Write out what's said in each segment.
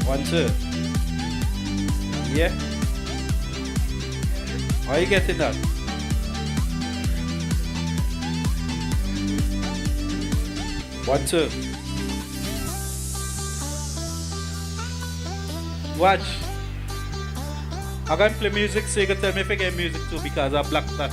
1, 2. Yeah. Are you getting that? One, two. Watch. I'm gonna play music so you can tell me if I get music too because I blocked that.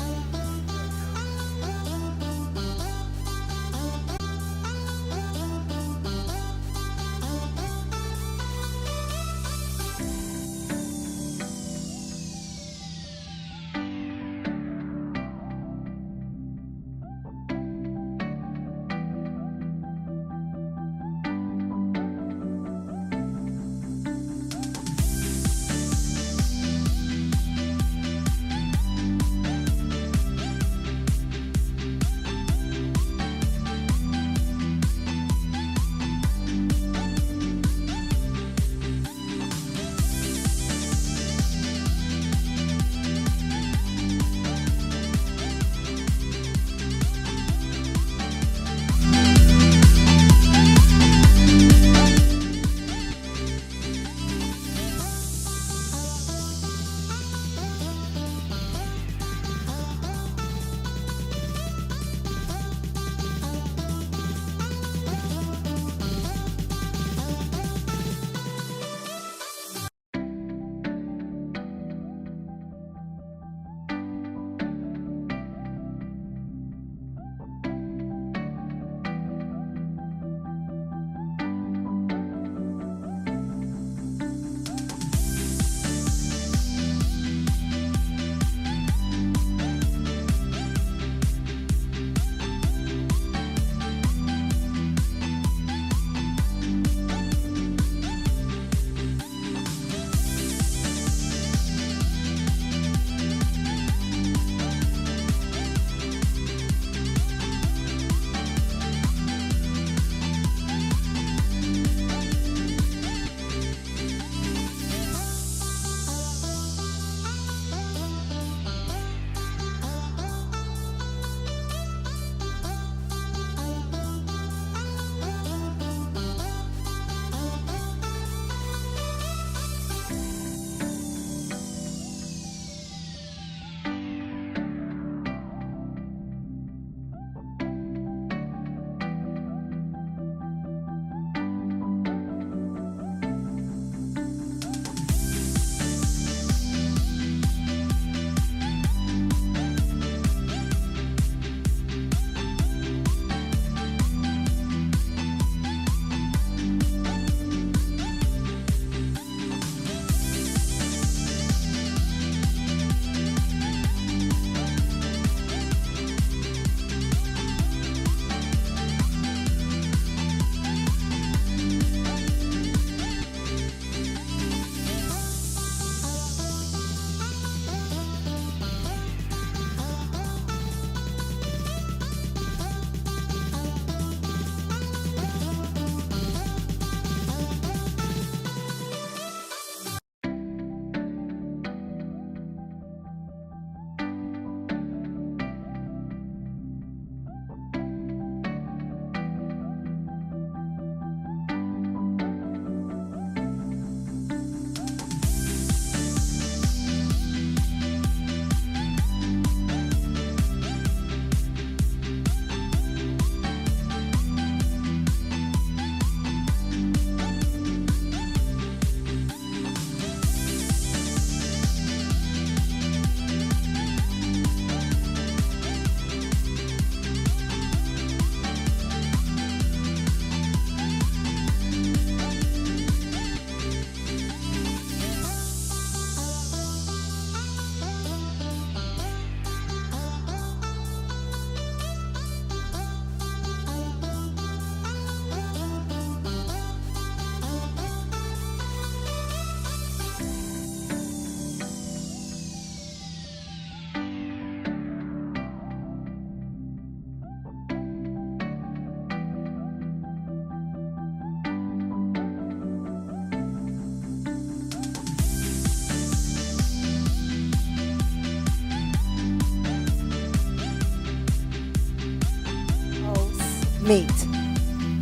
meet.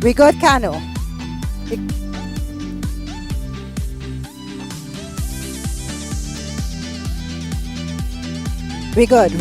We good, Kano? We good.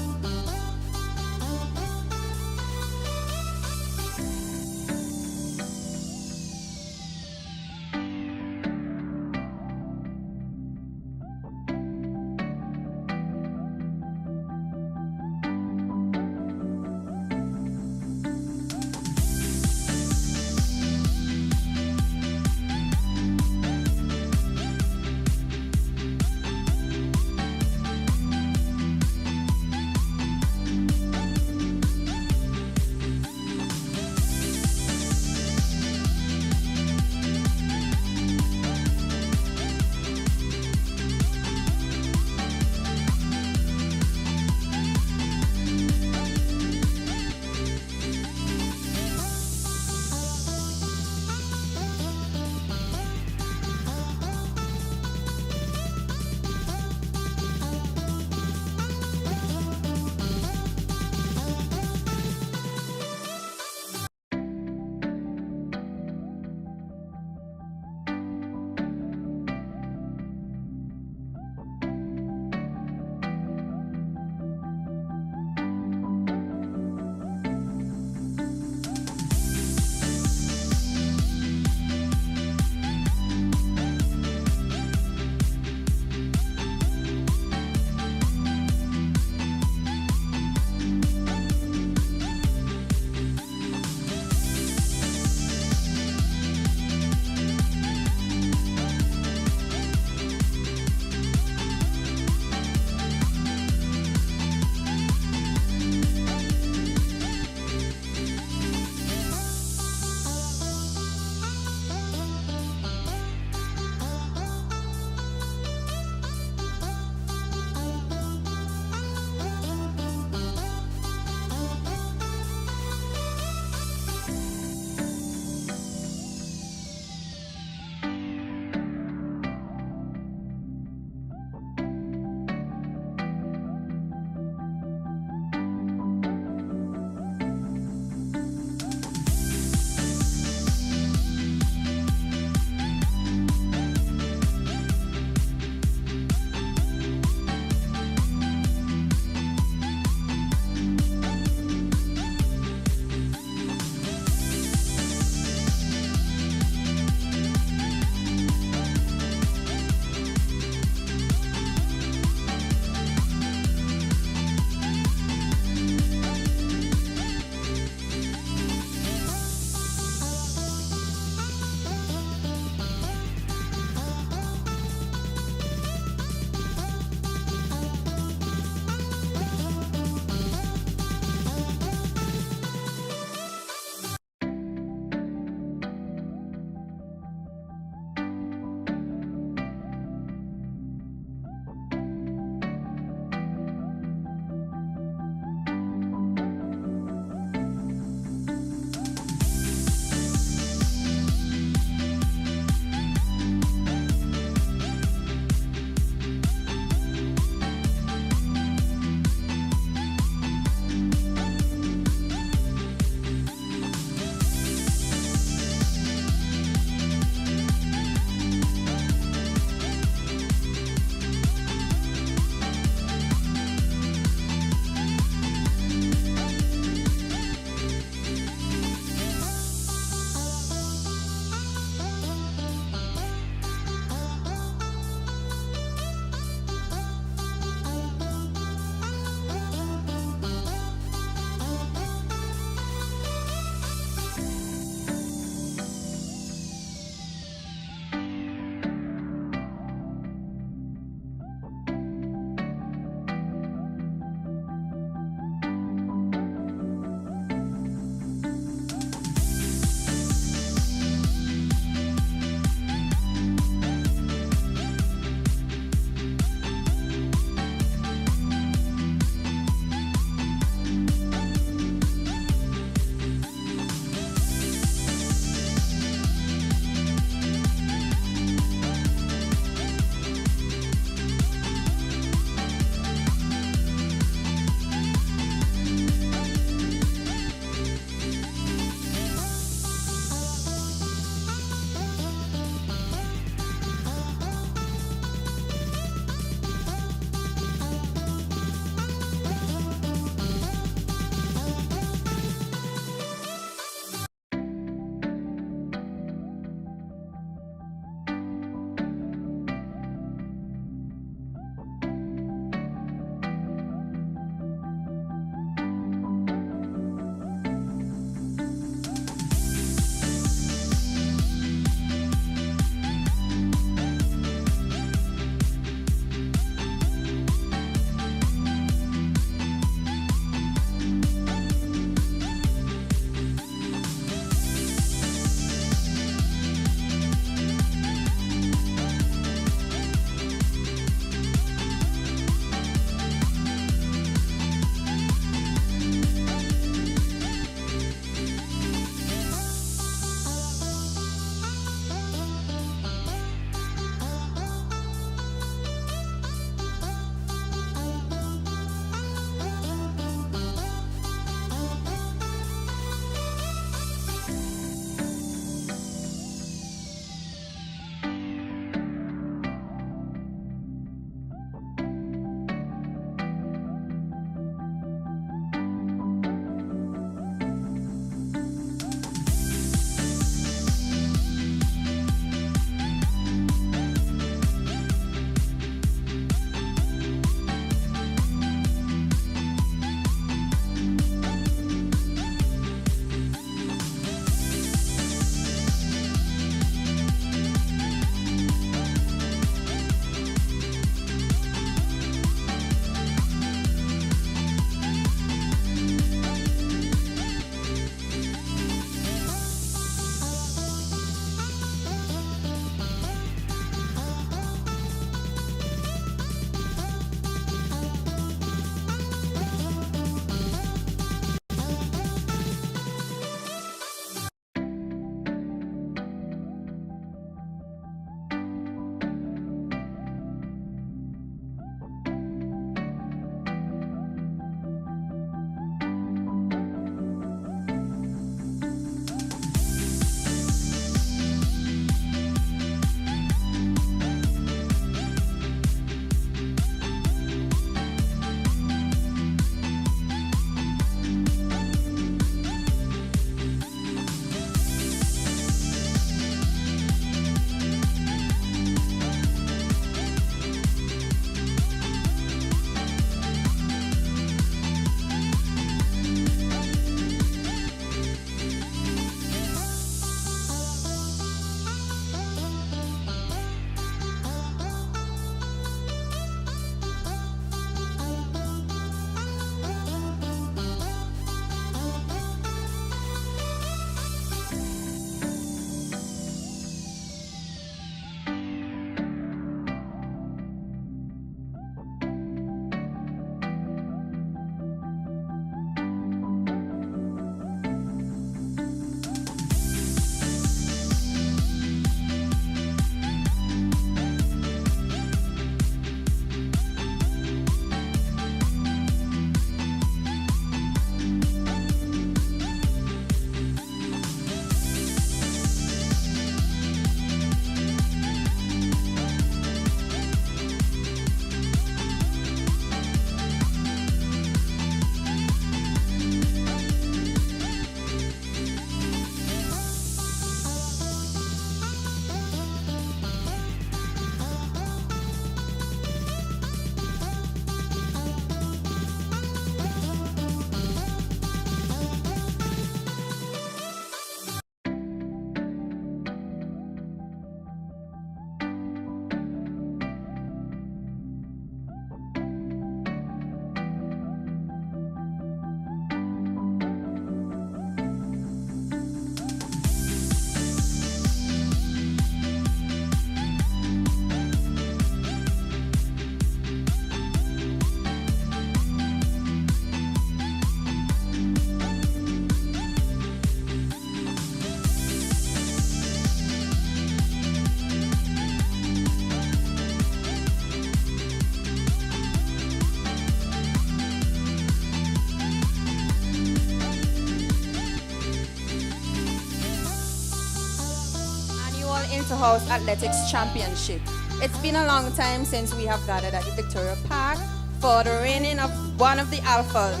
House Athletics Championship. It's been a long time since we have gathered at the Victoria Park for the reigning of one of the alphas.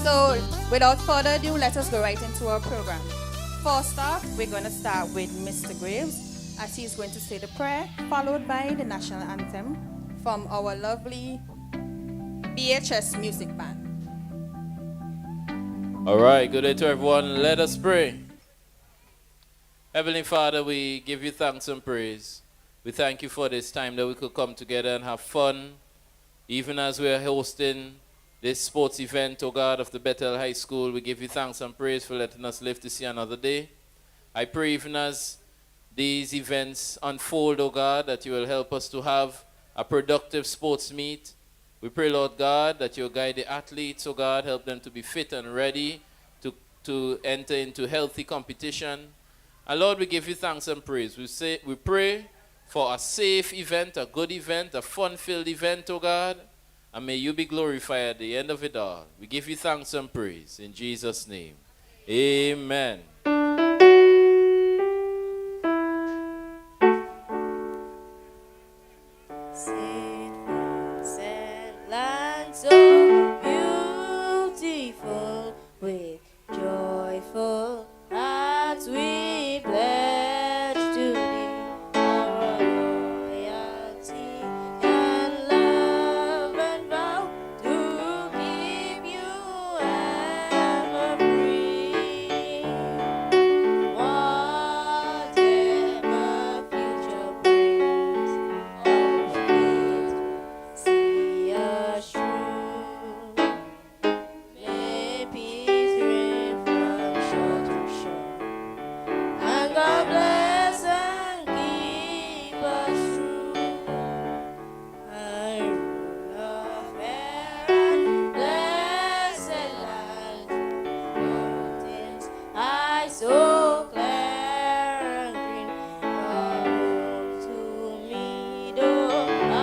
So without further ado, let us go right into our program. First off, we're going to start with Mr. Graves, as he's going to say the prayer, followed by the national anthem from our lovely BHS music band. All right, good day to everyone. Let us pray. Heavenly Father, we give you thanks and praise. We thank you for this time that we could come together and have fun, even as we are hosting this sports event, oh God, of the Bethel High School. We give you thanks and praise for letting us live to see another day. I pray even as these events unfold, oh God, that you will help us to have a productive sports meet. We pray, Lord God, that you'll guide the athletes, oh God, help them to be fit and ready to enter into healthy competition. And Lord, we give you thanks and praise. We pray for a safe event, a good event, a fun-filled event, oh God. And may you be glorified at the end of it all. We give you thanks and praise in Jesus' name. Amen. St. Vincent, land so beautiful, with joyful hearts we pledge to thee our loyalty and love and vow to keep you ever free. Whatever future brings, always see us through. May peace reign from shore to shore, and God bless and keep us true. I rule of fair and blessed land, mountains high so clear and green, from to meadow I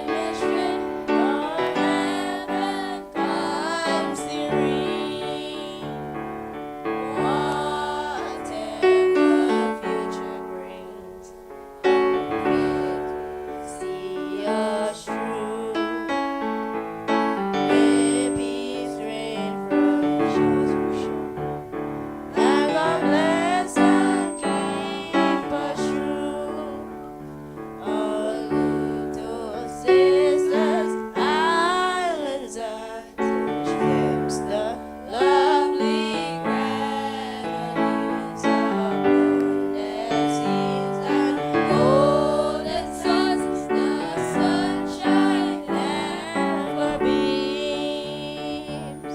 may stray, from heaven comes the rain. Whatever future brings, always see us through. May peace reign from shore to shore, and God bless and keep us true. All little sisters, islands are such gems, the lovely grenadines upon their seas, and golden suns, the sunshine never beams.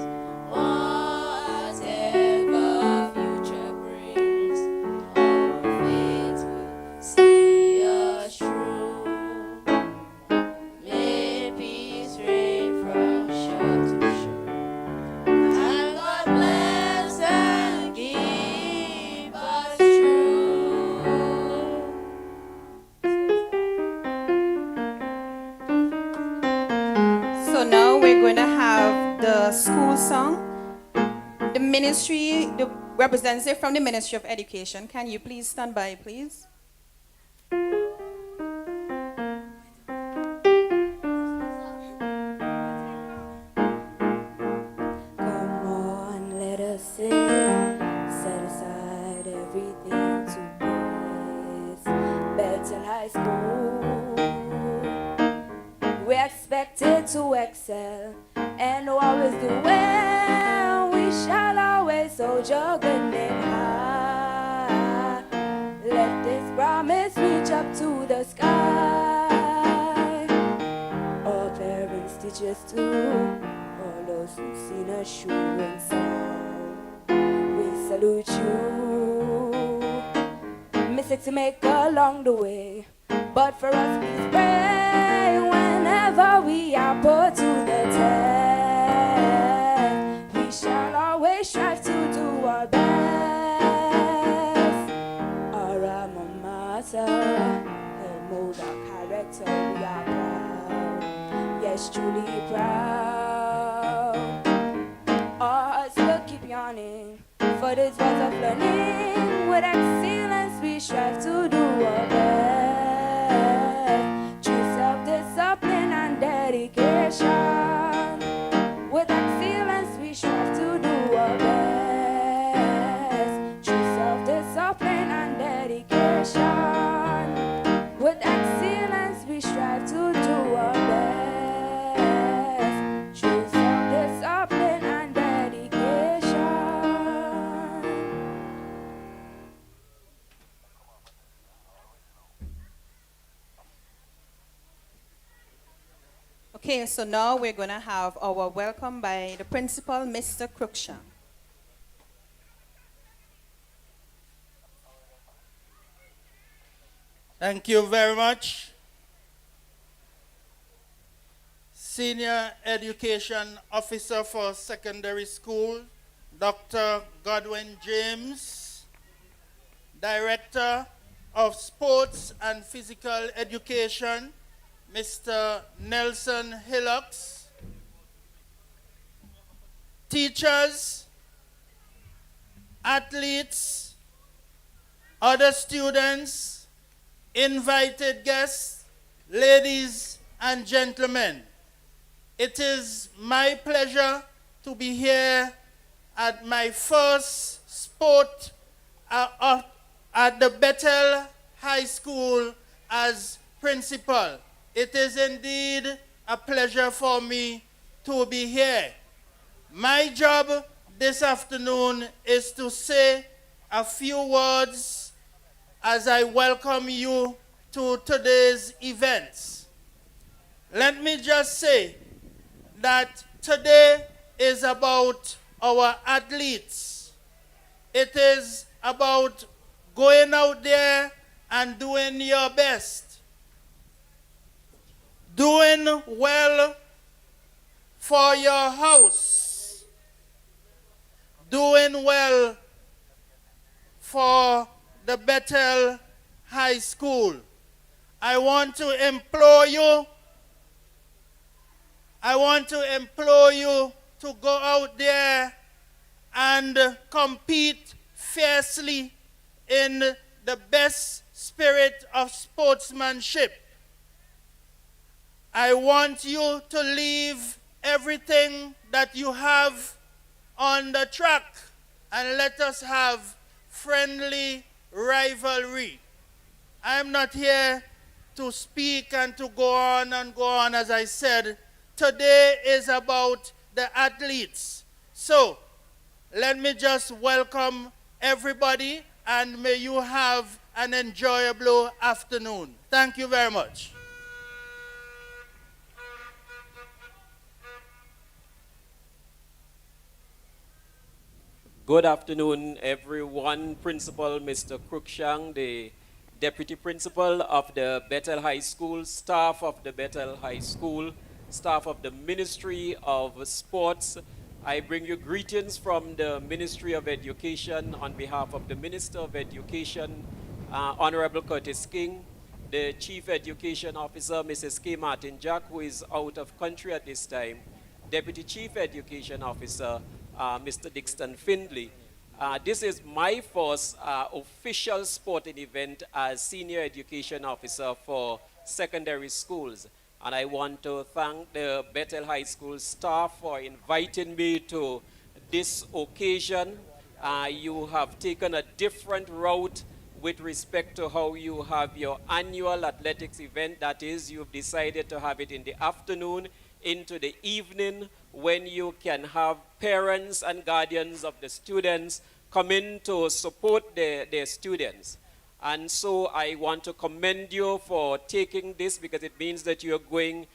Whatever future brings, all fates will see us through. May peace reign from shore to shore, and God bless and keep us true. So now we're going to have the school song. The ministry, the representative from the Ministry of Education, can you please stand by, please? Come on, let us sing. Set aside everything to praise Bethel High School. We're expected to excel and always do well. We shall always hold your good name high. Let this promise reach up to the sky. All parents, teachers too, all those who've seen us showing song, we salute you. Mistakes to make along the way, but for us please pray whenever we are put to the test. We shall always strive to do our best. Our alma mater, they mold our character, we are proud. Yes, truly proud. Our hearts will keep yawning for this was of learning. With excellence we strive to do our best. Okay, so now we're going to have our welcome by the principal, Mr. Cruikshank. Thank you very much. Senior Education Officer for Secondary School, Dr. Godwin James. Director of Sports and Physical Education, Mr. Nelson Hillocks. Teachers, athletes, other students, invited guests, ladies and gentlemen. It is my pleasure to be here at my first sport at the Bethel High School as principal. It is indeed a pleasure for me to be here. My job this afternoon is to say a few words as I welcome you to today's events. Let me just say that today is about our athletes. It is about going out there and doing your best. Doing well for your house. Doing well for the Bethel High School. I want to implore you to go out there and compete fiercely in the best spirit of sportsmanship. I want you to leave everything that you have on the track and let us have friendly rivalry. I'm not here to speak and to go on and go on. As I said, today is about the athletes. So let me just welcome everybody and may you have an enjoyable afternoon. Thank you very much. Good afternoon, everyone. Principal Mr. Cruikshank, the Deputy Principal of the Bethel High School, staff of the Bethel High School, staff of the Ministry of Sports. I bring you greetings from the Ministry of Education on behalf of the Minister of Education, Honorable Curtis King, the Chief Education Officer, Mrs. K. Martin Jack, who is out of country at this time, Deputy Chief Education Officer, Mr. Dixon Findley. This is my first official sporting event as Senior Education Officer for secondary schools. And I want to thank the Bethel High School staff for inviting me to this occasion. You have taken a different route with respect to how you have your annual athletics event. That is, you've decided to have it in the afternoon into the evening when you can have parents and guardians of the students come in to support their students. And so I want to commend you for taking this because it means that you're going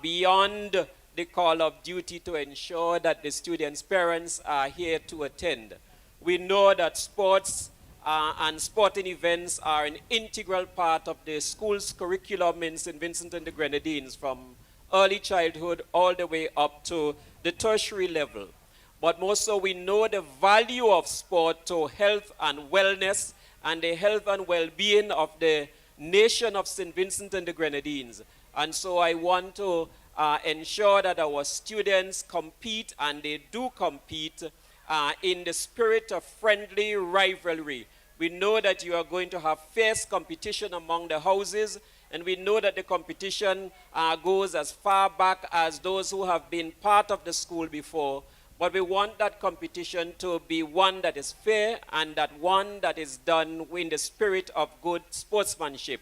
beyond the call of duty to ensure that the students' parents are here to attend. We know that sports and sporting events are an integral part of the school's curriculum in St. Vincent and the Grenadines from early childhood all the way up to the tertiary level. But more so, we know the value of sport to health and wellness and the health and well-being of the nation of St. Vincent and the Grenadines. And so I want to ensure that our students compete, and they do compete, in the spirit of friendly rivalry. We know that you are going to have fierce competition among the houses, and we know that the competition goes as far back as those who have been part of the school before. But we want that competition to be one that is fair and that one that is done in the spirit of good sportsmanship.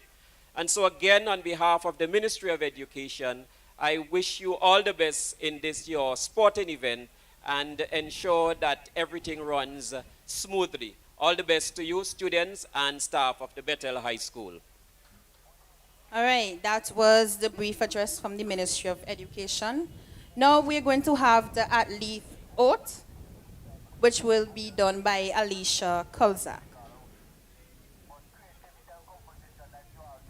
And so again, on behalf of the Ministry of Education, I wish you all the best in this your sporting event and ensure that everything runs smoothly. All the best to you, students and staff of the Bethel High School. All right, that was the brief address from the Ministry of Education. Now we're going to have the athlete oath, which will be done by Alicia Kolzak.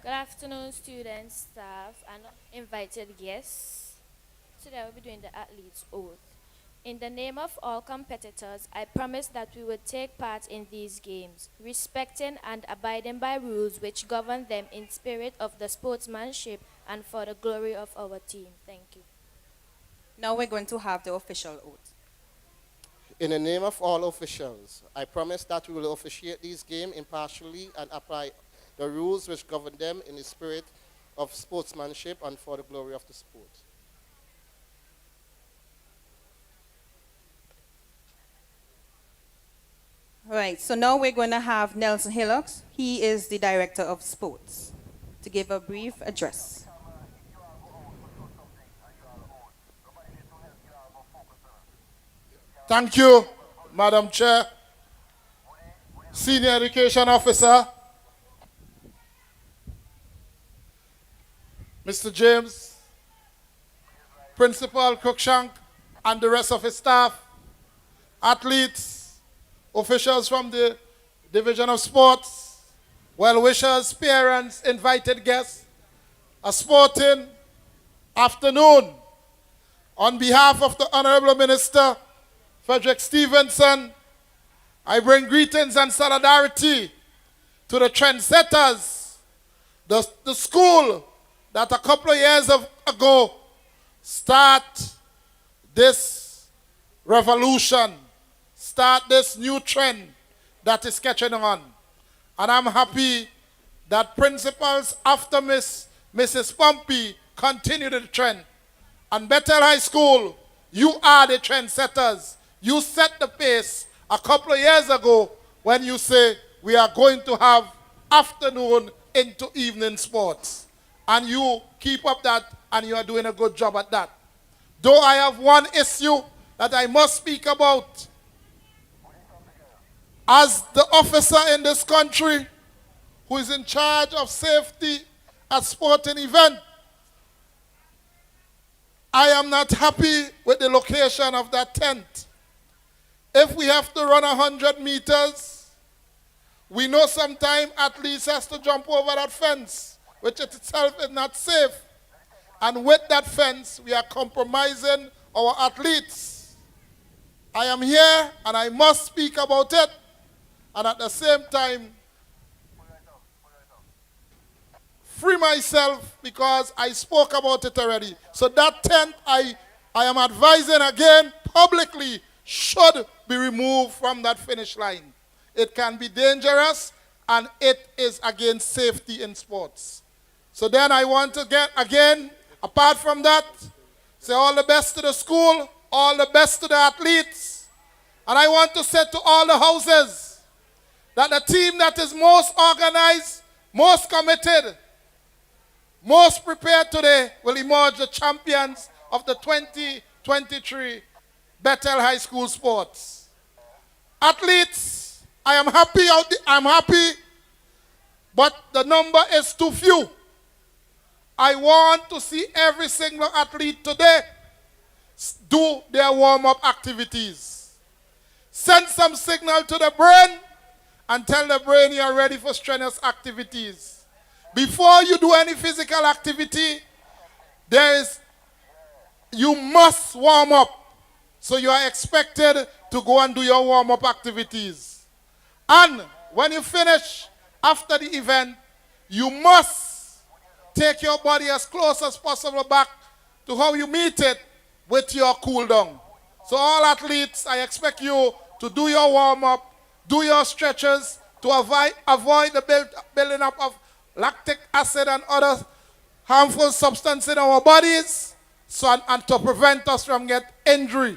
Good afternoon, students, staff, and invited guests. Today we'll be doing the athlete's oath. In the name of all competitors, I promise that we will take part in these games, respecting and abiding by rules which govern them in spirit of the sportsmanship and for the glory of our team. Thank you. Now we're going to have the official oath. In the name of all officials, I promise that we will officiate these games impartially and apply the rules which govern them in the spirit of sportsmanship and for the glory of the sport. All right, so now we're going to have Nelson Hillocks. He is the Director of Sports, to give a brief address. Thank you, Madam Chair, Senior Education Officer, Mr. James, Principal Cruikshank, and the rest of his staff, athletes, officials from the Division of Sports, well-wishers, parents, invited guests, a sporting afternoon. On behalf of the Honorable Minister, Frederick Stevenson, I bring greetings and solidarity to the trendsetters, the school that a couple of years ago start this revolution, start this new trend that is catching on. And I'm happy that principals after Mrs. Pompey continue the trend. And Bethel High School, you are the trendsetters. You set the pace a couple of years ago when you say we are going to have afternoon into evening sports. And you keep up that, and you are doing a good job at that. Though I have one issue that I must speak about. As the officer in this country who is in charge of safety at sporting event, I am not happy with the location of that tent. If we have to run 100 meters, we know sometimes athletes has to jump over that fence, which itself is not safe. And with that fence, we are compromising our athletes. I am here and I must speak about it. And at the same time, free myself because I spoke about it already. So that tent, I am advising again publicly, should be removed from that finish line. It can be dangerous and it is against safety in sports. So then I want to get, again, apart from that, say all the best to the school, all the best to the athletes. And I want to say to all the houses that the team that is most organized, most committed, most prepared today will emerge the champions of the 2023 Bethel High School sports. Athletes, I am happy, but the number is too few. I want to see every single athlete today do their warm-up activities. Send some signal to the brain and tell the brain you are ready for strenuous activities. Before you do any physical activity, you must warm up. So you are expected to go and do your warm-up activities. And when you finish after the event, you must take your body as close as possible back to how you meet it with your cool down. So all athletes, I expect you to do your warm-up, do your stretches to avoid the building up of lactic acid and other harmful substances in our bodies, and to prevent us from getting injury.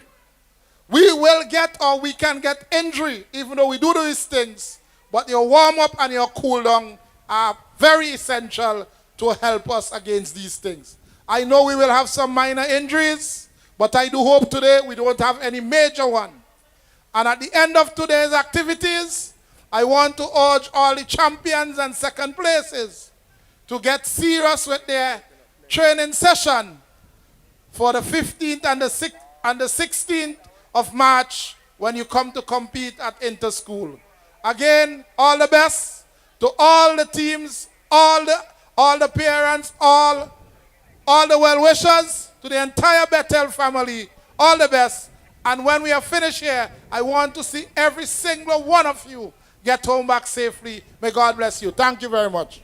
We will get or we can get injury even though we do these things, but your warm-up and your cool-down are very essential to help us against these things. I know we will have some minor injuries, but I do hope today we don't have any major one. And at the end of today's activities, I want to urge all the champions and second places to get serious with their training session for the 15th and the 16th of March when you come to compete at Interschool. Again, all the best to all the teams, all the parents, all the well-wishers, to the entire Bethel family, all the best. And when we are finished here, I want to see every single one of you get home back safely. May God bless you. Thank you very much.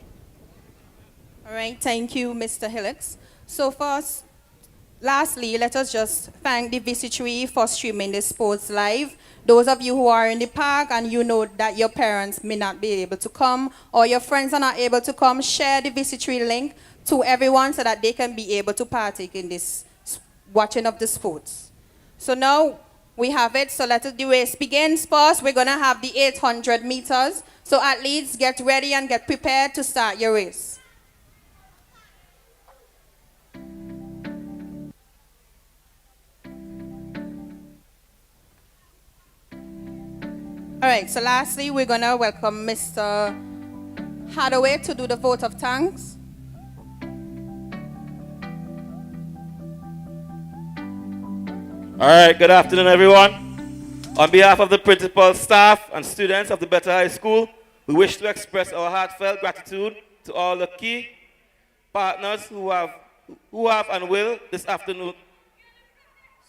All right, thank you, Mr. Hillix. So first, lastly, let us just thank the visitors for streaming the sports live. Those of you who are in the park and you know that your parents may not be able to come or your friends are not able to come, share the visitors link to everyone so that they can be able to partake in this watching of the sports. So now we have it, so let the race begins. First, we're going to have the 800 meters. So athletes, get ready and get prepared to start your race. All right, so lastly, we're going to welcome Mr. Hathaway to do the vote of thanks. All right, good afternoon, everyone. On behalf of the principal, staff, and students of the Bethel High School, we wish to express our heartfelt gratitude to all the key partners who have and will this afternoon.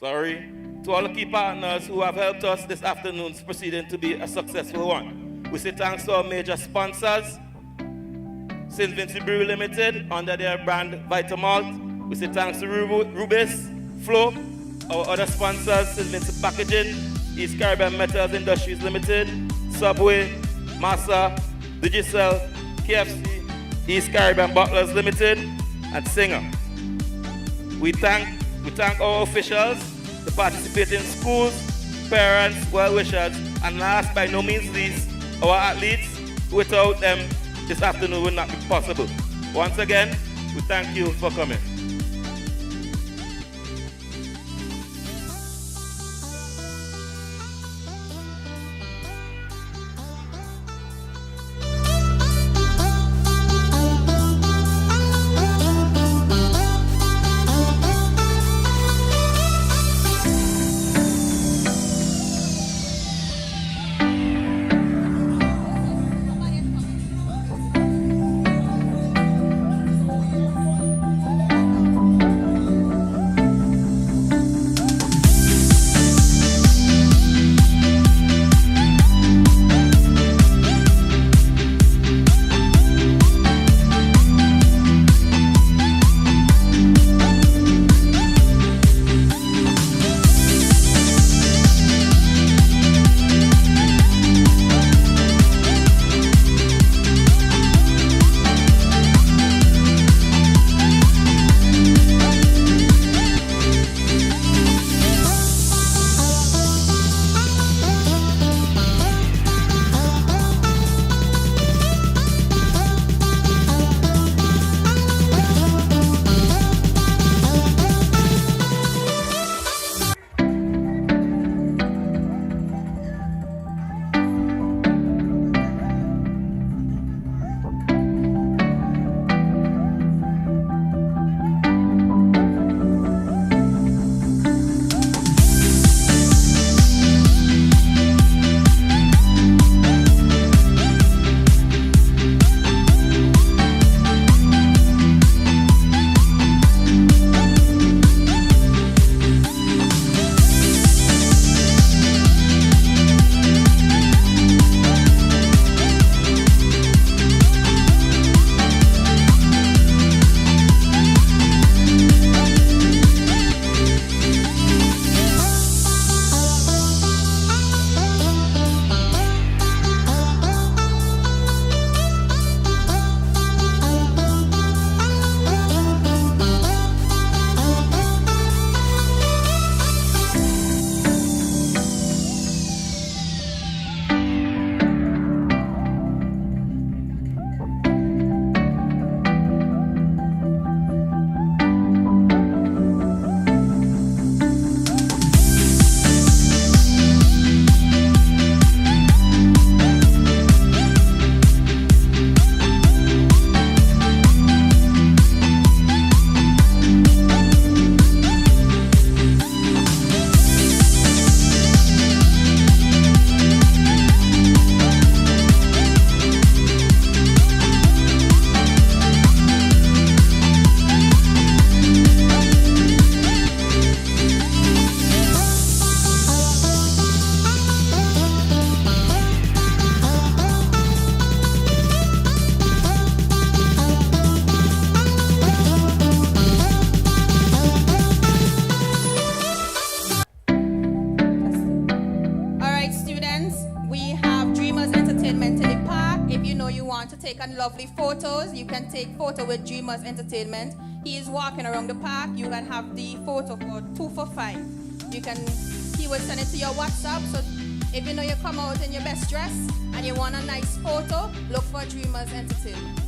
To all the key partners who have helped us this afternoon's proceeding to be a successful one. We say thanks to our major sponsors, St. Vincent Brewery Limited, under their brand Vitamalt. We say thanks to Rubis, Flow, our other sponsors, St. Vincent Packaging, East Caribbean Metals Industries Limited, Subway, Massa, Digicel, KFC, East Caribbean Bottlers Limited, and Singer. We thank our officials, the participating schools, parents, well-wishers, and last but no means least, our athletes. Without them, this afternoon would not be possible. Once again, we thank you for coming. lovely photos. You can take photo with Dreamers Entertainment. He is walking around the park. You can have the photo for 2 for 5. He will send it to your WhatsApp. So if you know you come out in your best dress and you want a nice photo, look for Dreamers Entertainment.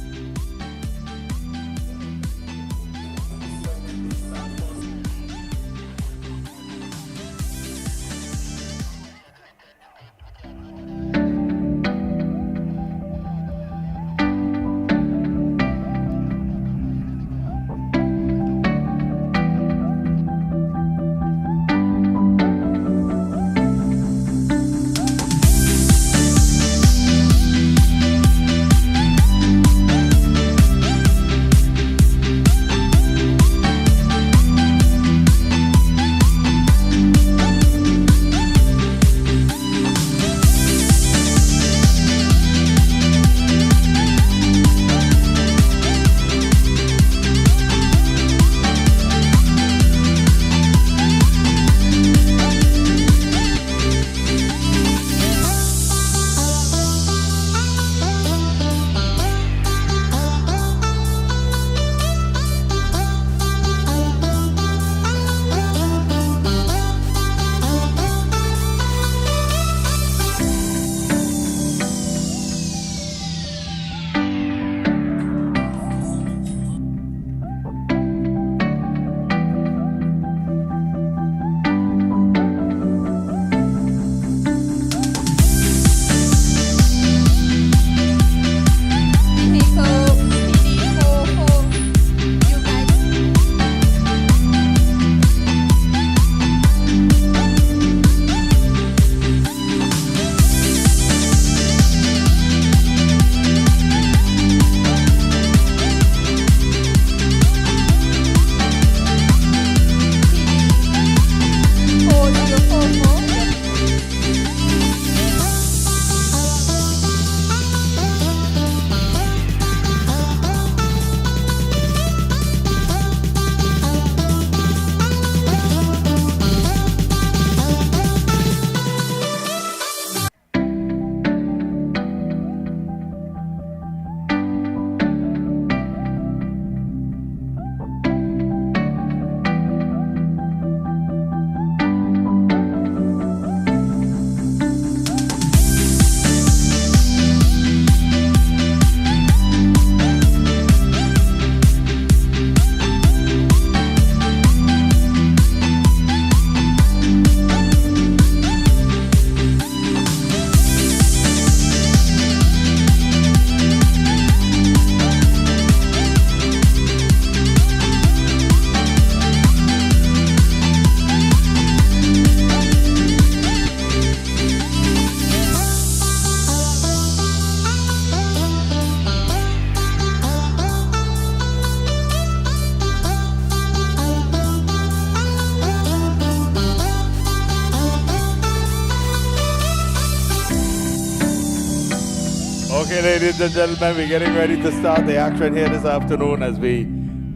Okay, ladies and gentlemen, we're getting ready to start the action here this afternoon as we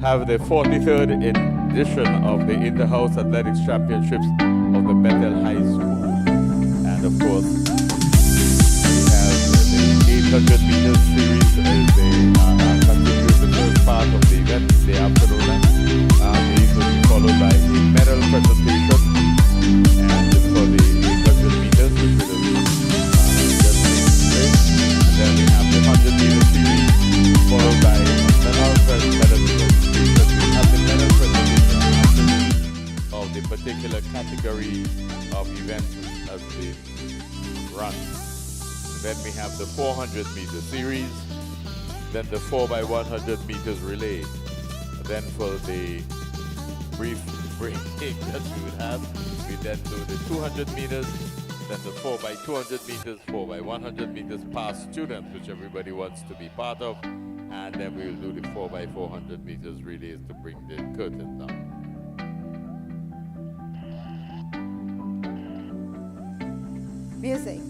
have the 43rd edition of the Inter-House Athletics Championships of the Bethel High School. And of course, we have the 800 meters series as they continue the first part of the event in the afternoon. These will be followed by a medal presentation. And for the 800 meters, which will just take place. And then we have the 100 meter series, followed by a medal presentation. We have the medal presentation after each of the particular category of events as they run. Then we have the 400 meter series, then the 4x100 meters relay. Then for the brief break that we would have, we then do the 200 meters, then the 4x200 meters, 4x100 meters past students, which everybody wants to be part of, and then we will do the 4x400 meters relays to bring the curtain down. Music.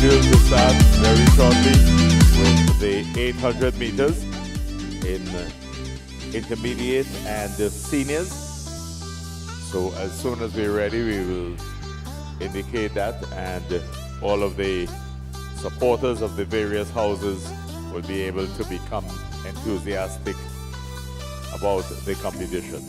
scheduled to start very shortly with the 800 meters in intermediate and the seniors. So as soon as we're ready, we will indicate that, and all of the supporters of the various houses will be able to become enthusiastic about the competition.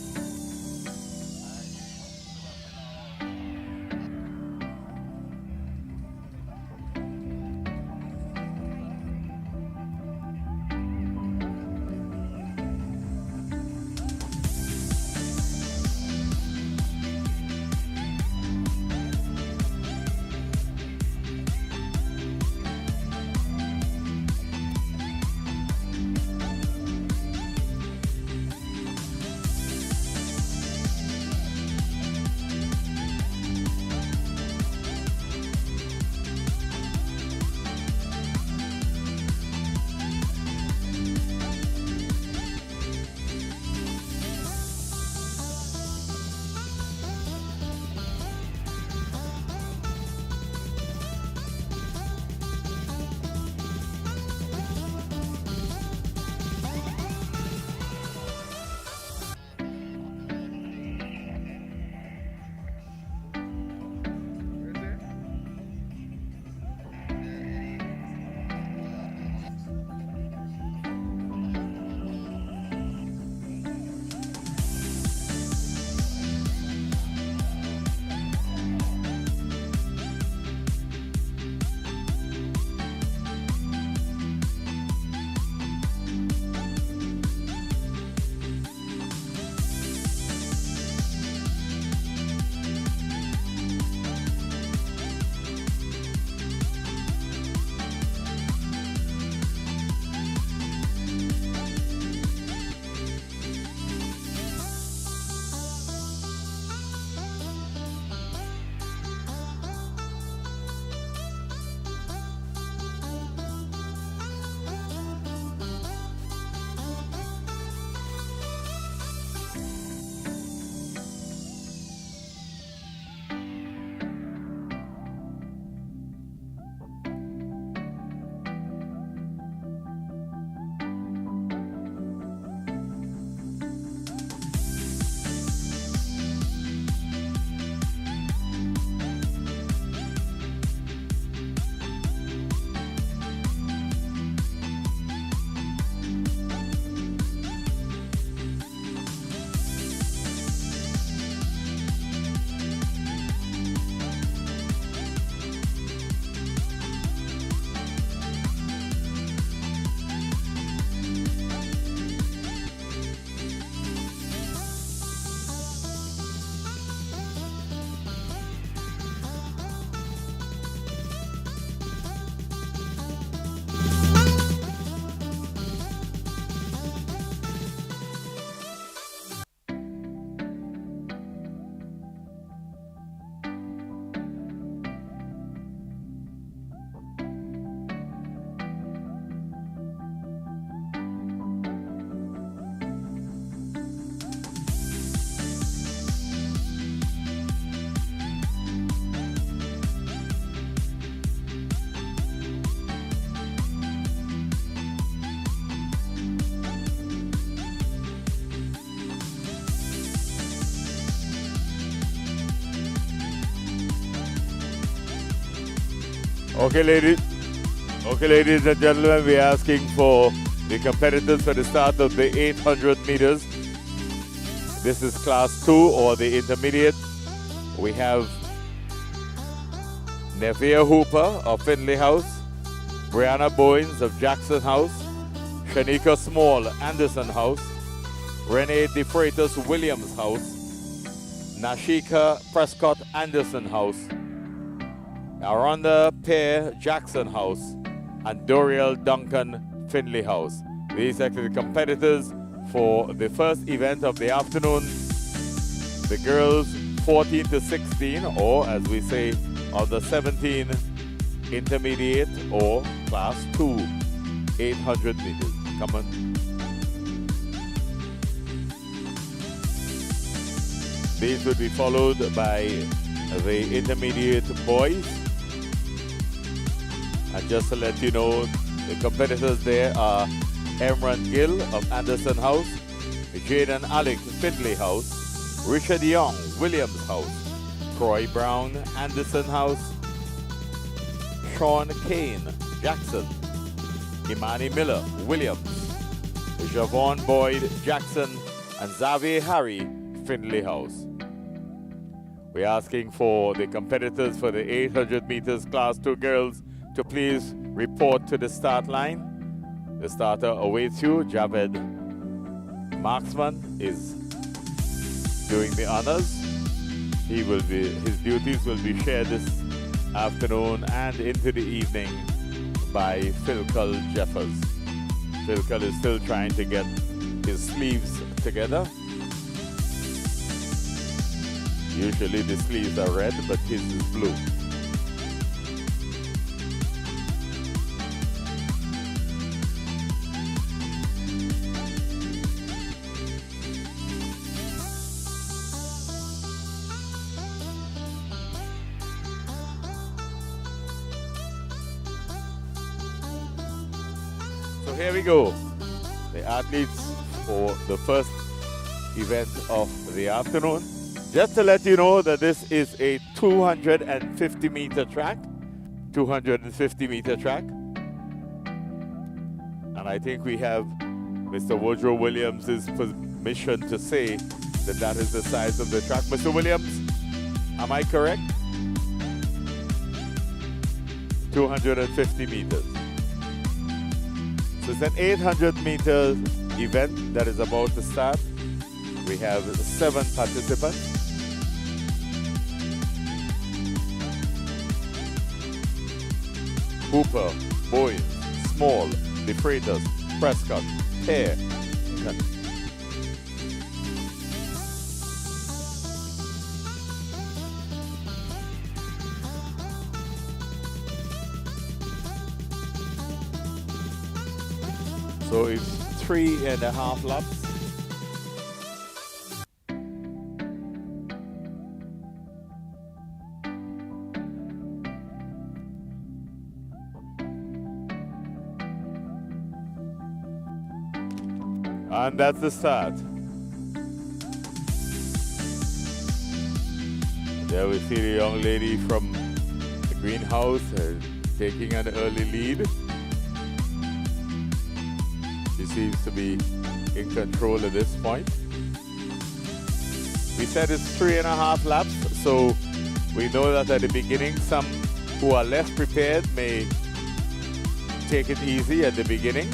Okay, ladies and gentlemen, we're asking for the competitors for the start of the 800 meters. This is class 2 or the intermediate. We have Nevia Hooper of Finley House, Brianna Bowens of Jackson House, Shanika Small, Anderson House, Renee DeFreitas Williams House, Nashika Prescott Anderson House, Aranda Pear Jackson House, and Doriel Duncan Finley House. These are the competitors for the first event of the afternoon. The girls 14 to 16, or as we say, of the 17 intermediate or class 2, 800 meters. Come on. These will be followed by the intermediate boys. And just to let you know, the competitors there are Emran Gill of Anderson House, Jaden Alec, Findlay House, Richard Young, Williams House, Troy Brown, Anderson House, Sean Kane, Jackson, Imani Miller, Williams, Javon Boyd, Jackson, and Xavier Harry, Findlay House. We're asking for the competitors for the 800 meters Class 2 girls to please report to the start line. The starter awaits you. Javed Marksman is doing the honors. His duties will be shared this afternoon and into the evening by Philcal Jeffers. Philcal is still trying to get his sleeves together. Usually the sleeves are red, but his is blue. So here we go. The athletes for the first event of the afternoon. Just to let you know that this is a 250 meter track. 250 meter track. And I think we have Mr. Woodrow Williams' permission to say that that is the size of the track. Mr. Williams, am I correct? 250 meters. So it's an 800 meter event that is about to start. We have 7 participants. Hooper, Boyd, Small, DeFreitas, Prescott, Hare. So it's 3.5 laps. And that's the start. There we see the young lady from the greenhouse taking an early lead. She seems to be in control at this point. We said it's 3.5 laps, so we know that at the beginning, some who are less prepared may take it easy at the beginning.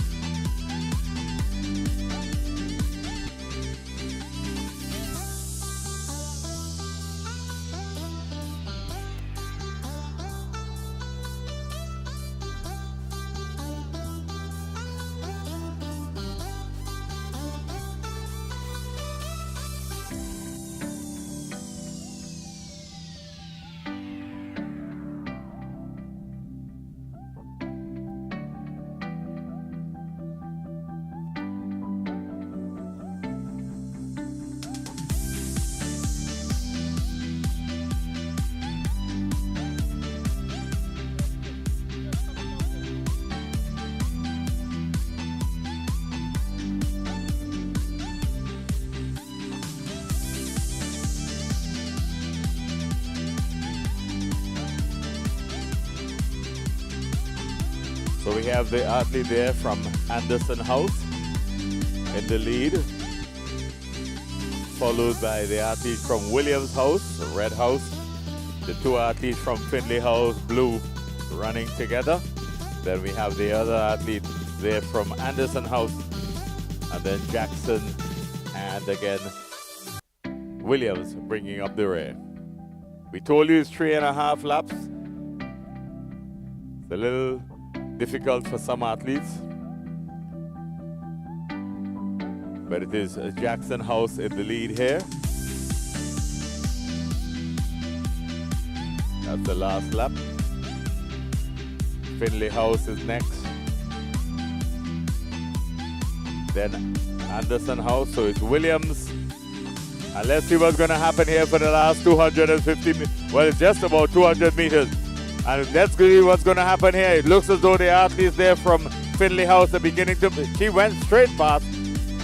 So we have the athlete there from Anderson House in the lead, followed by the athlete from Williams House, the red house, the 2 athletes from Findlay House, blue, running together. Then we have the other athlete there from Anderson House, and then Jackson, and again, Williams bringing up the rear. We told you it's 3.5 laps. It's a little difficult for some athletes, but it is Jackson House in the lead here. That's the last lap. Findlay House is next. Then Anderson House, so it's Williams. And let's see what's going to happen here for the last 250 meters. Well, it's just about 200 meters. And that's really what's going to happen here. It looks as though the athletes there from Finley House are beginning to... She went straight past.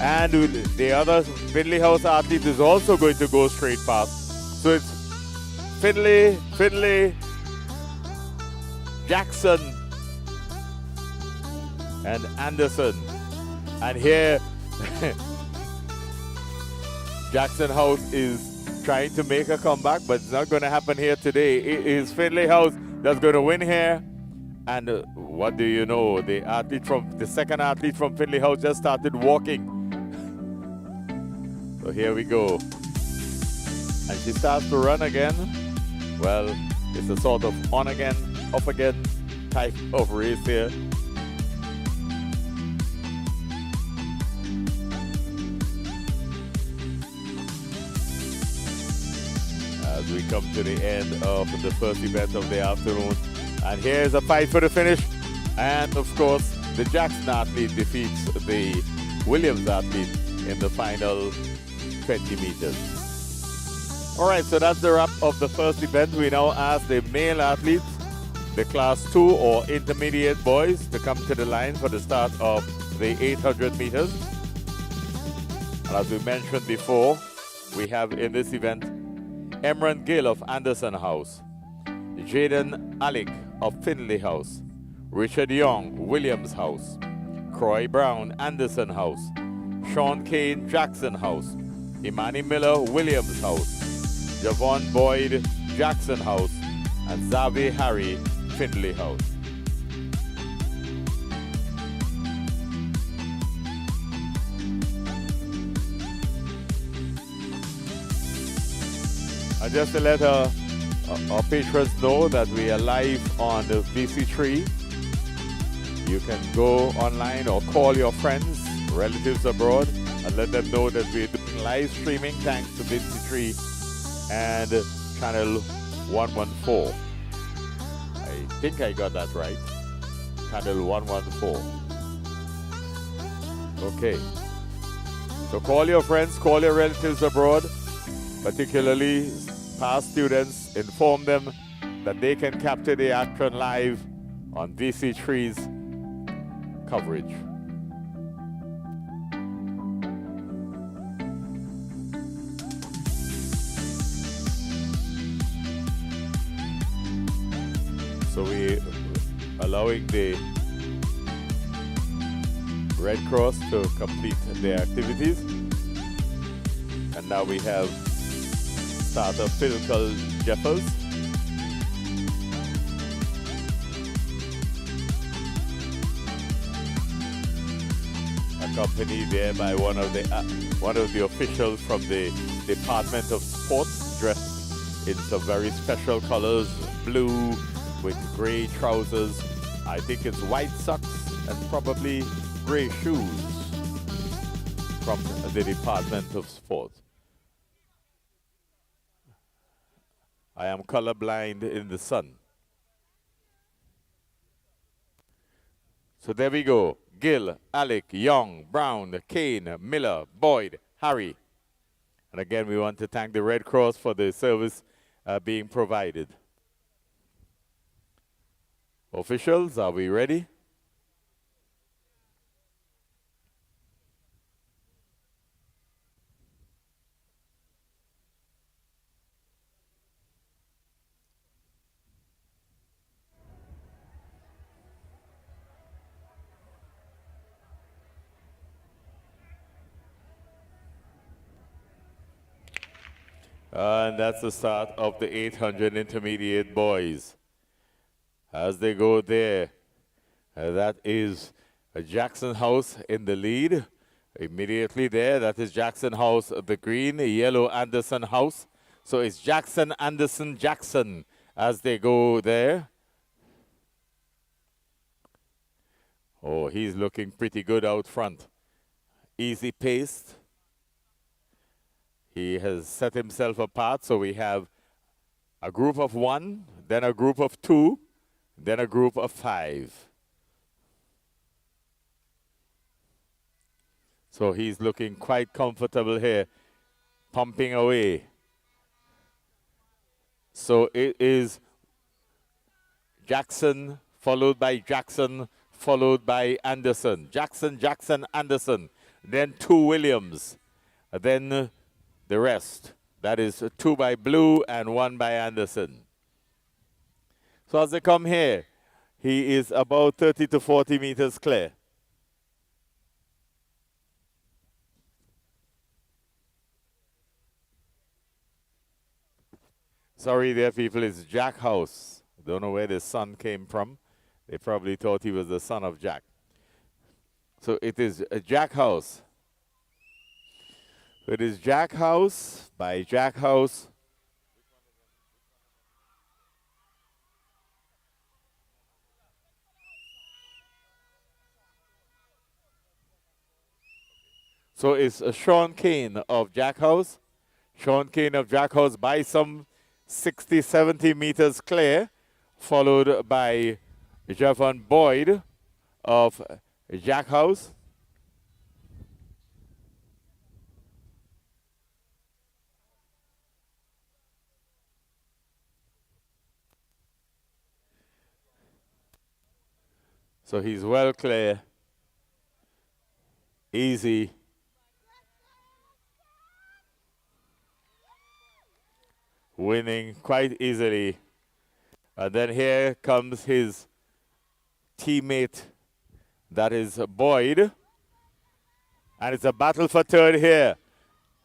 And the other Finley House athlete is also going to go straight past. So it's Finley, Jackson, and Anderson. And here, Jackson House is trying to make a comeback, but it's not going to happen here today. It is Finley House that's going to win here. And what do you know? The second athlete from Finley House just started walking. So here we go. And she starts to run again. Well, it's a sort of on again, off again type of race here. As we come to the end of the first event of the afternoon. And here's a fight for the finish. And of course, the Jackson athlete defeats the Williams athlete in the final 20 meters. All right, so that's the wrap of the first event. We now ask the male athletes, the class 2 or intermediate boys, to come to the line for the start of the 800 meters. And as we mentioned before, we have in this event Emran Gill of Anderson House, Jaden Alec of Finley House, Richard Young, Williams House, Croy Brown, Anderson House, Sean Kane, Jackson House, Imani Miller, Williams House, Javon Boyd, Jackson House, and Zavi Harry, Finley House. And just to let our patrons know that we are live on the VC3. You can go online or call your friends, relatives abroad, and let them know that we're doing live streaming thanks to VC3 and channel 114. I think I got that right. Channel 114. Okay. So call your friends, call your relatives abroad, particularly past students, inform them that they can capture the action live on VC3's coverage. So we allowing the Red Cross to complete their activities. And now we have starter Philcal Jeffers. Accompanied there by one of the officials from the Department of Sports, dressed in some very special colors, blue with gray trousers. I think it's white socks and probably gray shoes from the Department of Sports. I am colorblind in the sun. So there we go. Gill, Alec, Young, Brown, Kane, Miller, Boyd, Harry. And again, we want to thank the Red Cross for the service being provided. Officials, are we ready? And that's the start of the 800 intermediate boys. As they go there, that is Jackson House in the lead. Immediately there, that is Jackson House, the green, yellow Anderson House. So it's Jackson, Anderson, Jackson as they go there. Oh, he's looking pretty good out front. Easy paced. He has set himself apart, so we have a group of 1, then a group of 2, then a group of 5. So he's looking quite comfortable here, pumping away. So it is Jackson, followed by Jackson, followed by Anderson. Jackson, Jackson, Anderson. Then 2 Williams. Then the rest. That is 2 by Blue and 1 by Anderson. So as they come here, he is about 30 to 40 meters clear. Sorry there, people, it's Jack House. Don't know where the son came from. They probably thought he was the son of Jack. So it is Jack House. It is Jack House by Jack House. So it's Sean Kane of Jack House. Sean Kane of Jack House by some 60, 70 meters clear, followed by Javon Boyd of Jack House. So he's well clear, easy. Winning quite easily. And then here comes his teammate, that is Boyd. And it's a battle for third here.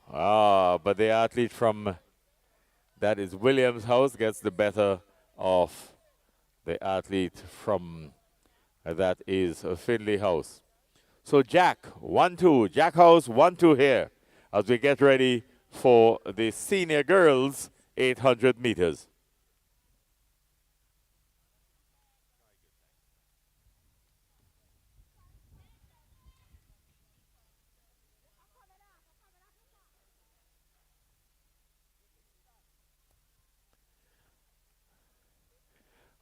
But the athlete from, that is Williams House, gets the better of the athlete from, that is Finley House. So Jack, 1-2. Jack House, 1-2 here as we get ready for the senior girls 800 meters.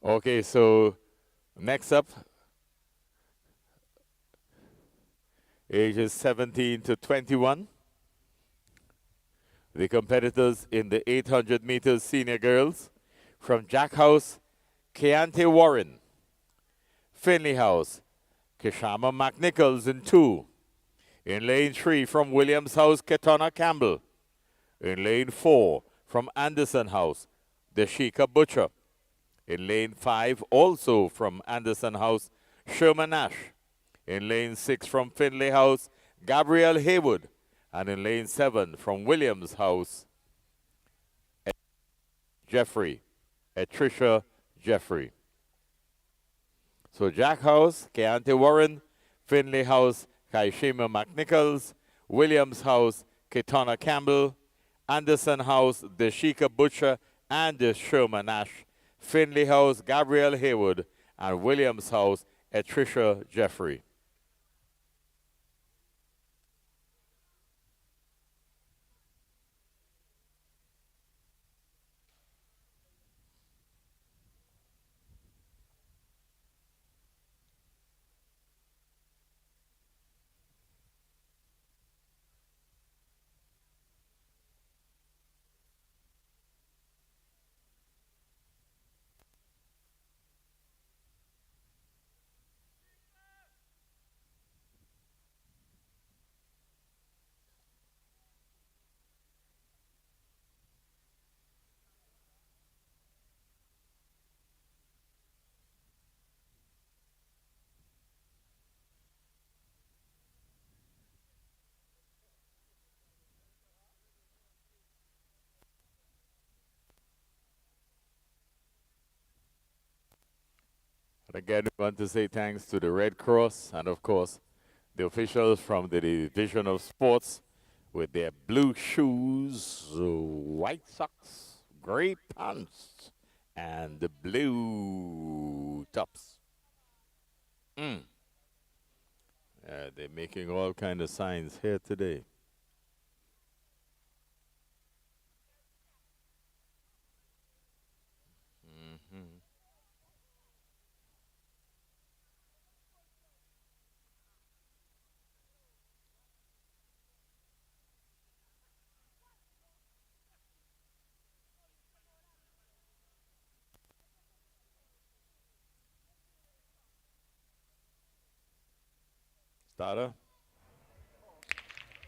Okay, so next up, ages 17 to 21. The competitors in the 800 meters senior girls from Jack House, Keontae Warren. Finley House, Kishama McNichols in 2. In lane 3 from Williams House, Ketona Campbell. In lane 4 from Anderson House, Dashika Butcher. In lane 5 also from Anderson House, Sherman Nash. In lane 6 from Finley House, Gabrielle Haywood. And in lane 7 from Williams House, Tricia Jeffrey. So Jack House, Keontae Warren, Finley House, Kaishima McNichols, Williams House, Ketona Campbell, Anderson House, Dashika Butcher, and Sherman Nash, Finley House, Gabrielle Haywood, and Williams House, Tricia Jeffrey. Again, we want to say thanks to the Red Cross and, of course, the officials from the Division of Sports with their blue shoes, white socks, gray pants, and the blue tops. They're making all kind of signs here today. Starter.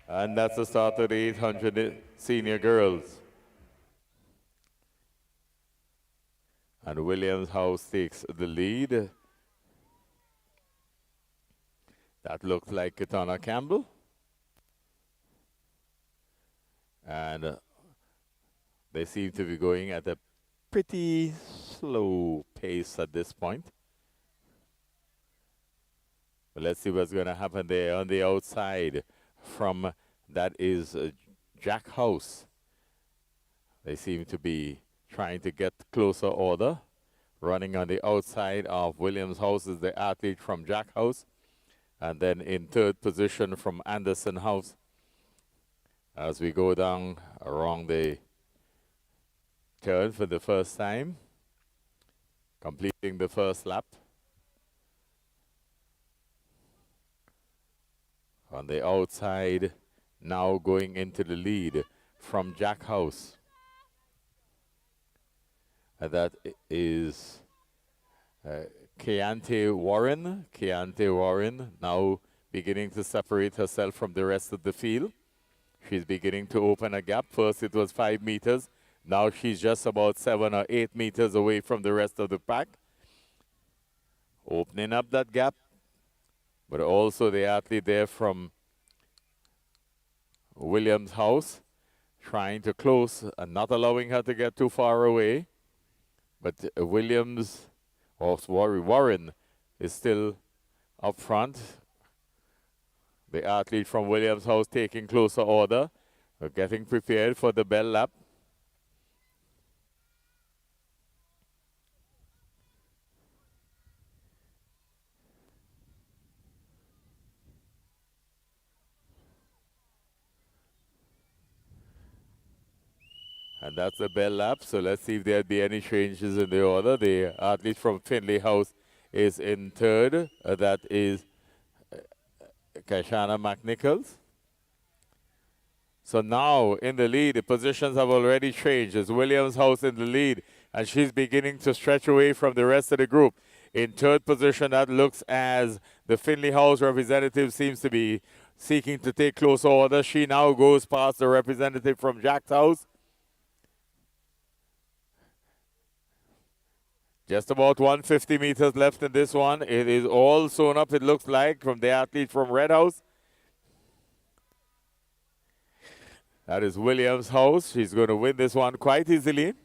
And that's the start of the 800 senior girls. And Williams House takes the lead. That looks like Katana Campbell. And they seem to be going at a pretty slow pace at this point. But let's see what's going to happen there on the outside from that is Jack House. They seem to be trying to get closer order. Running on the outside of Williams House is the athlete from Jack House. And then in third position from Anderson House. As we go down around the turn for the first time. Completing the first lap. On the outside, now going into the lead from Jack House. And that is Keontae Warren. Keontae Warren now beginning to separate herself from the rest of the field. She's beginning to open a gap. First it was 5 meters. Now she's just about 7 or 8 meters away from the rest of the pack. Opening up that gap. But also the athlete there from Williams House trying to close and not allowing her to get too far away. But Williams, or Warren, is still up front. The athlete from Williams House taking closer order, getting prepared for the bell lap. And that's the bell lap, so let's see if there'll be any changes in the order. The athlete from Finley House is in third. That is Kashana McNichols. So now in the lead, the positions have already changed. It's Williams House in the lead, and she's beginning to stretch away from the rest of the group. In third position, that looks as the Finley House representative seems to be seeking to take close order. She now goes past the representative from Jack's House. Just about 150 meters left in this one. It is all sewn up, it looks like, from the athlete from Red House. That is Williams House. She's going to win this one quite easily.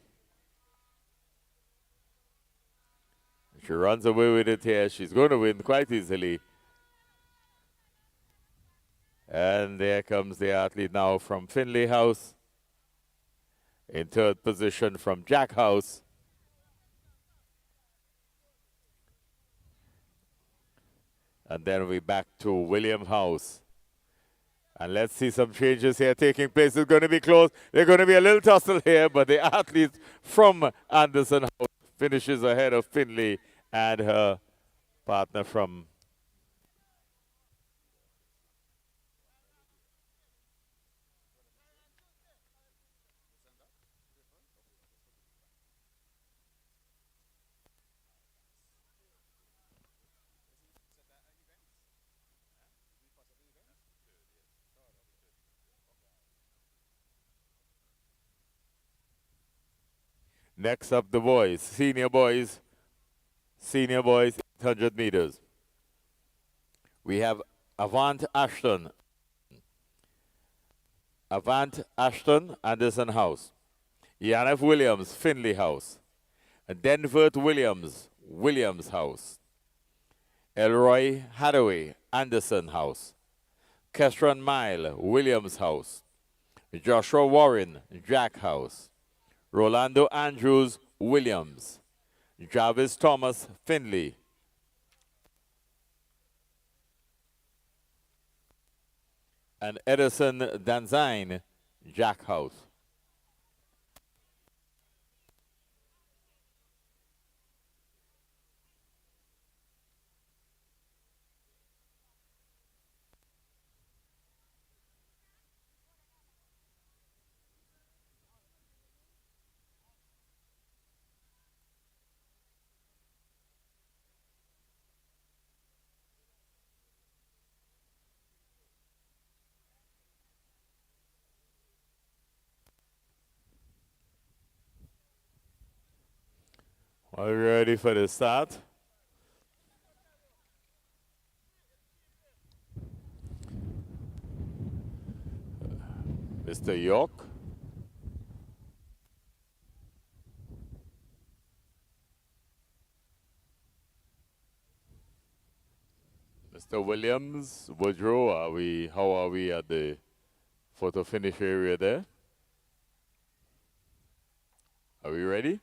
She runs away with it here. She's going to win quite easily. And there comes the athlete now from Finley House. In third position from Jack House. And then we back to William House. And let's see some changes here taking place. It's going to be close. There's going to be a little tussle here, but the athlete from Anderson House finishes ahead of Finley and her partner from Next up, the boys, senior boys, 800 meters. We have Avant Ashton, Anderson House. Yanef Williams, Finley House. Denvert Williams, Williams House. Elroy Hathaway, Anderson House. Kestron Mile, Williams House. Joshua Warren, Jack House. Rolando Andrews, Williams. Jarvis Thomas, Finley. And Edison Danzine, Jack House. Are you ready for the start? Mr. York. Mr. Williams, Woodrow, how are we at the photo finish area there? Are we ready?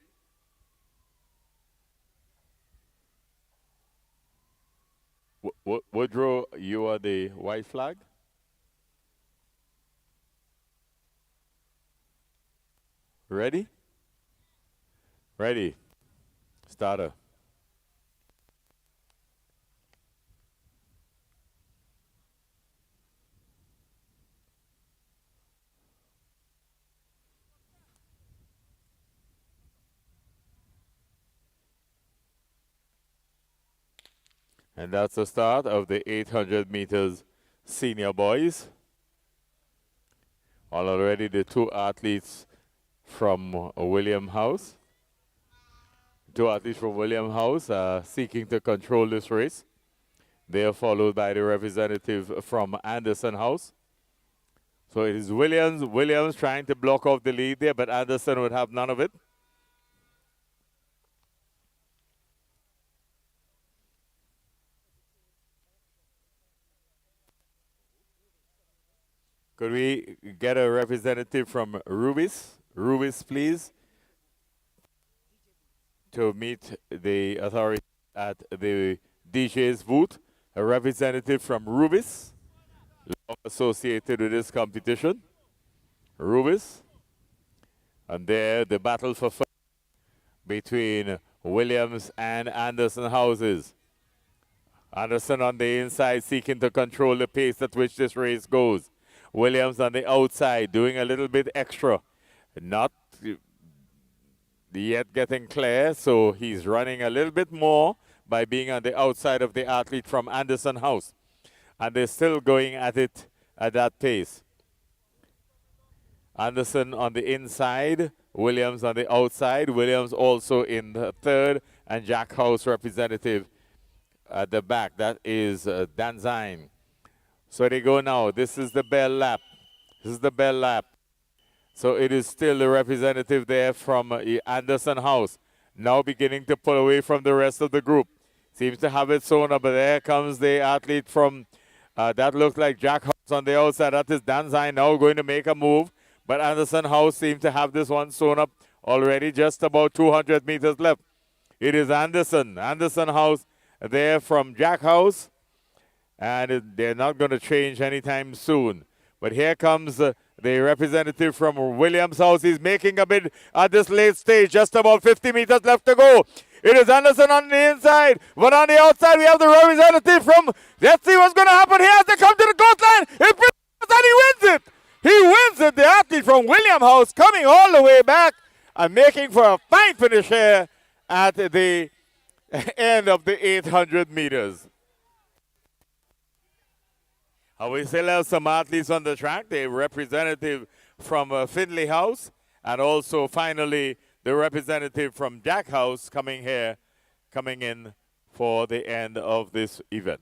Woodrow, you are the white flag? Ready? Ready. Starter. And that's the start of the 800 meters senior boys. Already the two athletes from William House. Two athletes from William House are seeking to control this race. They are followed by the representative from Anderson House. So it is Williams trying to block off the lead there, but Anderson would have none of it. Could we get a representative from Rubis? Rubis, please, to meet the authority at the DJ's booth. A representative from Rubis, associated with this competition. Rubis. And there, the battle for first between Williams and Anderson houses. Anderson on the inside seeking to control the pace at which this race goes. Williams on the outside doing a little bit extra. Not yet getting clear, so he's running a little bit more by being on the outside of the athlete from Anderson House. And they're still going at it at that pace. Anderson on the inside, Williams on the outside. Williams also in the third, and Jack House representative at the back. That is Danzine. So they go now. This is the bell lap. This is the bell lap. So it is still the representative there from Anderson House. Now beginning to pull away from the rest of the group. Seems to have it sewn up, but there comes the athlete from, that looks like Jack House on the outside. That is Danzine now going to make a move. But Anderson House seems to have this one sewn up already, just about 200 meters left. It is Anderson House there from Jack House. And they're not going to change anytime soon. But here comes the representative from Williams House. He's making a bid at this late stage, just about 50 meters left to go. It is Anderson on the inside, but on the outside we have the representative from, let's see what's going to happen here as they come to the coastline. And he wins it. He wins it. The athlete from William House coming all the way back and making for a fine finish here at the end of the 800 meters. We still have some athletes on the track. The representative from Finley House, and also finally the representative from Jack House coming in for the end of this event.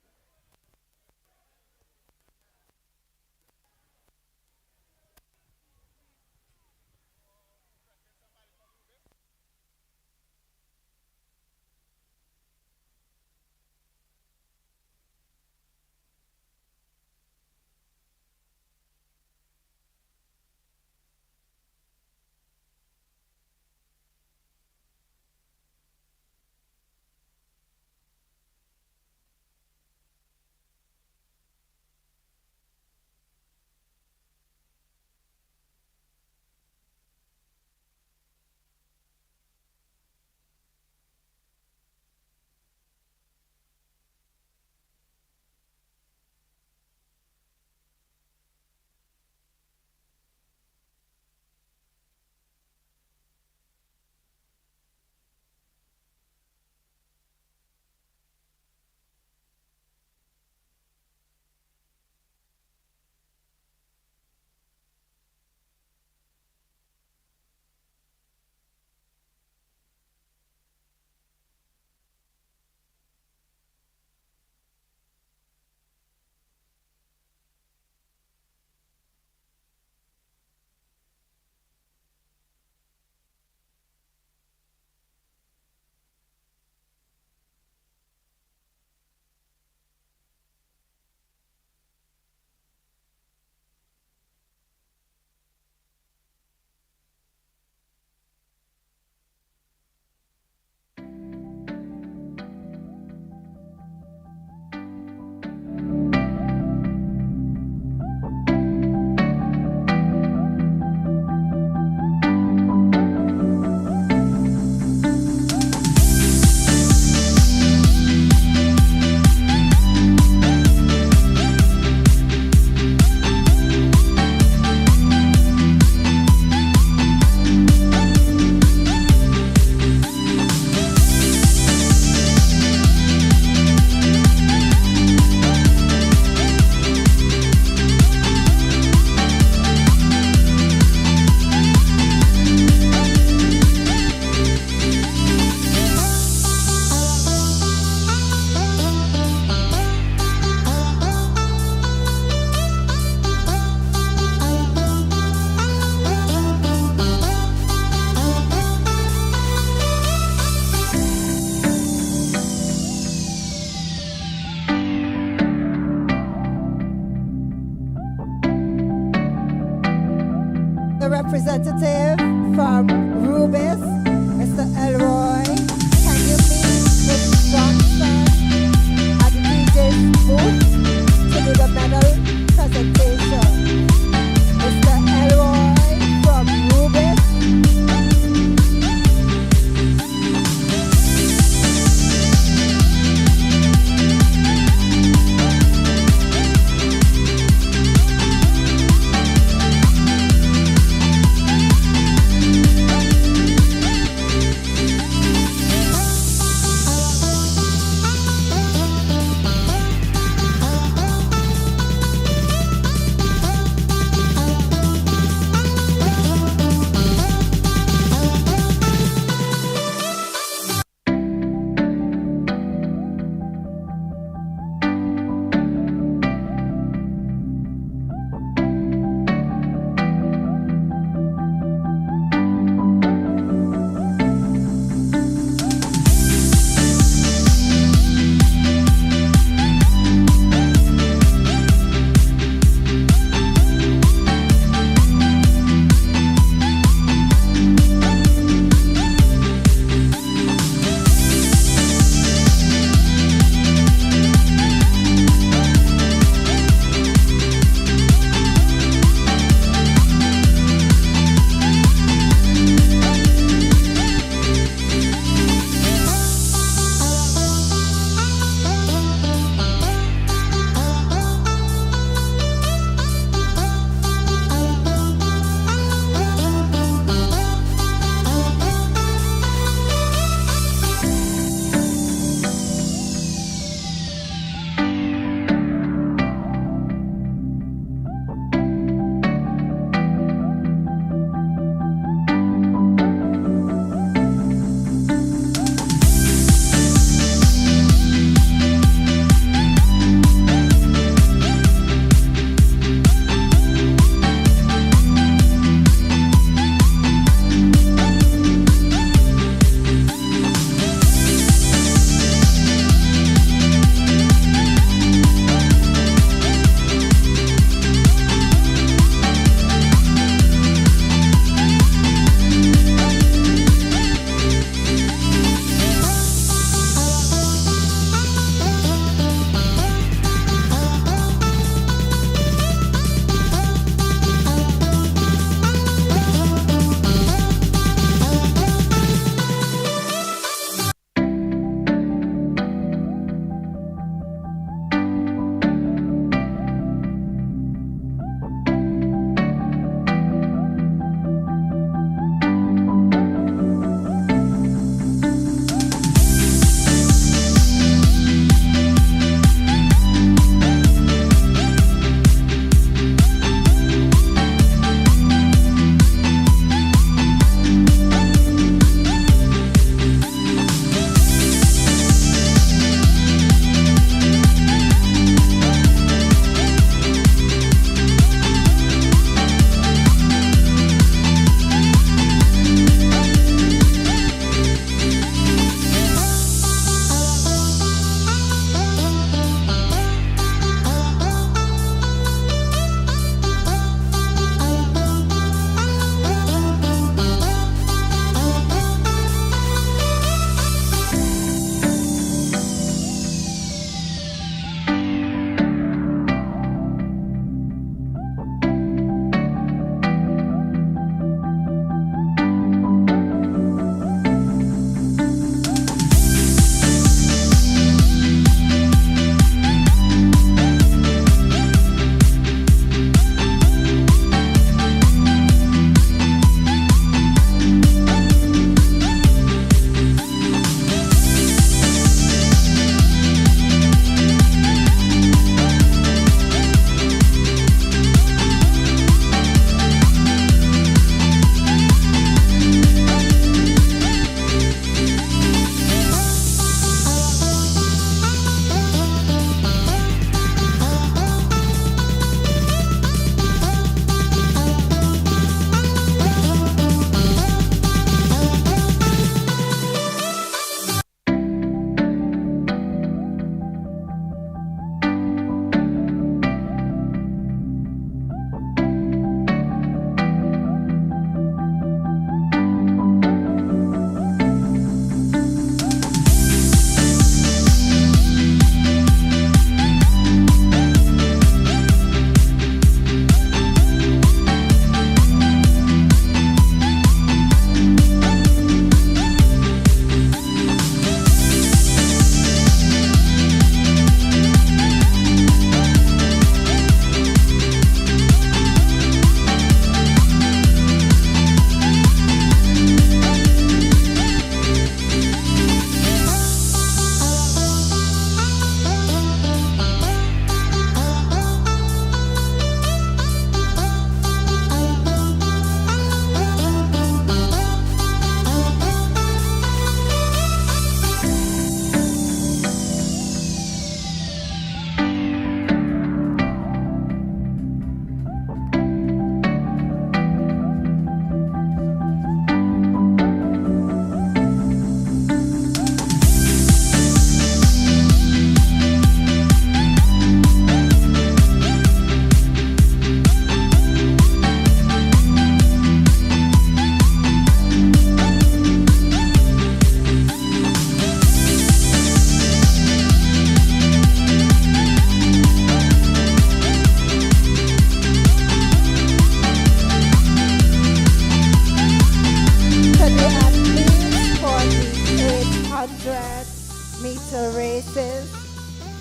representative from Rubis, Mr. Elroy. Can you please put Johnson at the DJ's booth to do the medal presentation? Mr. Elroy from Rubis.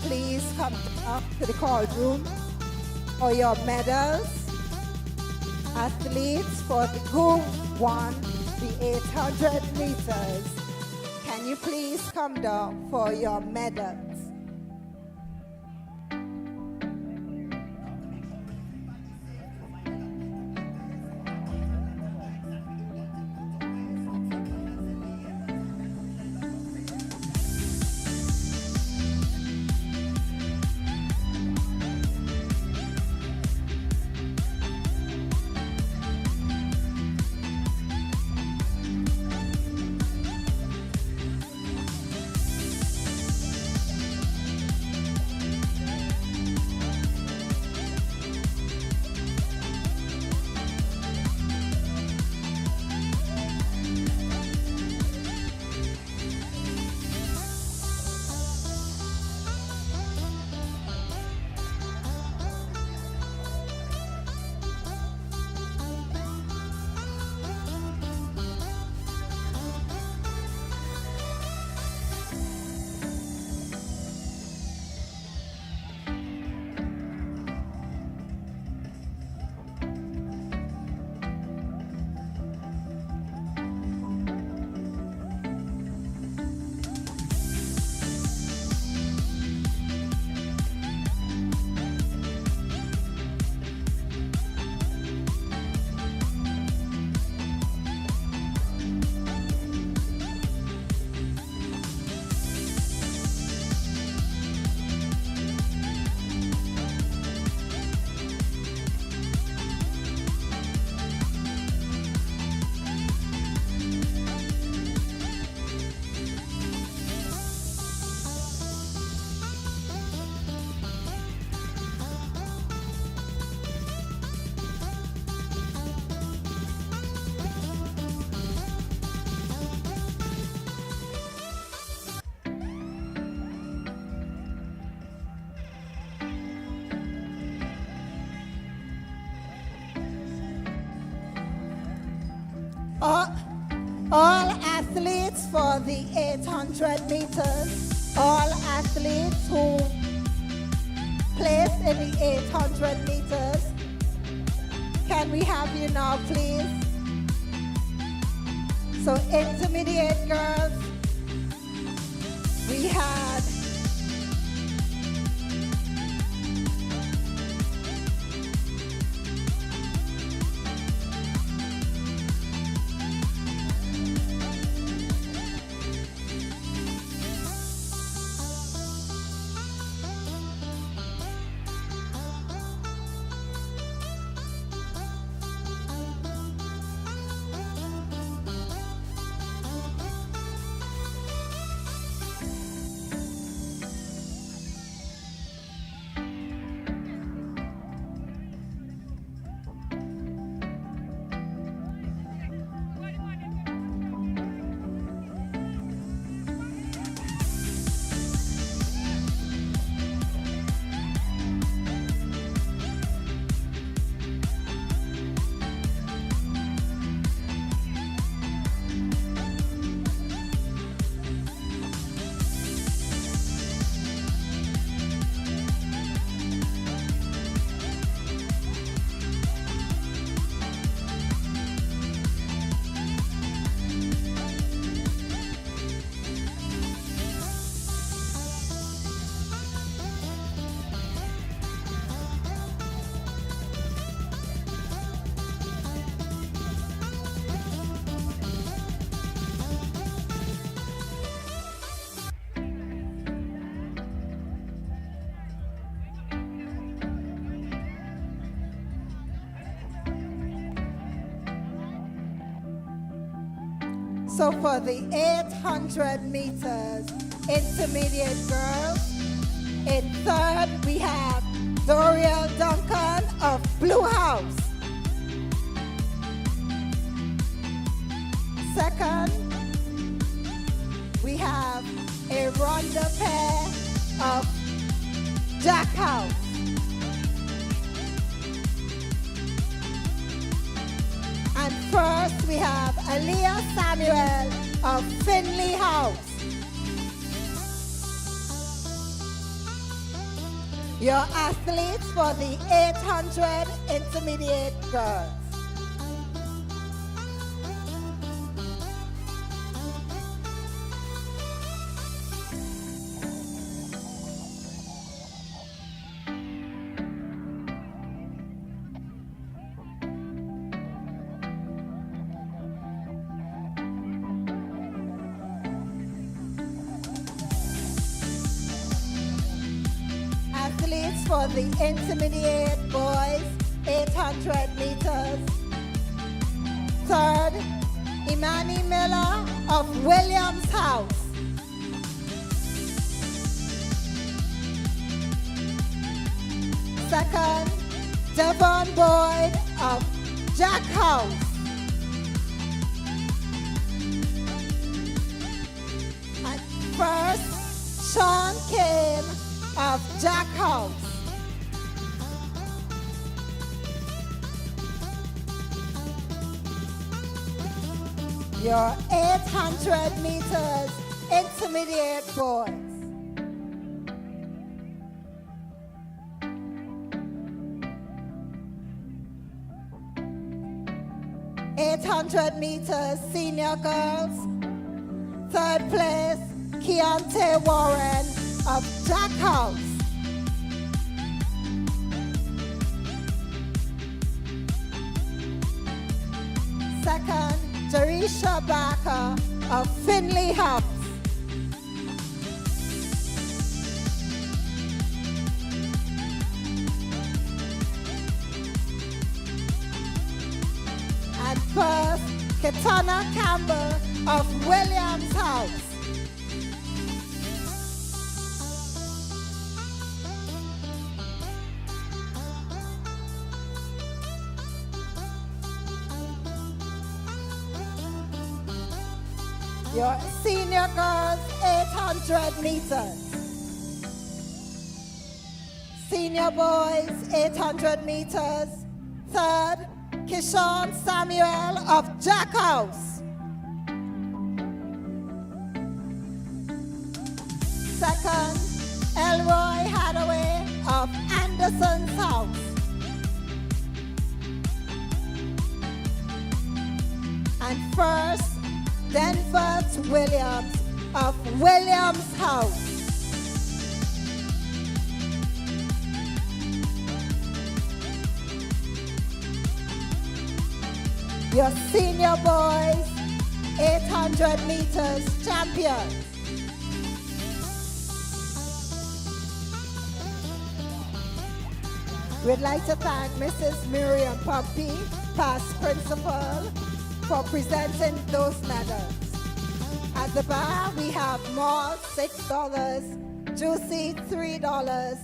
please come up to the courtroom for your medals? Athletes who won the 800 meters, can you please come down for your medals? All athletes for the 800 meters, all athletes who placed in the 800 meters, can we have you now, please? So intermediate girls, we had So for the 800 meters intermediate girls, in third we have Doriel Duncan of Blue House. Second, we have a Ronda pair of Jack House. And first we have Aaliyah Samuel of Finley House. Your athletes for the 800 intermediate girls. Athletes for the intermediate boys, 800 meters. Third, Imani Miller of Williams House. Second, Devon Boyd of Jack House. And first, Sean Kane of Jack House. Your 800 meters intermediate boys. $800 senior girls. Third place, Keontae Warren of Jack House. Second, Jerisha Barker of Finley House. And first, Katana Campbell of Williams House. Your senior girls, 800 meters. Senior boys, 800 meters. Third, Kishon Samuel of Jack House. Second, Elroy Hathaway of Anderson's House. And first, Denver Williams of Williams House. Your senior boys, 800 meters champions. We'd like to thank Mrs. Miriam Pompey, past principal, for presenting those medals. At the bar, we have malt $6, juicy $3,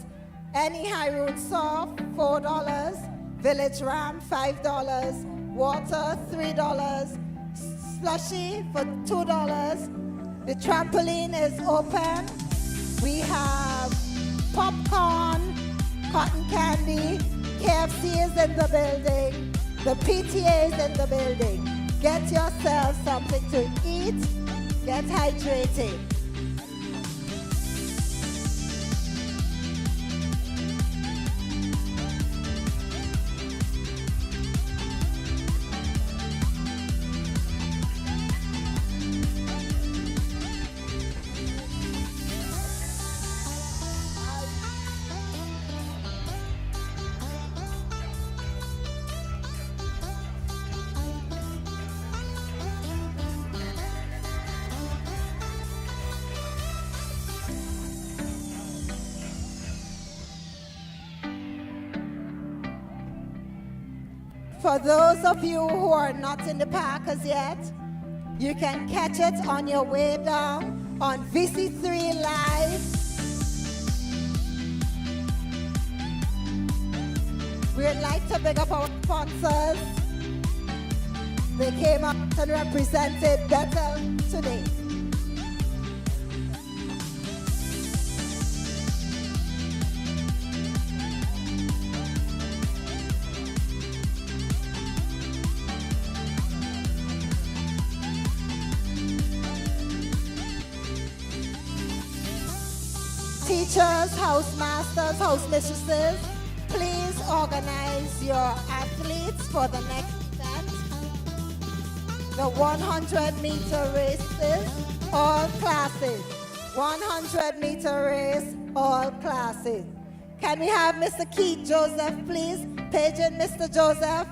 any high root soft $4, village ram $5, water $3, slushy for $2. The trampoline is open. We have popcorn, cotton candy, KFC is in the building, the PTA is in the building. Get yourself something to eat, get hydrated. For those of you who are not in the park as yet, you can catch it on your way down on VC3 Live. We'd like to big up our sponsors. They came up and represented Bethel today. teachers, house mistresses, please organize your athletes for the next event. The 100-meter races, all classes. 100-meter race, all classes. Can we have Mr. Keith Joseph, please? Paging Mr. Joseph.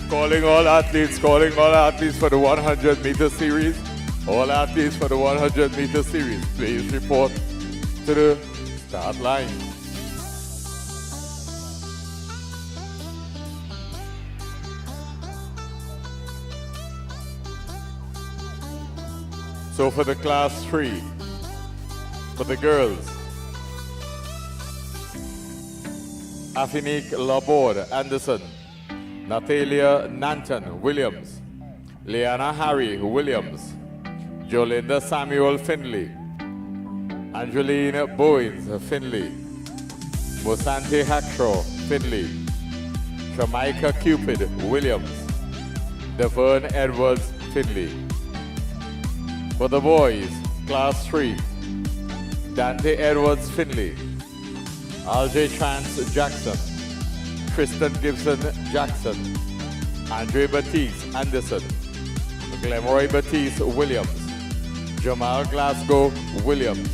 Calling all athletes for the 100-meter series. All athletes for the 100-meter series, please report to the start line. So for the class 3, for the girls, Afinique Laborde Anderson, Natalia Nanton Williams, Leanna Harry Williams, Jolinda Samuel Finley, Angeline Bowens Finley, Mosante Hackshaw Finley, Jamaica Cupid Williams, Devon Edwards Finley. For the boys, class 3, Dante Edwards Finley, RJ Chance Jackson, Tristan Gibson Jackson, Andre Batiste Anderson, Glenroy Batiste Williams, Jamal Glasgow Williams,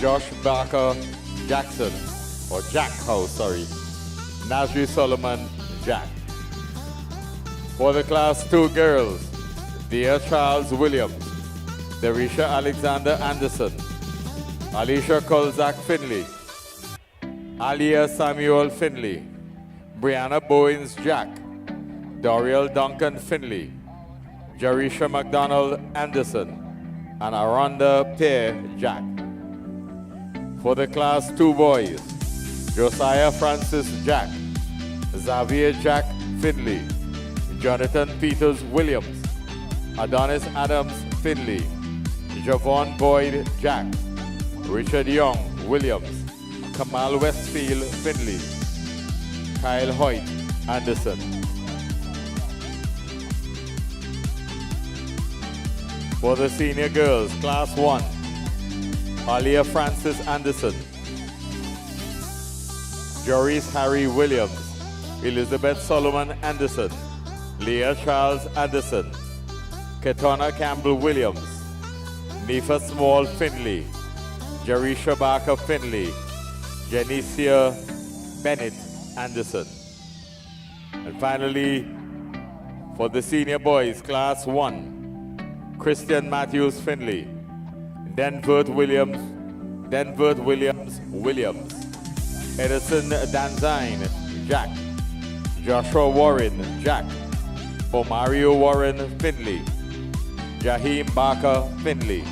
Josh Barker Jackson, or Jack House, sorry, Nasri Solomon Jack. For the class 2 girls, Dear Charles Williams, Derisha Alexander Anderson, Alicia Kolzak Finley, Alia Samuel Finley, Brianna Bowens Jack, Doriel Duncan Finley, Jarisha McDonald Anderson, and Aranda Pierre Jack. For the class 2 boys, Josiah Francis Jack, Xavier Jack Finley, Jonathan Peters Williams, Adonis Adams Finley, Javon Boyd Jack, Richard Young Williams, Kamal Westfield Finley, Kyle Hoyt Anderson. For the senior girls, class 1, Alia Francis Anderson, Joris Harry Williams, Elizabeth Solomon Anderson, Leah Charles Anderson, Ketona Campbell Williams, Nifa Small Finley, Jarisha Barker Finley, Janicia Bennett Anderson. And finally, for the senior boys, Class 1, Christian Matthews Finley, Denvert Williams, Edison Danzine, Jack, Joshua Warren, Jack, Omario Warren Finley, Jaheim Barker Finley,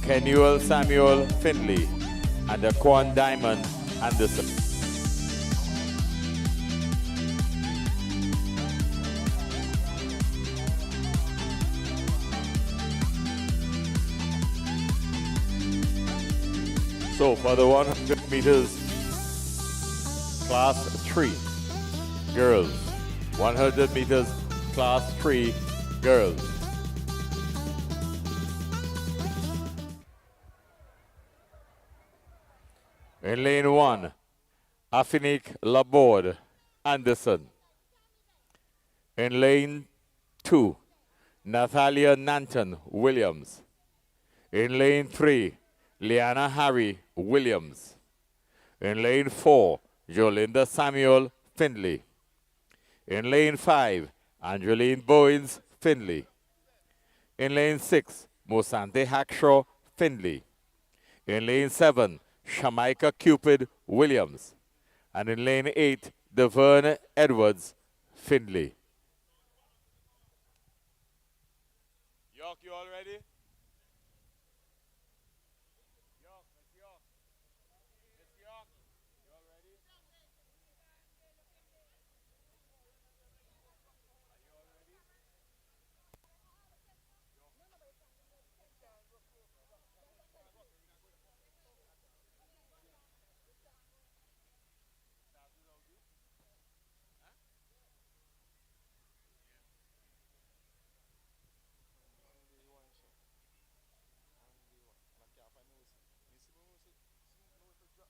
Kenuel Samuel Finley, and Daquan Diamond Anderson. So for the 100 meters, Class 3, girls. 100 meters, Class 3, girls. In lane 1, Afinique Laborde Anderson. In lane 2, Natalia Nanton Williams. In lane 3, Liana Harry Williams. In lane 4, Jolinda Samuel Finley. In lane 5, Angeline Bowens Finley. In lane 6, Mosante Hackshaw Finley. In lane 7, Shamaika Cupid Williams. And in lane 8, Deverne Edwards Finley. York, you all ready?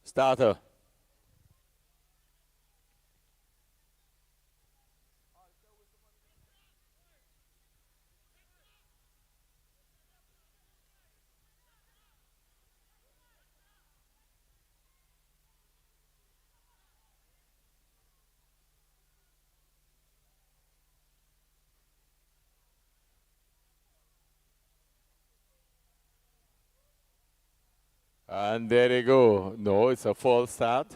Starter. And there they go. No, it's a false start.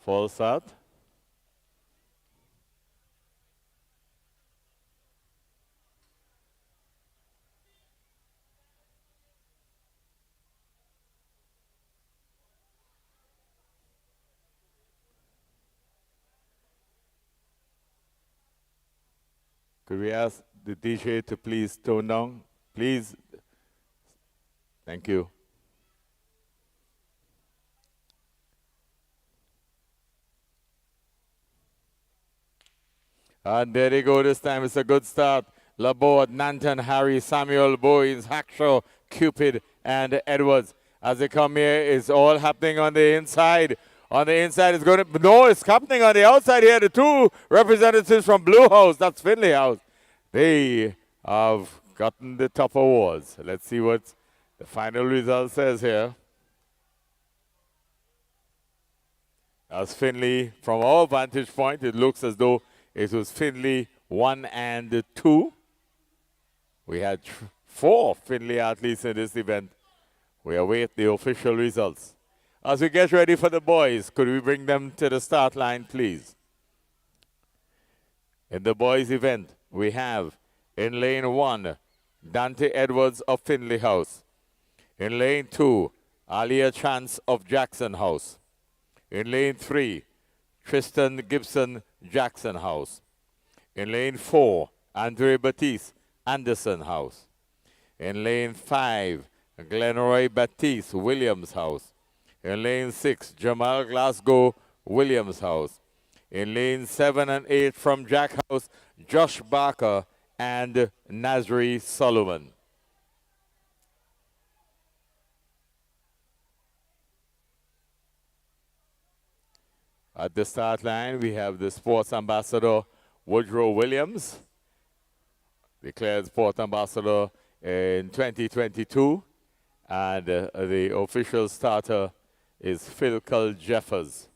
False start. Could we ask the DJ to please tone down? Please. Thank you. And there they go this time. It's a good start. Laborde, Nanton, Harry, Samuel, Bowens, Hackshaw, Cupid, and Edwards. As they come here, it's all happening on the inside. On the inside, it's going to... No, it's happening on the outside here. The two representatives from Blue House, that's Finley House. They have gotten the top awards. Let's see what the final result says here. As Finley, from our vantage point, it looks as though it was Finley 1 and 2. We had 4 Finley athletes in this event. We await the official results. As we get ready for the boys, could we bring them to the start line, please? In the boys event, we have in lane 1, Dante Edwards of Finley House. In lane 2, Alia Chance of Jackson House. In lane 3, Tristan Gibson Jackson House. In lane 4, Andre Batiste Anderson House. In lane 5, Glenroy Batiste Williams House. In lane 6, Jamal Glasgow Williams House. In lane 7 and 8 from Jack House, Josh Barker and Nazri Solomon. At the start line, we have the sports ambassador, Woodrow Williams, declared sport ambassador in 2022. And the official starter is Philcal Jeffers.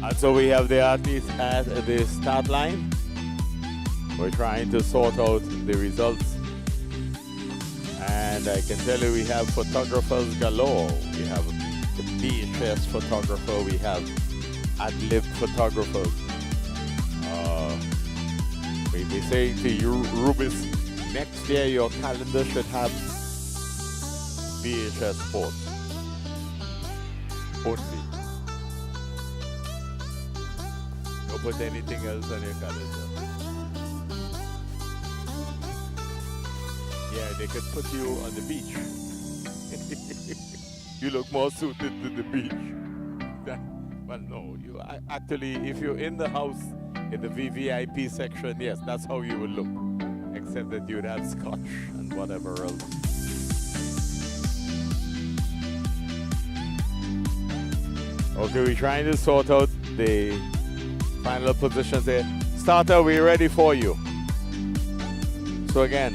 And so we have the athletes at the start line. We're trying to sort out the results. And I can tell you we have photographers galore. We have the BHS photographer. We have ad-lib photographers. We be saying to you, Rubis, next year your calendar should have BHS Sports. Only. Don't put anything else on your calendar. Yeah, they could put you on the beach. You look more suited to the beach. Well, no, you actually, if you're in the house in the VVIP section, yes, that's how you would look. Except that you'd have scotch and whatever else. Okay, we're trying to sort out the final positions there. Starter, we're ready for you. So again,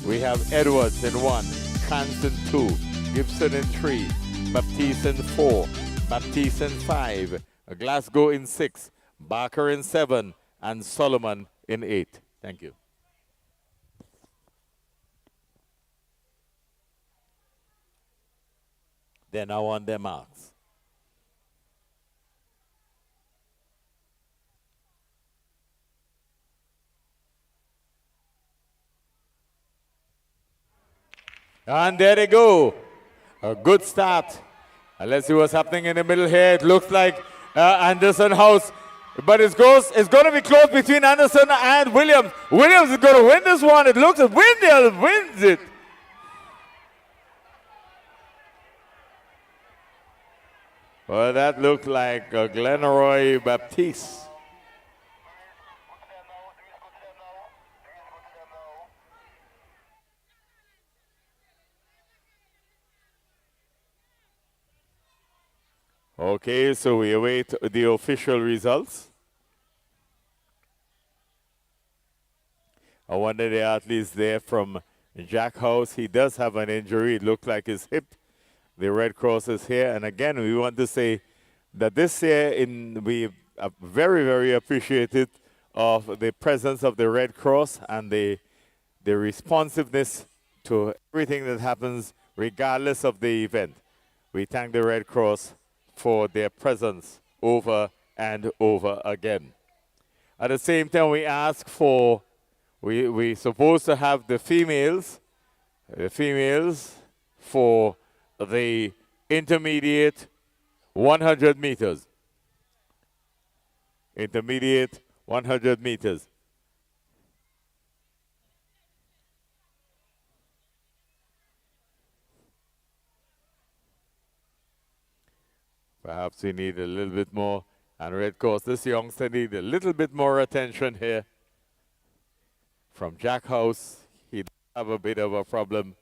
we have Edwards in 1, Cranston 2, Gibson in 3, Baptiste in 4, Baptiste in 5, Glasgow in 6, Barker in 7, and Solomon in 8. Thank you. They're now on their marks. And there they go. A good start. Let's see what's happening in the middle here. It looks like Anderson House. But it's going to be close between Anderson and Williams. Williams is going to win this one. It looks like Windell wins it. Well, that looked like Glenroy Baptiste. Okay, so we await the official results. I wonder the athletes there from Jack House. He does have an injury. It looked like his hip. The Red Cross is here. And again, we want to say that this year we are very, very appreciative of the presence of the Red Cross and the responsiveness to everything that happens regardless of the event. We thank the Red Cross for their presence over and over again. At the same time, we ask for, we're supposed to have the females for the intermediate 100 meters. Intermediate 100 meters. Perhaps we need a little bit more. And Red Cross, this youngster need a little bit more attention here. From Jack House, he does have a bit of a problem.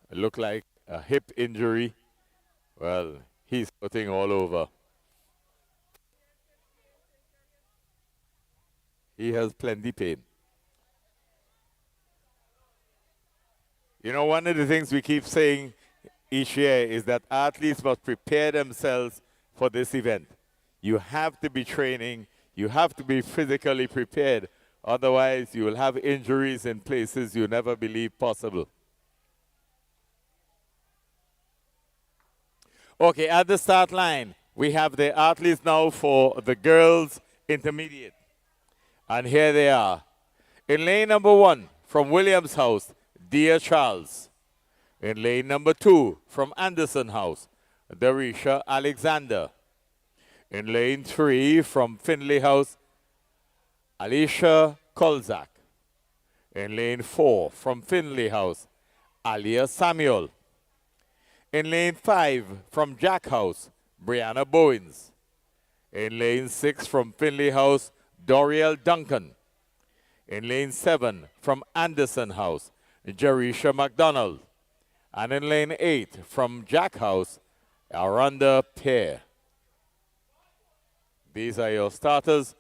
It looked like a hip injury. Well, he's putting all over. He has plenty pain. You know, one of the things we keep saying each year is that athletes must prepare themselves for this event. You have to be training. You have to be physically prepared. Otherwise, you will have injuries in places you never believed possible. Okay, at the start line, we have the athletes now for the girls' intermediate. And here they are. In lane number 1, from Williams House, Dear Charles. In lane number 2, from Anderson House, Darisha Alexander. In lane 3, from Finley House, Alicia Kolzak. In lane 4, from Finley House, Alia Samuel. In lane 5, from Jack House, Brianna Bowens. In lane 6, from Finley House, Doriel Duncan. In lane 7, from Anderson House, Jerisha McDonald. And in lane 8, from Jack House, Aranda Pear. These are your starters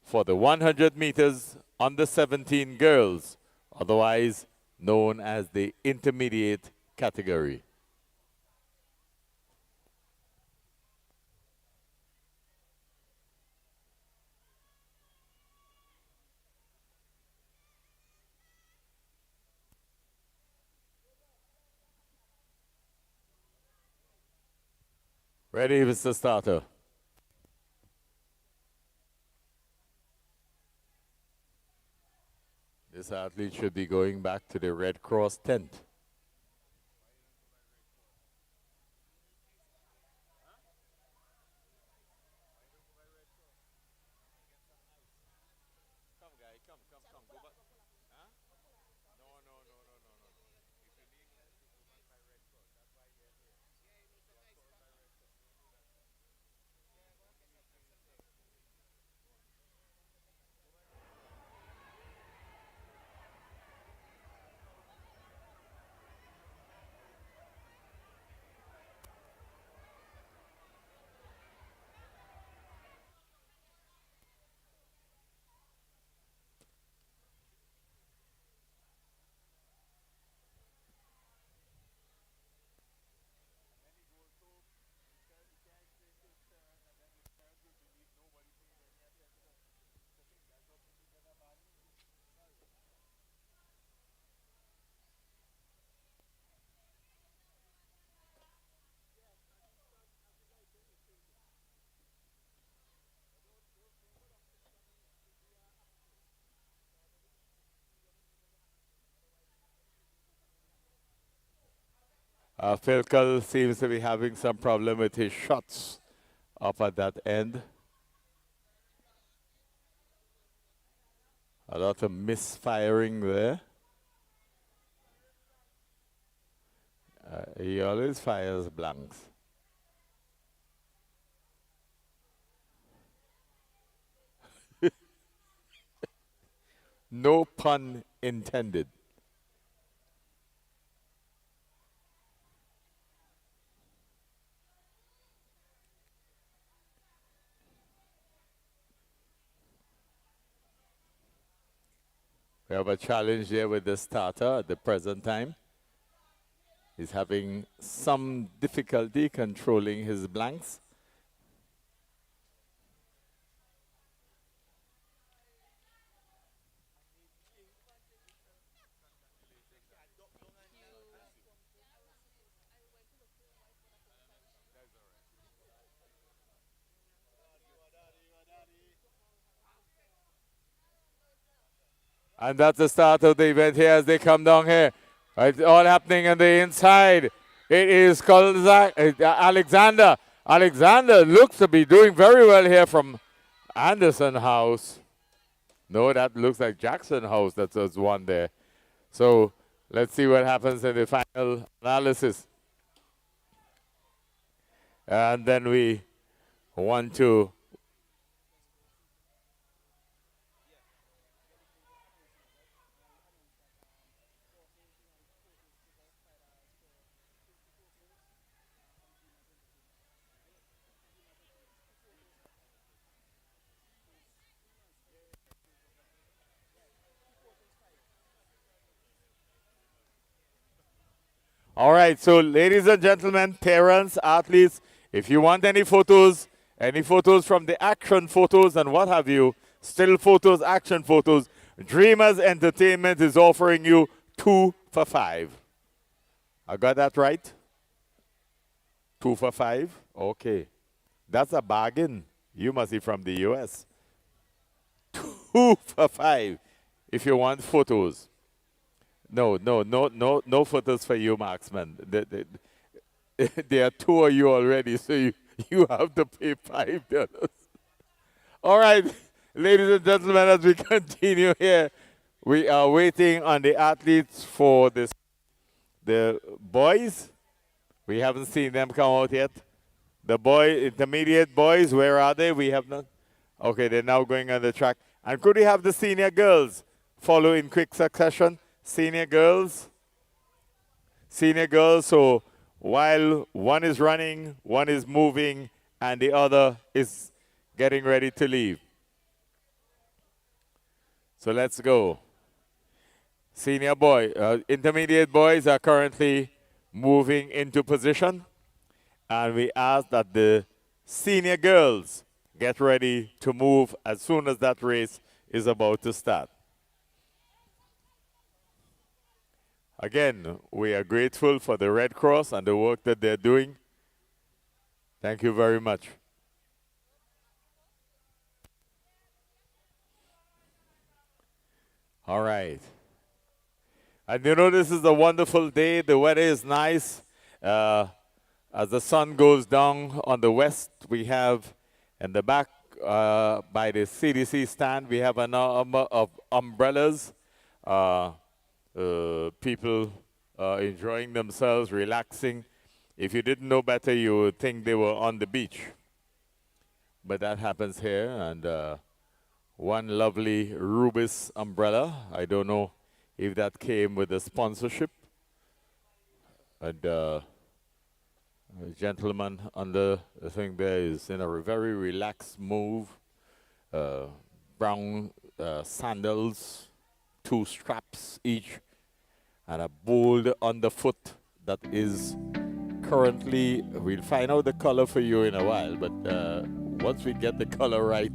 for the 100 meters under 17 girls, otherwise known as the intermediate category. Ready, Mr. Starter. This athlete should be going back to the Red Cross tent. Philkel seems to be having some problem with his shots up at that end. A lot of misfiring there. He always fires blanks. No pun intended. We have a challenge here with the starter at the present time. He's having some difficulty controlling his blanks. And that's the start of the event here as they come down here. It's all happening on the inside. It is Alexander. Alexander looks to be doing very well here from Anderson House. No, that looks like Jackson House that was one there. So let's see what happens in the final analysis. And then we want to All right, so ladies and gentlemen, parents, athletes, if you want any photos from the action photos and what have you, still photos, action photos, Dreamers Entertainment is offering you 2 for 5. I got that right? 2 for 5? Okay. That's a bargain. You must be from the US. 2 for 5 if you want photos. No photos for you, marksman. There are 2 of you already, so you have to pay $5. All right, ladies and gentlemen, as we continue here, we are waiting on the athletes for the boys. We haven't seen them come out yet. The intermediate boys, where are they? We have not. Okay, they're now going on the track. And could we have the senior girls follow in quick succession? Senior girls, so while one is running, one is moving, and the other is getting ready to leave. So let's go. Intermediate boys are currently moving into position, and we ask that the senior girls get ready to move as soon as that race is about to start. Again, we are grateful for the Red Cross and the work that they're doing. Thank you very much. All right. And you know, this is a wonderful day. The weather is nice. As the sun goes down on the west, we have in the back by the CDC stand, we have a number of umbrellas. People enjoying themselves, relaxing. If you didn't know better, you would think they were on the beach. But that happens here, and one lovely Rubis umbrella. I don't know if that came with a sponsorship. And a gentleman under the thing there is in a very relaxed move. Brown sandals, 2 straps each, and a bold underfoot that is currently, we'll find out the color for you in a while, but once we get the color right,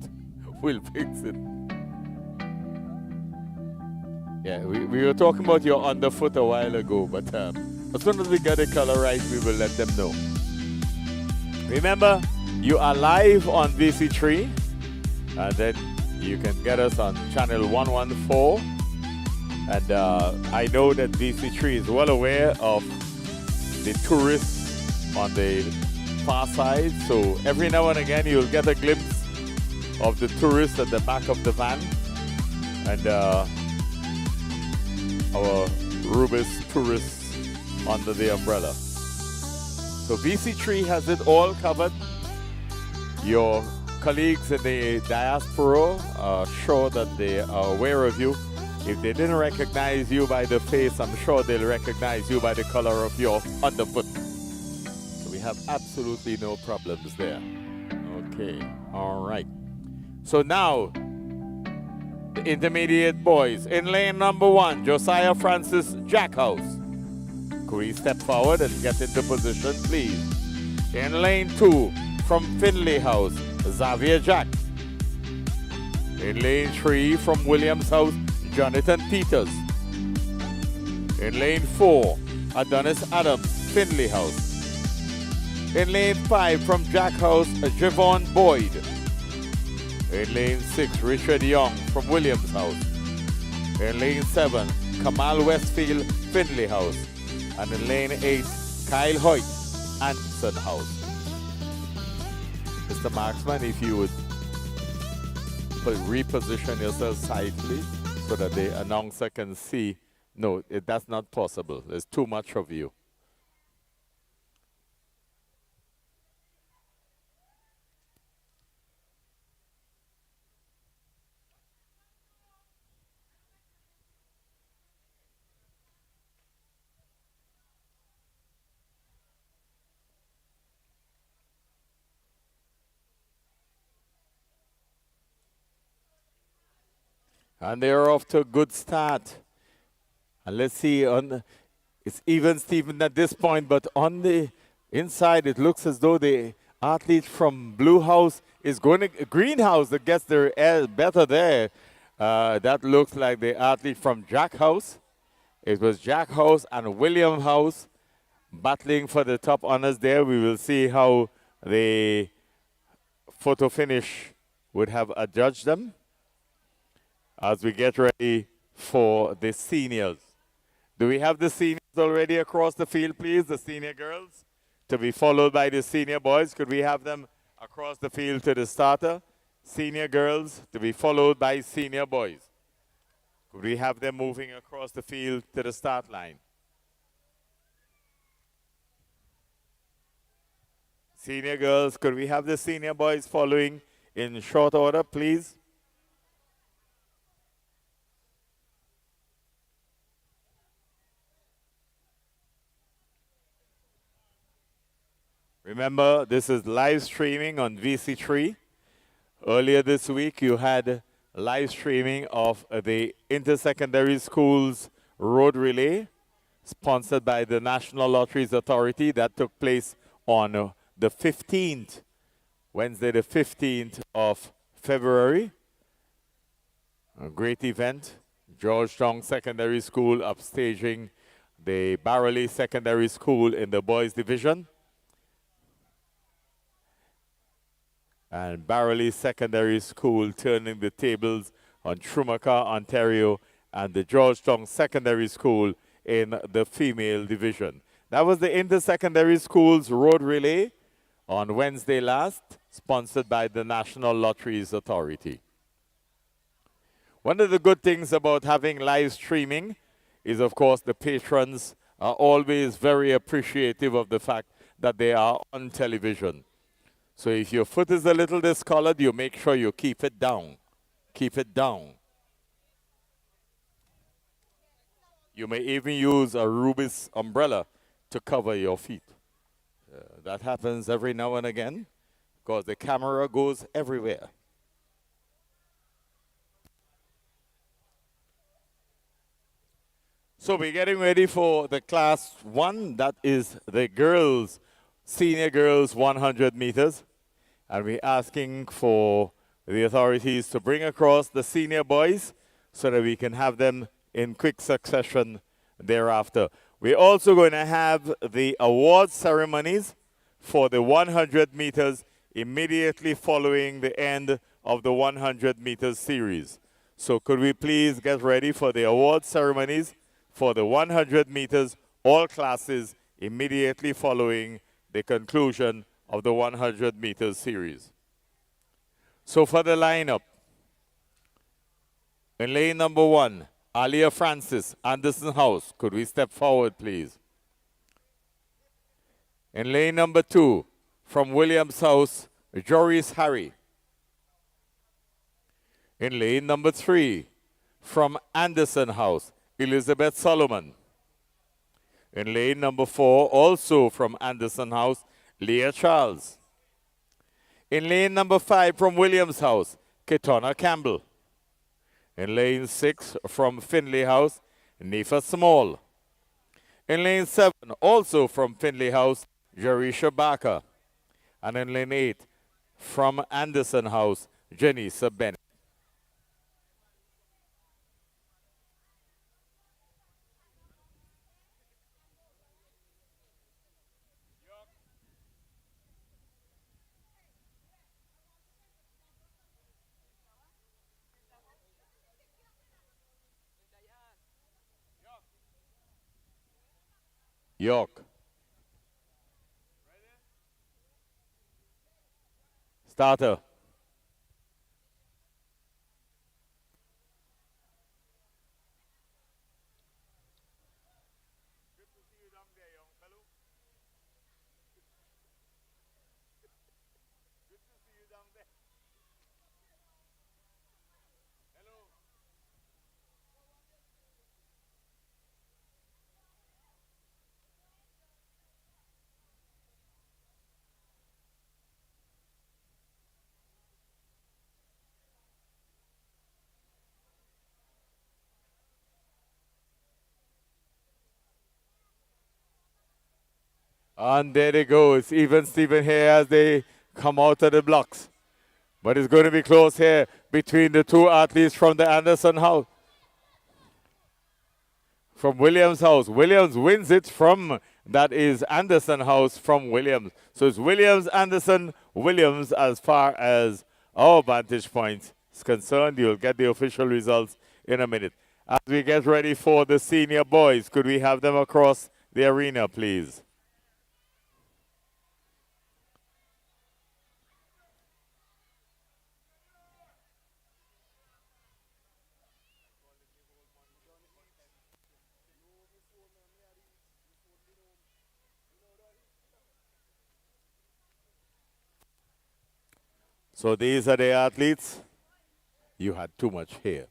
we'll fix it. Yeah, we were talking about your underfoot a while ago, but as soon as we get the color right, we will let them know. Remember, you are live on VC3, and then you can get us on channel 114. And I know that VC3 is well aware of the tourists on the far side. So every now and again, you'll get a glimpse of the tourists at the back of the van. And our Rubis tourists under the umbrella. So VC3 has it all covered. Your colleagues in the diaspora are sure that they are aware of you. If they didn't recognize you by the face, I'm sure they'll recognize you by the color of your underfoot. So we have absolutely no problems there. Okay, all right. So now, the intermediate boys. In lane number 1, Josiah Francis Jackhouse. Could we step forward and get into position, please? In lane 2, from Finley House, Xavier Jack. In lane 3, from Williams House, Jonathan Peters. In lane 4, Adonis Adams, Finley House. In lane 5, from Jack House, Javon Boyd. In lane 6, Richard Young from Williams House. In lane 7, Kamal Westfield, Finley House. And in lane 8, Kyle Hoyt, Anderson House. Mr. Marksman, if you would reposition yourself slightly so that the announcer can see. No, that's not possible. There's too much of you. And they're off to a good start. And let's see, it's even Steven at this point, but on the inside it looks as though the athlete from Blue House is going to Greenhouse that gets their air better there. That looks like the athlete from Jack House. It was Jack House and William House battling for the top honors there. We will see how the photo finish would have adjudged them as we get ready for the seniors. Do we have the seniors already across the field, please? The senior girls to be followed by the senior boys. Could we have them across the field to the starter? Senior girls to be followed by senior boys. Could we have them moving across the field to the start line? Senior girls, could we have the senior boys following in short order, please? Remember, this is live streaming on VC3. Earlier this week, you had live streaming of the Intersecondary Schools Road Relay, sponsored by the National Lotteries Authority. That took place on the 15th, Wednesday the 15th of February. A great event. Georgetown Secondary School upstaging the Barrowley Secondary School in the boys division. And Barrowley Secondary School turning the tables on Trumaka, Ontario, and the Georgetown Secondary School in the female division. That was the Intersecondary Schools Road Relay on Wednesday last, sponsored by the National Lotteries Authority. One of the good things about having live streaming is, of course, the patrons are always very appreciative of the fact that they are on television. So if your foot is a little discolored, you make sure you keep it down. Keep it down. You may even use a Rubis umbrella to cover your feet. That happens every now and again because the camera goes everywhere. So we're getting ready for the class 1. That is the girls, senior girls 100 meters. And we're asking for the authorities to bring across the senior boys so that we can have them in quick succession thereafter. We're also going to have the award ceremonies for the 100 meters immediately following the end of the 100 meters series. So could we please get ready for the award ceremonies for the 100 meters, all classes, immediately following the conclusion of the 100 meters series. So for the lineup, in lane number 1, Alia Francis, Anderson House. Could we step forward, please? In lane number 2, from Williams House, Joris Harry. In lane number 3, from Anderson House, Elizabeth Solomon. In lane number 4, also from Anderson House, Leah Charles. In lane number 5, from Williams House, Ketona Campbell. In lane 6, from Finley House, Nifa Small. In lane 7, also from Finley House, Jerisha Barker. And in lane 8, from Anderson House, Janisa Bennett. York. Starter. And there they go. It's even Steven here as they come out of the blocks. But it's going to be close here between the two athletes from the Anderson house. From Williams house. Williams wins it from, that is Anderson house from Williams. So it's Williams, Anderson, Williams as far as our vantage point is concerned. You'll get the official results in a minute. As we get ready for the senior boys, could we have them across the arena, please? So these are the athletes. You had too much hair.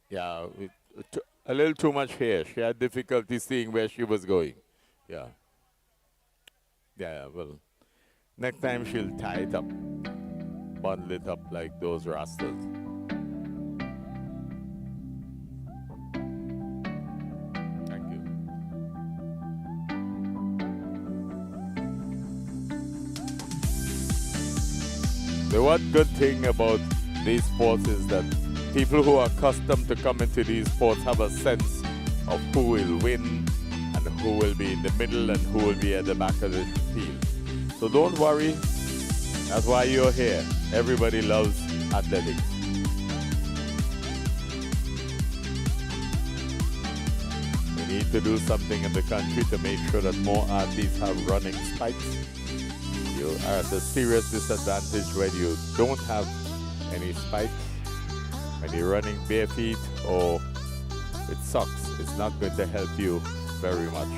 Yeah, a little too much hair. She had difficulty seeing where she was going. Yeah. Yeah, well, next time she'll tie it up, bundle it up like those rastas. Thank you. The one good thing about these sports is that people who are accustomed to come into these sports have a sense of who will win and who will be in the middle and who will be at the back of the field. So don't worry. That's why you're here. Everybody loves athletics. We need to do something in the country to make sure that more athletes have running spikes. You are at a serious disadvantage when you don't have any spikes. When you're running bare feet or with socks, it's not going to help you very much.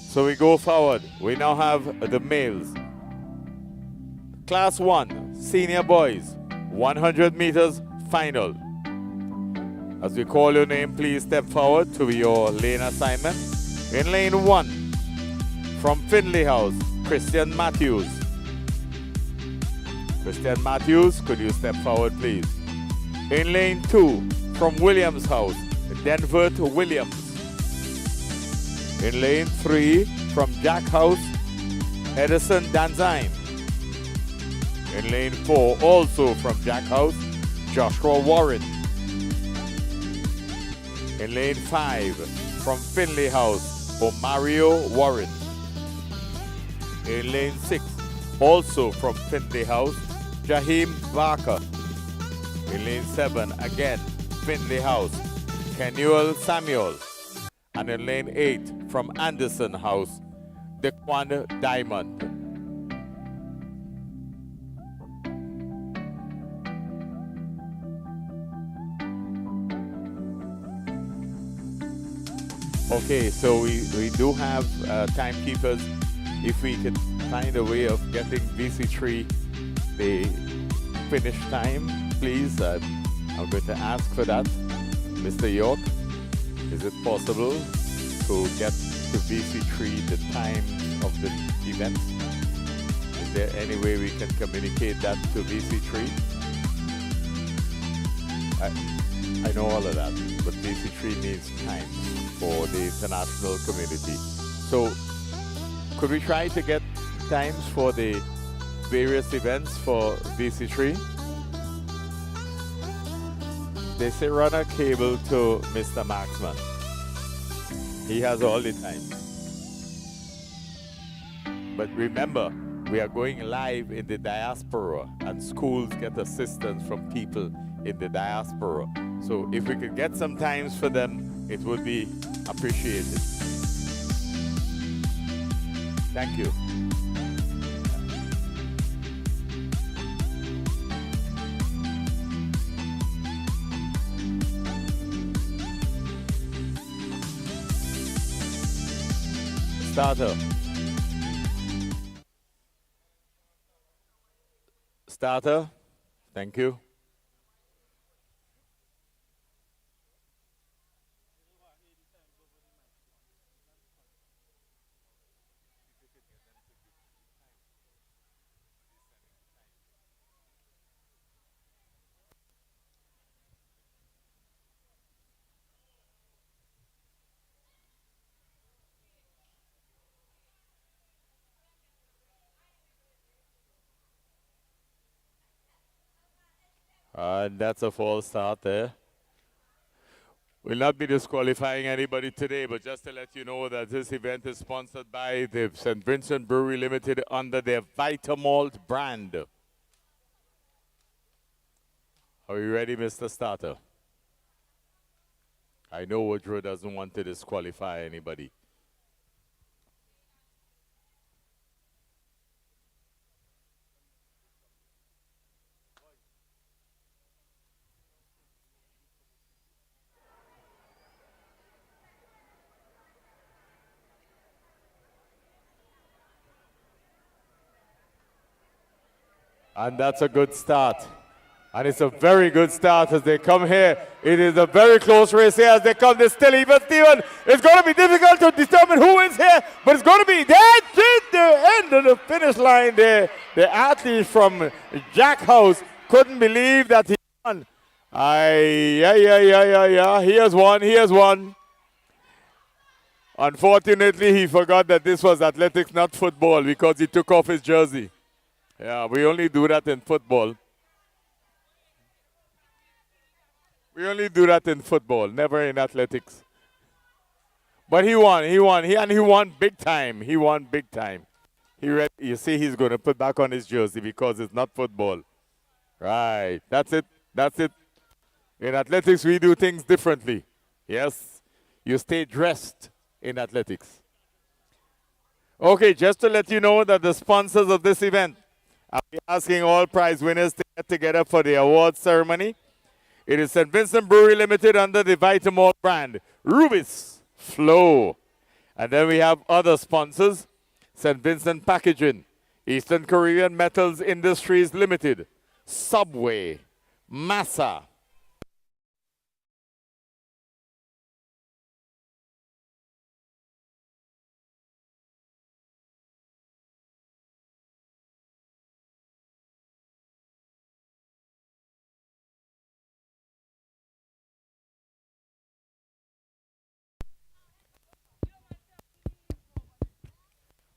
So we go forward. We now have the males. Class 1, senior boys, 100 meters final. As we call your name, please step forward to your lane assignment. In lane 1, from Finley House, Christian Matthews. Christian Matthews, could you step forward, please? In lane 2, from Williams House, Denver to Williams. In lane 3, from Jack House, Edison Danzine. In lane 4, also from Jack House, Joshua Warren. In lane 5, from Finley House, Omario Warren. In lane 6, also from Finley House, Jaheim Barker. In lane 7, again, Finley House, Kenuel Samuel. And in lane 8, from Anderson House, Dequan Diamond. Okay, so we do have timekeepers. If we could find a way of getting VC3 the finish time, please. I'm going to ask for that. Mr. York, is it possible to get to VC3 the time of the event? Is there any way we can communicate that to VC3? I know all of that, but VC3 needs time for the international community. So could we try to get times for the various events for VC3? They say run a cable to Mr. Maxman. He has all the time. But remember, we are going live in the diaspora and schools get assistance from people in the diaspora. So if we could get some times for them, it would be appreciated. Thank you. Starter. Starter. Thank you. And that's a false start there. We'll not be disqualifying anybody today, but just to let you know that this event is sponsored by the St. Vincent Brewery Limited under their Vitamalt brand. Are you ready, Mr. Starter? I know Woodrow doesn't want to disqualify anybody. And that's a good start. And it's a very good start as they come here. It is a very close race here as they come. They're still even, Steven. It's going to be difficult to determine who wins here, but it's going to be that's it, the end of the finish line there. The athlete from Jack House couldn't believe that he won. Yeah. He has won. Unfortunately, he forgot that this was athletics, not football, because he took off his jersey. Yeah, we only do that in football. We only do that in football, never in athletics. But he won, he won big time. He won big time. You see, he's going to put back on his jersey because it's not football. Right, that's it. In athletics, we do things differently. Yes, you stay dressed in athletics. Okay, just to let you know that the sponsors of this event, I'll be asking all prize winners to get together for the award ceremony. It is St. Vincent Brewery Limited under the Vitamalt brand. Rubis, Flow. And then we have other sponsors. St. Vincent Packaging, Eastern Caribbean Metals Industries Limited, Subway, Massa.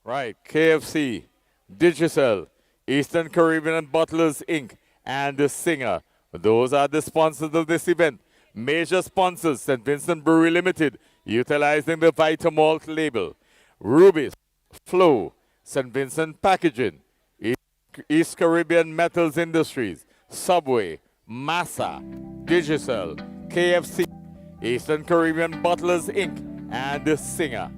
Right, KFC, Digicel, Eastern Caribbean Bottlers Inc., and the Singer. Those are the sponsors of this event. Major sponsors, St. Vincent Brewery Limited, utilizing the Vitamalt label. Rubis, Flow, St. Vincent Packaging, East Caribbean Metals Industries, Subway, Massa, Digicel, KFC, Eastern Caribbean Bottlers Inc., and the Singer.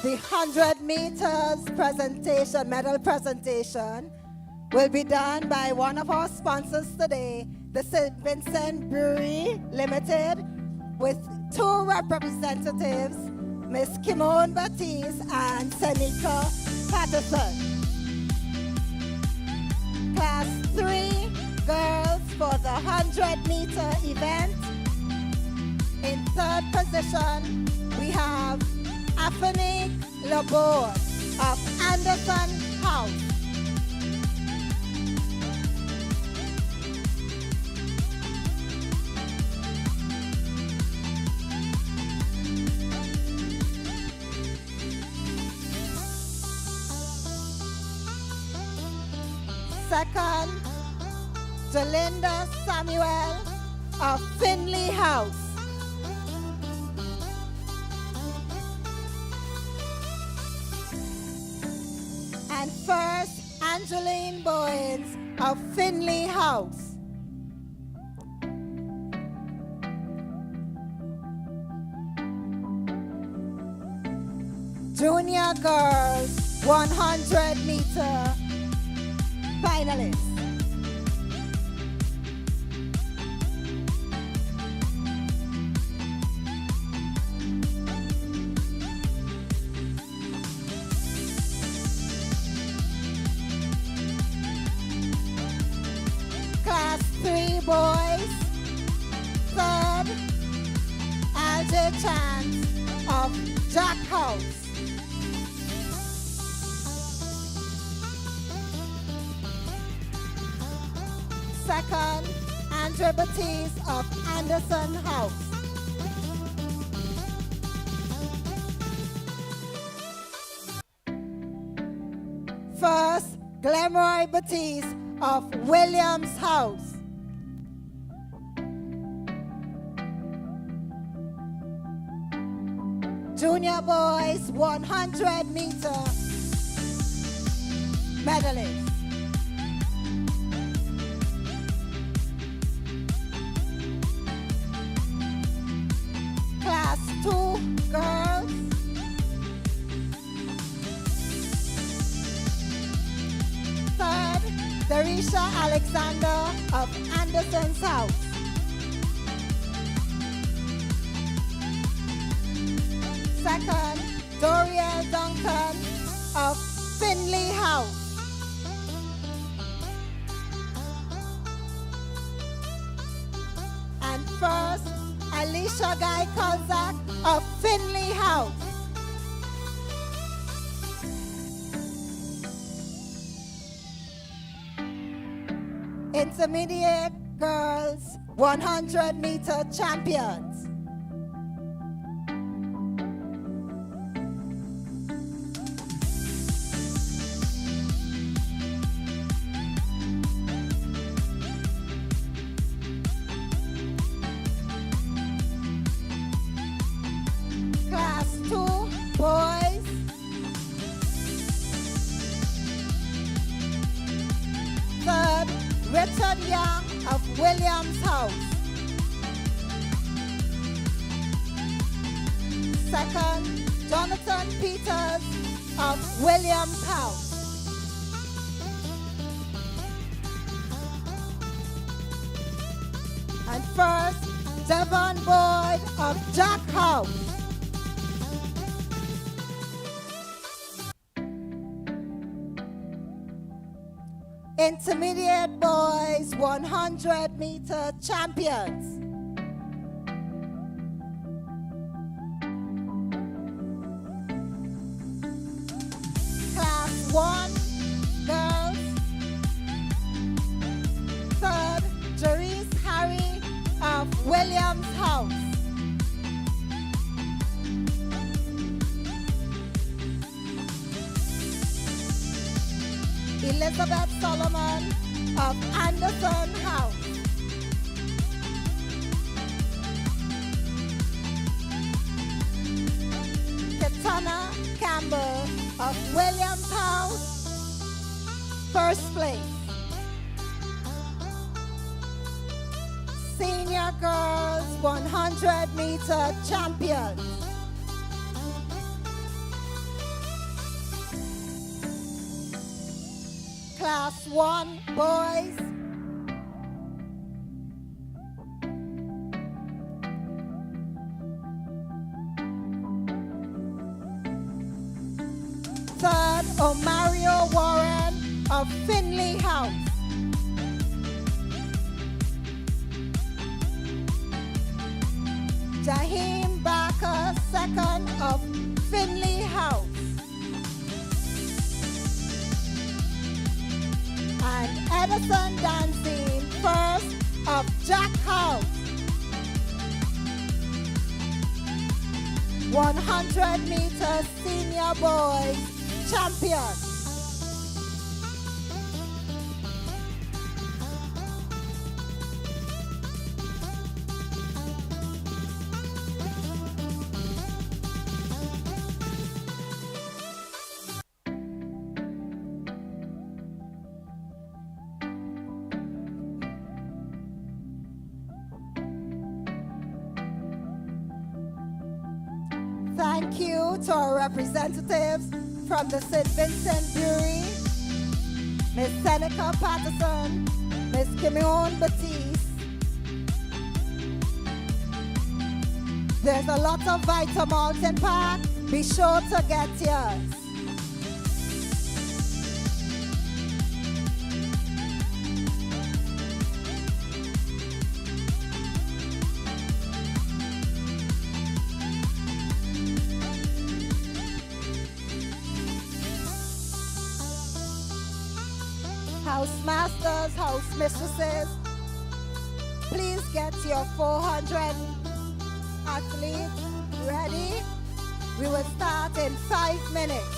The 100 meters presentation, medal presentation, will be done by one of our sponsors today, the St. Vincent Brewery Limited, with two representatives, Miss Kimone Baptiste and Senika Patterson. Class 3 girls for the 100-meter event. In third position, we have Afanique Laborde of Anderson House. Second, Jalinda Samuel of Finley House. And first, Angeline Bowens of Finley House. Junior girls 100-meter finalists. Class 3 boys, third, LJ Chance of Jack House. Second, Andre Baptiste of Anderson House. First, Glenroy Baptiste of Williams House. Junior boys 100-meter medalists. Class 2 girls. Third, Darisha Alexander of Anderson's House. Second, Doriel Duncan of Finley House. And first, Alicia Guy Kozak of Finley House. Intermediate girls 100-meter champions. Class 2 boys. Third, Richard Young of Williams House. Second, Jonathan Peters of Williams House. And first, Devon Boyd of Jack House. Intermediate boys 100-meter champions. Class 1 girls. Third, Jerice Harry of Williams House. Elizabeth Solomon of Anderson House. Katana Campbell of Williams House, first place. Senior girls 100-meter champions. Class 1 boys. Third, Omario Warren of Finley House. Jaheim Barker, second of Finley House. And Edison Dancing, first of Jack House. 100 meters senior boys champion. Thank you to our representatives from the St. Vincent Brewery, Miss Seneca Patterson, Miss Kimon Batiste. There's a lot of Vita Mountain Park. Be sure to get yours. House masters, house mistresses, please get your 400 athletes ready. We will start in 5 minutes.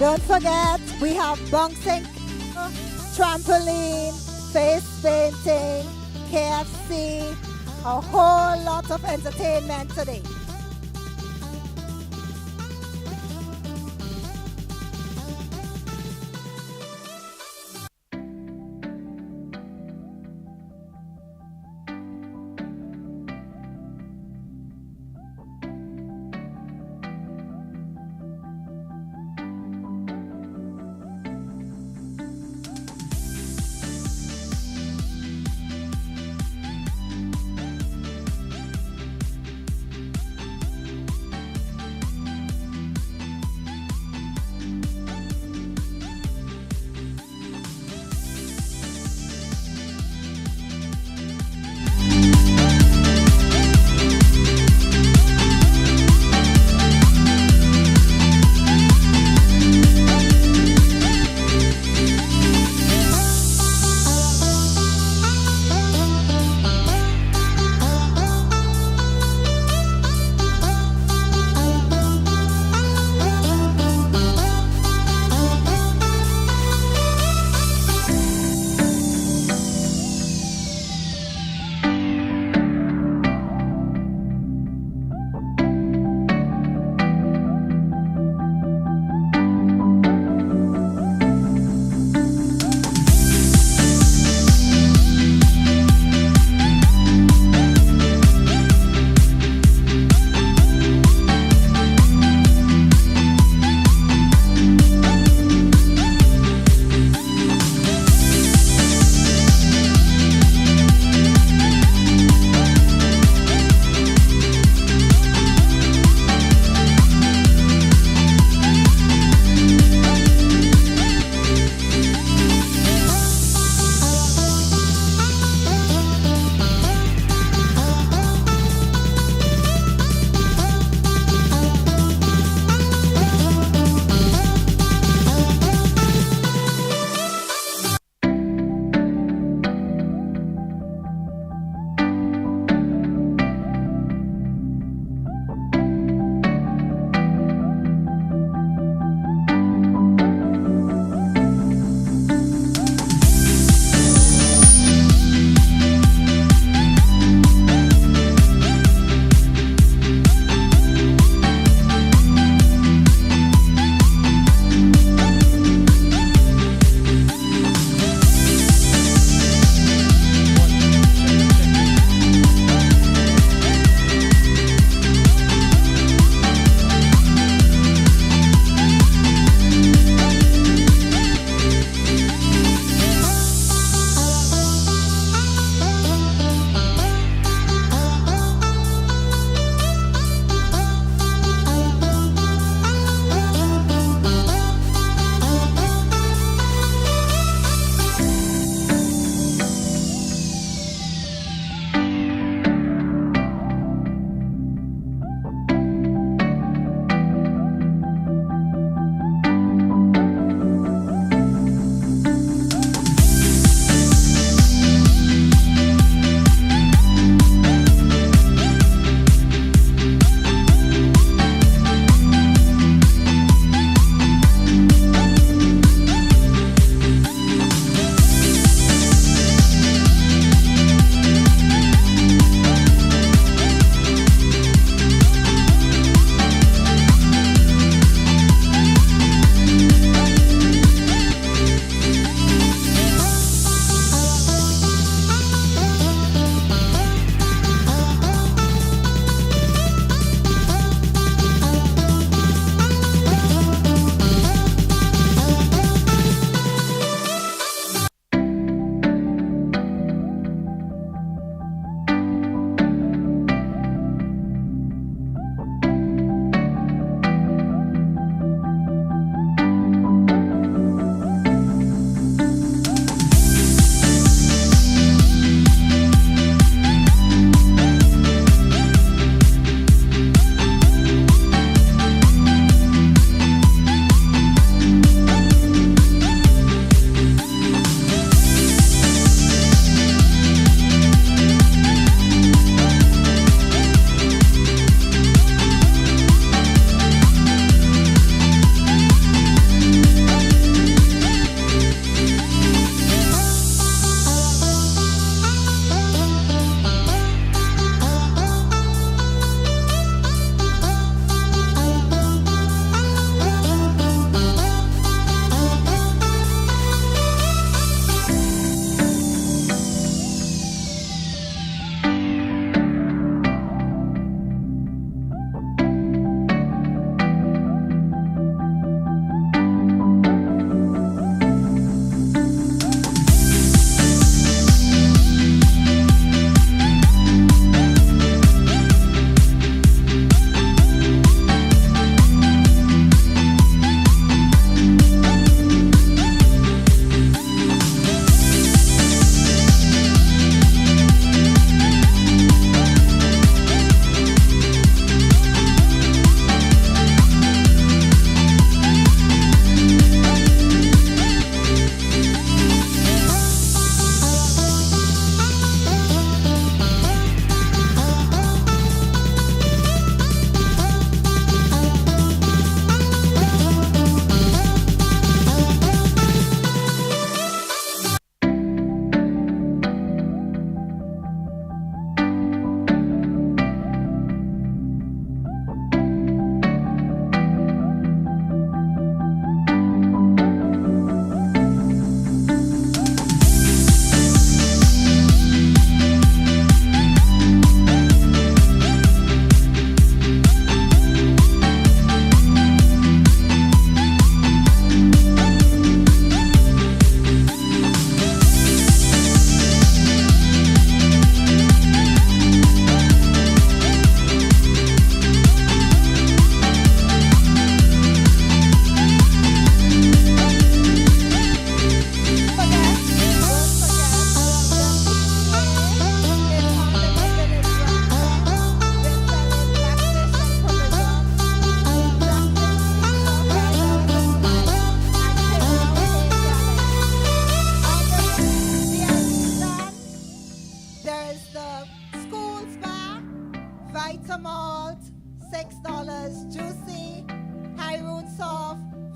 Don't forget, we have bouncing, trampoline, face painting, KFC, a whole lot of entertainment today.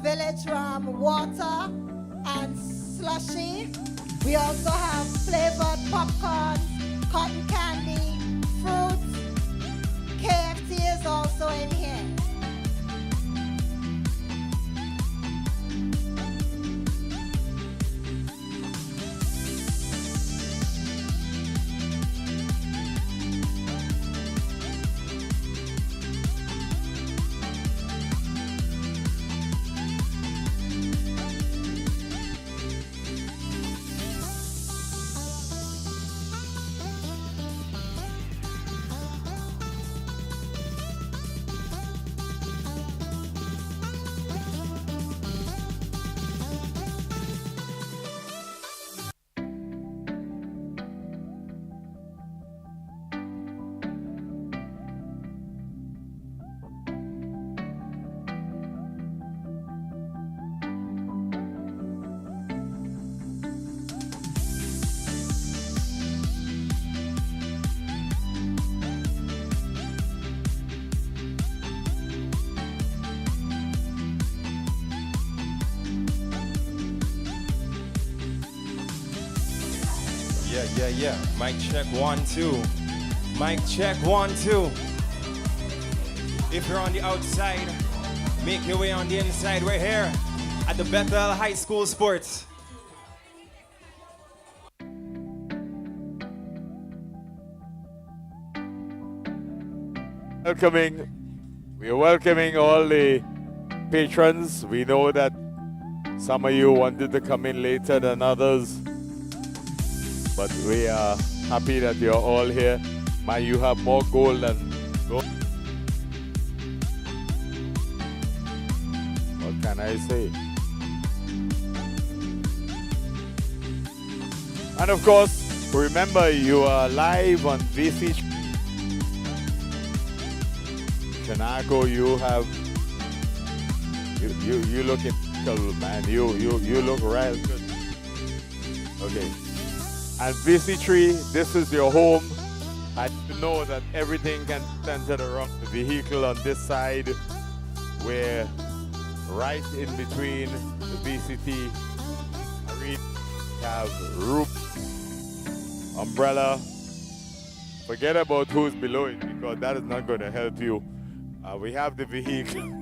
village water and slushy. We also have flavored popcorn, cotton candy, fruits. KFC is also in here. Yeah. Mic check 1, 2. Mic check 1, 2. If you're on the outside, make your way on the inside. We're here at the Bethel High School Sports. We are welcoming all the patrons. We know that some of you wanted to come in later than others, but we are happy that you're all here. Man, you have more gold than gold. What can I say? And of course, remember you are live on VC. Shanako, you look cool, man. You look real good. Okay. And VC3, this is your home. I know that everything can be centered around the vehicle on this side. We're right in between the VCT arena. We have roof, umbrella. Forget about who's below it because that is not going to help you. We have the vehicle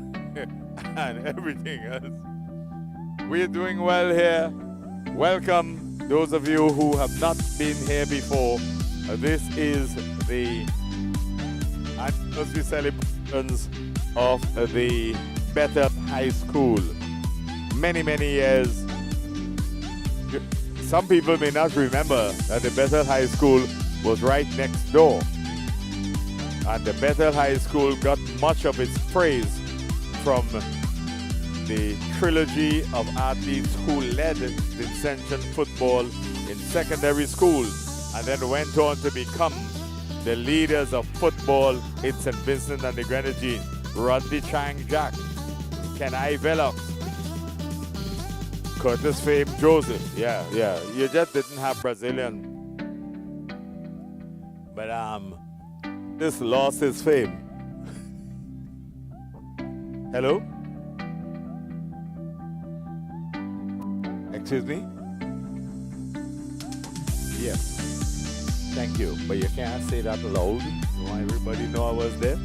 and everything else. We're doing well here. Welcome those of you who have not been here before. This is the anniversary celebrations of the Bethel High School. Many years. Some people may not remember that the Bethel High School was right next door. And the Bethel High School got much of its praise from the trilogy of athletes who led Vincentian football in secondary school and then went on to become the leaders of football in St. Vincent and the Grenadines. Rodney Chang Jack, Kenai Velox, Curtis Fame Joseph. Yeah. You just didn't have Brazilian. But this lost his fame. Hello? Excuse me? Yes. Thank you. But you can't say that loud. You want everybody to know I was there?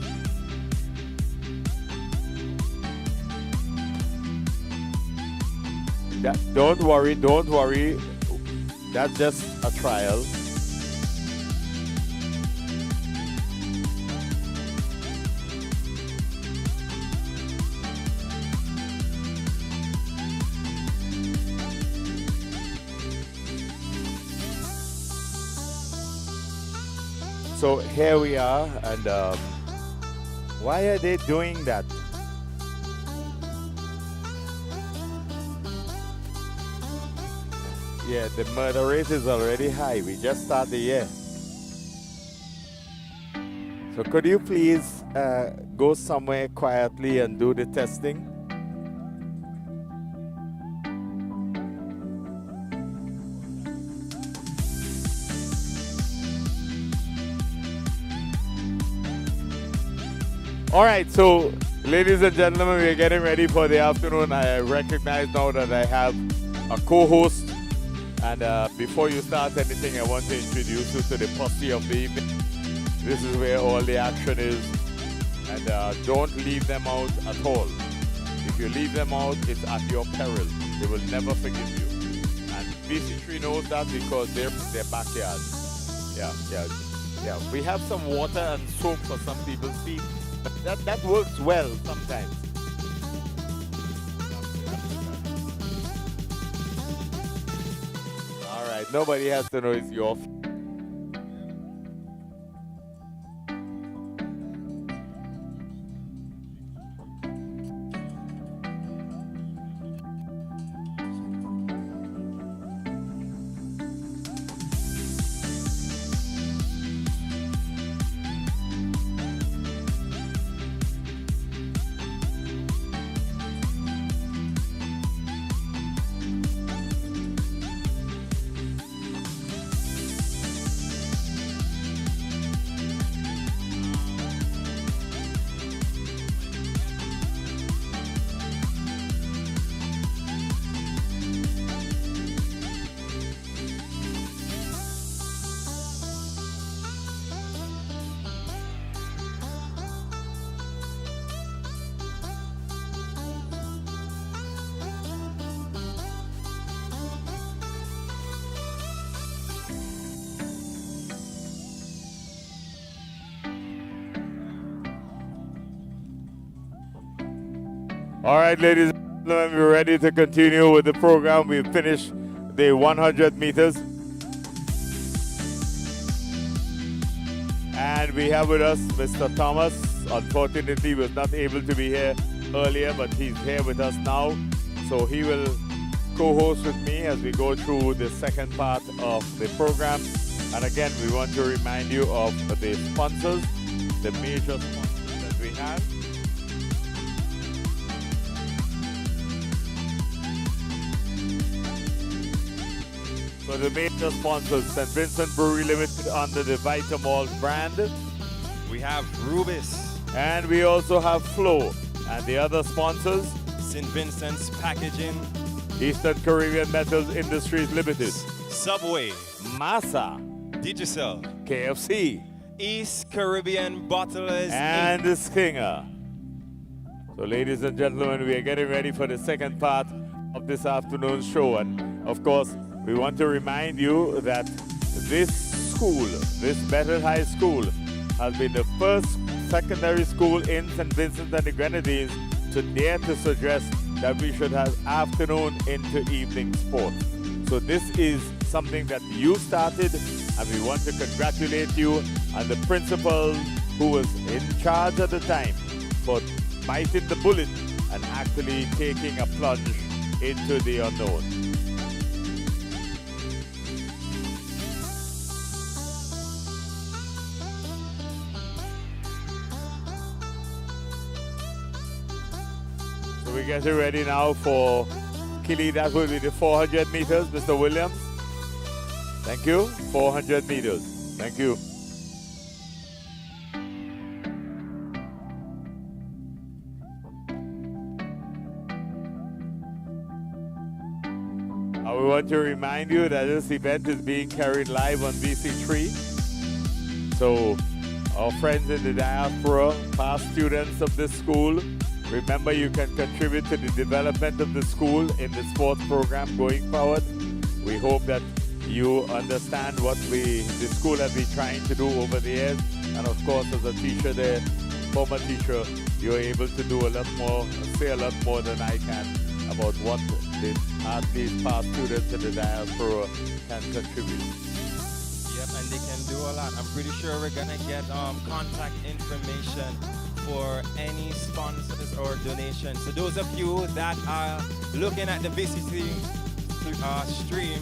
Don't worry. That's just a trial. So here we are, and why are they doing that? Yeah, the murder rate is already high. We just started the year. So could you please go somewhere quietly and do the testing? All right, so Ladies and gentlemen, we are getting ready for the afternoon. I recognize now that I have a co-host. And before you start anything, I want to introduce you to the posse of the evening. This is where all the action is. And don't leave them out at all. If you leave them out, it's at your peril. They will never forgive you. And BC3 knows that because they're their backyard. Yeah. We have some water and soap for some people's feet. But that works well sometimes. All right, nobody has to know it's your. All right, ladies and gentlemen, we're ready to continue with the program. We've finished the 100 meters. And we have with us Mr. Thomas. Unfortunately, he was not able to be here earlier, but he's here with us now. So he will co-host with me as we go through the second part of the program. And again, we want to remind you of the sponsors, the major sponsors that we have. So the major sponsors, St. Vincent Brewery Limited under the Vitamalt brand. We have Rubis. And we also have Flow. And the other sponsors, St. Vincent's Packaging. Eastern Caribbean Metals Industries Limited. Subway. Massa. Digicel. KFC. East Caribbean Bottlers And the Stinger. So ladies and gentlemen, we are getting ready for the second part of this afternoon's show. And of course, we want to remind you that this school, this Better High School, has been the first secondary school in St. Vincent and the Grenadines to dare to suggest that we should have afternoon into evening sport. So this is something that you started, and we want to congratulate you and the principal who was in charge at the time for biting the bullet and actually taking a plunge into the unknown. So we get you ready now for Killy. That will be the 400 meters, Mr. Williams. Thank you. 400 meters. Thank you. We want to remind you that this event is being carried live on VC3. So our friends in the diaspora, past students of this school, remember you can contribute to the development of the school in the sports program going forward. We hope that you understand what the school has been trying to do over the years. And of course, as a teacher there, former teacher, you're able to do a lot more, say a lot more than I can about what the athletes, past students in the diaspora can contribute. Yep, and they can do a lot. I'm pretty sure we're gonna get contact information for any sponsors or donations. So those of you that are looking at the VCC stream,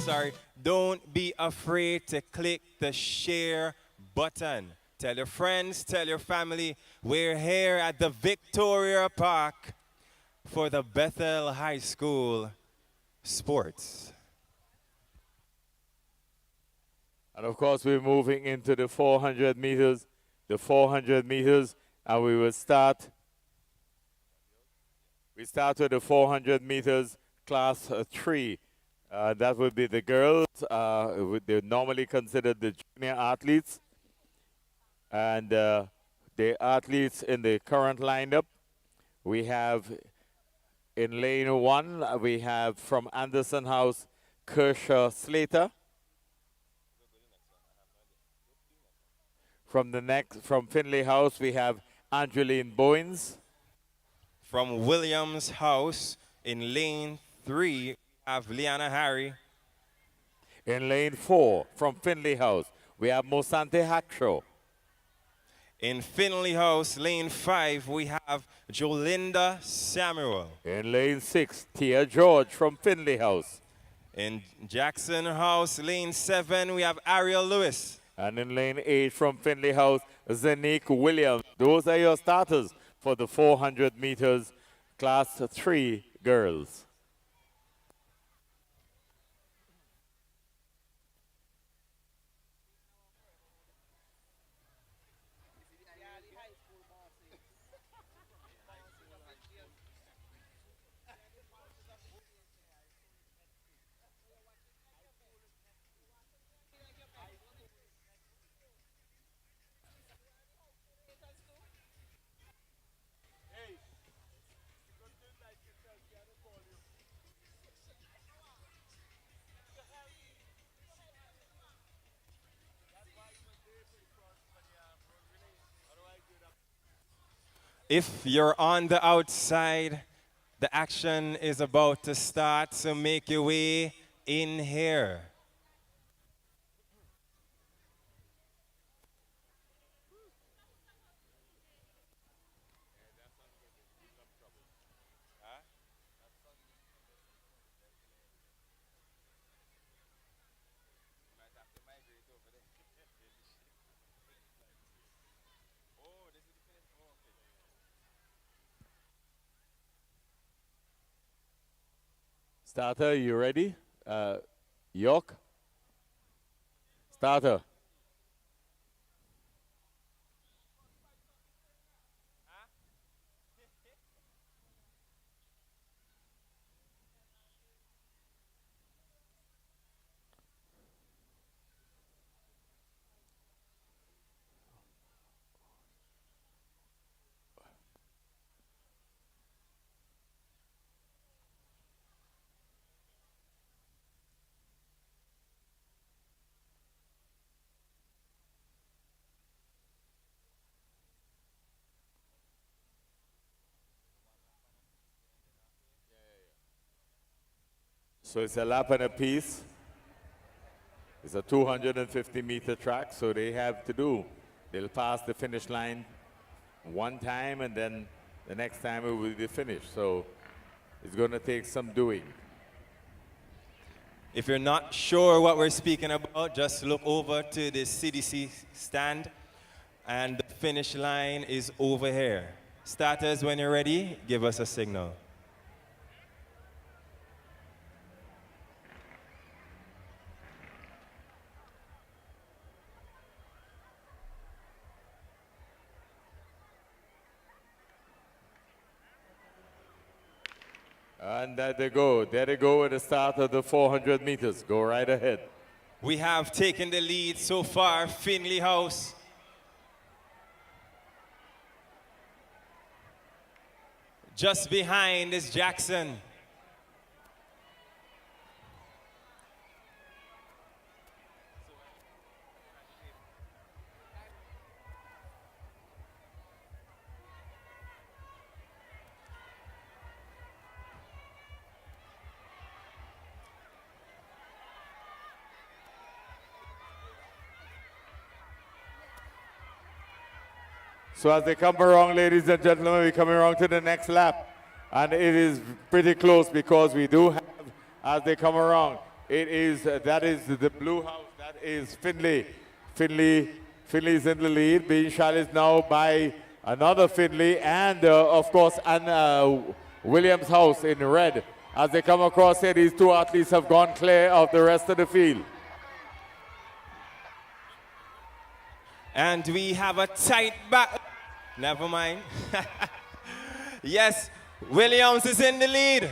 sorry, don't be afraid to click the share button. Tell your friends, tell your family, we're here at the Victoria Park for the Bethel High School sports. And of course, we're moving into the 400 meters, and we will start We start with the 400 meters class 3. That would be the girls. They're normally considered the junior athletes. And the athletes in the current lineup, we have in lane 1, we have from Anderson House, Kershaw Slater. From Finley House, we have Angeline Bowens. From Williams House in lane 3, we have Liana Harry. In lane 4, from Finley House, we have Mosante Hackshaw. In Finley House, lane 5, we have Jolinda Samuel. In lane 6, Tia George from Finley House. In Jackson House, lane 7, we have Ariel Lewis. And in lane 8 from Finley House, Zanique Williams. Those are your starters for the 400 meters class 3 girls. If you're on the outside, the action is about to start, so make your way in here. Starter, you ready? York? Starter. So it's a lap and a piece. It's a 250-meter track, so they have to do. They'll pass the finish line one time, and then the next time it will be finished. So it's going to take some doing. If you're not sure what we're speaking about, just look over to the CDC stand, and the finish line is over here. Starters, when you're ready, give us a signal. And there they go. There they go at the start of the 400 meters. Go right ahead. We have taken the lead so far, Finley House. Just behind is Jackson. So as they come around, ladies and gentlemen, we're coming around to the next lap. And it is pretty close because we do have, as they come around, that is the blue house, that is Finley. Finley's in the lead, being challenged now by another Finley and, of course, Williams House in red. As they come across here, these two athletes have gone clear of the rest of the field. And we have a tight back. Never mind. Yes, Williams is in the lead.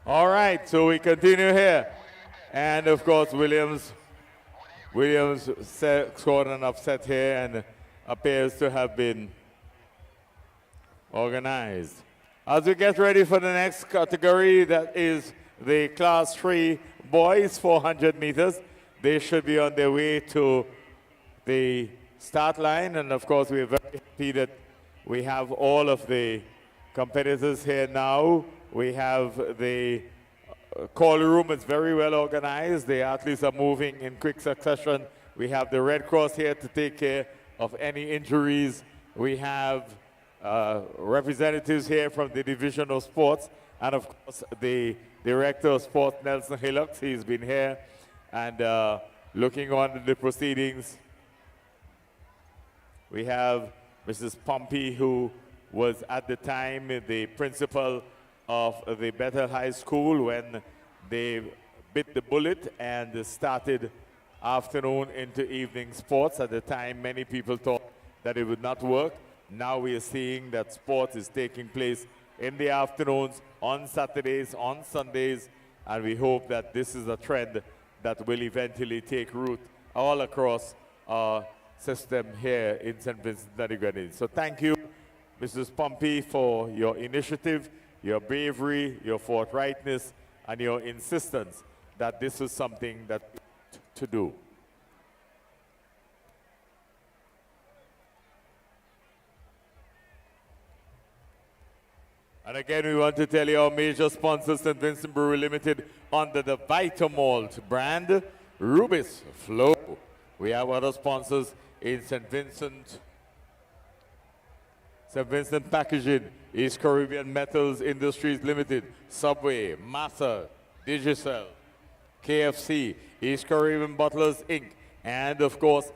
All right, so we continue here. And of course, Williams scored an upset here and appears to have been organized. As we get ready for the next category, that is the Class 3 boys 400 meters. They should be on their way to the start line. And of course, we're very happy that we have all of the competitors here now. We have the call room is very well organized. The athletes are moving in quick succession. We have the Red Cross here to take care of any injuries. We have representatives here from the Division of Sports, and of course the Director of Sports, Nelson Hillocks. He's been here and looking on the proceedings. We have Mrs. Pompey, who was at the time the principal of the Bethel High School when they bit the bullet and started afternoon into evening sports. At the time, many people thought that it would not work. Now we are seeing that sport is taking place in the afternoons, on Saturdays, on Sundays, and we hope that this is a trend that will eventually take root all across our system here in St. Vincent and the Grenadines. So thank you, Mrs. Pompey, for your initiative, your bravery, your forthrightness, and your insistence that this is something that to do. And again, we want to tell you our major sponsors, St. Vincent Brewery Limited, under the Vitamalt brand, Rubis Flow. We have other sponsors in St. Vincent Packaging, East Caribbean Metals Industries Limited, Subway, Massa, Digicel, KFC, East Caribbean Bottlers Inc., and of course,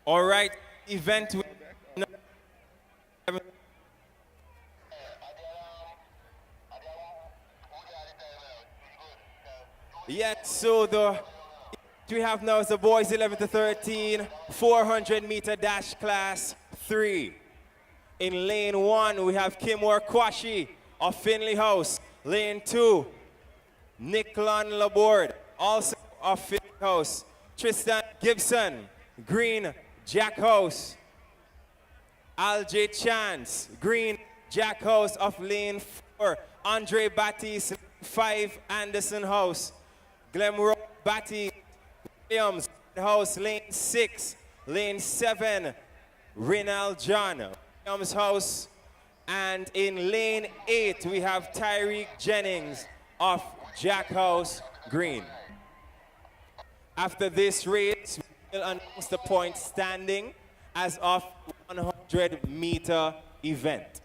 All right, event. Yes, so the we have now is the boys 11 to 13, 400 meter dash class 3. In lane 1, we have Kimor Kwashi of Finley House. Lane 2, Nicklon Laborde, also of Finley House. Tristan Gibson, Green Jack House. Alj Chance, Green Jack House of lane 4. Andre Battis, 5, Anderson House. Glenroy Batty Williams House, lane 6. Lane 7, Rinal John Williams House. And in lane 8, we have Tyreek Jennings of Jack House Green. After this race, we will announce the point standing as of 100-meter event.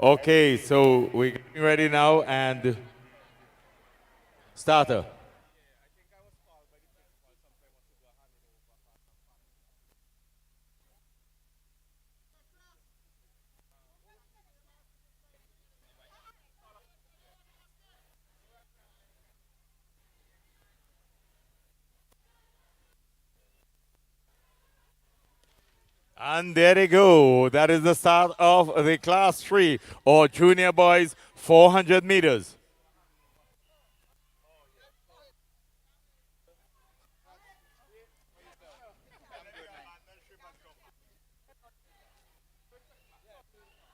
Okay, so we're getting ready now and starter. And there they go. That is the start of the Class 3 or Junior Boys 400 meters.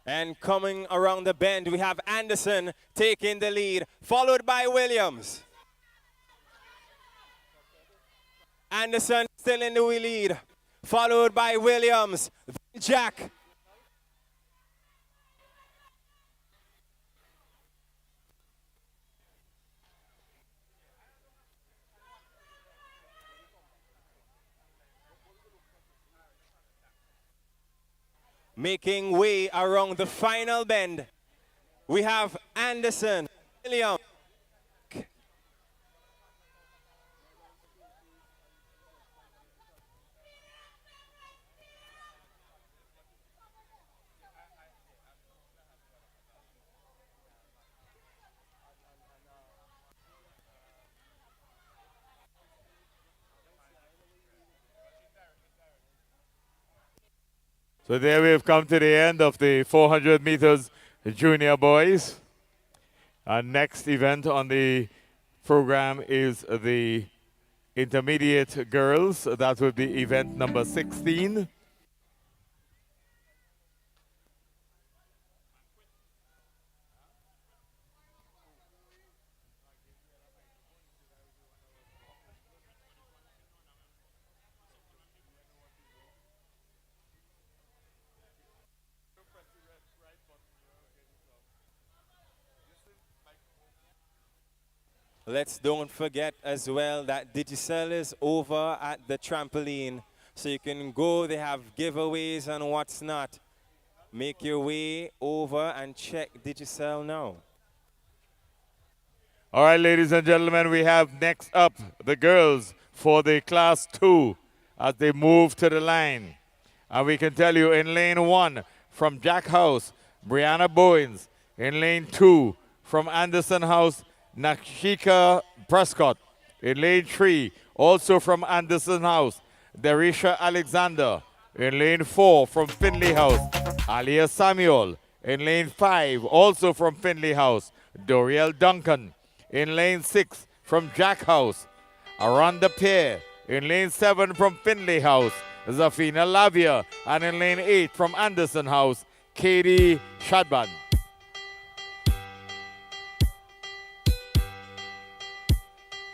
And coming around the bend, we have Anderson taking the lead, followed by Williams. Anderson still in the lead, followed by Williams. Jack Making way around the final bend, we have Anderson, William. So there we have come to the end of the 400 meters junior boys. Our next event on the program is the intermediate girls. That will be event number 16. Let's don't forget as well that Digicel is over at the trampoline. So you can go, they have giveaways and what's not. Make your way over and check Digicel now. All right, ladies and gentlemen, we have next up the girls for the class 2 as they move to the line. And we can tell you in lane 1 from Jack House, Brianna Bowens. In lane 2 from Anderson House, Nakshika Prescott. In lane 3, also from Anderson House, Darisha Alexander. In lane 4 from Finley House, Alia Samuel. In lane 5, also from Finley House, Doriel Duncan. In lane 6 from Jack House, Aranda Pierre. In lane 7 from Finley House, Zafina Lavia. And in lane 8 from Anderson House, Katie Shadban.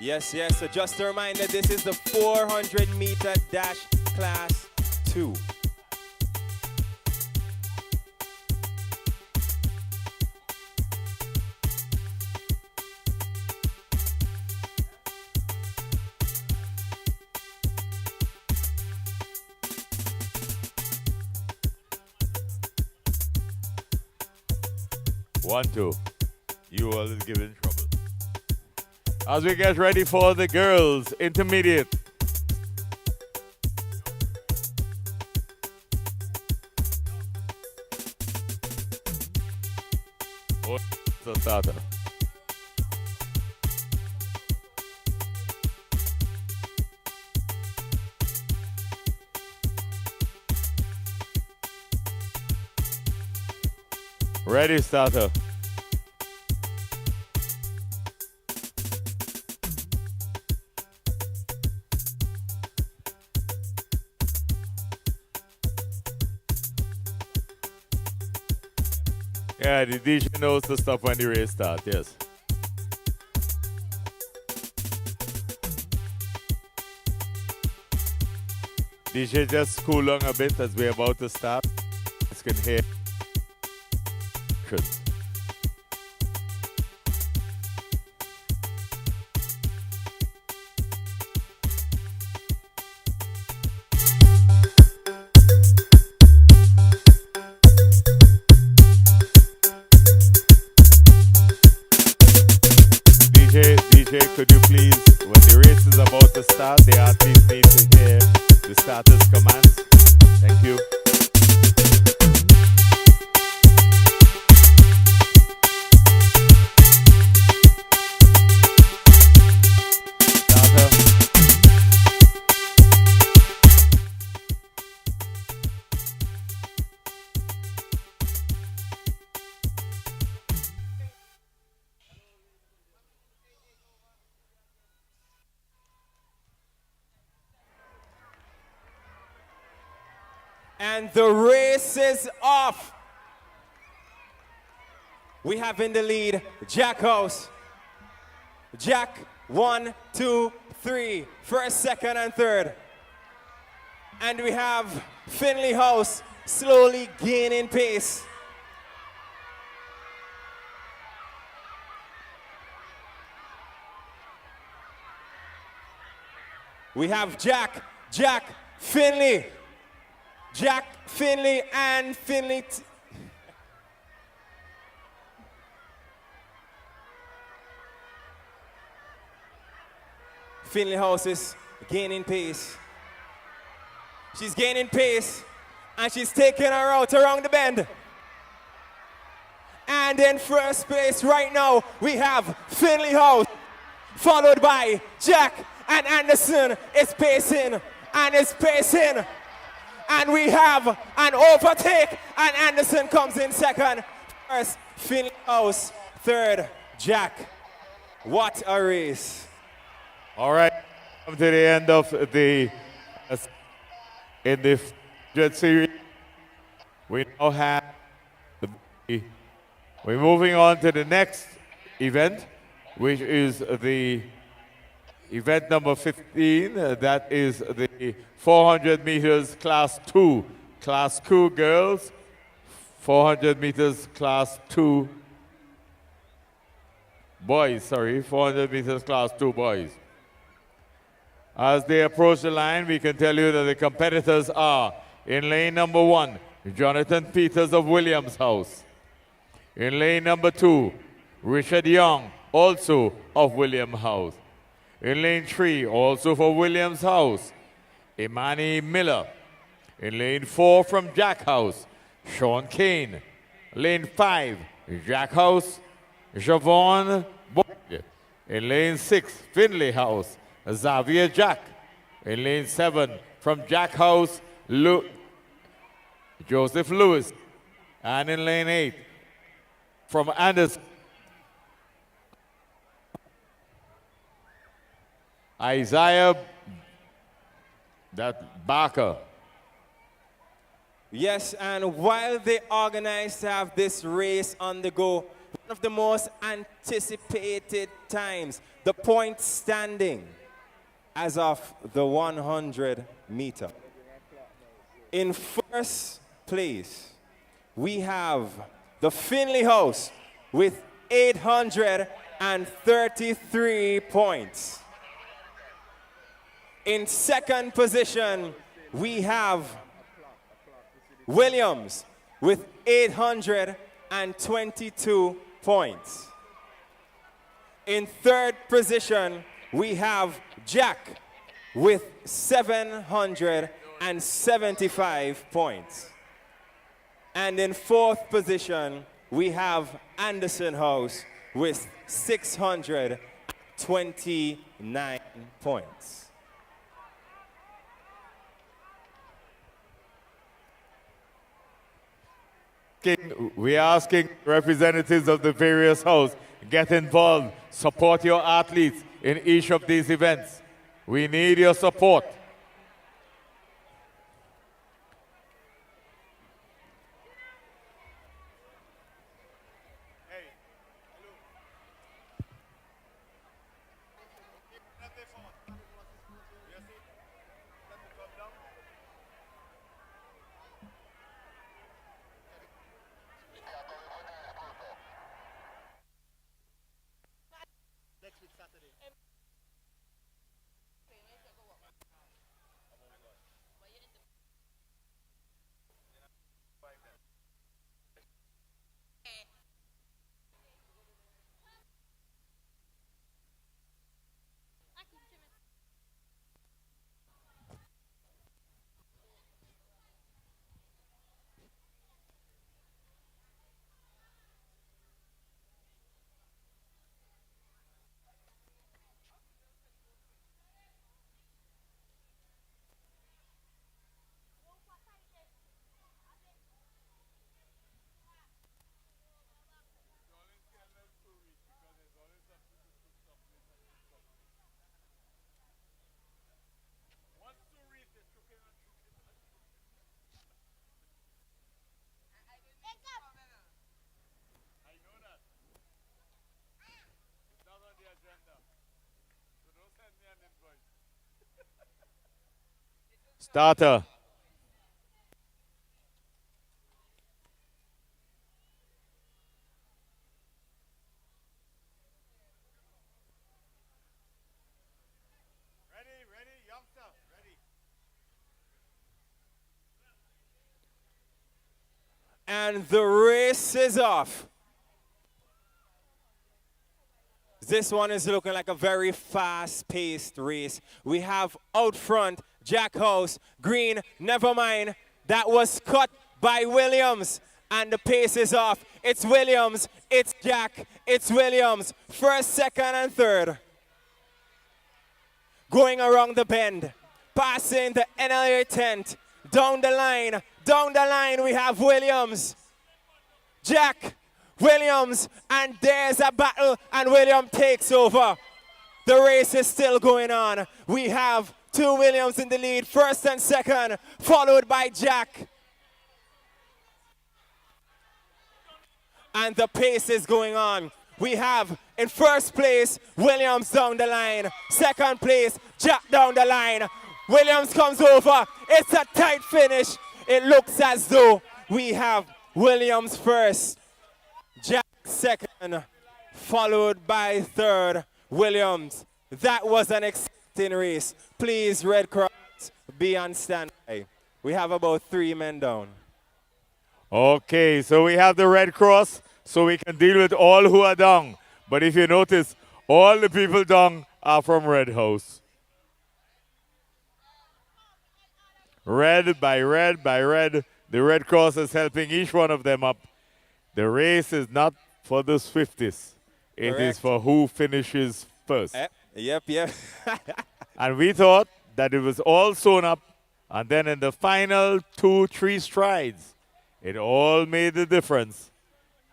Yes, yes, so just a reminder, this is the 400-meter dash class 2. One, two. You always giving trouble. As we get ready for the girls' intermediate. Oh, it's a starter. Ready, starter. Yeah, the DJ knows to stop when the race starts, yes. DJ, just cool down a bit as we're about to start. You can hear. DJ, could you please, when the race is about to start, the artists need to hear the starter's commands. Thank you. And the race is off. We have in the lead Jack House. Jack, 1, 2, 3. First, second, and third. And we have Finley House slowly gaining pace. We have Jack, Finley. Jack, Finley, and Finley. Finley House is gaining pace. She's gaining pace, and she's taking her out around the bend. And in first place right now, we have Finley House, followed by Jack and Anderson is pacing and is pacing. And we have an overtake, and Anderson comes in second. First, Finley House. Third, Jack. What a race. All right, come to the end of the in the 100 series. We now have we're moving on to the next event, which is the event number 15. That is the 400 meters class 2. Class 2 girls, 400 meters class 2 boys, 400 meters class 2 boys. As they approach the line, we can tell you that the competitors are in lane number 1, Jonathan Peters of Williams House. In lane number 2, Richard Young, also of Williams House. In lane 3, also for Williams House, Imani Miller. In lane 4 from Jack House, Sean Kane. Lane 5, Jack House, Javon Boyd. In lane 6, Finley House, Xavier Jack. In lane 7, from Jack House, Joseph Lewis. And in lane 8, from Anderson, Isaiah Barker. Yes, and while they organized to have this race on the go, one of the most anticipated times, the point standing as of the 100 meter. In first place, we have the Finley House with 833 points. In second position, we have Williams with 822 points. In third position, we have Jack with 775 points. And in fourth position, we have Anderson House with 629 points. We're asking representatives of the various houses, get involved, support your athletes in each of these events. We need your support. Starter. And the race is off. This one is looking like a very fast-paced race. We have out front, Jack House, green, never mind. That was cut by Williams, and the pace is off. It's Williams, it's Jack, it's Williams. First, second, and third. Going around the bend, passing the NLA tent. Down the line, we have Williams, Jack, Williams, and there's a battle, and Williams takes over. The race is still going on. We have two Williams in the lead, first and second, followed by Jack. And the pace is going on. We have, in first place, Williams down the line. Second place, Jack down the line. Williams comes over. It's a tight finish. It looks as though we have Williams first, Jack second, followed by third, Williams. That was an exciting race. Please, Red Cross, be on standby. We have about 3 men down. Okay, so we have the Red Cross, so we can deal with all who are down. But if you notice, all the people down are from Red House. Red by red by red, the Red Cross is helping each one of them up. The race is not for the swiftest. It is for who finishes first. Yep. And we thought that it was all sewn up, and then in the final 2-3 strides, it all made the difference.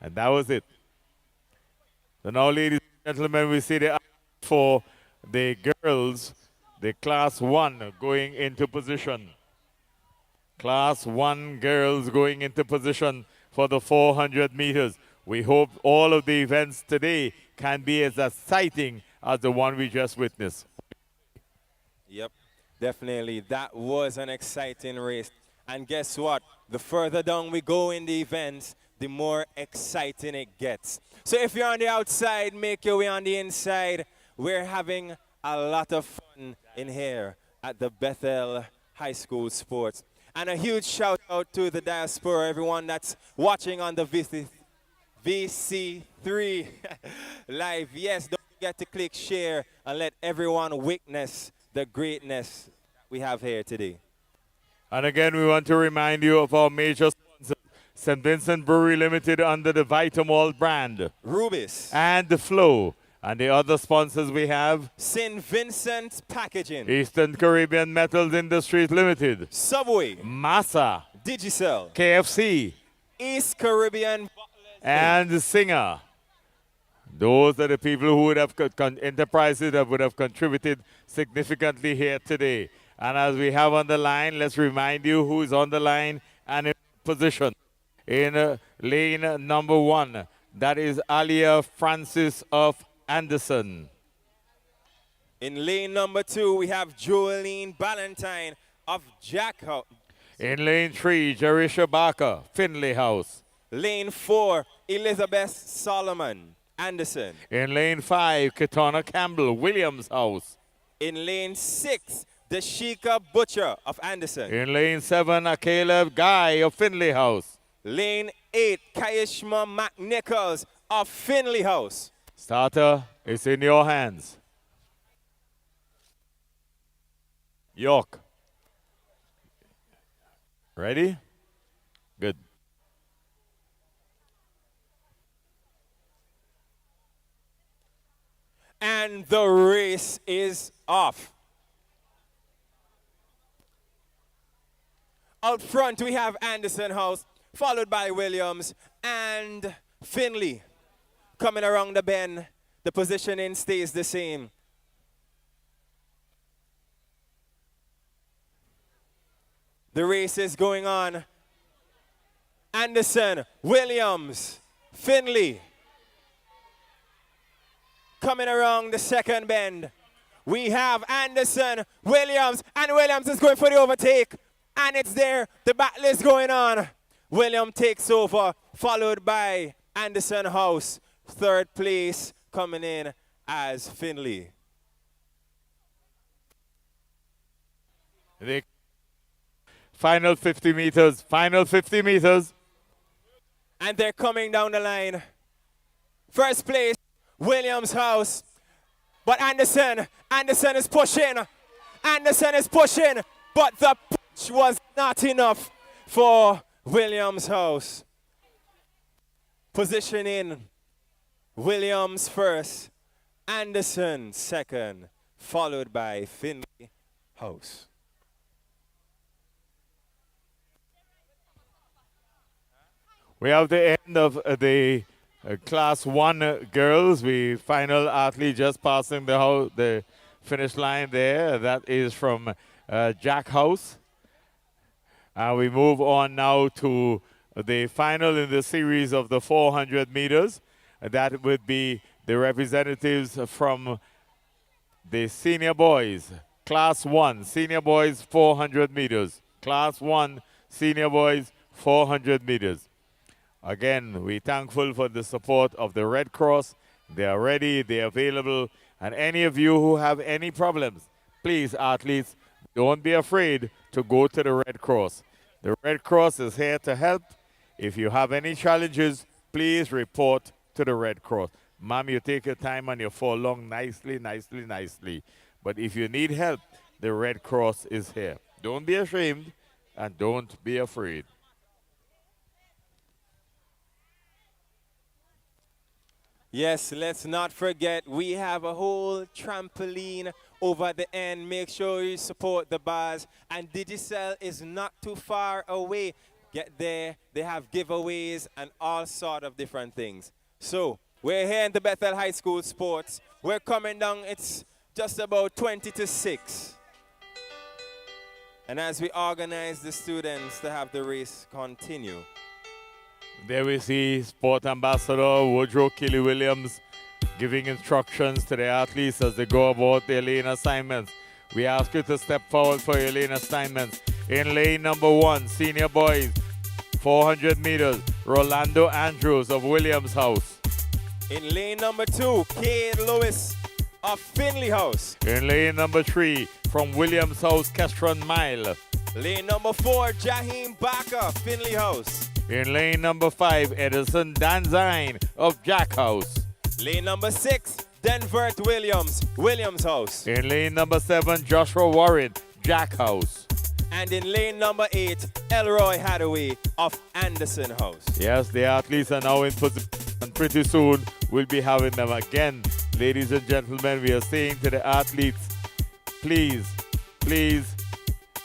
And that was it. So now, ladies and gentlemen, we see the for the girls, the Class 1 going into position. Class 1 girls going into position for the 400 meters. We hope all of the events today can be as exciting as the one we just witnessed. Yep, definitely. That was an exciting race. And guess what? The further down we go in the events, the more exciting it gets. So if you're on the outside, make your way on the inside. We're having a lot of fun in here at the Bethel High School Sports. And a huge shout out to the diaspora, everyone that's watching on the VC3 live. Yes, don't forget to click share and let everyone witness the greatness we have here today. And again, we want to remind you of our major sponsors, St. Vincent Brewery Limited under the Vitamalt brand. Rubis. And the Flow. And the other sponsors we have, St. Vincent Packaging, Eastern Caribbean Metals Industries Limited, Subway, Massa, Digicel, KFC, East Caribbean, and Singer. Those are the people who would have enterprises that would have contributed significantly here today. And as we have on the line, let's remind you who is on the line and in position. In lane number 1, that is Alia Francis of Anderson. In lane number 2, we have Jolene Ballantyne of Jack House. In lane 3, Jerisha Barker, Finley House. Lane 4, Elizabeth Solomon, Anderson. In lane 5, Katana Campbell, Williams House. In lane 6, Dashika Butcher of Anderson. In lane 7, Caleb Guy of Finley House. Lane 8, Kaishma McNichols of Finley House. Starter, it's in your hands. York. Ready? Good. And the race is off. Out front, we have Anderson House, followed by Williams and Finley. Coming around the bend, the positioning stays the same. The race is going on. Anderson, Williams, Finley. Coming around the second bend, we have Anderson, Williams, and Williams is going for the overtake. And it's there. The battle is going on. Williams takes over, followed by Anderson House. Third place coming in as Finley. The final 50 meters. And they're coming down the line. First place, Williams House. But Anderson is pushing. Anderson is pushing. But the push was not enough for Williams House. Positioning, Williams first, Anderson second, followed by Finley House. We have the end of the Class 1 girls. We final athlete just passing the finish line there. That is from Jack House. We move on now to the final in the series of the 400 meters. That would be the representatives from the senior boys. Class 1, senior boys 400 meters. Class 1, senior boys 400 meters. Again, we're thankful for the support of the Red Cross. They are ready, they are available. And any of you who have any problems, please, athletes, don't be afraid to go to the Red Cross. The Red Cross is here to help. If you have any challenges, please report to the Red Cross. Ma'am, you take your time and you fall along nicely, nicely, nicely. But if you need help, the Red Cross is here. Don't be ashamed and don't be afraid. Yes, let's not forget, we have a whole trampoline over at the end. Make sure you support the bars. And Digicel is not too far away. Get there. They have giveaways and all sort of different things. So, we're here in the Bethel High School Sports. We're coming down. It's just about 20 to 6. And as we organize the students to have the race continue. There we see Sport Ambassador Woodrow Kelly Williams giving instructions to the athletes as they go about their lane assignments. We ask you to step forward for your lane assignments. In lane number 1, senior boys, 400 meters, Rolando Andrews of Williams House. In lane number 2, Cade Lewis of Finley House. In lane number 3, from Williams House, Kestron Mile. Lane number 4, Jaheim Barker, Finley House. In lane number 5, Edison Danzine of Jack House. Lane number 6, Denvert Williams, Williams House. In lane number 7, Joshua Warren, Jack House. And in lane number 8, Elroy Hathaway of Anderson House. Yes, the athletes are now in position, and pretty soon we'll be having them again. Ladies and gentlemen, we are saying to the athletes, please, please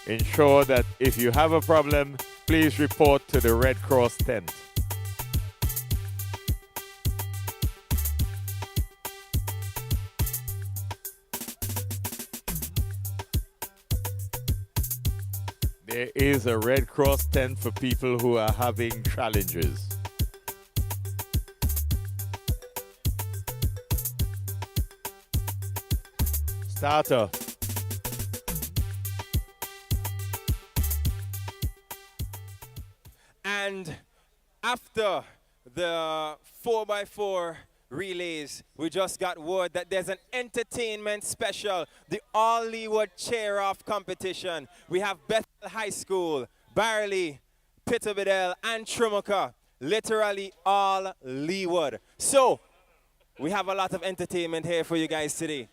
ensure that if you have a problem, please report to the Red Cross tent. There is a Red Cross tent for people who are having challenges. Starter. And after the 4x4 relays, we just got word that there's an entertainment special, the All Leeward Chair Off competition. We have Bethel High School, Barley, Pitobidel, and Trumuka, literally all Leeward. So, we have a lot of entertainment here for you guys today.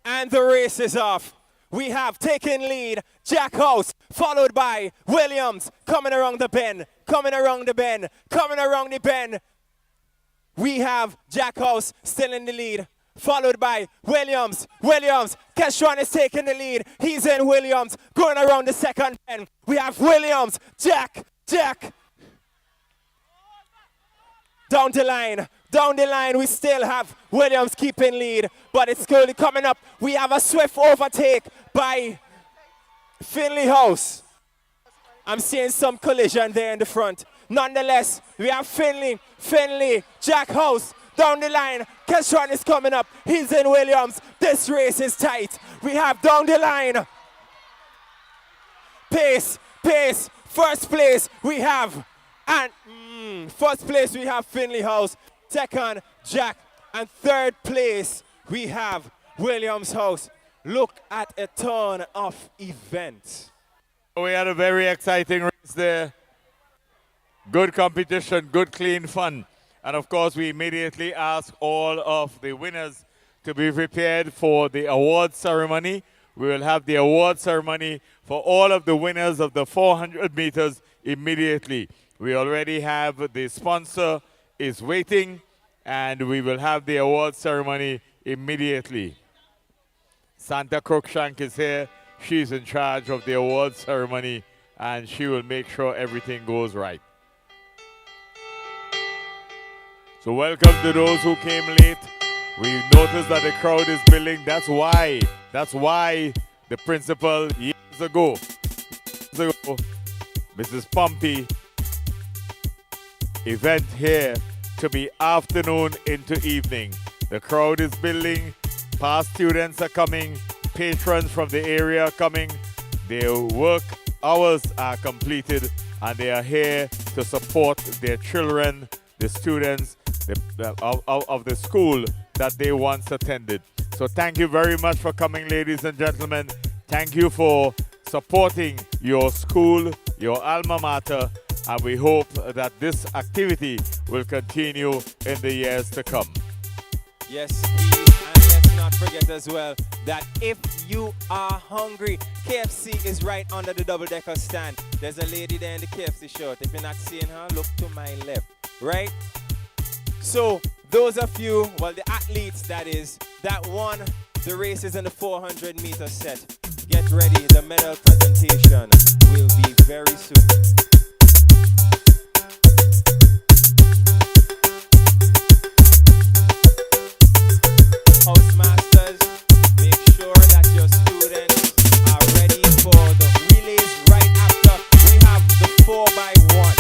And the race is off. We have taken lead, Jack House, followed by Williams, coming around the bend, coming around the bend, coming around the bend. We have Jack House still in the lead, followed by Williams. Kestron is taking the lead. He's in Williams, going around the second bend. We have Williams, Jack. Down the line, we still have Williams keeping lead, but it's slowly coming up. We have a swift overtake by Finley House. I'm seeing some collision there in the front. Nonetheless, we have Finley, Jack House, down the line. Keshwan is coming up. He's in Williams. This race is tight. We have down the line. Pace, pace. First place we have, and first place we have Finley House. Second, Jack. And third place we have Williams House. Look at a ton of events. We had a very exciting race there. Good competition, good clean fun. And of course, we immediately ask all of the winners to be prepared for the award ceremony. We will have the award ceremony for all of the winners of the 400 meters immediately. We already have the sponsor is waiting, and we will have the award ceremony immediately. Santa Cruikshank is here. She's in charge of the award ceremony, and she will make sure everything goes right. So welcome to those who came late. We noticed that the crowd is building. That's why the principal years ago, Mrs. Pompey, event here to be afternoon into evening. The crowd is building. Past students are coming. Patrons from the area are coming. Their work hours are completed, and they are here to support their children, the students of the school that they once attended. So thank you very much for coming, ladies and gentlemen. Thank you for supporting your school, your alma mater, and we hope that this activity will continue in the years to come. Yes, and let's not forget as well that if you are hungry, KFC is right under the double-decker stand. There's a lady there in the KFC shirt. If you're not seeing her, look to my left, right? So those of you, well, the athletes that won the races in the 400 meter set, get ready. The medal presentation will be very soon. House masters, make sure that your students are ready for the relays right after. We have the 4x1.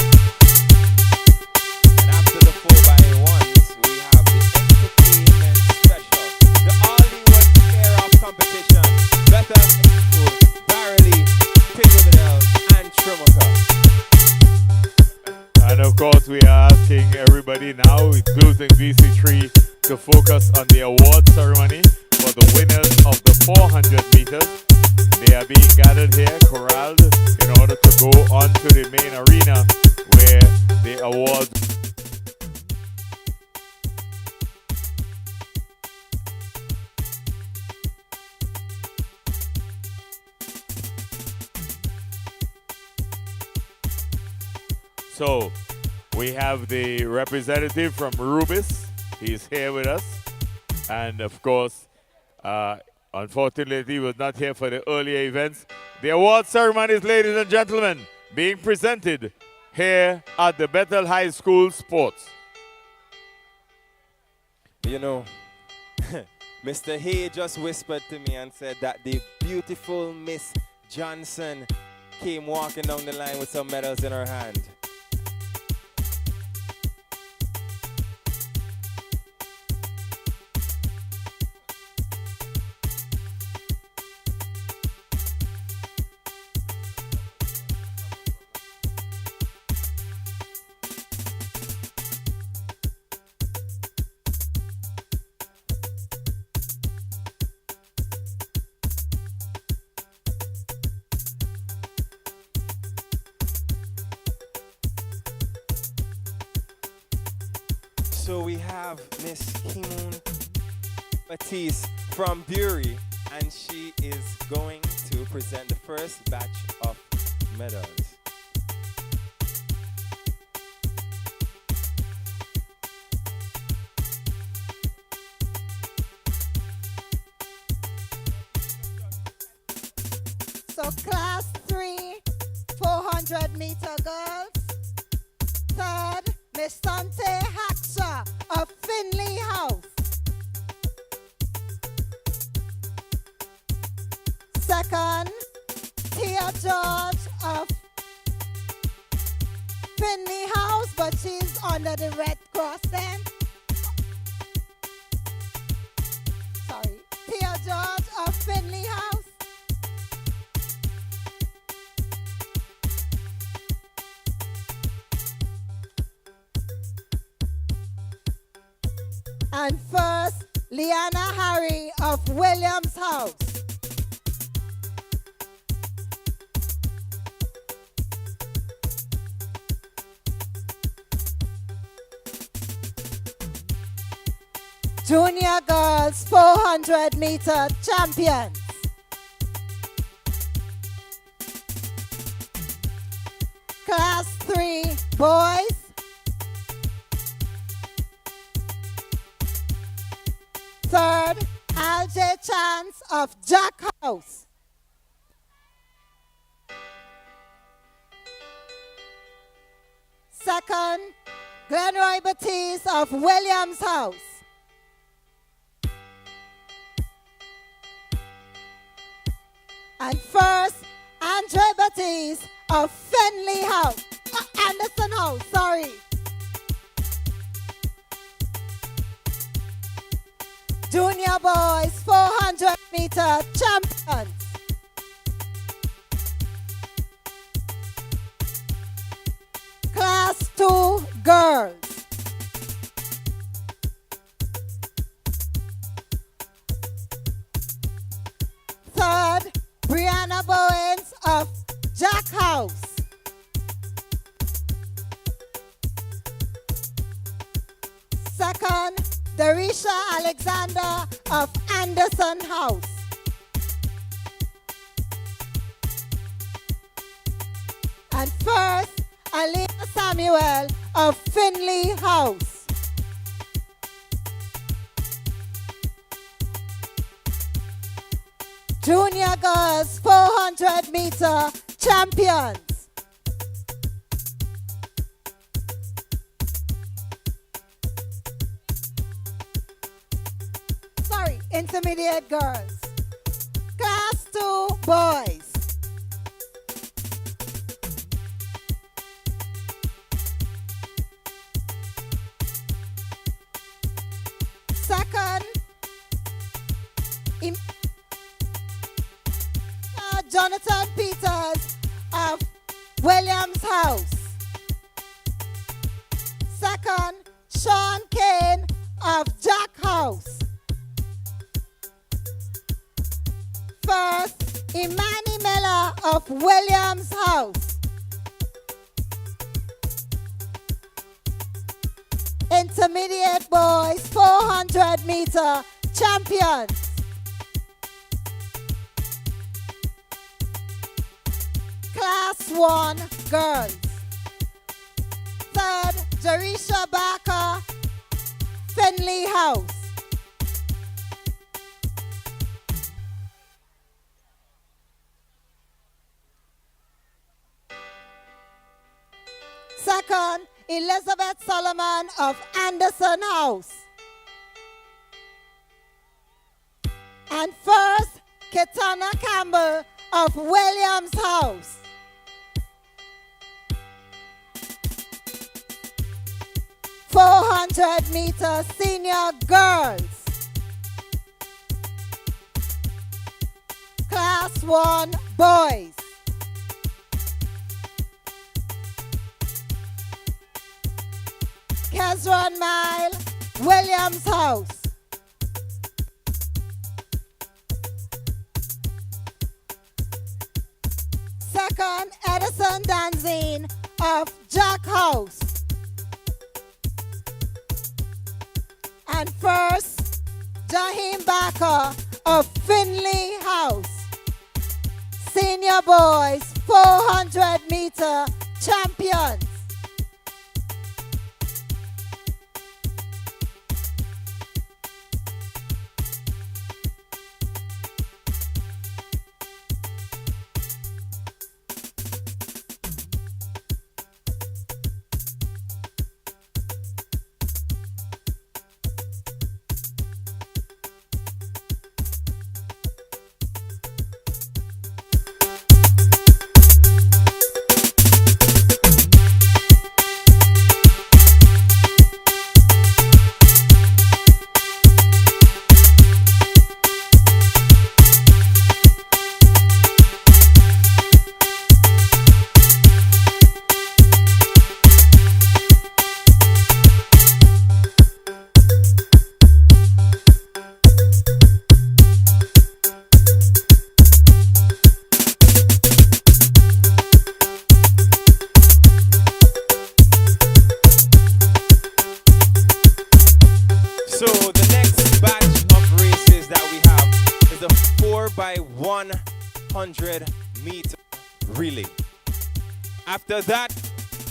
And after the 4x1s, we have the entertainment special. The Hollywood era of competition. Bethel School, Barley, Pickledale, and Trimaka. And of course, we are asking everybody now, including VC3, to focus on the award ceremony for the winners of the 400 meters. They are being gathered here, corralled, in order to go on to the main arena where the awards. So, we have the representative from Rubis. He's here with us. And of course, unfortunately, he was not here for the earlier events. The award ceremonies, ladies and gentlemen, being presented here at the Bethel High School Sports. You know, Mr. Hay just whispered to me and said that the beautiful Miss Johnson came walking down the line with some medals in her hand. So we have Miss Kimoon Matisse from Bury, and she is going to present the first batch of medals. So class 3, 400 meter girls. Third, Miss Sante Hackshaw of Finley House. Second, Tia George of Finley House, but she's under the Red Cross then. And first, Liana Harry of Williams House. Junior girls 400-meter champions. Class 3 boys. Third, Alj Chance of Jack House. Second, Glenroy Batiste of Williams House. And first, Andre Batiste of Fenley House. Anderson House, sorry. Junior boys 400-meter champions. Class 2 girls. Third, Brianna Bowens of Jack House. Second, Darisha Alexander of Anderson House. And first, Alina Samuel of Finley House. Junior girls 400-meter champions. Sorry, intermediate girls. Class 2 boys. Second, Jonathan Peters of Williams House. Second, Sean Kane of Jack House. First, Imani Miller of Williams House. Intermediate boys 400-meter champions. Class 1 girls. Third, Jarisha Barker, Finley House. Second, Elizabeth Solomon of Anderson House. And first, Ketana Campbell of Williams House. (400-meter senior girls. Class 1 boys. Kezron Mile, Williams House. Second, Edison Danzine of Jack House. And first, Jaheim Barker of Finley House. Senior boys 400-meter champions. meter relay. After that,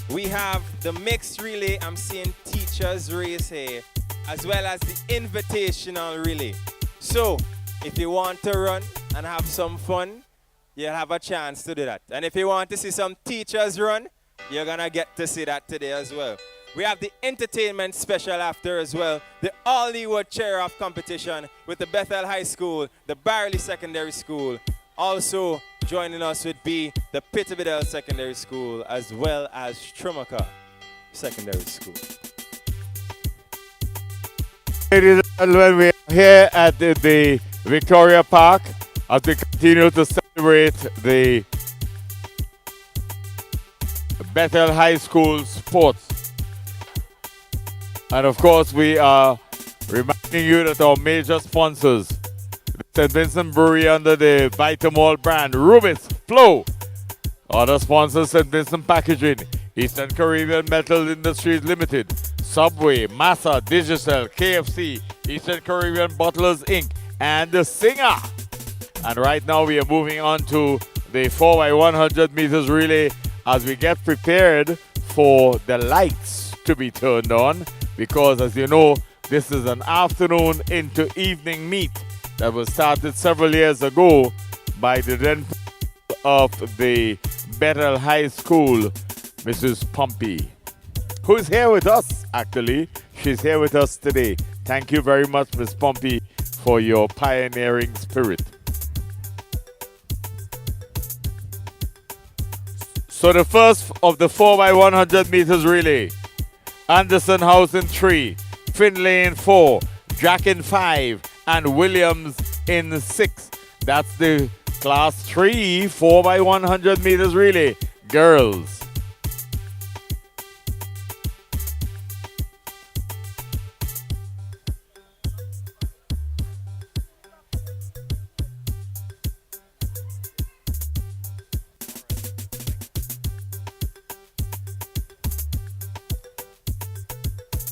we have the mixed relay. I'm seeing teachers race here, as well as the invitational relay. So, if you want to run and have some fun, you'll have a chance to do that. And if you want to see some teachers run, you're gonna get to see that today as well. We have the entertainment special after as well, the Hollywood chair-off competition with the Bethel High School, the Barley Secondary School. Also joining us would be the Pittsburgh Secondary School as well as Strumica Secondary School. Ladies and gentlemen, we are here at the Victoria Park as we continue to celebrate the Bethel High School sports. And of course, we are reminding you that our major sponsors, St. Vincent Brewery under the Vitamall brand, Rubis, Flow. Other sponsors, St. Vincent Packaging, Eastern Caribbean Metal Industries Limited, Subway, Massa, Digicel, KFC, Eastern Caribbean Bottlers Inc., and the Singer. And right now we are moving on to the 4x100 meters relay as we get prepared for the lights to be turned on, because as you know, this is an afternoon into evening meet that was started several years ago by the then of the Bethel High School, Mrs. Pompey, who is here with us, actually. She's here with us today. Thank you very much, Ms. Pompey, for your pioneering spirit. So the first of the 4x100 meters relay, Anderson House in 3, Finlay in 4, Jack in 5, and Williams in 6. That's the Class 3 4x100 meters relay. Girls.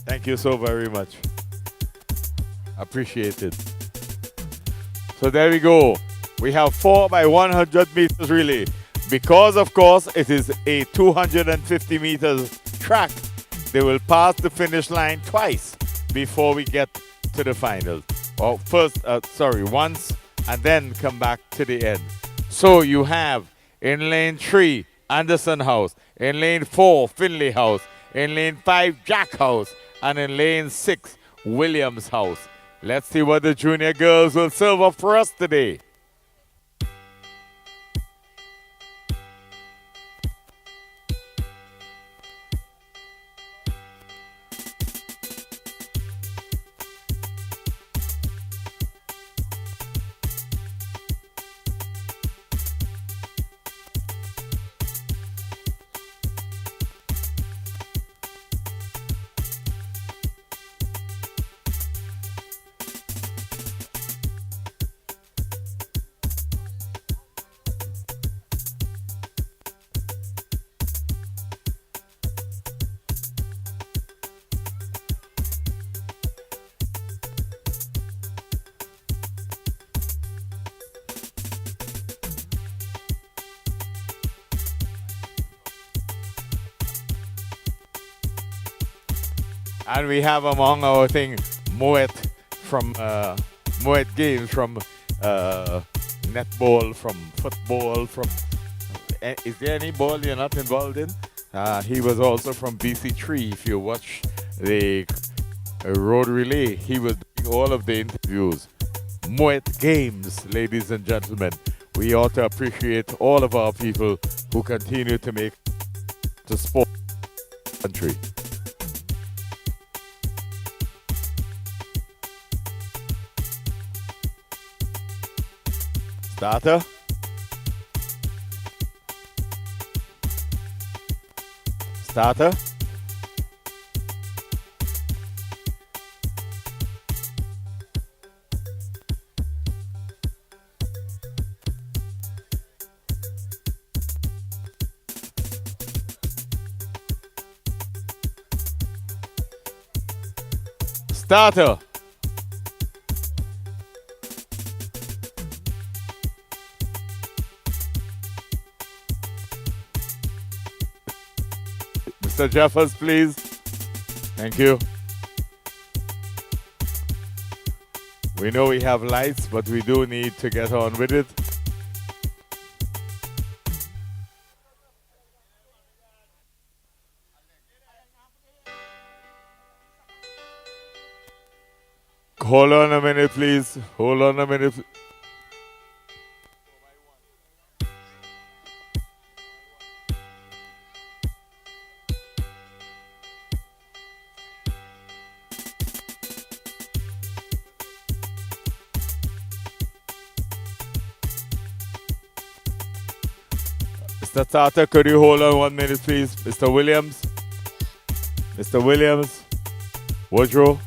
Thank you so very much. Appreciate it. So there we go. We have 4x100 meters relay. Because, of course, it is a 250 meters track, they will pass the finish line twice before we get to the final. Or once and then come back to the end. So you have in lane 3, Anderson House. In lane 4, Finlay House. In lane 5, Jack House. And in lane 6, Williams House. Let's see what the junior girls will serve up for us today. And we have among our thing Moet from Moet games, from netball, from football, from is there any ball you're not involved in? He was also from BC3. If you watch the road relay, he was doing all of the interviews. Moet games, ladies and gentlemen. We ought to appreciate all of our people who continue to make the sport country. Starter. Starter. Starter. Mr. Jeffers, please. Thank you. We know we have lights, but we do need to get on with it. Hold on a minute, please. Hold on a minute. Mr. Tata, could you hold on 1 minute, please? Mr. Williams? Mr. Williams? Woodrow?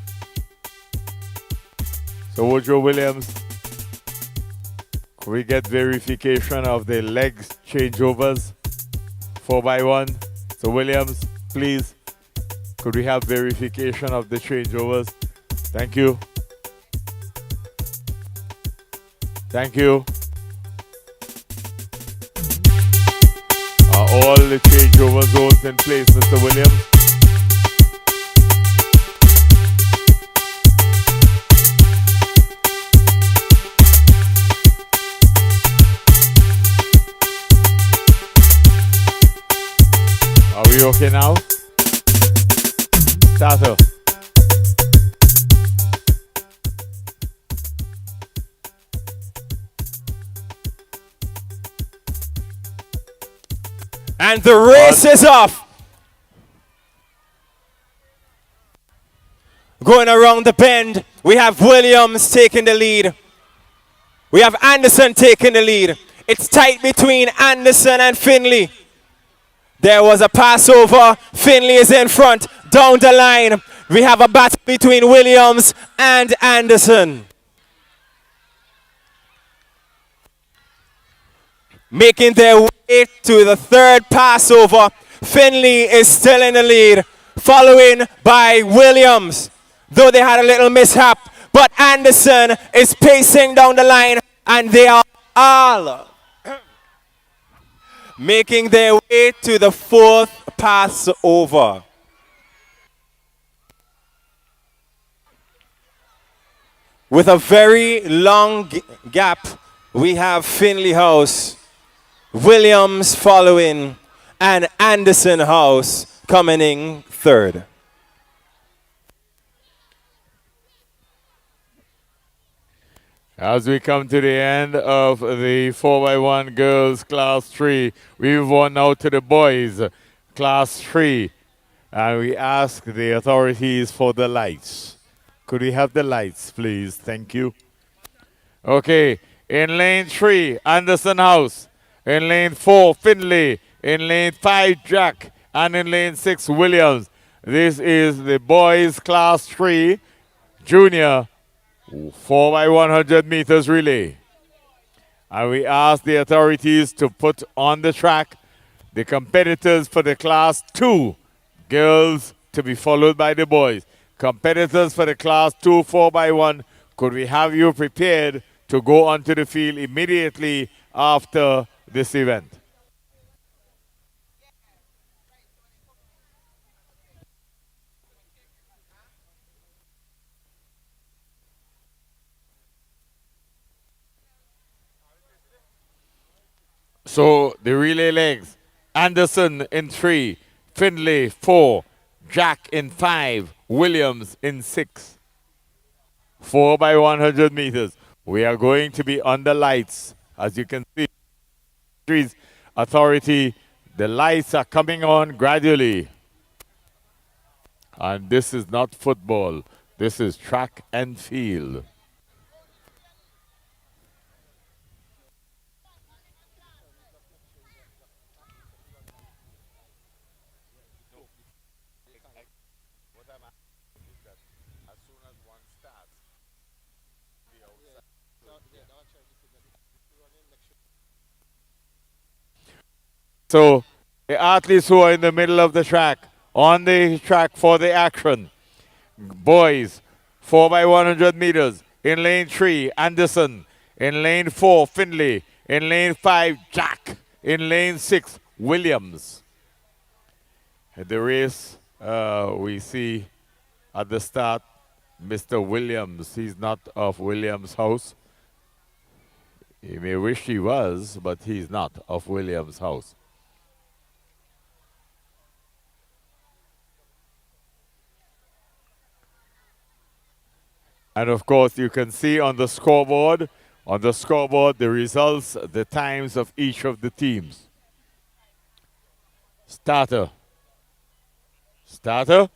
So Woodrow Williams, could we get verification of the legs changeovers? 4x1. So Williams, please, could we have verification of the changeovers? Thank you. Thank you. Are all the changeover zones in place, Mr. Williams? Are we okay now? Tato. And the race is off. Going around the bend, we have Williams taking the lead. We have Anderson taking the lead. It's tight between Anderson and Finley. There was a passover. Finley is in front. Down the line, we have a battle between Williams and Anderson. Making their way to the third passover. Finley is still in the lead, following by Williams, though they had a little mishap. But Anderson is pacing down the line, and they are all making their way to the fourth passover. With a very long gap, we have Finley House, Williams following, and Anderson House coming in third. As we come to the end of the 4x1 girls class 3, we move on now to the boys class 3. And we ask the authorities for the lights. Could we have the lights, please? Thank you. Okay, in lane 3, Anderson House. In lane 4, Finley. In lane 5, Jack. And in lane 6, Williams. This is the boys class 3 junior 4x100 meters relay. And we ask the authorities to put on the track the competitors for the class 2 girls to be followed by the boys. Competitors for the class 2 4x1, could we have you prepared to go onto the field immediately after this event? So the relay legs, Anderson in 3, Finley 4, Jack in 5, Williams in 6. 4x100 meters. We are going to be under lights. As you can see, streets authority, the lights are coming on gradually. And this is not football. This is track and field. So the athletes who are in the middle of the track, on the track for the action. Boys, 4x100 meters. In lane 3, Anderson. In lane 4, Finley. In lane 5, Jack. In lane 6, Williams. The race we see at the start, Mr. Williams. He's not of Williams' house. He may wish he was, but he's not of Williams' house. And of course, you can see on the scoreboard, the results, the times of each of the teams. Starter. Starter.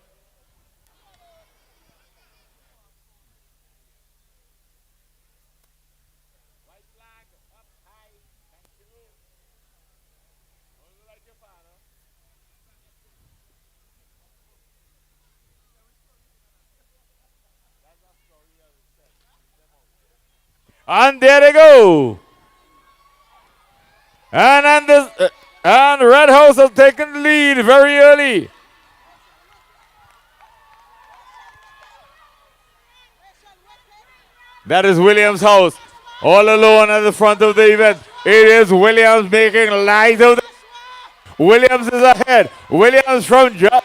And there they go. And Red House has taken the lead very early. That is Williams' house. All alone at the front of the event. It is Williams making light of the... Williams is ahead. Williams from Jack.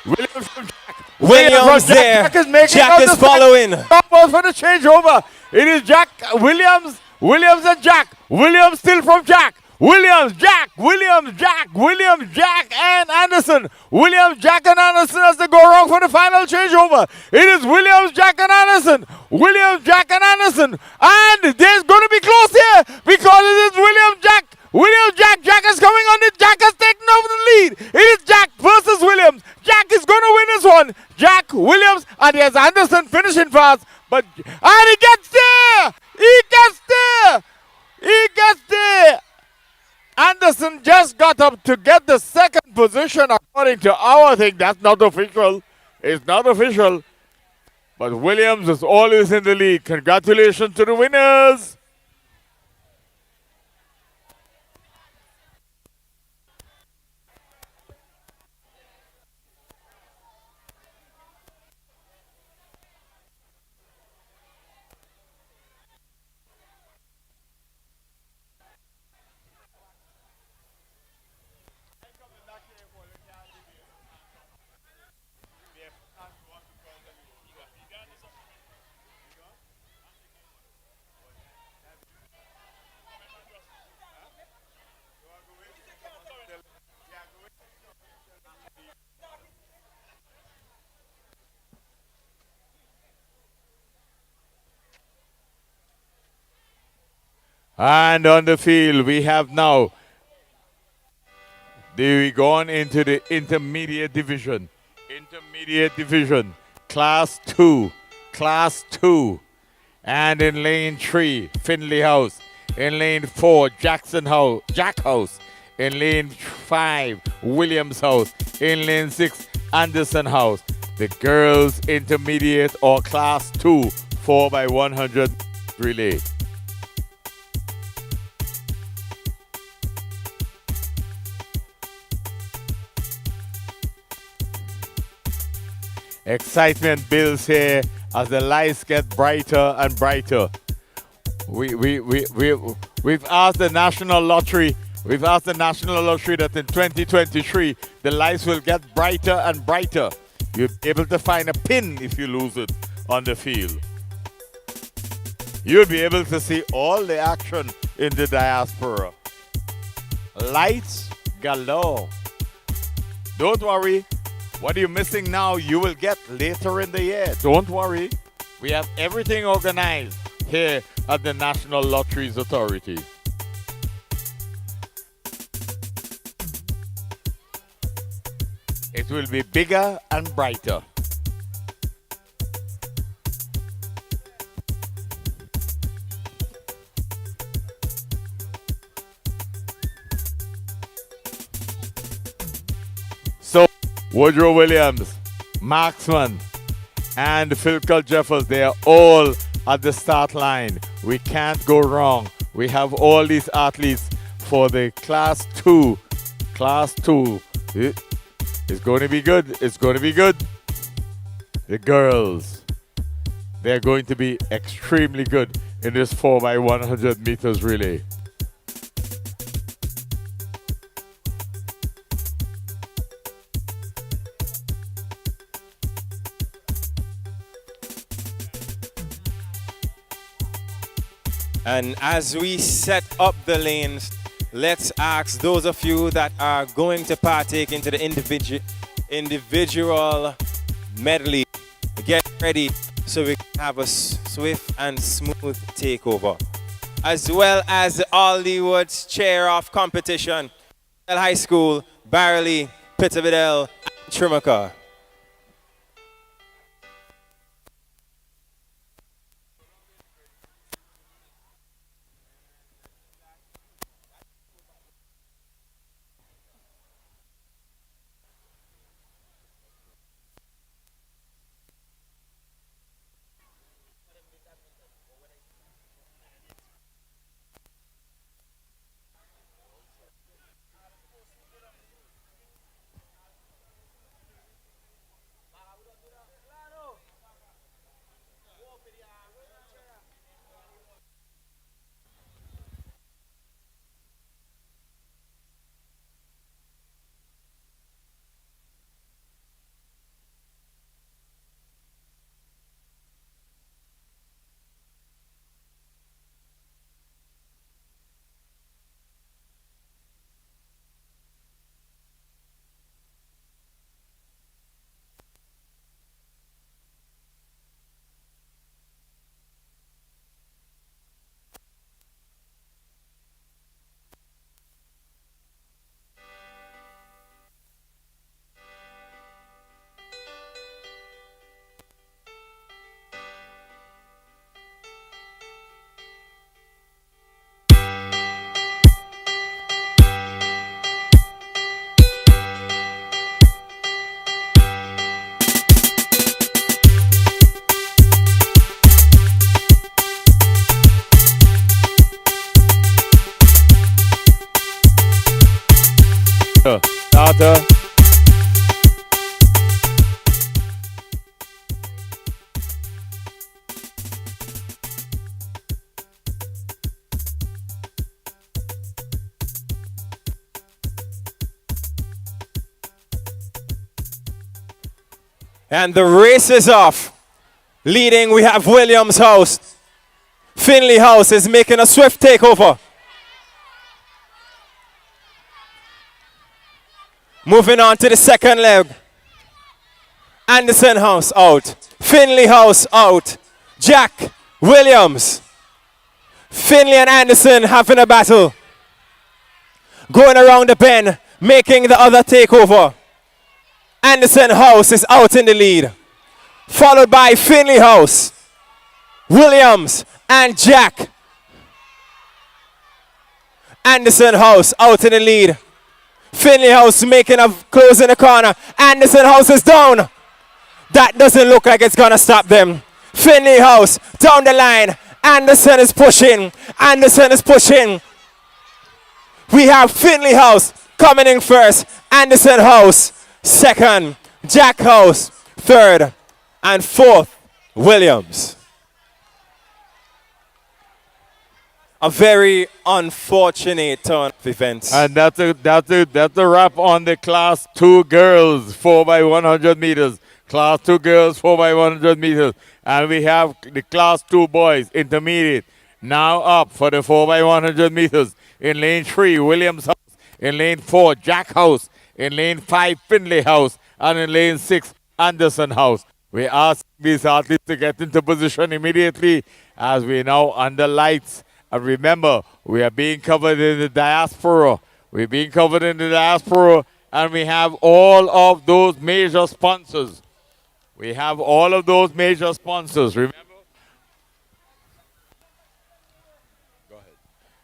Williams from Jack. Williams there. Jack is making Jack is following. Stop for the changeover. It is Jack, Williams, Williams and Jack. Williams still from Jack. Williams, Jack, Williams, Jack, Williams, Jack, and Anderson. Williams, Jack, and Anderson as they go wrong for the final changeover. It is Williams, Jack, and Anderson. Williams, Jack, and Anderson. And there's going to be close here because it is Williams, Jack. Williams, Jack. Jack is coming on it. Jack has taken over the lead. It is Jack versus Williams. Jack is going to win this one. Jack, Williams, and there's Anderson finishing fast. And he gets there! He gets there! He gets there! Anderson just got up to get the second position according to our thing. That's not official. It's not official. But Williams is always in the lead. Congratulations to the winners. And on the field, we have now gone into the intermediate division. Intermediate division, class 2. Class 2. And in lane 3, Finley House. In lane 4, Jack House. In lane 5, Williams House. In lane 6, Anderson House. The girls intermediate or class 2 4x100 relay. Excitement builds here as the lights get brighter and brighter. We've asked the National Lottery. We've asked the National Lottery that in 2023 the lights will get brighter and brighter. You'll be able to find a pin if you lose it on the field. You'll be able to see all the action in the diaspora. Lights galore. Don't worry. What you're missing now, you will get later in the year. Don't worry. We have everything organized here at the National Lotteries Authority. It will be bigger and brighter. So, Woodrow Williams, Marksman, and Philkel Jeffers, they are all at the start line. We can't go wrong. We have all these athletes for the Class 2. Class 2. It's going to be good. It's going to be good. The girls, they're going to be extremely good in this 4x100 meters relay. And as we set up the lanes, let's ask those of you that are going to partake into the individual medley, get ready so we can have a swift and smooth takeover. As well as the Alderwood's chair of competition, High School, Barley, Pittervidell, and Trimaka. Starter. And the race is off. Leading, we have Williams House. Finley House is making a swift takeover. Moving on to the second leg. Anderson House out. Finley House out. Jack Williams. Finley and Anderson having a battle. Going around the bend, making the other takeover. Anderson House is out in the lead. Followed by Finley House, Williams, and Jack. Anderson House out in the lead. Finley House making a close in the corner. Anderson House is down. That doesn't look like it's gonna stop them. Finley House down the line. Anderson is pushing. Anderson is pushing. We have Finley House coming in first. Anderson House second. Jack House third. And fourth, Williams. A very unfortunate turn of events. And that's a wrap on the Class 2 girls 4x100 meters. Class 2 girls 4x100 meters. And we have the Class 2 boys intermediate now up for the 4x100 meters. In lane 3, Williams House. In lane 4, Jack House. In lane 5, Finley House. And in lane 6, Anderson House. We ask these athletes to get into position immediately as we now under lights. And remember, we are being covered in the diaspora. We're being covered in the diaspora, and we have all of those major sponsors. We have all of those major sponsors. Remember? Go ahead.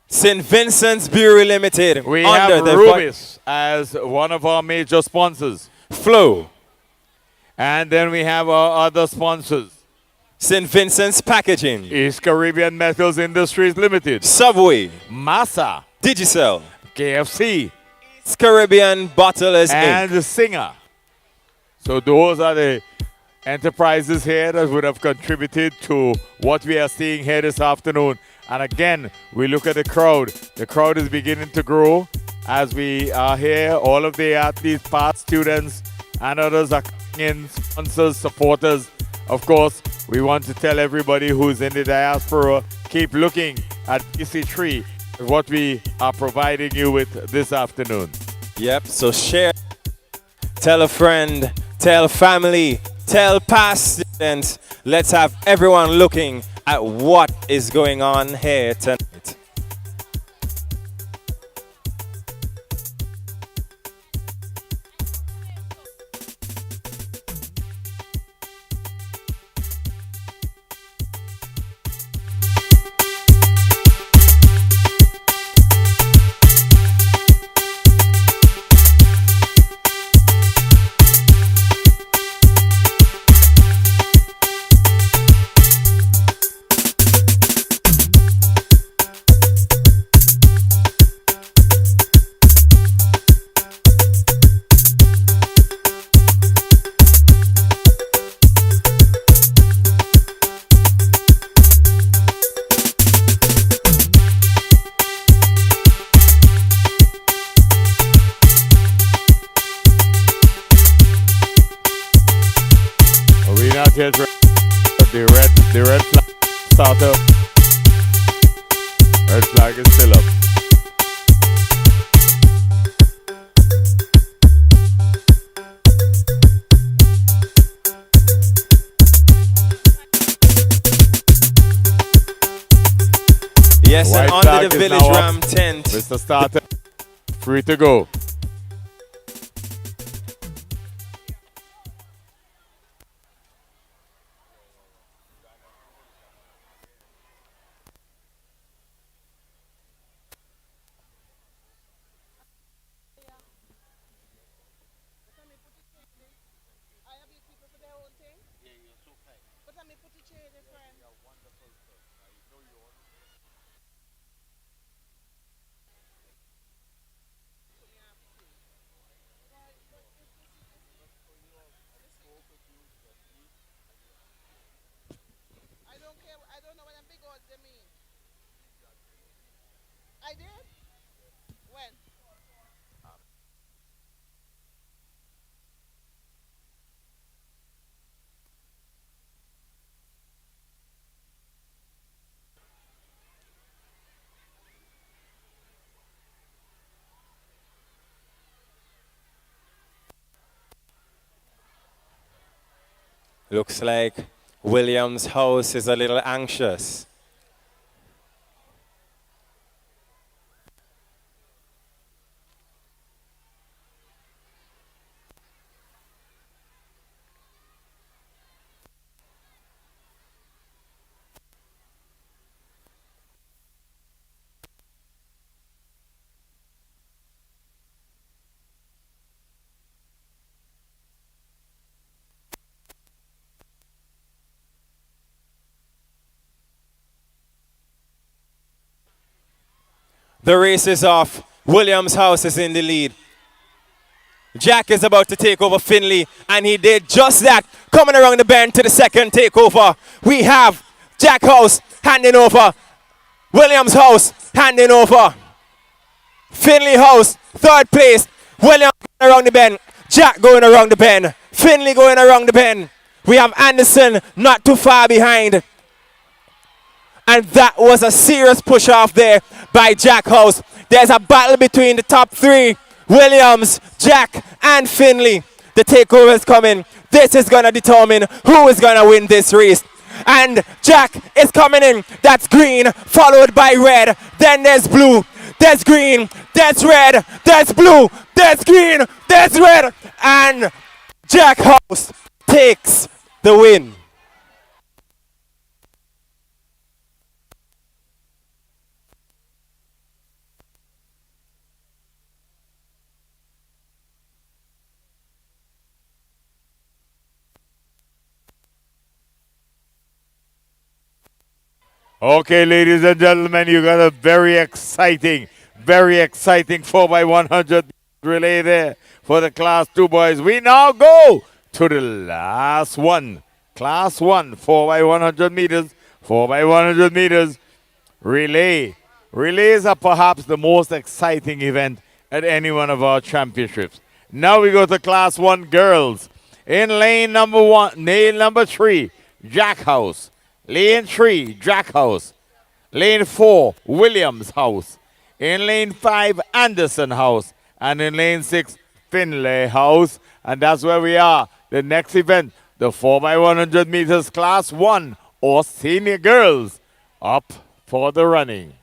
St. Vincent's Brewery Limited. We have Rubis as one of our major sponsors. Flow. And then we have our other sponsors. St. Vincent's Packaging. East Caribbean Metals Industries Limited. Subway. Massa. Digicel. KFC. East Caribbean Bottlers and Inc. the Singer. So those are the enterprises here that would have contributed to what we are seeing here this afternoon. And again, we look at the crowd. The crowd is beginning to grow as we are here. All of the athletes, past students, and others are coming in, sponsors, supporters. Of course, we want to tell everybody who's in the diaspora, keep looking at EC3 what we are providing you with this afternoon. Yep, so share, tell a friend, tell family, tell past students. Let's have everyone looking at what is going on here tonight. Here's the red flag start up. Red flag is still up. Yes, and White under the Village Ram tent. Mr. Starter, free to go. Looks like William's house is a little anxious. The race is off. Williams' house is in the lead. Jack is about to take over Finley, and he did just that. Coming around the bend to the second takeover, we have Jack House handing over. Williams' house handing over. Finley House, third place. Williams going around the bend. Jack going around the bend. Finley going around the bend. We have Anderson not too far behind. And that was a serious push off there by Jack House. There's a battle between the top three. Williams, Jack, and Finley. The takeover is coming. This is going to determine who is going to win this race. And Jack is coming in. That's green, followed by red. Then there's blue. There's green. There's red. There's blue. There's green. There's red. And Jack House takes the win. Okay, ladies and gentlemen, you got a very exciting 4x100 relay there for the Class 2 boys. We now go to the last one. Class 1, 4x100 meters, 4x100 meters relay. Relays are perhaps the most exciting event at any one of our championships. Now we go to Class 1 girls. In lane number 3, Jack House. Lane 3, Jack House. Lane 4, Williams House. In Lane 5, Anderson House. And in Lane 6, Finlay House. And that's where we are. The next event, the 4x100 meters class 1 or senior girls up for the running.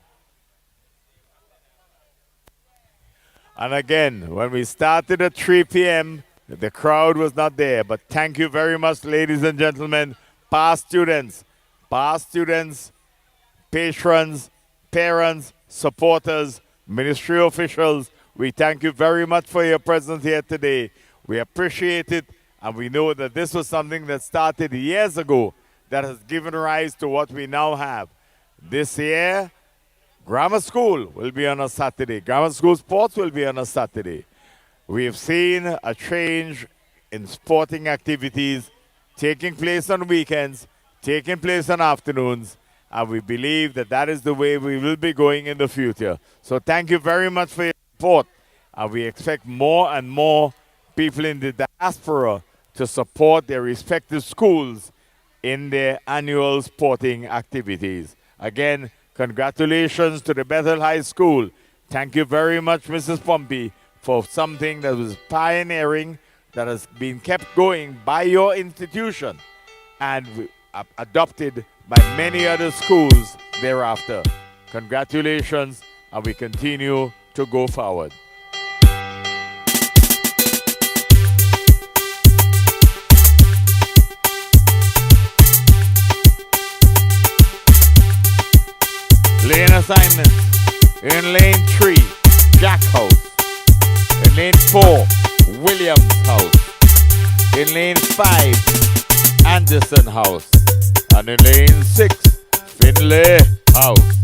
And again, when we started at 3 p.m., the crowd was not there. But thank you very much, ladies and gentlemen, past students, patrons, parents, supporters, ministry officials. We thank you very much for your presence here today. We appreciate it, and we know that this was something that started years ago that has given rise to what we now have. This year, Grammar School will be on a Saturday. Grammar School Sports will be on a Saturday. We have seen a change in sporting activities taking place on weekends, taking place on afternoons, and we believe that that is the way we will be going in the future. So thank you very much for your support, and we expect more and more people in the diaspora to support their respective schools in their annual sporting activities. Again, congratulations to the Bethel High School. Thank you very much, Mrs. Pompey, for something that was pioneering, that has been kept going by your institution and adopted by many other schools thereafter. Congratulations, and we continue to go forward. Lane assignments. In lane 3, Jack House. In lane 4, Williams House. In lane 5, Anderson House. And in lane 6, Finlay House.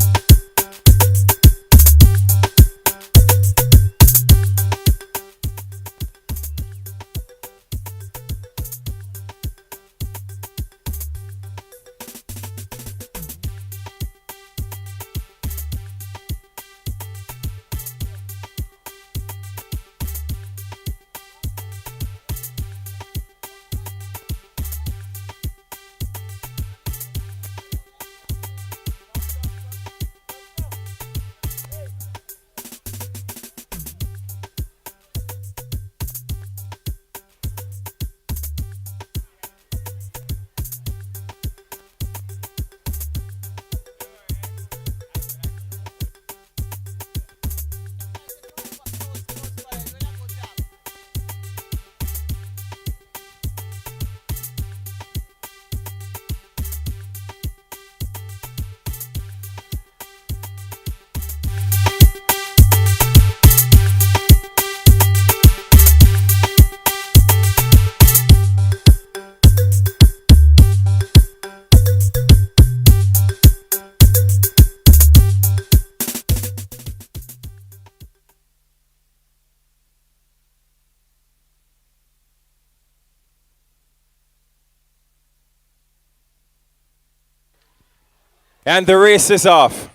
And the race is off.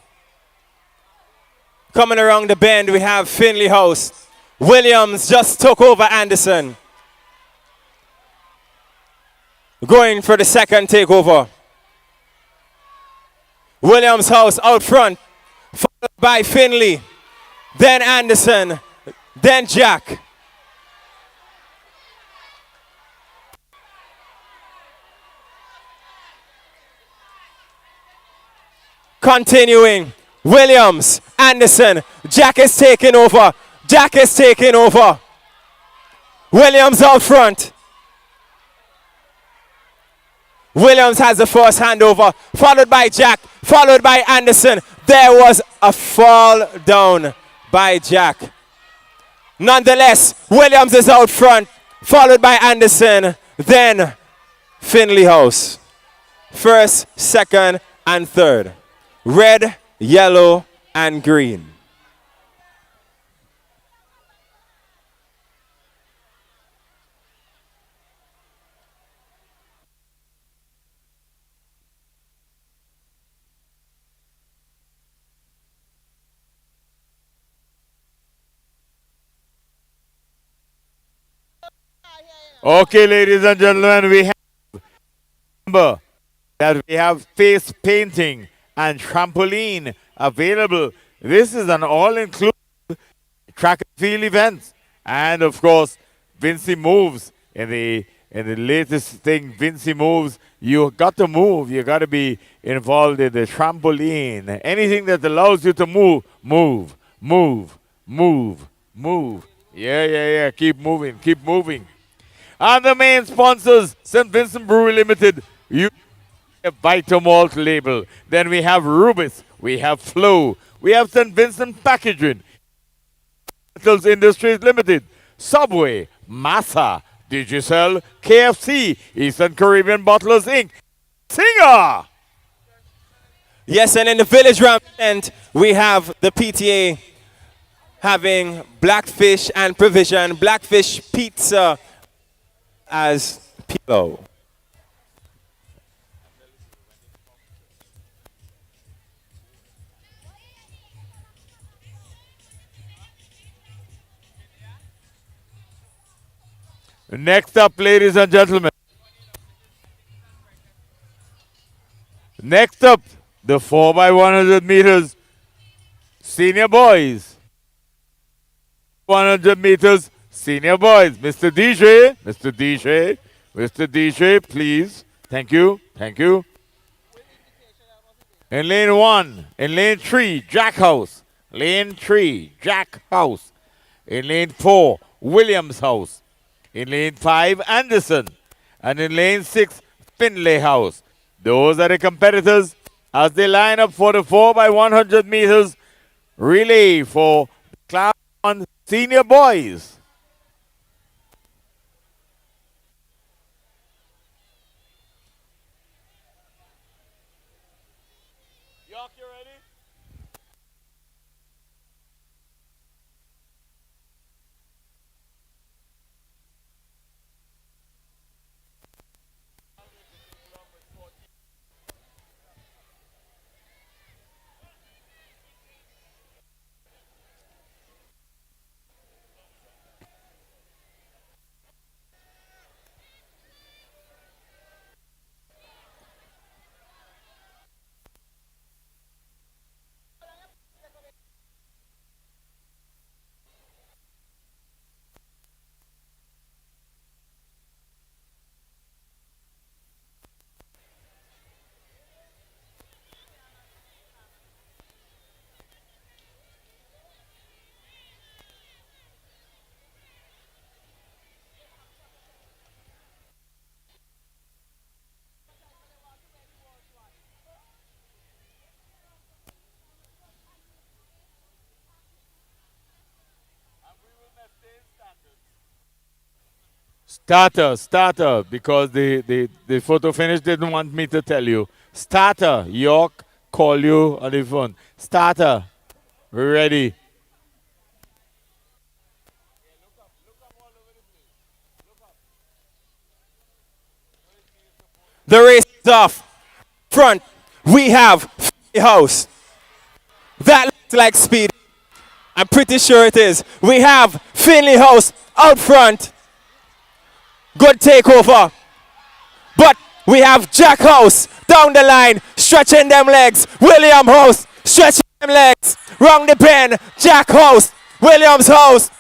Coming around the bend, we have Finley House. Williams just took over Anderson. Going for the second takeover. Williams House out front, followed by Finley, then Anderson, then Jack. Continuing, Williams, Anderson, Jack is taking over. Jack is taking over. Williams out front. Williams has the first handover, followed by Jack, followed by Anderson. There was a fall down by Jack. Nonetheless, Williams is out front, followed by Anderson, then Finley House. First, second, and third. Red, yellow, and green. Okay, ladies and gentlemen, we have remember that we have face painting and trampoline available. This is an all-inclusive track and field event. And of course, Vinci moves in the latest thing, Vinci moves. You got to move. You got to be involved in the trampoline. Anything that allows you to move, move, move, move, move. Yeah. Keep moving, keep moving. And the main sponsors, St. Vincent Brewery Limited, you have Vitamalt label. Then we have Rubis, we have Flow, we have St. Vincent Packaging, Metals Industries Limited, Subway, Massa, Digicel, KFC, Eastern Caribbean Bottlers Inc., Singer. Yes, and in the village ramp, we have the PTA having Blackfish and Provision, Blackfish Pizza as pillow. Next up, ladies and gentlemen. Next up, the 4x100 meters senior boys. 100 meters senior boys. Mr. DJ, please. Thank you. In lane 1, in lane 3, Jack House. Lane 3, Jack House. In lane 4, Williams House. In lane 5, Anderson. And in lane 6, Finlay House. Those are the competitors as they line up for the 4x100 meters relay for Class 1 senior boys. Starter, because the photo finish didn't want me to tell you. Starter, York, call you on the phone. Starter, we're ready. The race is off. Front, we have House. That looks like speed. I'm pretty sure it is. We have Finley House out front. Good takeover. But we have Jack House down the line, stretching them legs. William House stretching them legs. Wrong the pen. Jack House. Williams House.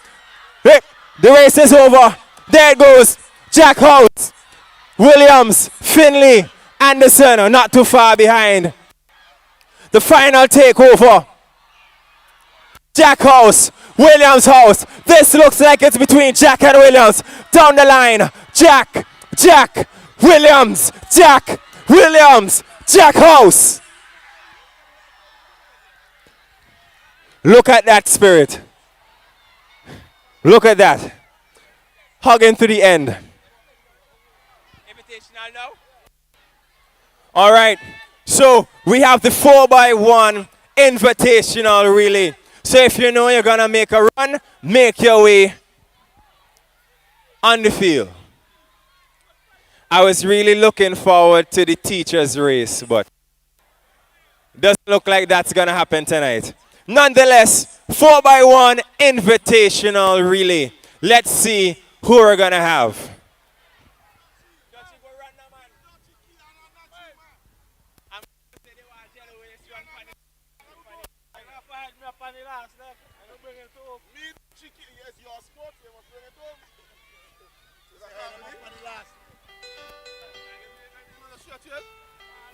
Hey, the race is over. There it goes. Jack House. Williams, Finley, Anderson are not too far behind. The final takeover. Jack House, Williams House. This looks like it's between Jack and Williams. Down the line, Jack, Williams, Jack House. Look at that spirit. Look at that. Hugging to the end. Invitational now. All right, so we have the 4x1 invitational relay. So if you know you're going to make a run, make your way on the field. I was really looking forward to the teacher's race, but doesn't look like that's going to happen tonight. Nonetheless, 4x1 invitational relay. Let's see who we're going to have.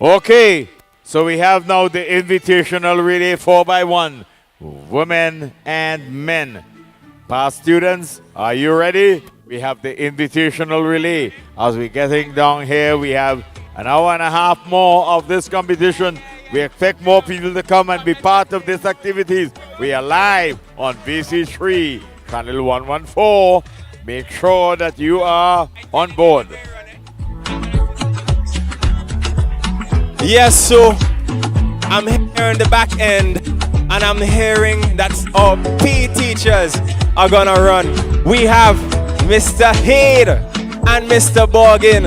Okay, so we have now the invitational relay 4x1, women and men. Past students, are you ready? We have the invitational relay. As we're getting down here, we have an hour and a half more of this competition. We expect more people to come and be part of these activities. We are live on VC3, channel 114. Make sure that you are on board. Yes, so I'm here in the back end, and I'm hearing that our PE teachers are gonna run. We have Mr. Haid and Mr. Borgin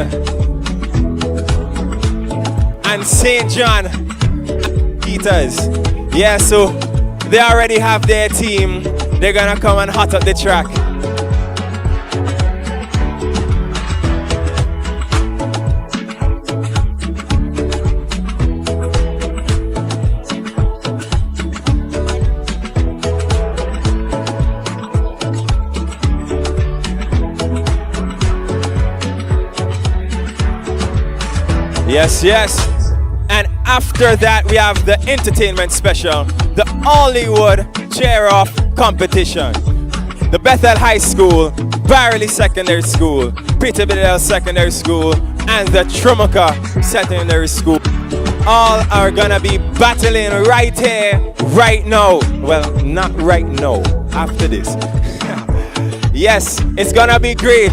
and St. John Peters. Yeah, so they already have their team. They're gonna come and hot up the track. Yes, yes. And after that, we have the entertainment special, the Hollywood Cheer-Off competition. The Bethel High School, Barley Secondary School, Peterbilt Secondary School, and the Trumuka Secondary School. All are gonna be battling right here, right now. Well, not right now, after this. Yes, it's gonna be great.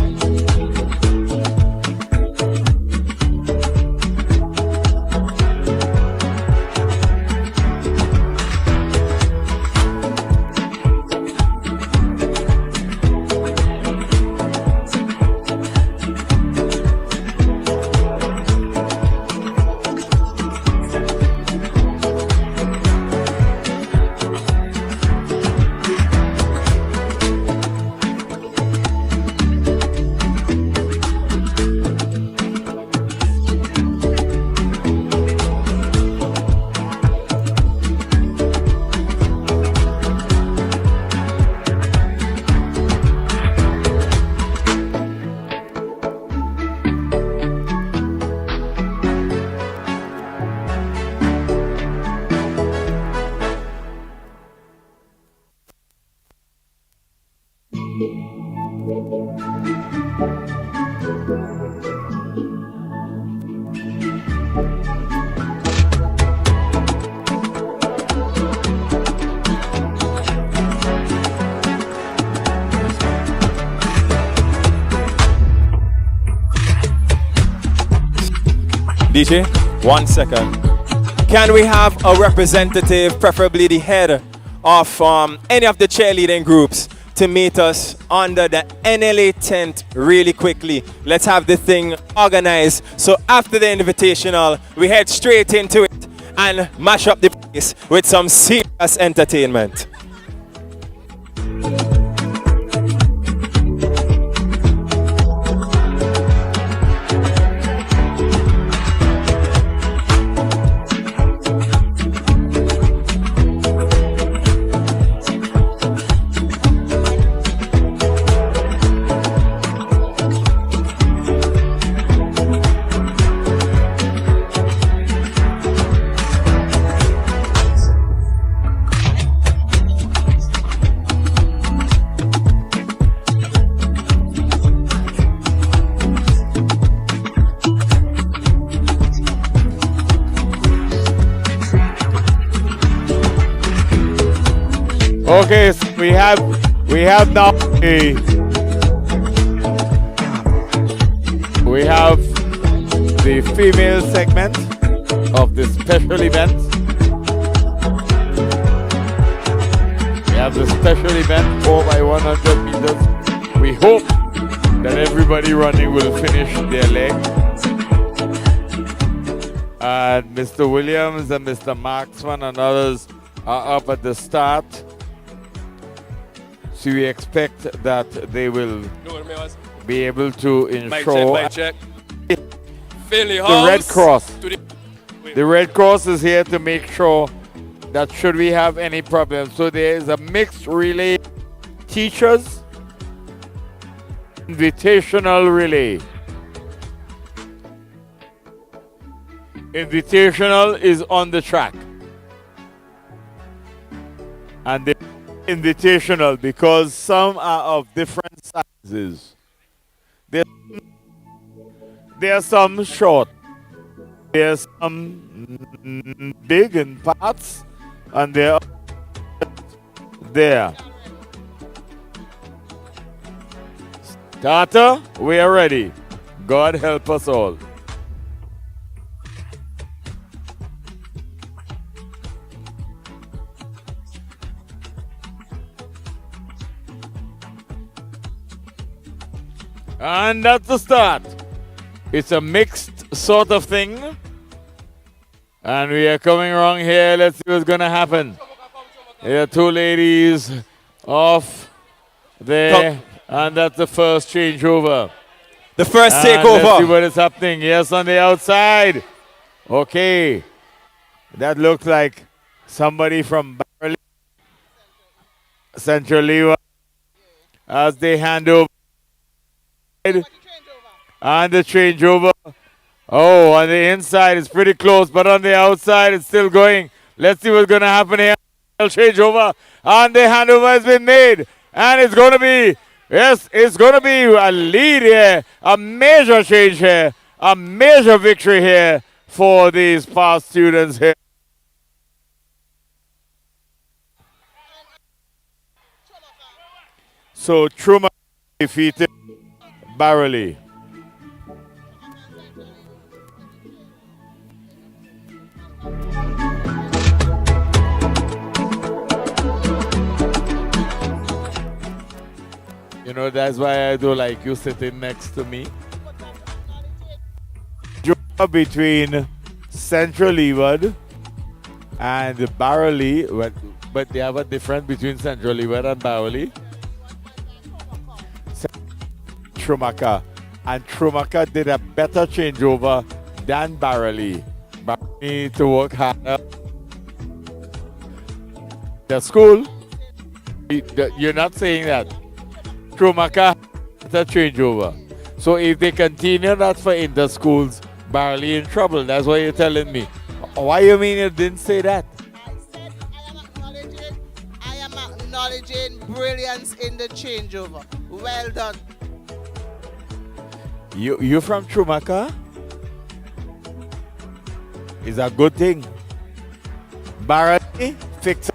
DJ, 1 second. Can we have a representative, preferably the head of any of the cheerleading groups, to meet us under the NLA tent really quickly? Let's have the thing organized. So after the invitational, we head straight into it and mash up the place with some serious entertainment. Okay, so we have now the female segment of the special event. We have the special event 4x100 meters. We hope that everybody running will finish their leg. And Mr. Williams and Mr. Marksman and others are up at the start. So we expect that they will be able to ensure the Red Cross. The Red Cross is here to make sure that should we have any problems. So there is a mixed relay, teachers, invitational relay. Invitational is on the track. And they're invitational because some are of different sizes. There are some short. There's some big in parts. And there. Starter, we are ready. God help us all. And that's the start. It's a mixed sort of thing. And we are coming around here. Let's see what's going to happen. There are two ladies off there. And that's the first changeover. The first takeover. Let's see takeover. what is happening. Yes, on the outside. Okay. That looks like somebody from Barley. Central Lever. As they hand over. And the changeover. Oh, on the inside it's pretty close, but on the outside it's still going. Let's see what's going to happen here. Changeover. And the handover has been made. And it's going to be, yes, it's going to be a lead here. A major change here. A major victory here for these past students here. So Truma defeated Barley. You know, that's why I do like you sitting next to me. Draw between Central Leeward and Barley, but they have a difference between Central Leeward and Barley. Trumaka. And Trumaka did a better changeover than Barley. Barley need to work harder. The school, you're not saying that. Trumaka had a changeover. So if they continue that for inter-schools, Barley in trouble. That's what you're telling me. Why you mean you didn't say that? I am acknowledging brilliance in the changeover. Well done. You from Trumaka? It's a good thing. Barley fixed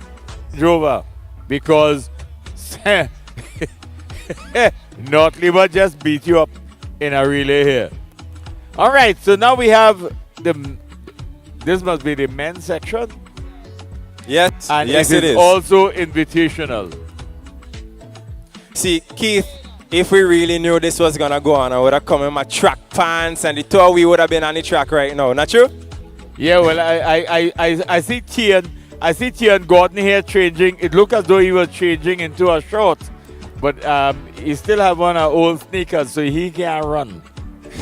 changeover because North Lever just beat you up in a relay here. All right, so now we have this must be the men's section. Yes, and yes it is also invitational. See, Keith, if we really knew this was gonna go on, I would have come in my track pants and the two of we would have been on the track right now, not true? Yeah, well, I see Tian Gordon here changing. It looked as though he was changing into a short. But he still have on our old sneakers, so he can't run.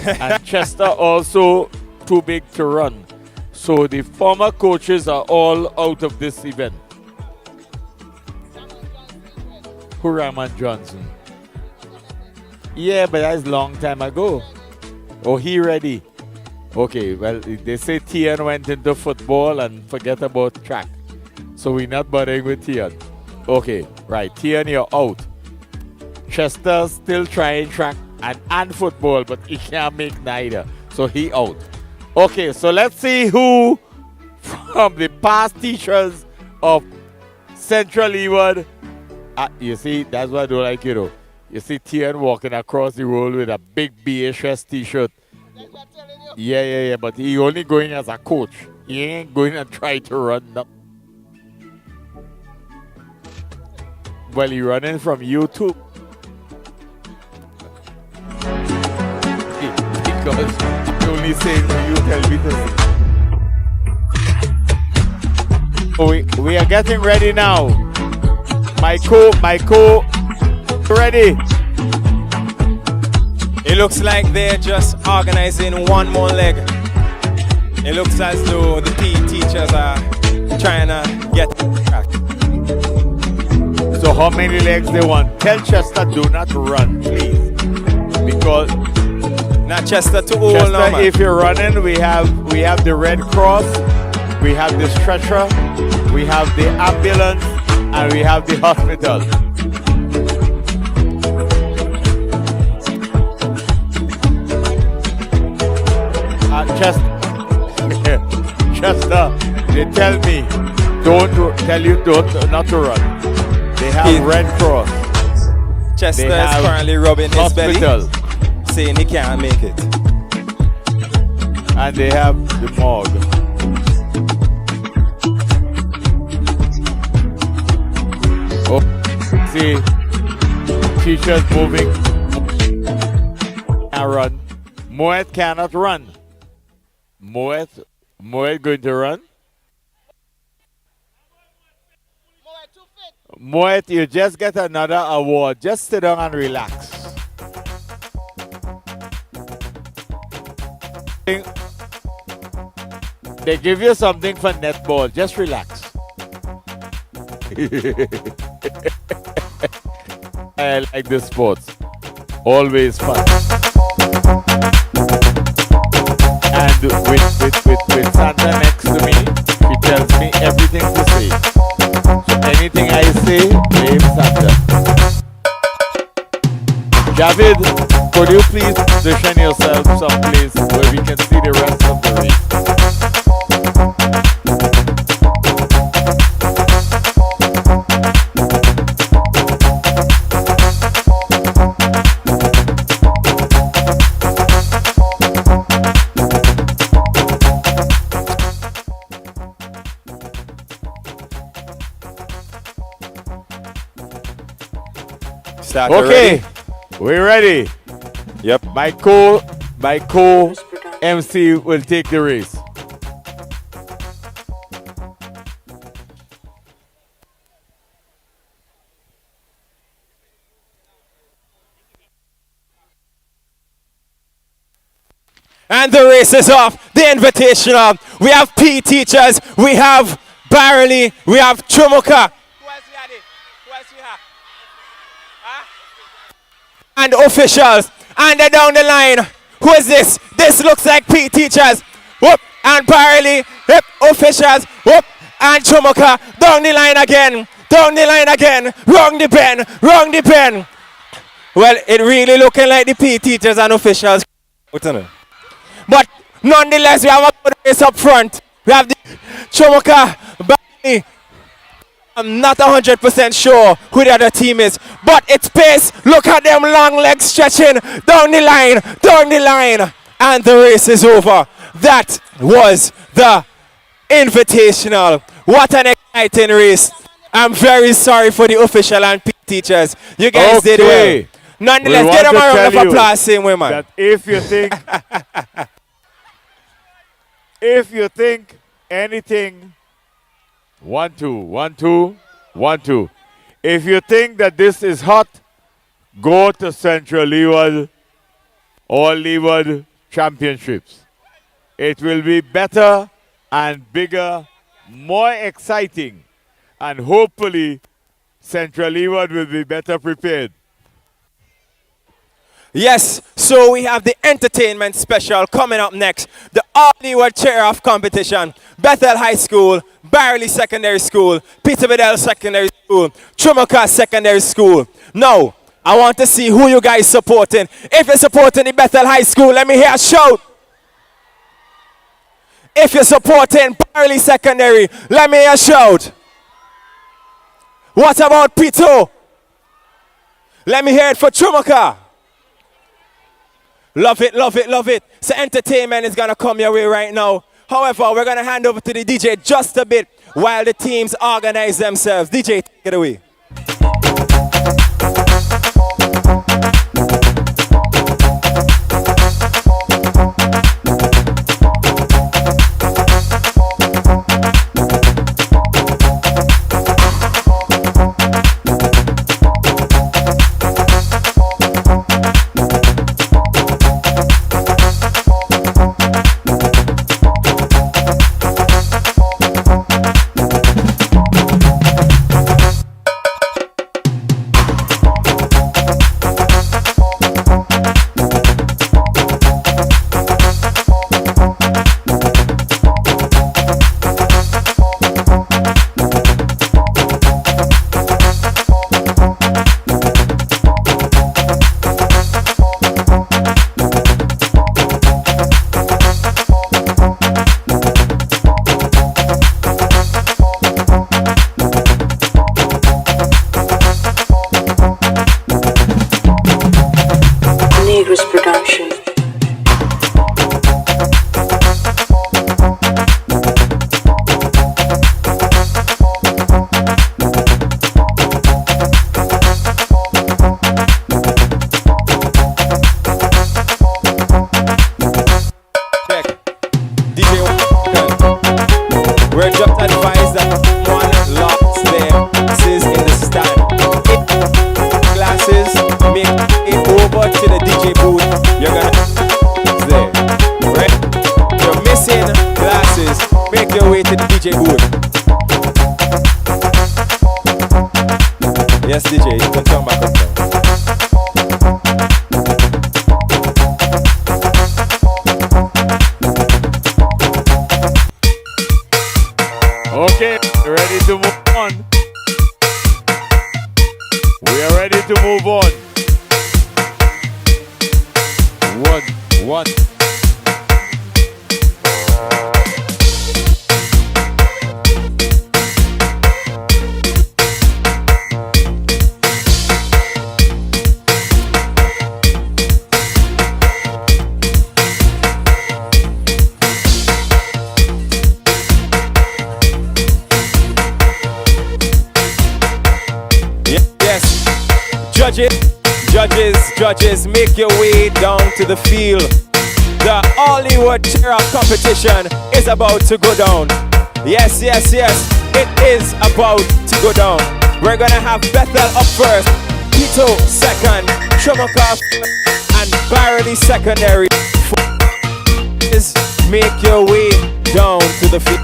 And Chester also too big to run. So the former coaches are all out of this event. Who Raman Johnson? Yeah, but that's a long time ago. Oh, he ready? Okay, well, they say Tian went into football and forget about track. So we're not bothering with Tian. Okay, right, Tian, you're out. Chester still trying track and football, but he can't make neither. So he out. Okay, so let's see who from the past teachers of Central Leeward. You see, that's why I don't like it. You see Tian walking across the road with a big BHS t-shirt. Yeah, but he only going as a coach. He ain't going and try to run up. Well, he running from YouTube. Because I'm only saying to you, tell me to. We are getting ready now. My co, ready. It looks like they're just organizing one more leg. It looks as though the PE teachers are trying to get track. So how many legs they want? Tell Chester do not run, please. Because Not Chester to all Chester, now, man. if you're running, we have the Red Cross, we have the stretcher, we have the ambulance, and we have the hospital. Chester, they tell me, not to run. They have Red Cross. Chester They is have currently rubbing his hospital. belly, saying he can't make it. And they have the morgue. Oh, see, teachers moving. Can't run. Moet cannot run. Moet going to run? Moet, you just get another award. Just sit down and relax. They give you something for netball. Just relax. I like this sports. Always fun. And with Santa next to me, she tells me everything to say. So anything I say, blame Santa. Javid, could you please position yourself someplace where we can see the rest of the race? Okay, we're ready. Yep. My co-MC will take the race. And the race is off. The Invitational. We have P teachers. We have Barley. We have Chumuka. And officials. And then down the line. Who is this? This looks like P teachers. Whoop. And Barley. Yep. Officials. Whoop. And Chumuka. Down the line again. Down the line again. Wrong the pen. Wrong the pen. Well, it really looking like the P teachers and officials. But nonetheless, we have a good race up front. We have the Chumuka, Barley. I'm not 100% sure who the other team is, but it's pace. Look at them long legs stretching down the line, and the race is over. That was the Invitational. What an exciting race. I'm very sorry for the official and teachers. You guys did well. Nonetheless, get them a round of applause, same way, man. That if you think anything, 1, 2, 1, 2, 1, 2. If you think that this is hot, go to Central Leeward or Leeward Championships. It will be better and bigger, more exciting, and hopefully Central Leeward will be better prepared. Yes, so we have the entertainment special coming up next. The All-Leeward Chair-Off competition. Bethel High School, Barley Secondary School, Peter Bedell Secondary School, Chumuka Secondary School. Now, I want to see who you guys supporting. If you're supporting the Bethel High School, let me hear a shout. If you're supporting Barley Secondary, let me hear a shout. What about Pito? Let me hear it for Chumuka. Love it, love it, love it. So entertainment is going to come your way right now. However, we're going to hand over to the DJ just a bit while the teams organize themselves. DJ, take it away. Service Production. We're just advised that one locks their glasses in the stand. Glasses, make it over to the DJ booth. You're gonna there, right? You're missing glasses. Make your way to the DJ booth. Yes, DJ, you can turn back up now. Okay, ready to move on. We are ready to move on. One. Judges, make your way down to the field. The Hollywood cheer-up competition is about to go down. Yes, it is about to go down. We're gonna have Bethel up first, Tito second, Trumokov and Barley secondary. Make your way down to the field.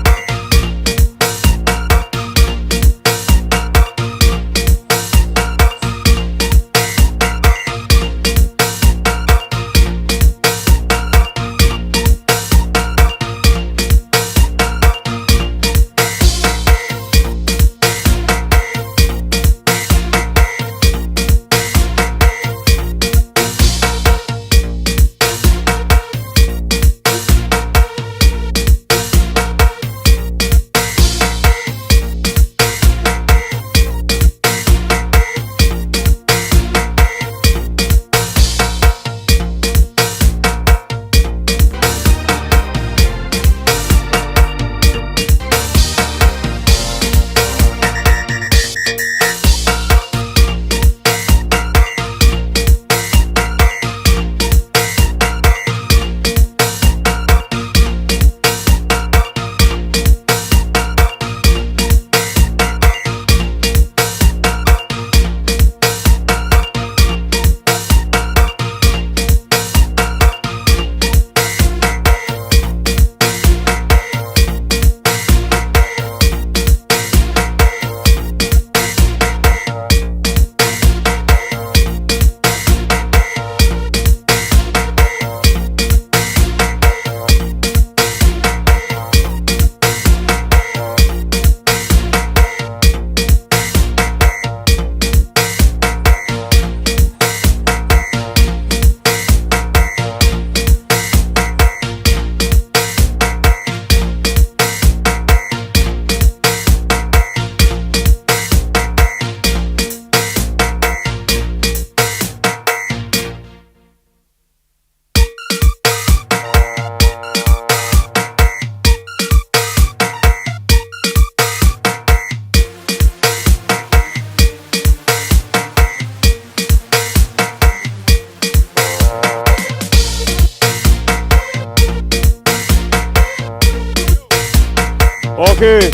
Okay.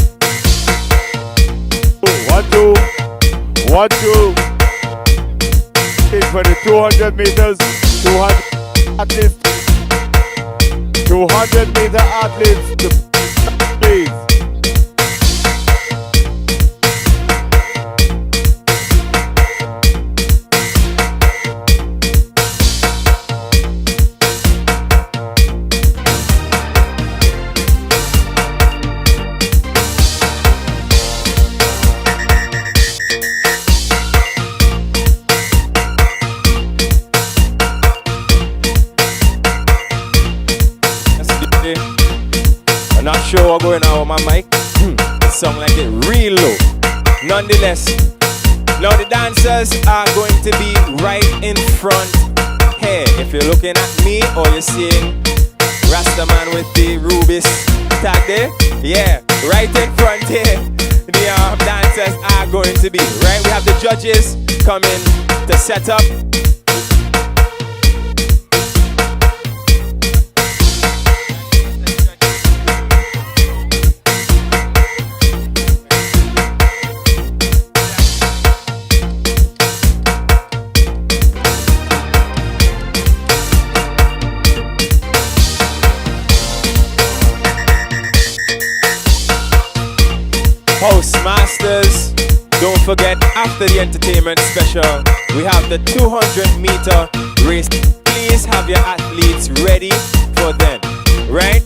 1, 2. In for the 200 meters. 200 athletes. 200 meter athletes. Please. Not sure what's going on with my mic. It sounds like it real low. Nonetheless, now the dancers are going to be right in front here. If if you're looking at me or you're seeing Rastaman with the Rubis tag there, yeah, right in front here, the dancers are going to be, right? We have the judges coming to set up. Masters, don't forget after the entertainment special, we have the 200-meter race. Please have your athletes ready for them, right?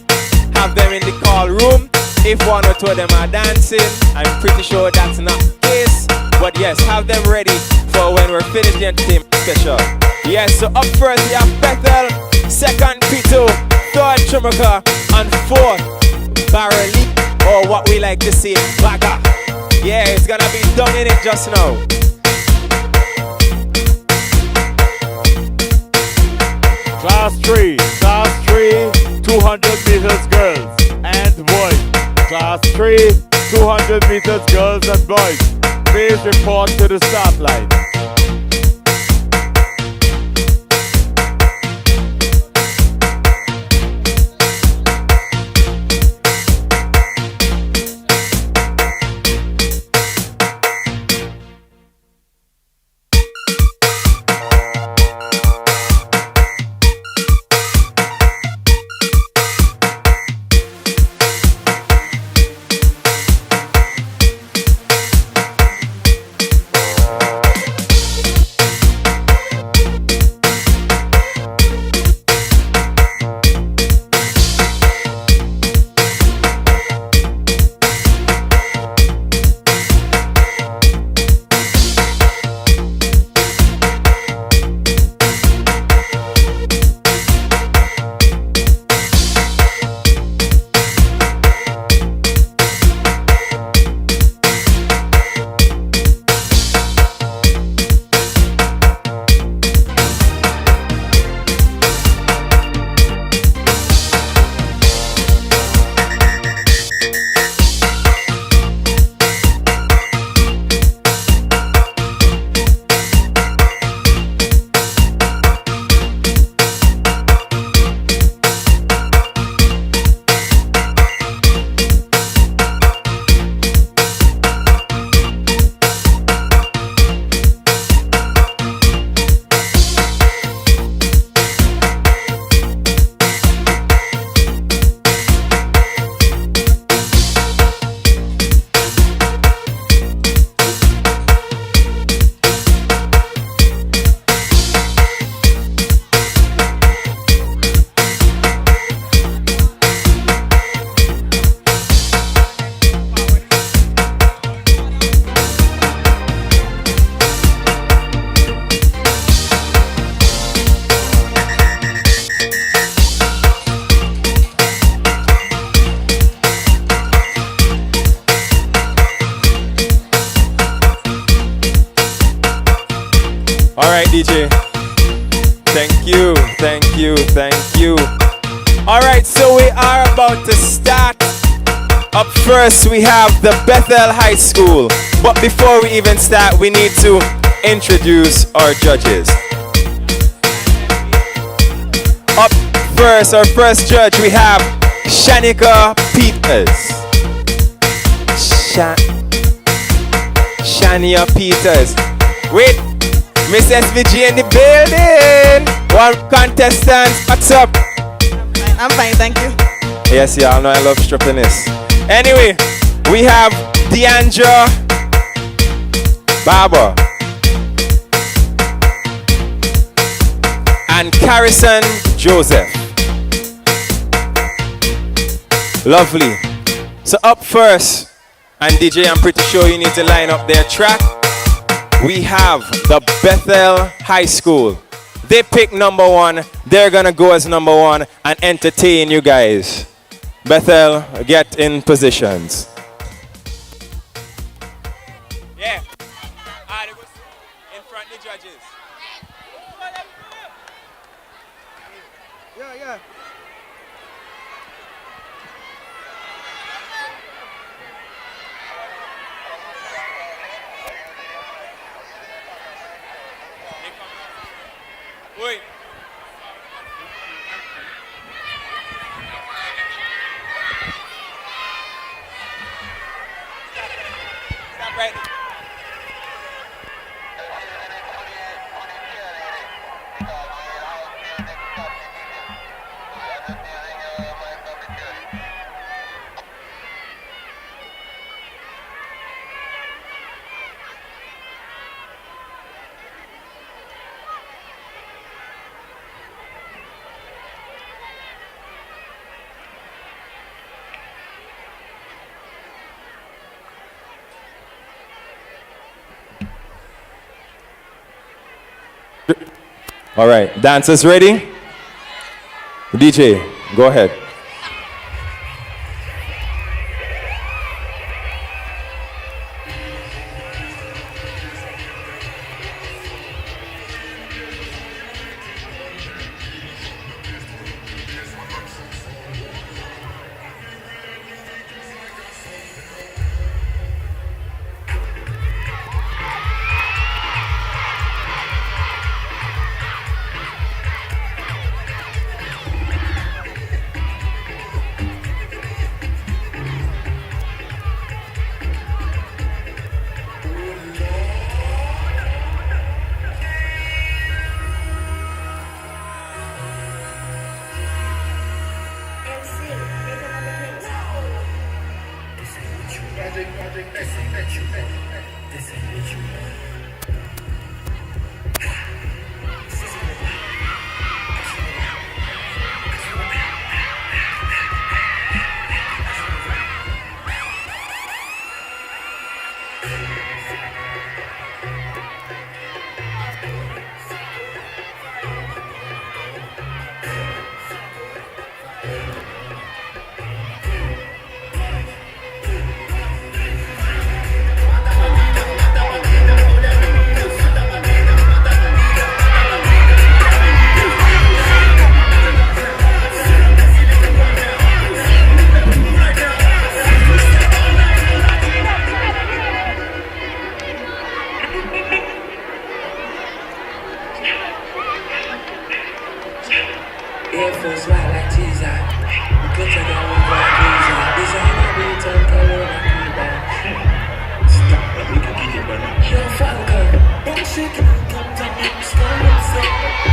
Have them in the call room. If one or two of them are dancing, I'm pretty sure that's not the case. But yes, have them ready for when we're finished the entertainment special. Yes, so up first we have Bethel, second Pito, third Chumaka, and fourth Barrelli, or what we like to say, Baga. Yeah, it's gonna be done in it just now. Class 3, 200 meters girls and boys. Class 3, 200 meters girls and boys. Please report to the start line. DJ. Thank you, thank you, thank you. All right, so we are about to start. Up first, we have the Bethel High School. But before we even start, we need to introduce our judges. Up first, our first judge, we have Shanika Peters. Shania Peters. Wait, Miss SVG in the building. One contestant, what's up? I'm fine, thank you. Yes, y'all know I love strippiness. Anyway, we have Deandra Barber and Carrison Joseph. Lovely. So up first, and DJ, I'm pretty sure you need to line up their track. We have the Bethel High School. They pick number one. They're gonna go as number one and entertain you guys. Bethel, get in positions. Yeah. In front of the judges. yeah. Wait. Stop right there. All right, dancers ready? DJ, go ahead. Air Force white like teaser. Good to go with black visa. This ain't my return color like that. Stop it, we can get it right. Yo, Falcon, don't shake it, come down, it's gonna be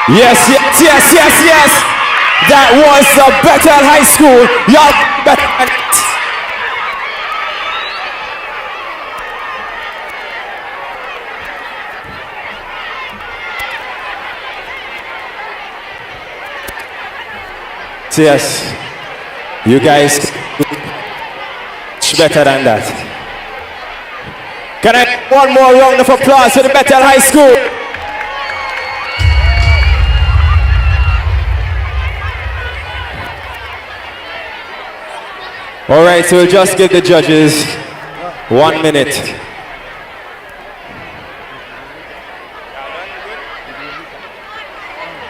Yes, yes, yes, yes, yes. That was the Bethel High School. Y'all better. Yes, you guys much better than that. Can I have one more round of applause for the Bethel High School? All right, so we'll just give the judges 1 minute.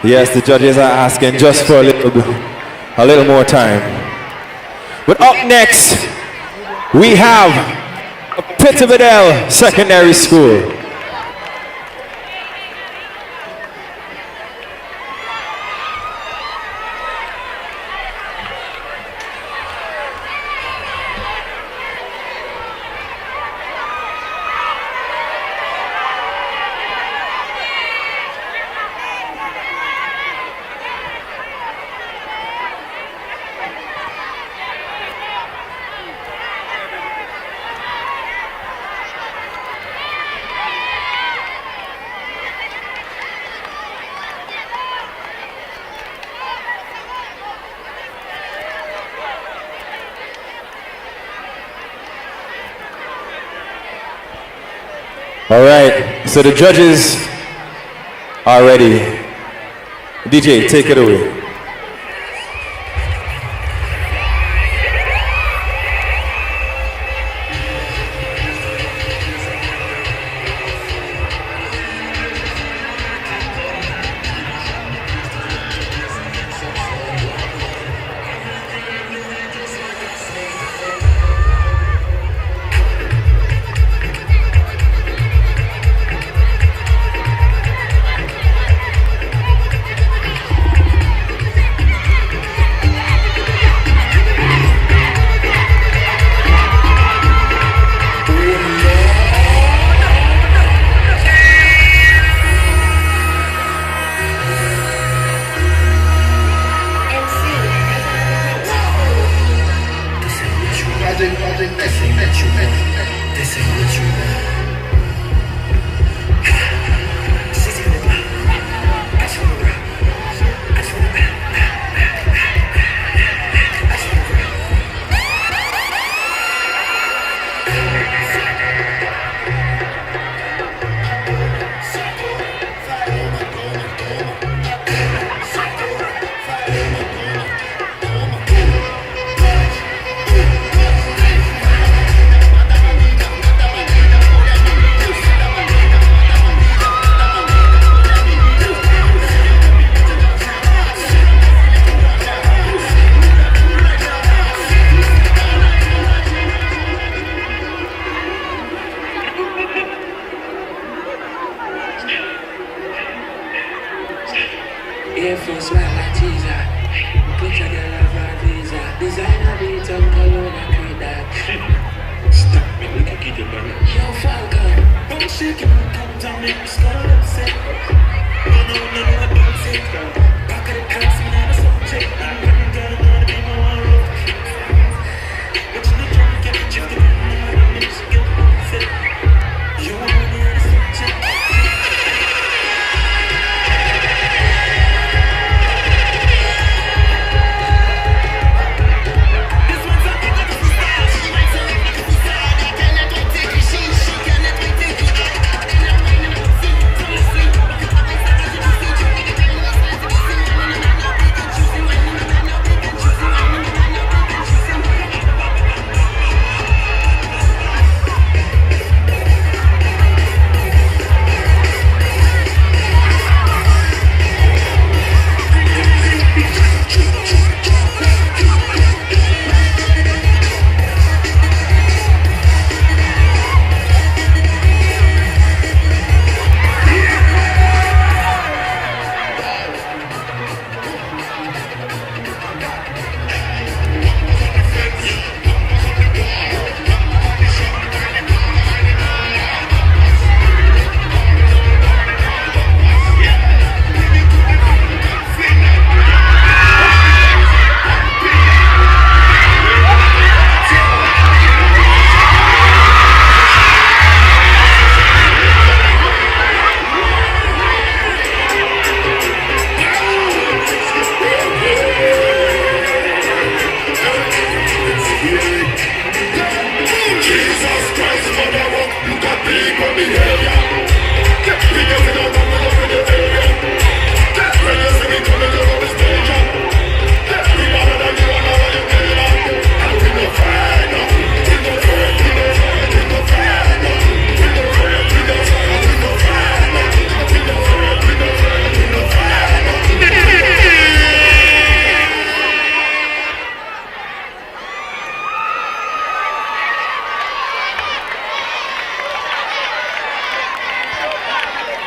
Yes, the judges are asking just for a little more time. But up next, we have Pittsburgh Secondary School. All right, so the judges are ready. DJ, take it away.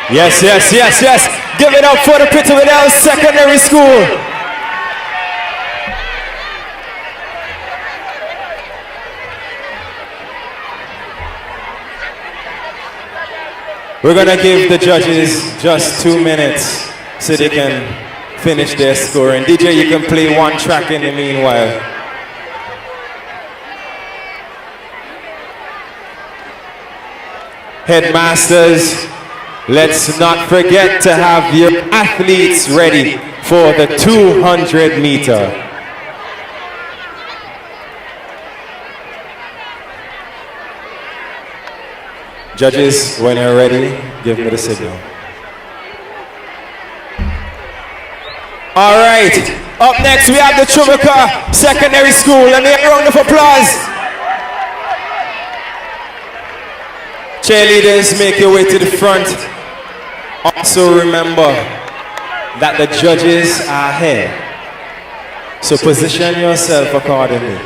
Yes, yes, yes, yes. Give it up for the Pittsburgh Secondary School. We're gonna give the judges just 2 minutes so they can finish their scoring. DJ, you can play one track in the meanwhile. Headmasters, let's not forget to have your athletes ready for the 200 meter. Judges, when you're ready, give me the signal. All right, up next we have the Chumaka Secondary School. Let me have a round of applause. Cheerleaders, make your way to the front. Also remember that the judges are here, so position yourself accordingly.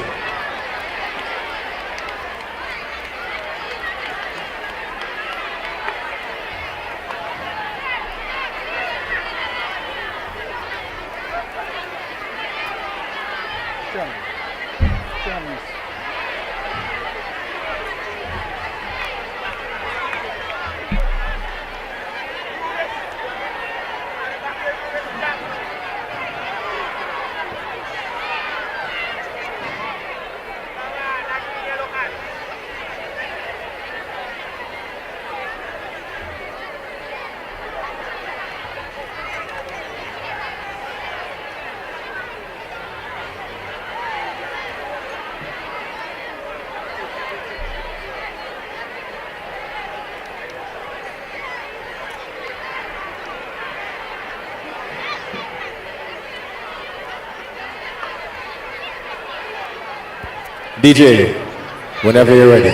DJ, whenever you're ready.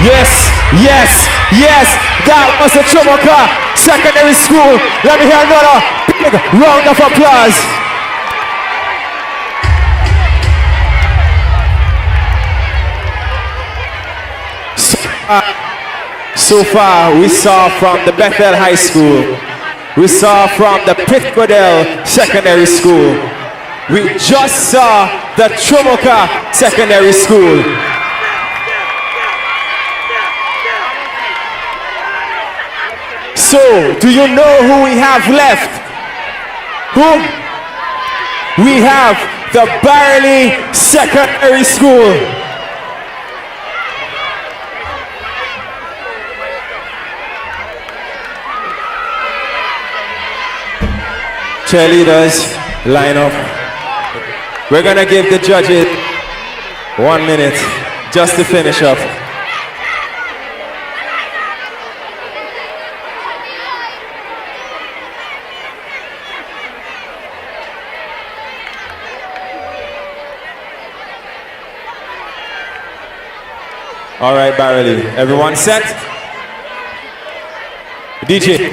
Yes, yes, yes. That was the Chumoka Secondary School. Let me hear another big round of applause. So far, we saw from the Bethel High School. We saw from the Pitcodell Secondary School. We just saw the Chumoka Secondary School. So, do you know who we have left? Who? We have the Barley Secondary School. Cheerleaders, line up. We're gonna give the judges 1 minute just to finish up. All right, Barley, everyone set? DJ.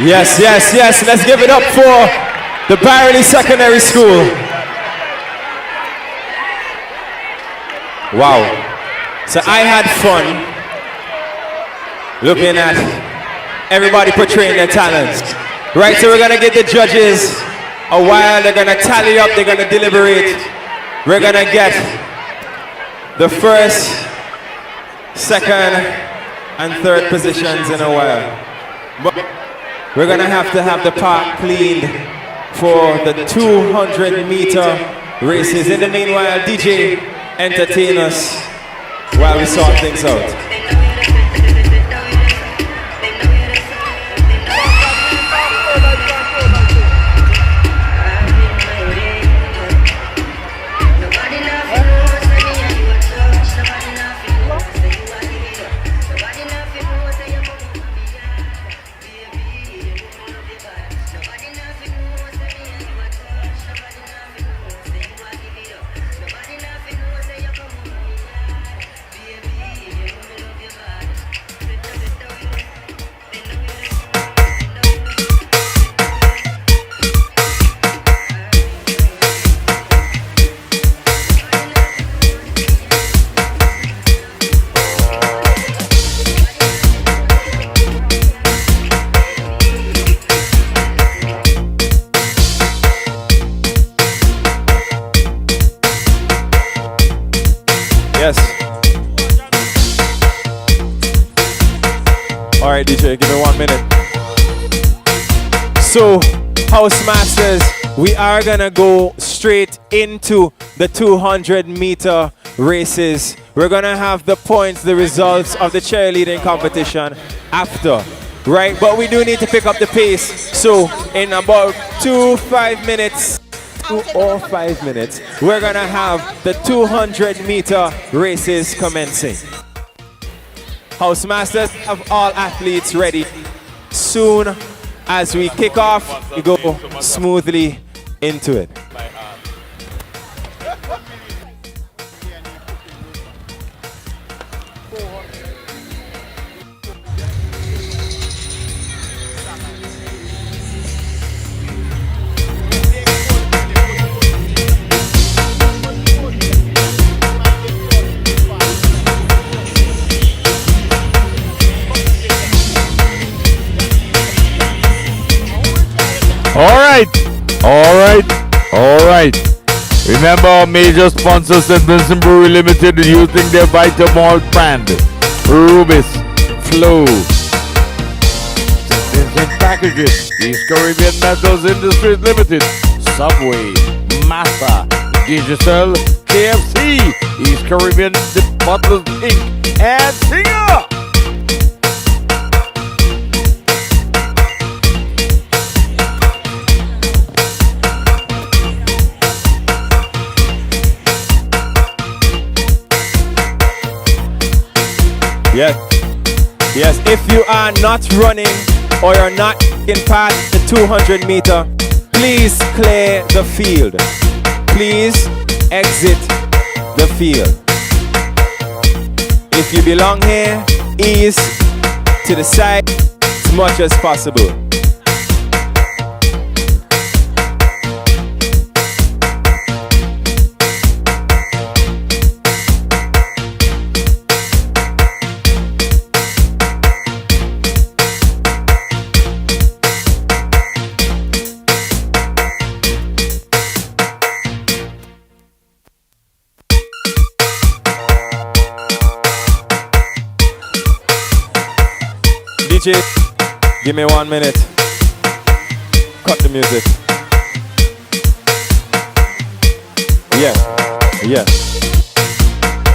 Yes, yes, yes. Let's give it up for the Barley Secondary School. Wow. So I had fun looking at everybody portraying their talents. Right, so we're going to give the judges a while. They're going to tally up. They're going to deliberate. We're going to get the first, second, and third positions in a while. But we're going to have the park cleaned for the 200-meter races. In the meanwhile, DJ, entertain us while we sort things out. All right, DJ, give me 1 minute. So, House Masters, we are gonna go straight into the 200-meter races. We're gonna have the points, the results of the cheerleading competition after, right? But we do need to pick up the pace. So, in about 2 or 5 minutes, we're gonna have the 200-meter races commencing. House Masters have all athletes ready. Soon as we kick off, we go smoothly into it. All right. Remember our major sponsor, St. Vincent Brewery Limited, using their Vitamalt brand, Rubis, Flow, St. Vincent Packages, East Caribbean Metals Industries Limited, Subway, Massa, Digital, KFC, East Caribbean Bottlers Inc., and Singer. Yes, if you are not running or you're not in past the 200 meter, please clear the field. Please exit the field. If you belong here, ease to the side as much as possible. DJ, give me 1 minute. Cut the music. Yeah.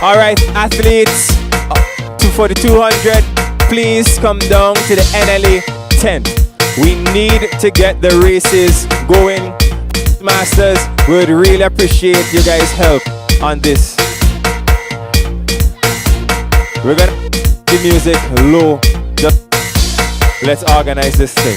All right, athletes, for the 200, please come down to the NLA tent. We need to get the races going. Masters, we would really appreciate you guys' help on this. We're gonna keep the music low. Let's organize this thing.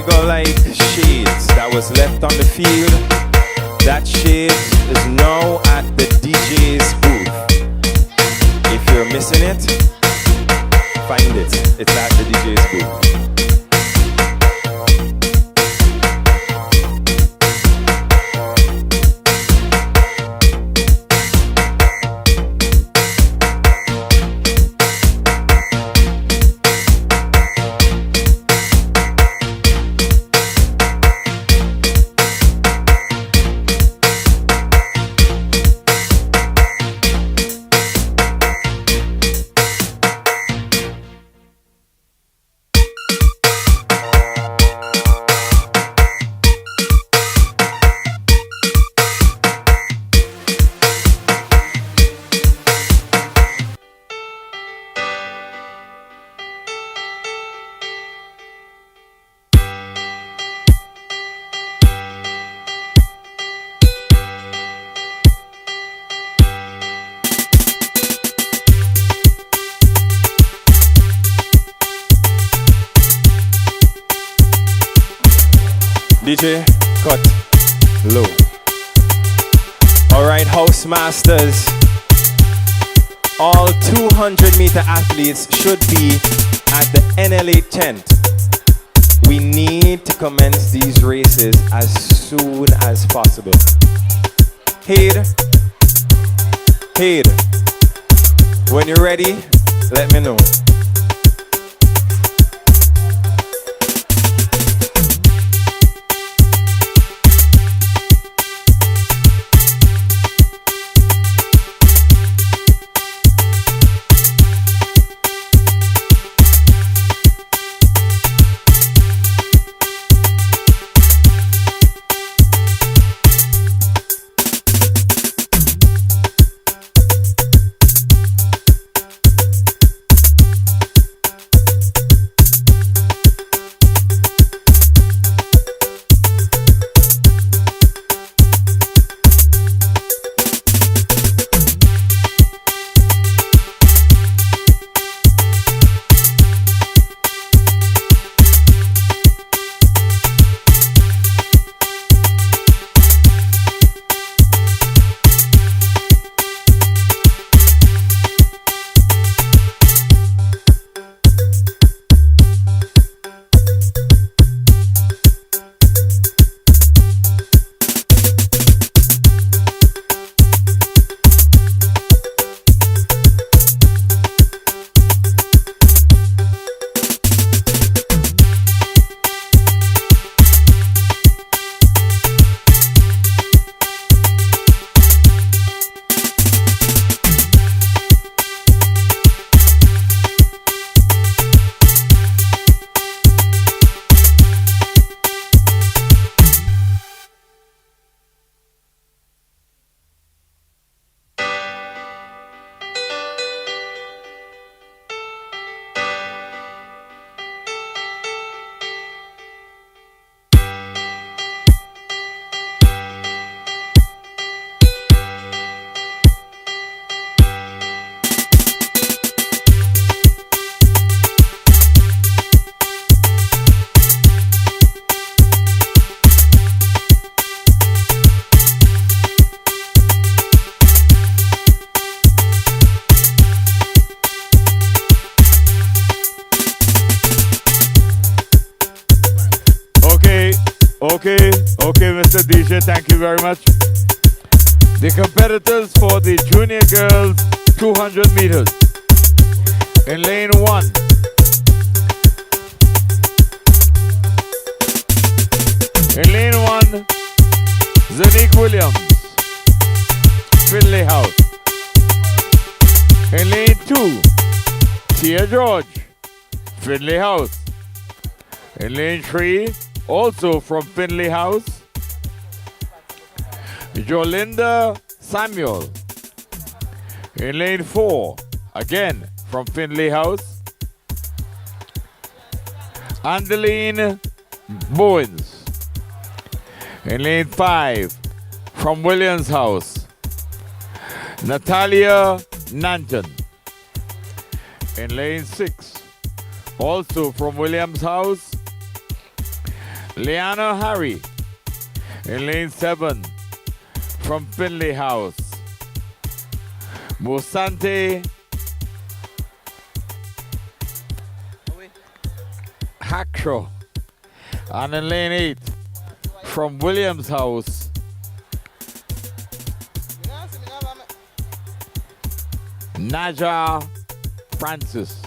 go like shades that was left on the field. That shades is now at the DJ's booth. If you're missing it, find it. It's at the DJ's booth. DJ, cut low. All right, house masters. All 200-meter athletes should be at the NLA tent. We need to commence these races as soon as possible. Hader, when you're ready, let me know. Okay, Mr. DJ, thank you very much. The competitors for the junior girls 200 meters. In lane 1. In lane 1, Zanique Williams, Finley House. In lane 2, Tia George, Finley House. In lane 3, also from Finley House, Jolinda Samuel. In lane 4, again from Finley House, Andeline Bowens. In lane 5, from Williams House, Natalia Nanton. In lane 6, also from Williams House, Liana Harry in lane 7 from Finley House. Musante Hackshaw. And in lane 8 from Williams House. Naja Francis.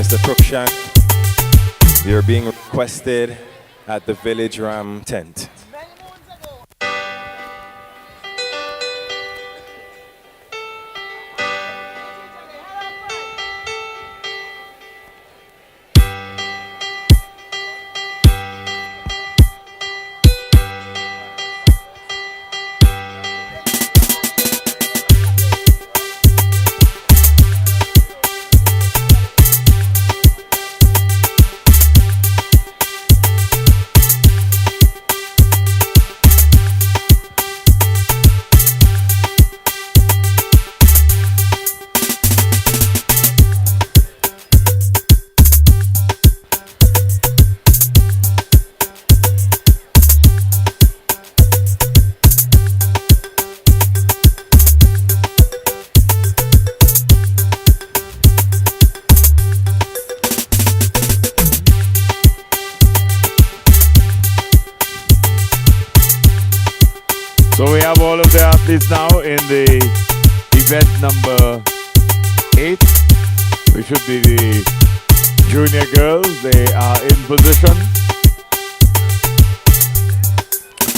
Mr. Cruikshank, you're being requested at the Village Ram tent. So we have all of the athletes now in the event number 8, which should be the junior girls. They are in position.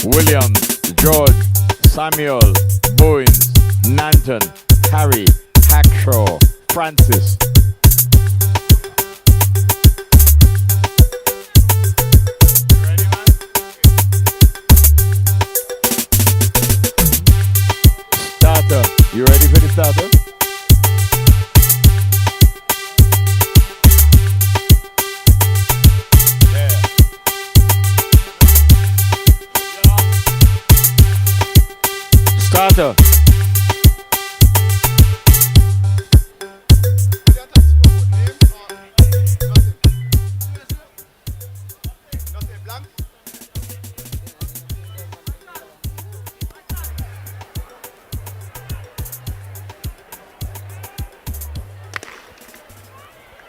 Williams, George, Samuel, Bowens, Nanton, Harry, Hackshaw, Francis. Starter, you ready for the starter? Starter.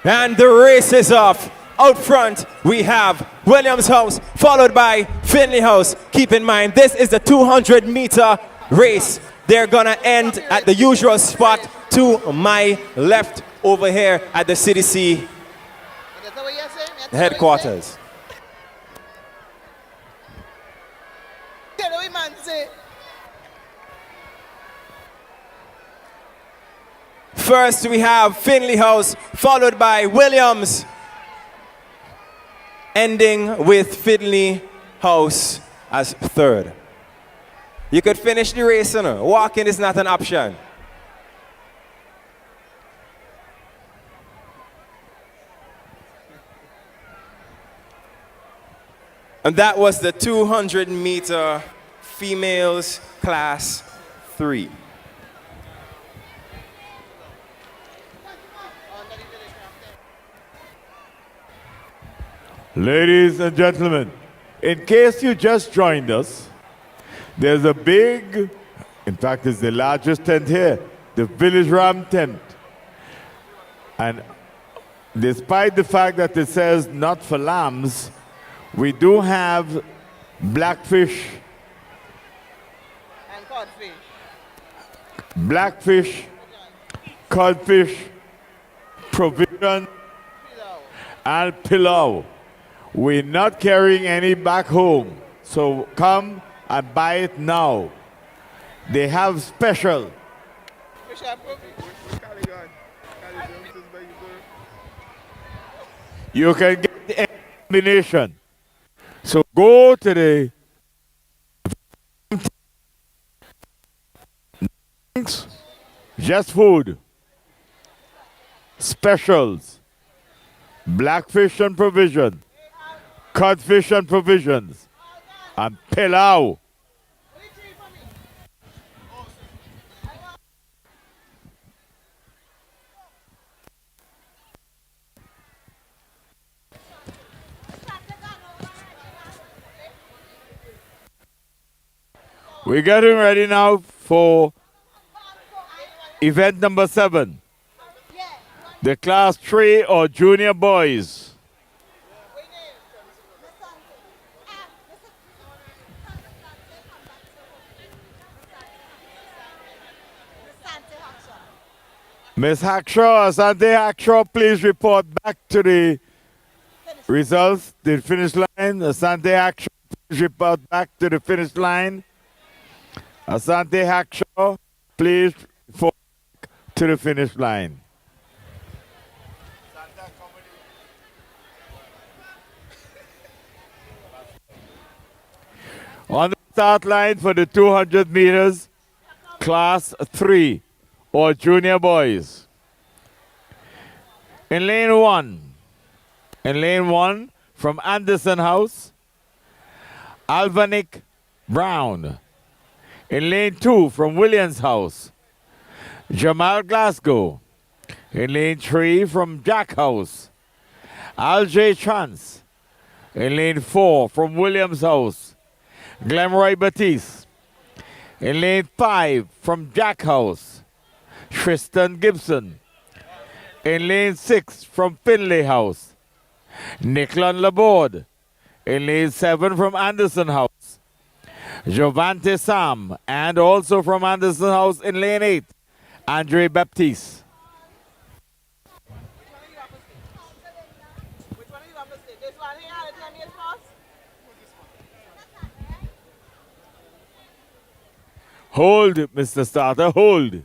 And the race is off. Out front, we have Williams House, followed by Finley House. Keep in mind, this is the 200-meter race. They're gonna end at the usual spot to my left over here at the CDC headquarters. First, we have Finley House, followed by Williams, ending with Finley House as third. You could finish the race, you know. Walking is not an option. And that was the 200-meter females class 3. Ladies and gentlemen, in case you just joined us, there's a big, in fact, it's the largest tent here, the Village Ram tent. And despite the fact that it says not for lambs, we do have blackfish, And codfish. blackfish, codfish, provision, and pilau. We're not carrying any back home, so come and buy it now. They have special. You can get the combination. So go to the just food, specials, Blackfish and Provision, Codfish and Provisions, and Pilau. We're getting ready now for event number 7. The class 3 or junior boys. Miss Hackshaw, Asante Hackshaw, please report back to the results, the finish line. Asante Hackshaw, please report back to the finish line. Asante Hackshaw, please report back to the finish line. On the start line for the 200 meters, class 3 or junior boys. In lane 1 from Anderson House, Alvanic Brown. In lane 2 from Williams House, Jamal Glasgow. In lane 3 from Jack House, Al-J Chance. In lane 4 from Williams House, Glenroy Batiste. In lane 5 from Jack House, Tristan Gibson. In lane 6 from Finlay House, Nicklon Laborde. In lane 7 from Anderson House, Jovante Sam. And also from Anderson House in lane 8, Andre Baptiste. Hold, Mr. Starter, hold.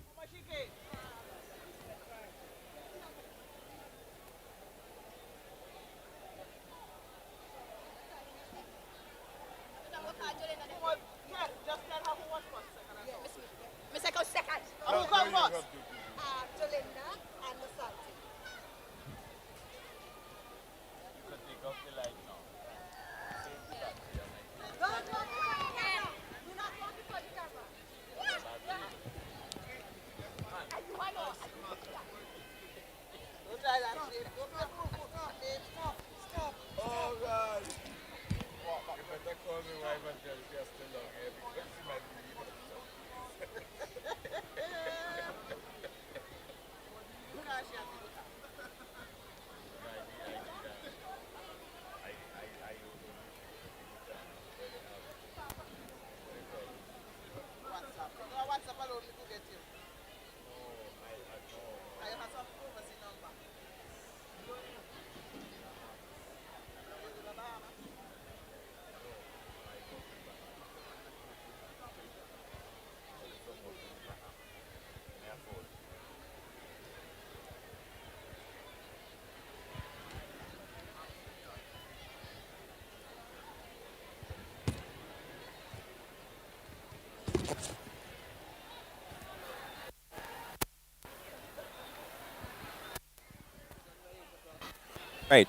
Right.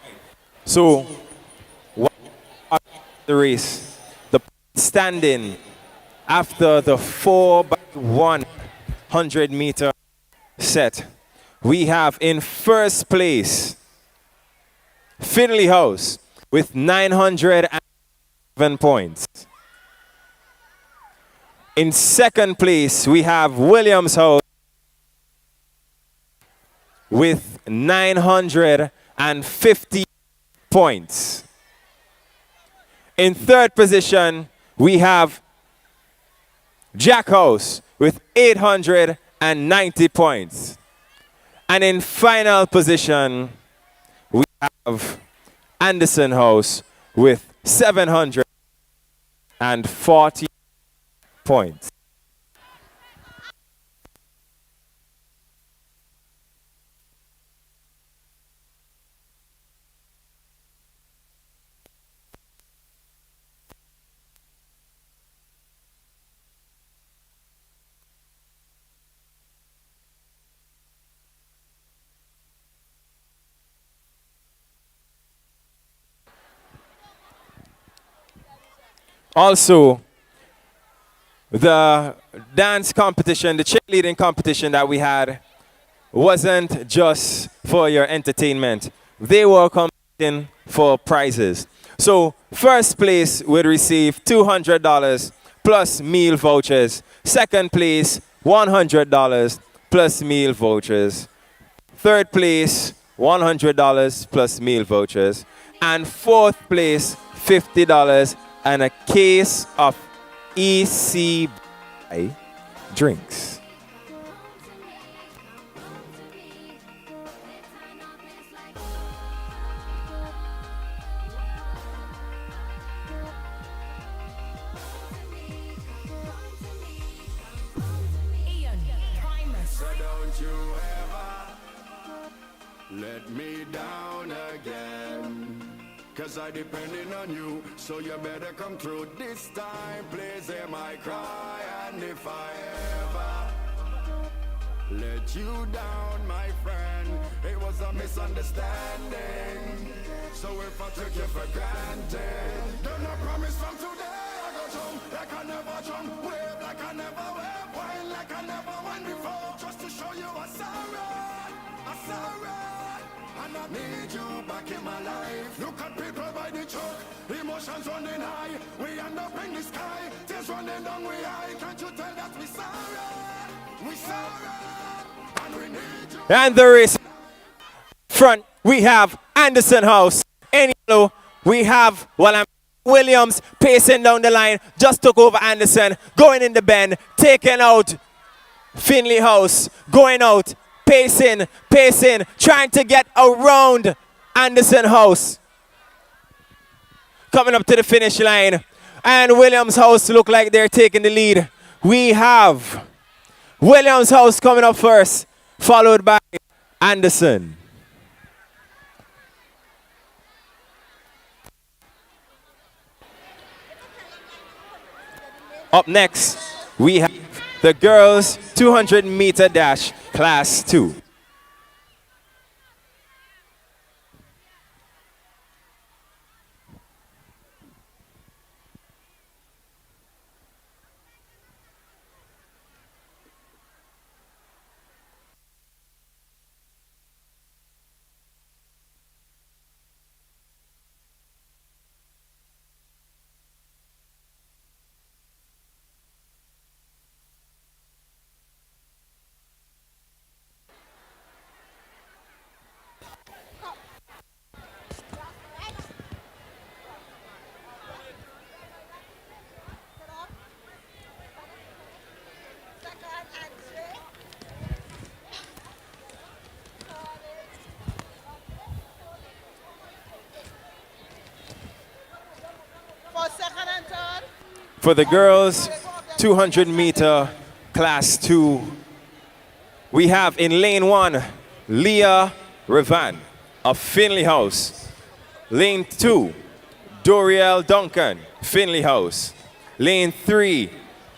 So, what are the race? The standing after the 4x100 meter set. We have in first place Finley House with 907 points. In second place, we have Williams House with 950 points. In third position, we have Jack House with 890 points. And in final position, we have Anderson House with 740 points. Also, the dance competition, the cheerleading competition that we had wasn't just for your entertainment. They were competing for prizes. So first place would receive $200 plus meal vouchers. Second place, $100 plus meal vouchers. Third place, $100 plus meal vouchers. And fourth place, $50 and a case of EC drinks. So don't you ever let me down again. Cause I depending on you, so you better come through this time. Please hear my cry, and if I ever let you down, my friend, it was a misunderstanding. So if I took you for granted, then I promise from today I go jump like I never jump, wave like I never wave, wine like I never went before, just to show you I'm sorry, I'm sorry. And I need you back in my life. Look at people by the truck, emotions running high. We end up in the sky, tears running down we eye. Can't you tell that we sorry, and we need you. And there is front, we have Anderson House. In yellow, we have Williams pacing down the line, just took over Anderson, going in the bend, taking out Finley House, going out, pacing, trying to get around Anderson House. Coming up to the finish line, and Williams House look like they're taking the lead. We have Williams House coming up first, followed by Anderson. Up next, we have the girls 200-meter dash, class 2. For the girls 200-meter class 2, we have in lane 1, Leah Revan of Finley House. Lane 2, Doriel Duncan, Finley House. Lane 3,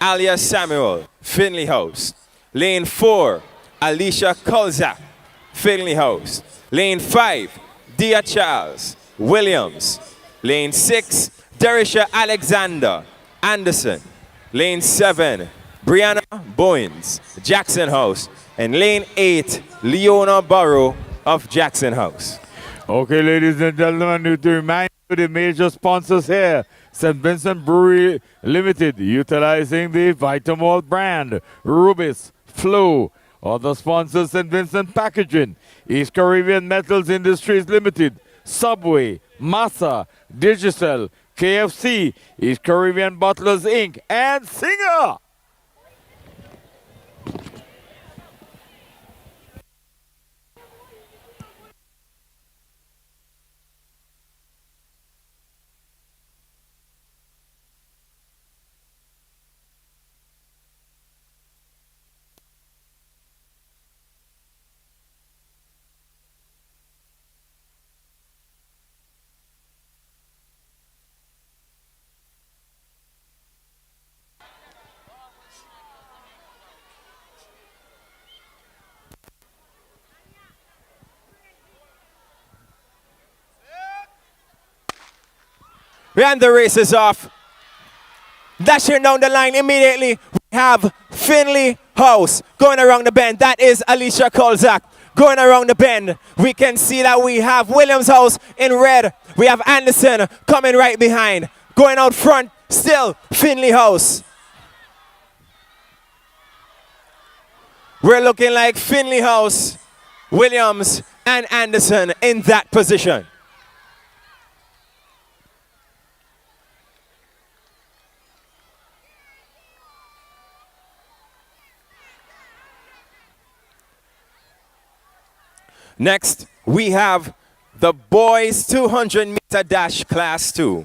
Alia Samuel, Finley House. Lane 4, Alicia Kolzak, Finley House. Lane 5, Dia Charles, Williams. Lane 6, Derisha Alexander, Anderson. Lane 7, Brianna Bowens, Jackson House. And lane 8, Leona Barrow of Jackson House. Okay, ladies and gentlemen, need to remind you the major sponsors here. St. Vincent Brewery Limited, utilizing the Vitamalt brand. Rubis, Flow. Other sponsors, St. Vincent Packaging, East Caribbean Metals Industries Limited, Subway, Massa, Digicel, KFC, East Caribbean Bottlers Inc., and Singer. And the race is off. Dashing down the line immediately, we have Finley House going around the bend. That is Alicia Kolzak going around the bend. We can see that we have Williams House in red. We have Anderson coming right behind. Going out front, still Finley House. We're looking like Finley House, Williams, and Anderson in that position. Next, we have the boys 200-meter dash class 2.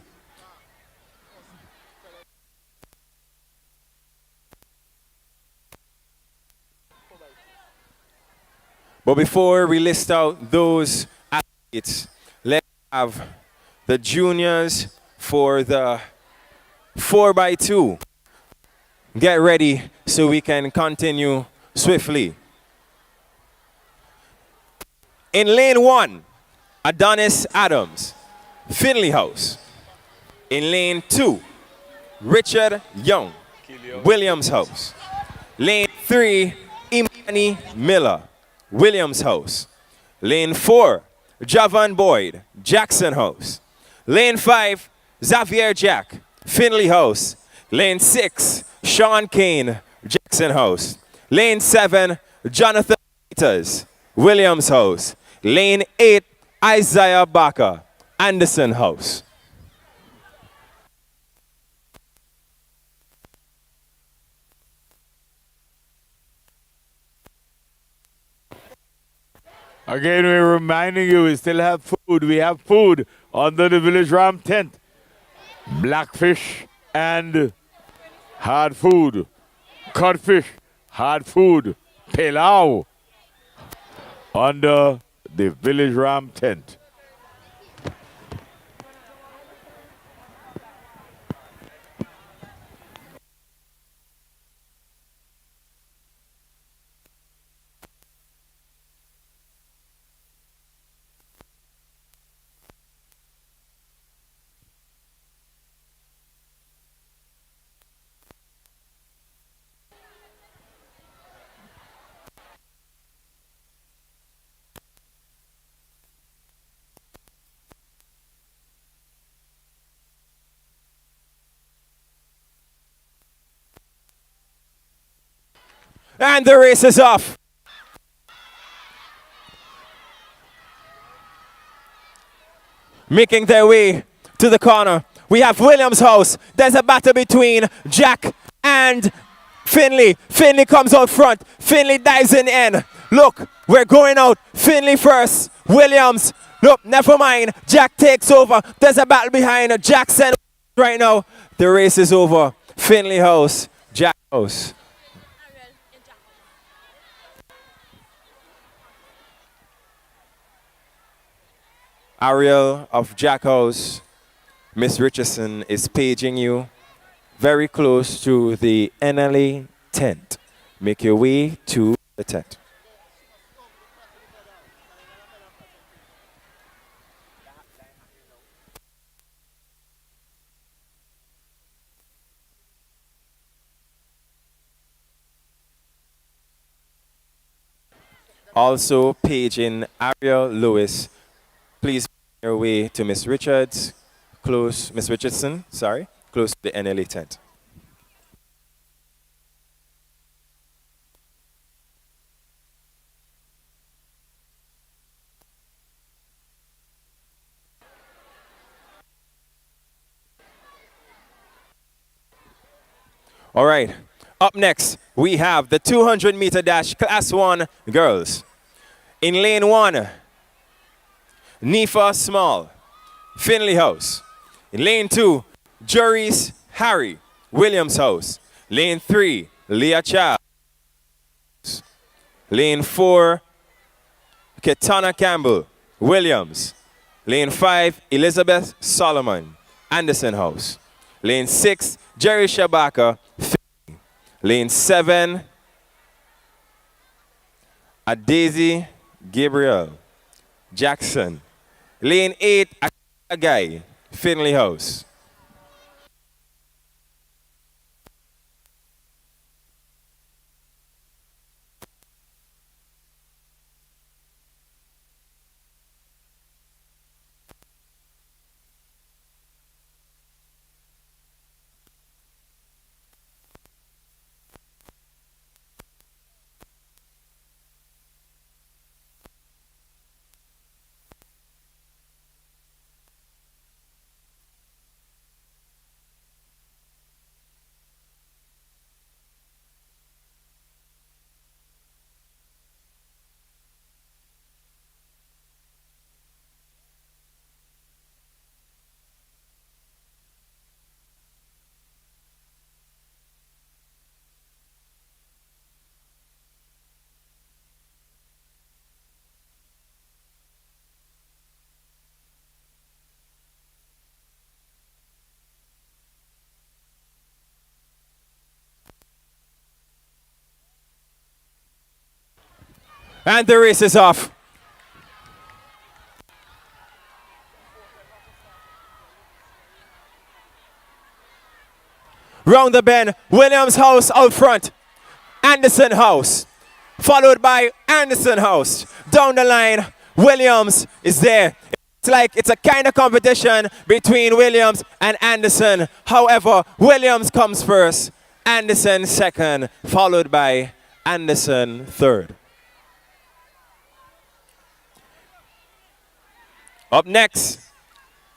But before we list out those athletes, let's have the juniors for the 4x2. Get ready so we can continue swiftly. In lane 1, Adonis Adams, Finley House. In lane 2, Richard Young, Williams House. Lane 3, Imani Miller, Williams House. Lane 4, Javan Boyd, Jackson House. Lane 5, Xavier Jack, Finley House. Lane 6, Sean Kane, Jackson House. Lane 7, Jonathan Peters, Williams House. Lane 8, Isaiah Baca, Anderson House. Again, we're reminding you, we still have food. We have food under the Village Ram tent. Blackfish and hard food. Codfish, hard food. Pilau under the Village Ram tent. And the race is off. Making their way to the corner, we have Williams House. There's a battle between Jack and Finley. Finley comes out front. Finley dives in. Look, we're going out. Finley first. Williams. Look, never mind. Jack takes over. There's a battle behind Jackson right now. The race is over. Finley House, Jack House. Ariel of Jack House, Miss Richardson is paging you very close to the NLA tent. Make your way to the tent. Also paging Ariel Lewis. Please make your way to Miss Richardson, close to the NLA tent. All right, up next, we have the 200-meter dash class 1 girls. In lane 1, Nifa Small, Finley House. In lane 2, Juris Harry, Williams House. Lane 3, Leah Child. Lane 4, Ketana Campbell, Williams. Lane 5, Elizabeth Solomon, Anderson House. Lane 6, Jerry Shabaka, Finley. Lane 7, Daisy Gabriel, Jackson. Lane 8, a guy, Finley House. And the race is off. Round the bend, Williams House out front. Anderson House, followed by Anderson House. Down the line, Williams is there. It's like it's a kind of competition between Williams and Anderson. However, Williams comes first, Anderson second, followed by Anderson third. Up next,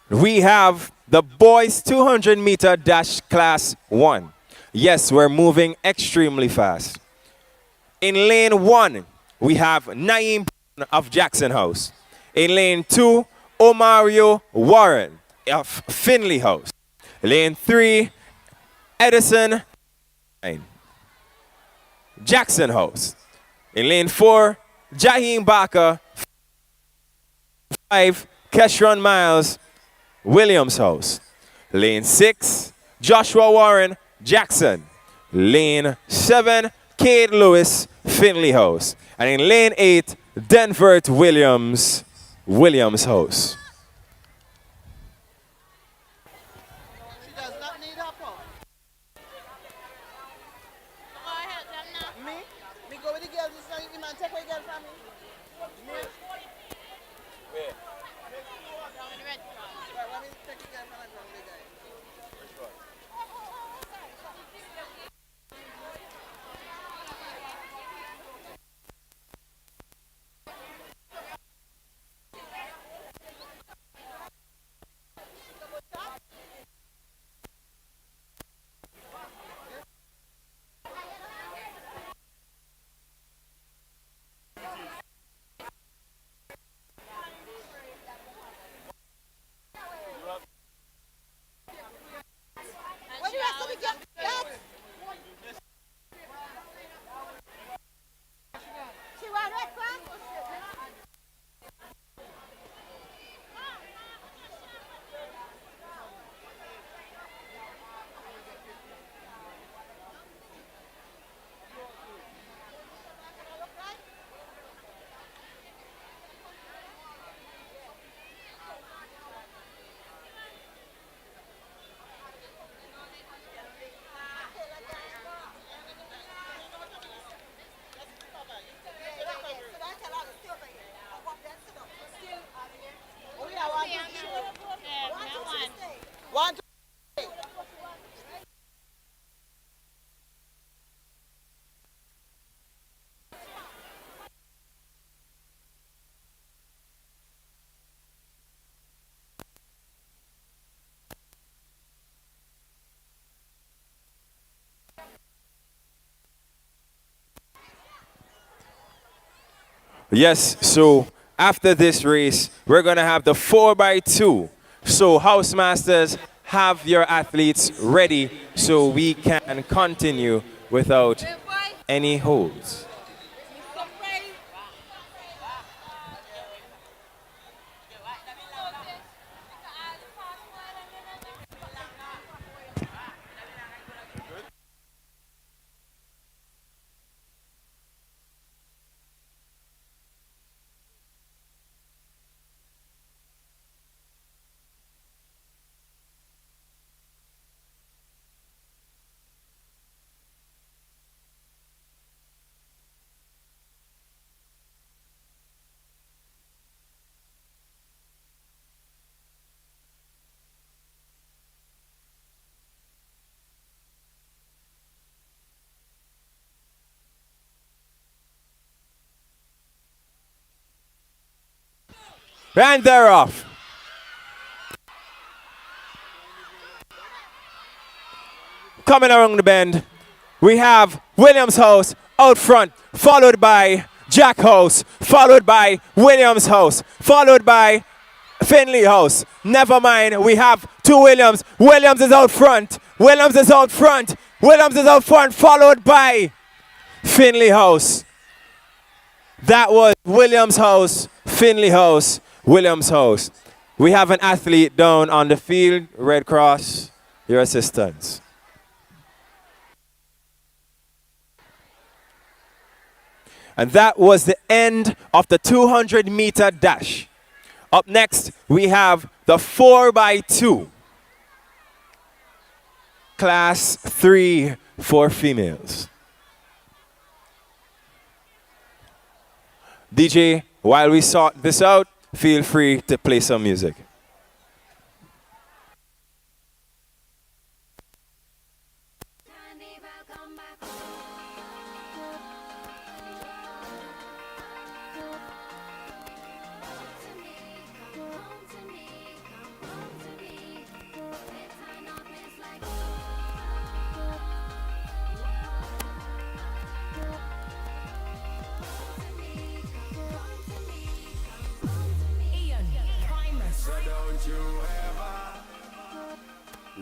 we have the boys 200-meter dash class 1. Yes, we're moving extremely fast. In lane 1, we have Naeem of Jackson House. In lane 2, Omario Warren of Finley House. Lane 3, Edison Jackson House. In lane 4, Jaheem Barker. 5, Keshron Miles, Williams House. Lane 6, Joshua Warren, Jackson. Lane 7, Cade Lewis, Finley House. And in lane 8, Denvert Williams, Williams House. She does not need her pump. Me go with the girls this time. You man take away girls from me. Let me take the girl from the guy. Yes, so after this race, we're going to have the 4x2. So house masters, have your athletes ready so we can continue without any holds. And they're off. Coming around the bend, we have Williams House out front, followed by Jack House, followed by Williams House, followed by Finley House. Never mind, we have two Williams. Williams is out front. Williams is out front. Williams is out front, followed by Finley House. That was Williams House, Finley House, Williams House. We have an athlete down on the field. Red Cross, your assistance. And that was the end of the 200-meter dash. Up next, we have the 4x2. Class 3 for females. DJ, while we sort this out, feel free to play some music.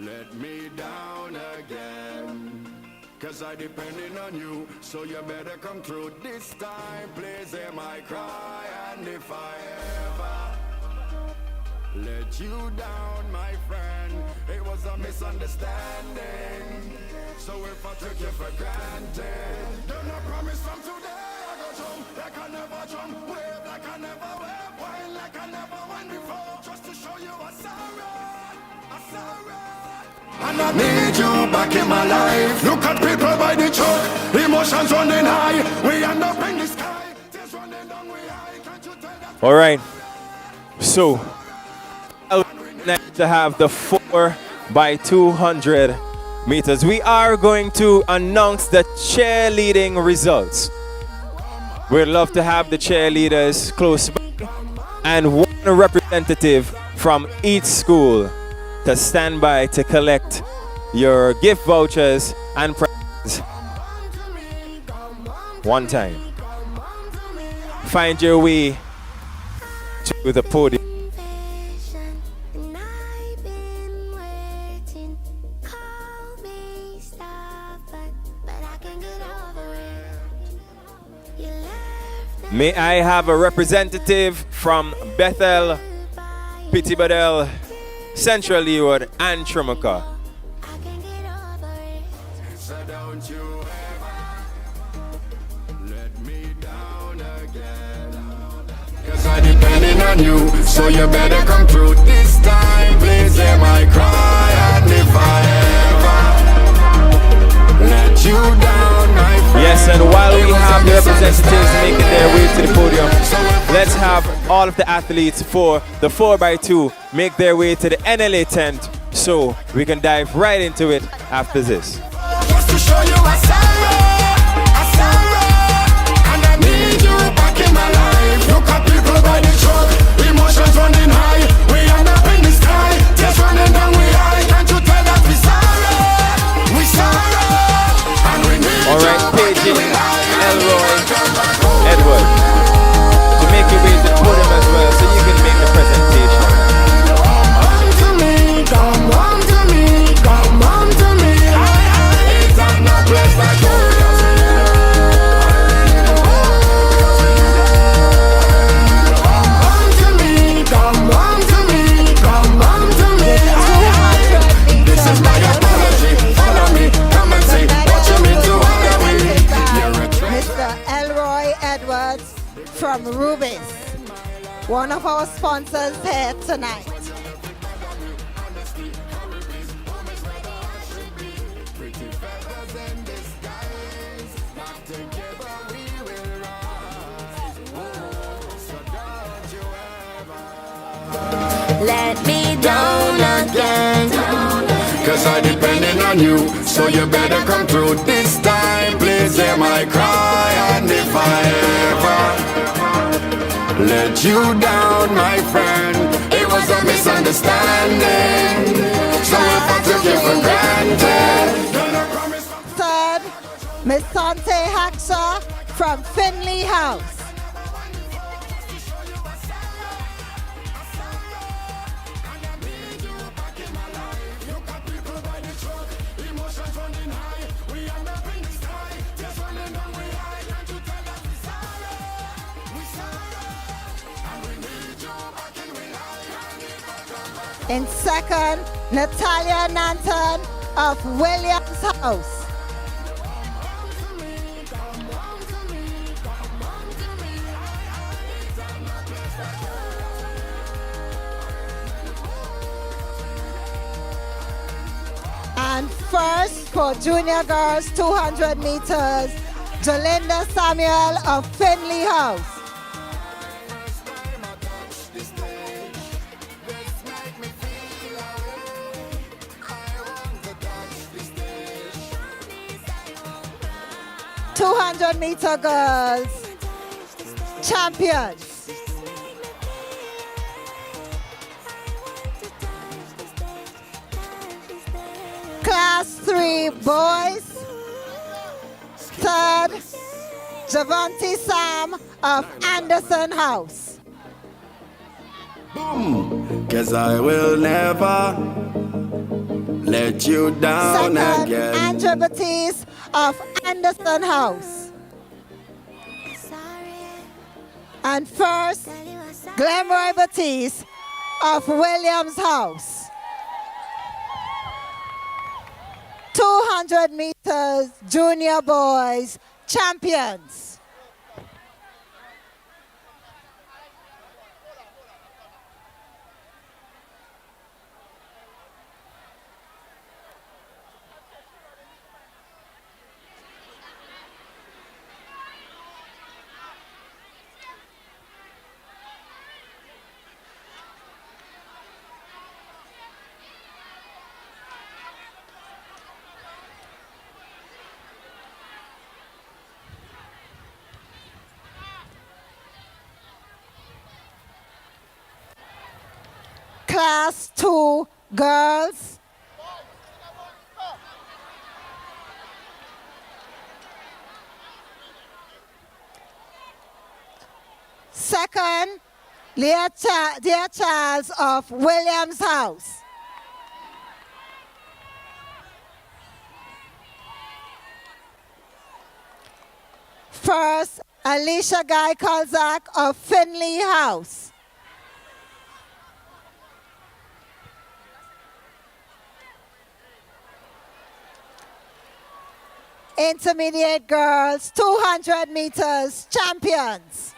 Let me down again, 'cause I depending on you, so you better come through this time. Please hear my cry, and if I ever let you down, my friend, it was a misunderstanding. So if I took you for granted, then I promise from today I go jump like I never jump, wave like I never wave, wine like I never went before, just to show you a sorry. And I need you back in my life. Look at people by the truck, emotions running high. We end up in the sky, tears running down we high. Can't you tell that? All right. So, next to have the 4x200 meters. We are going to announce the cheerleading results. We'd love to have the cheerleaders close by and one representative from each school to stand by to collect your gift vouchers and prizes. One time. Find your way to the podium. May I have a representative from Bethel, Pittibadel, Central Leeward, and Trumuka. So don't you ever let me down again, 'cause I depending on you, so you better come through this time. Please hear my cry, and if I ever let you down, my friend. Yes, and while we have the representatives making their way to the podium, let's have all of the athletes for the 4x2 make their way to the NLA tent so we can dive right into it after this. Just to show you a sorrow, and I need you back in my life. Look at people by the truck, emotions running high. We end up in the sky, tears running down we high. Can't you tell that we sorrow, and we need all right, Paige, Elroy, Edward, to make your way to the podium as well so you can make the presentation. Come to me, come home to me, come home to me. It's not no place like home. Come to me, come home to me, come home to me. This is my apology. Follow me, come and see what you mean to other me. Mr. Elroy Edwards from Rubis, one of our sponsors here tonight. Let me down again, 'cause I depending on you, so you better come through this time. Please hear my cry, and if I ever let you down, my friend, it was a misunderstanding. So if I took you for granted, Third, Miss Sante Hackshaw from Finley House. In second, Natalia Nanton of Williams House. first, for junior girls, 200 meters, Jolinda Samuel of Finley House. Meter girls, champions. Class 3 boys, third, Javante Sam of Anderson House. Boom, 'cause I will never let you down Second, again. Andrew Batiste of Anderson House. And first, Glenroy Batiste of Williams House. 200 meters junior boys champions. Class 2 girls. Second, Dear Charles of Williams House. First, Alicia Guy Kolzak of Finley House. Intermediate girls, 200 meters champions.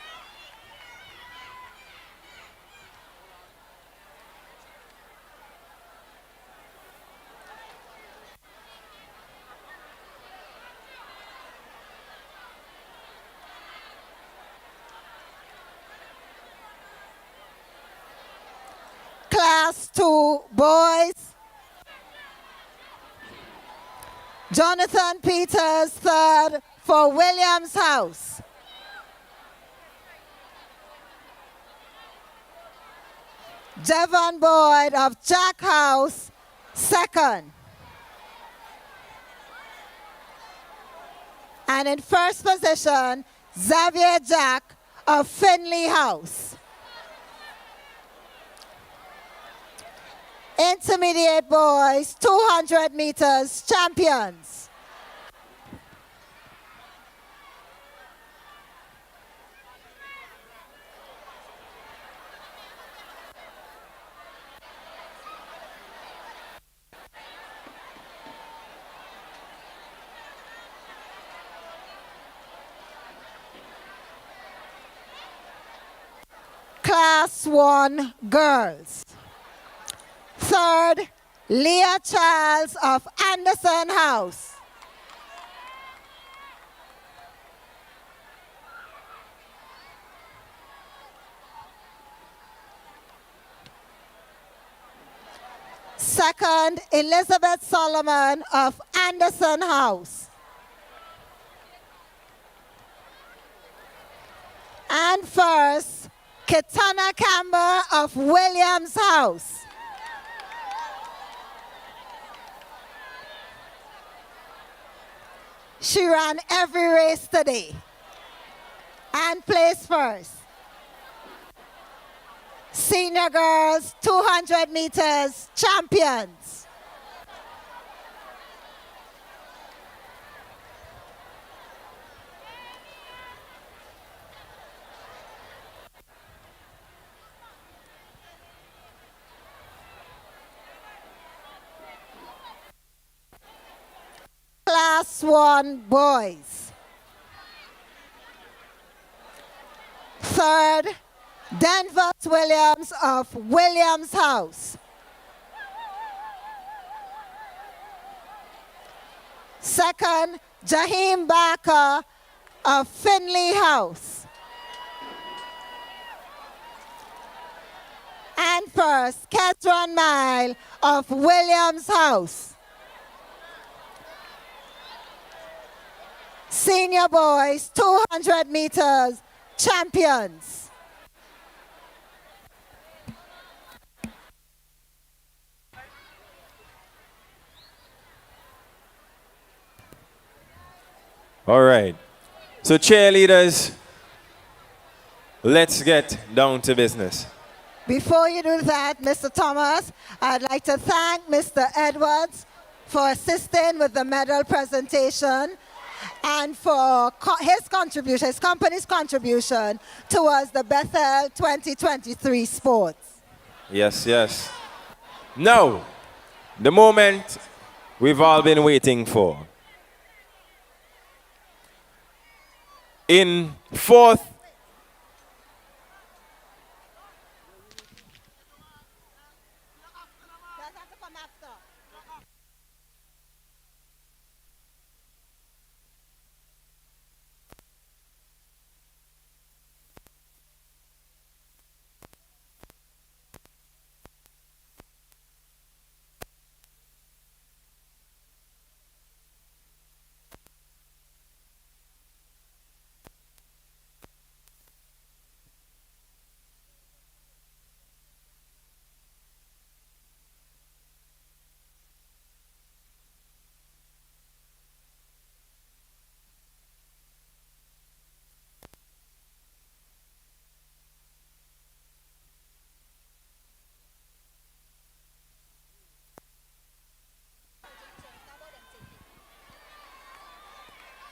Class 2 boys. Jonathan Peters, third, for Williams House. Devon Boyd of Jack House, second. And in first position, Xavier Jack of Finley House. Intermediate boys, 200 meters champions. Class 1 girls. Third, Leah Charles of Anderson House. Second, Elizabeth Solomon of Anderson House. And first, Kitana Campbell of Williams House. She ran every race today and placed first. Senior girls, 200 meters champions. Class 1 boys. Third, Denver Williams of Williams House. Second, Jaheim Barker of Finley House. And first, Ketron Mile of Williams House. Senior boys, 200 meters, champions. All right. So cheerleaders, let's get down to business. Before you do that, Mr. Thomas, I'd like to thank Mr. Edwards for assisting with the medal presentation and for his contribution, his company's contribution towards the Bethel 2023 sports. Yes, yes. Now, the moment we've all been waiting for. In fourth,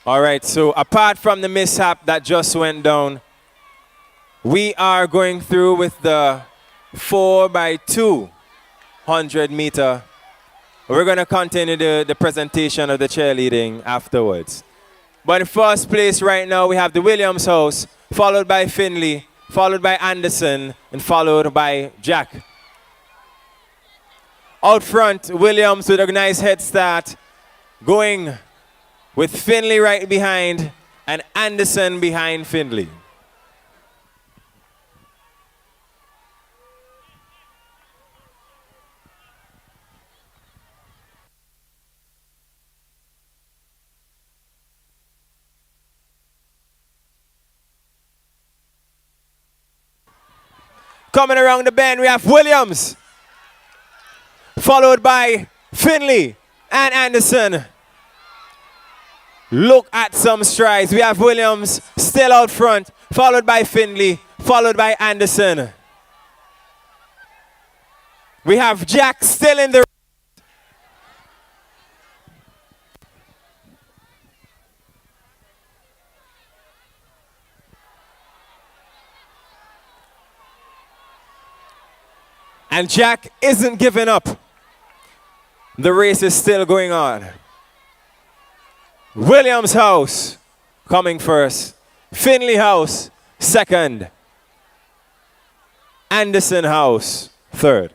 all right, so apart from the mishap that just went down, we are going through with the 4x200 meter. We're going to continue the presentation of the cheerleading afterwards. But in first place right now, we have the Williams House, followed by Finley, followed by Anderson, and followed by Jack. Out front, Williams with a nice head start, going with Finley right behind and Anderson behind Finley. Coming around the bend, we have Williams, followed by Finley and Anderson. Look at some strides. We have Williams still out front, followed by Finley, followed by Anderson. We have Jack still in the... And Jack isn't giving up. The race is still going on. Williams House coming first. Finley House second. Anderson House third.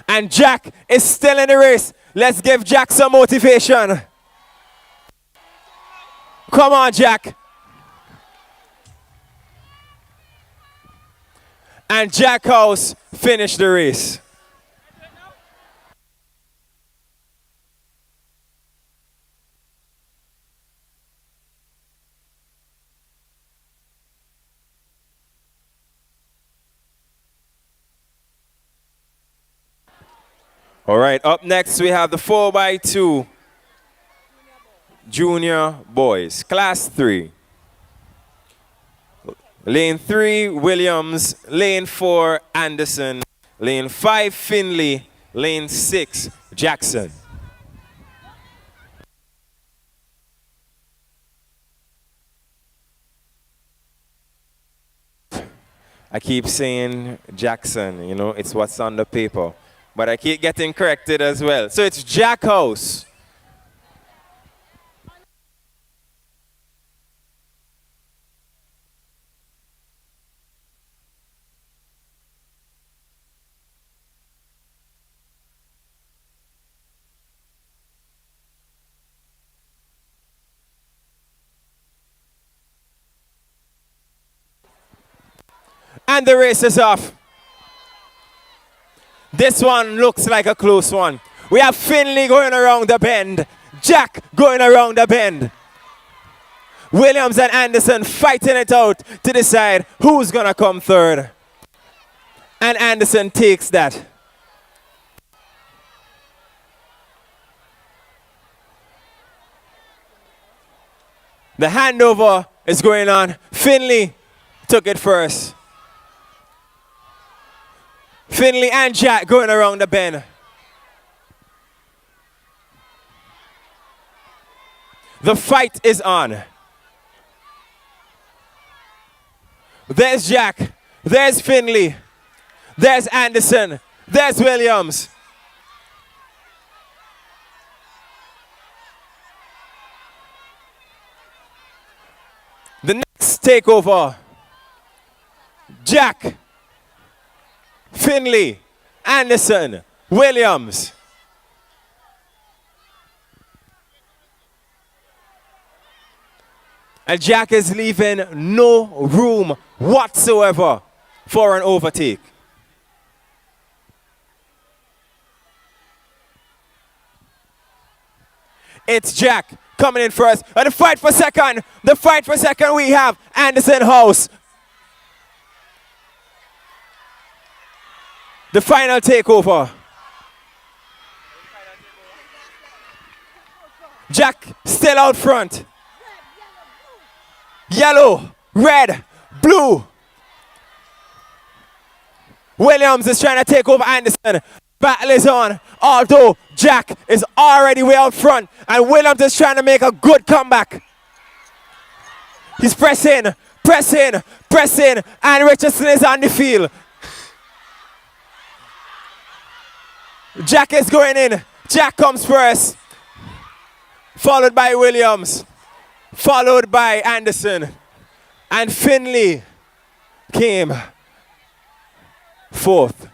And Jack is still in the race. Let's give Jack some motivation. Come on, Jack. And Jack House finished the race. All right, up next we have the 4x2 junior boys, class 3. Lane 3, Williams. Lane 4, Anderson. Lane 5, Finley. Lane 6, Jackson. I keep saying Jackson, you know, it's what's on the paper. But I keep getting corrected as well. So it's Jack House. And the race is off. This one looks like a close one. We have Finley going around the bend. Jack going around the bend. Williams and Anderson fighting it out to decide who's going to come third. And Anderson takes that. The handover is going on. Finley took it first. Finley and Jack going around the bend. The fight is on. There's Jack. There's Finley. There's Anderson. There's Williams. The next takeover. Jack. Finley. Anderson. Williams. And Jack is leaving no room whatsoever for an overtake. It's Jack coming in first. And the fight for second. The fight for second we have Anderson House. The final takeover. Jack still out front. Yellow, red, blue. Williams is trying to take over Anderson. Battle is on, although Jack is already way out front and Williams is trying to make a good comeback. He's pressing, and Richardson is on the field. Jack is going in. Jack comes first, followed by Williams, followed by Anderson, and Finley came fourth.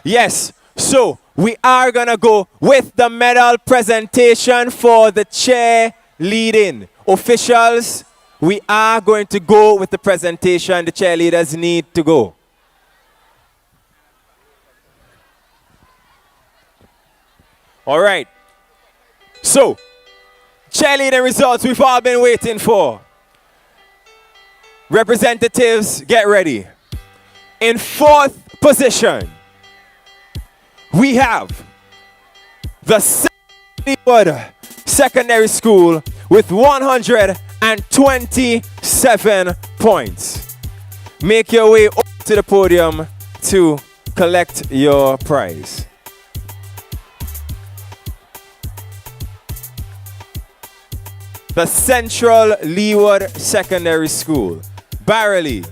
Yes, so we are gonna go with the medal presentation for the cheerleading officials. We are going to go with the presentation. The cheerleaders need to go. All right. So, cheerleading results we've all been waiting for. Representatives, get ready. In fourth position, we have the Leeward Secondary School with 127 points. Make your way up to the podium to collect your prize. The Central Leeward Secondary School, Barely.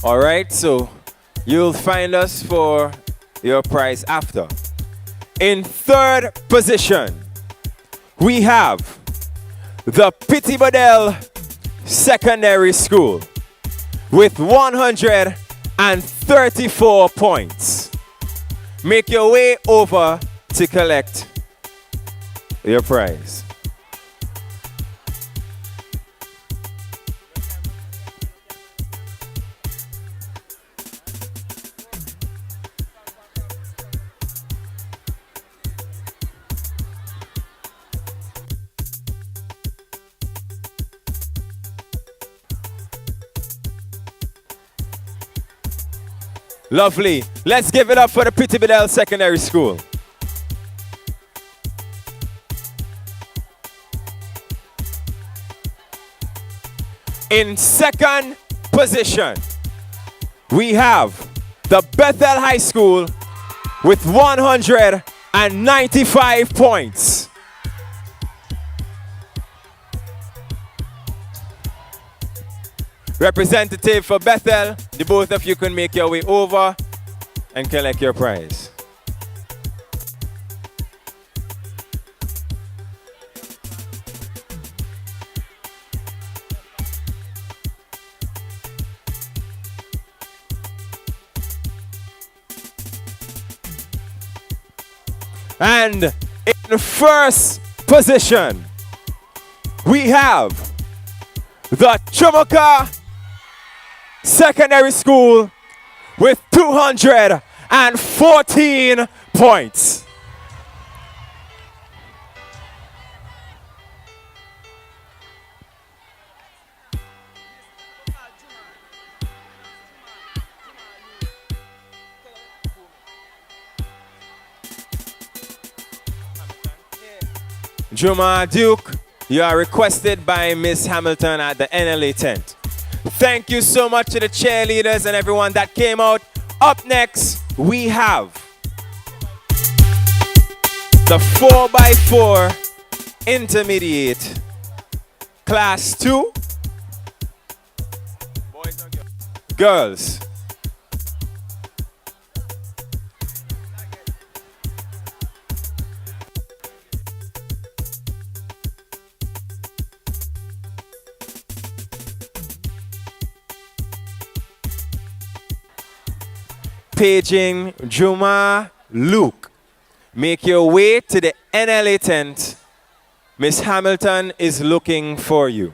All right, so you'll find us for your prize after. In third position, we have the Pittibodell Secondary School with 134 points. Make your way over to collect your prize. Lovely. Let's give it up for the Pittibodell Secondary School. In second position, we have the Bethel High School with 195 points. Representative for Bethel, the both of you can make your way over and collect your prize. And in first position, we have the Chumuka Secondary School with 214 points. Juma Duke, you are requested by Miss Hamilton at the NLA tent. Thank you so much to the cheerleaders and everyone that came out. Up next, we have the 4x4 intermediate class 2 boys or girls. Paging Juma Luke. Make your way to the NLA tent. Miss Hamilton is looking for you.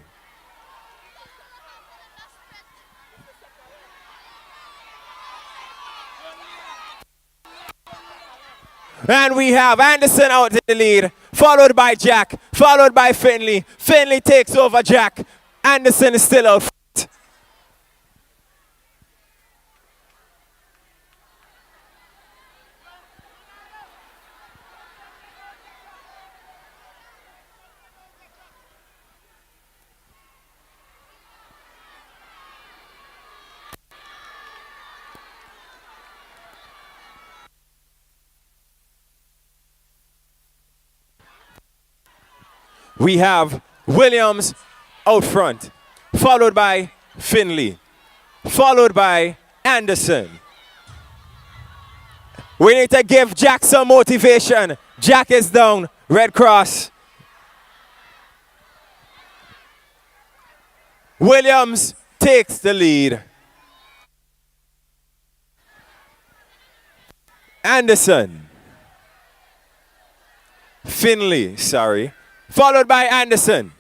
And we have Anderson out in the lead, followed by Jack, followed by Finley. Finley takes over Jack. Anderson is still out. We have Williams out front, followed by Finley, followed by Anderson. We need to give Jack some motivation. Jack is down, Red Cross. Williams takes the lead. Anderson. Finley, sorry. Followed by Anderson.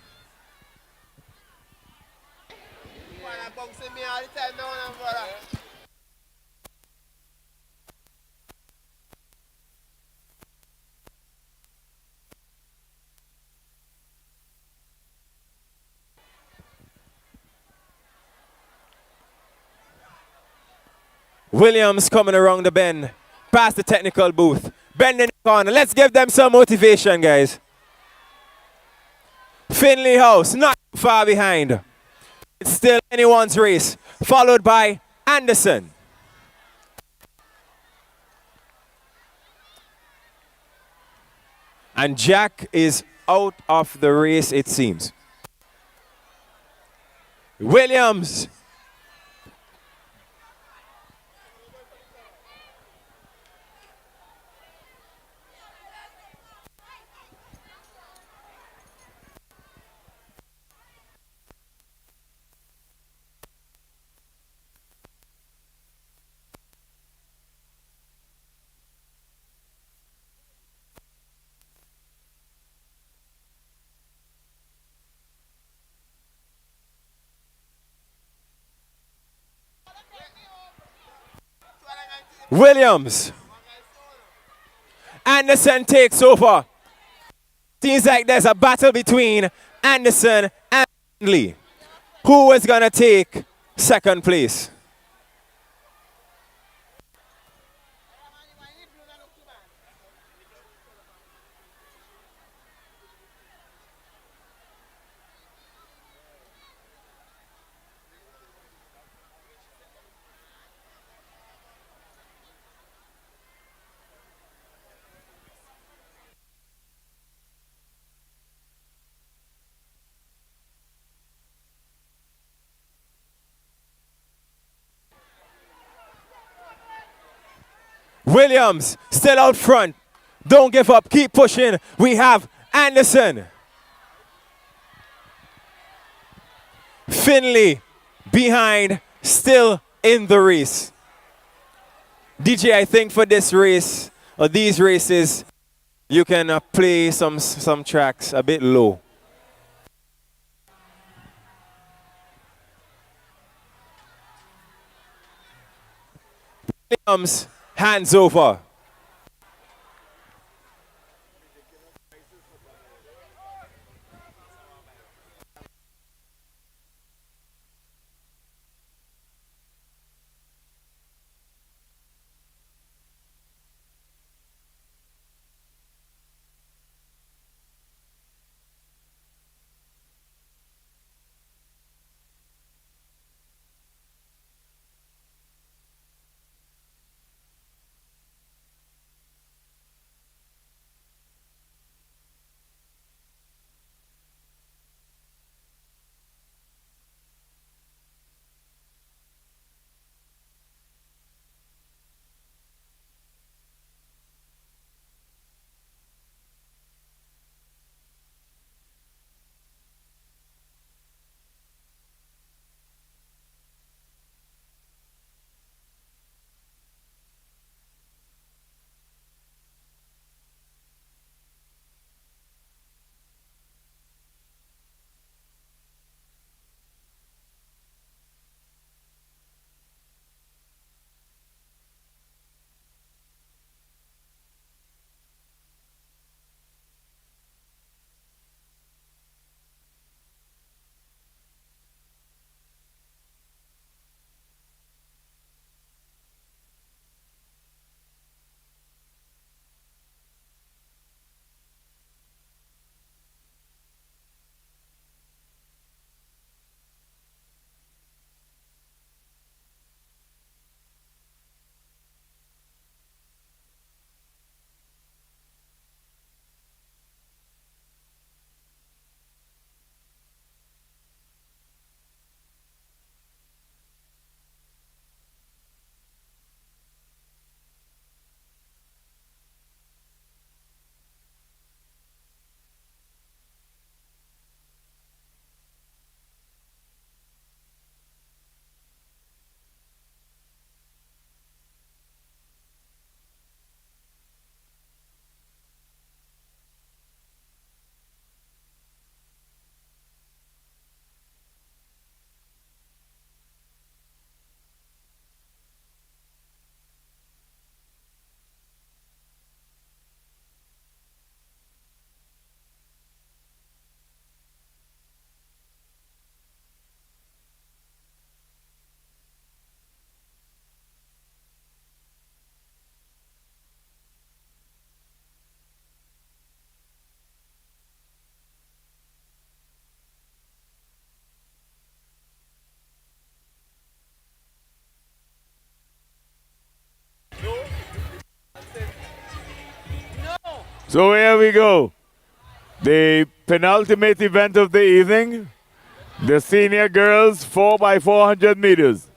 Williams coming around the bend, past the technical booth, bending the corner. Let's give them some motivation, guys. Finley House, not far behind. It's still anyone's race, followed by Anderson. And Jack is out of the race, it seems. Williams. Williams. Anderson takes over. Seems like there's a battle between Anderson and Lee. Who is going to take second place? Williams still out front. Don't give up. Keep pushing. We have Anderson. Finley behind, still in the race. DJ, I think for this race, or these races, you can play some tracks a bit low. Williams, hands over. So here we go. The penultimate event of the evening. The senior girls 4x400 meters.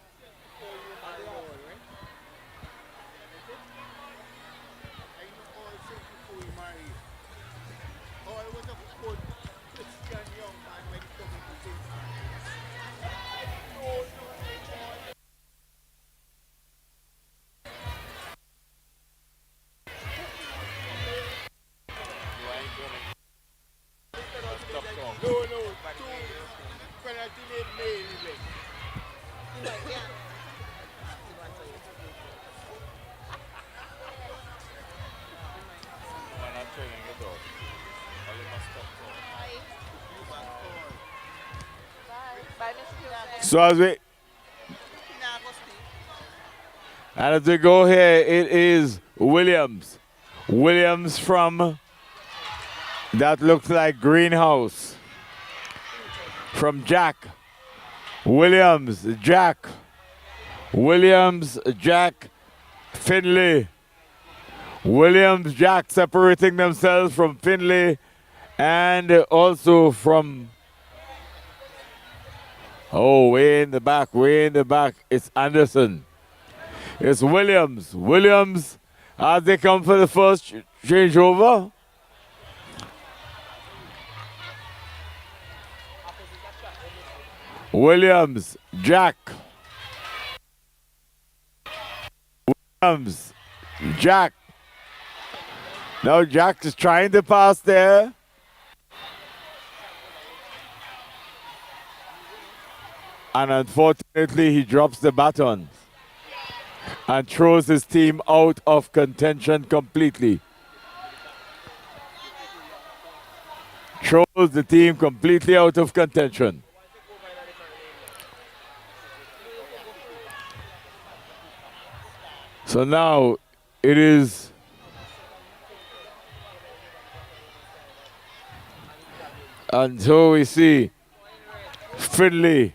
So as we go here, it is Williams. Williams from, that looks like greenhouse. From Jack. Williams, Jack. Williams, Jack, Finley. Williams, Jack separating themselves from Finley and also from, way in the back, it's Anderson. It's Williams. Williams, as they come for the first changeover. Williams, Jack. Williams, Jack. Now Jack is trying to pass there. And unfortunately, he drops the baton and throws his team out of contention completely. Throws the team completely out of contention. So now it is and so we see Finley.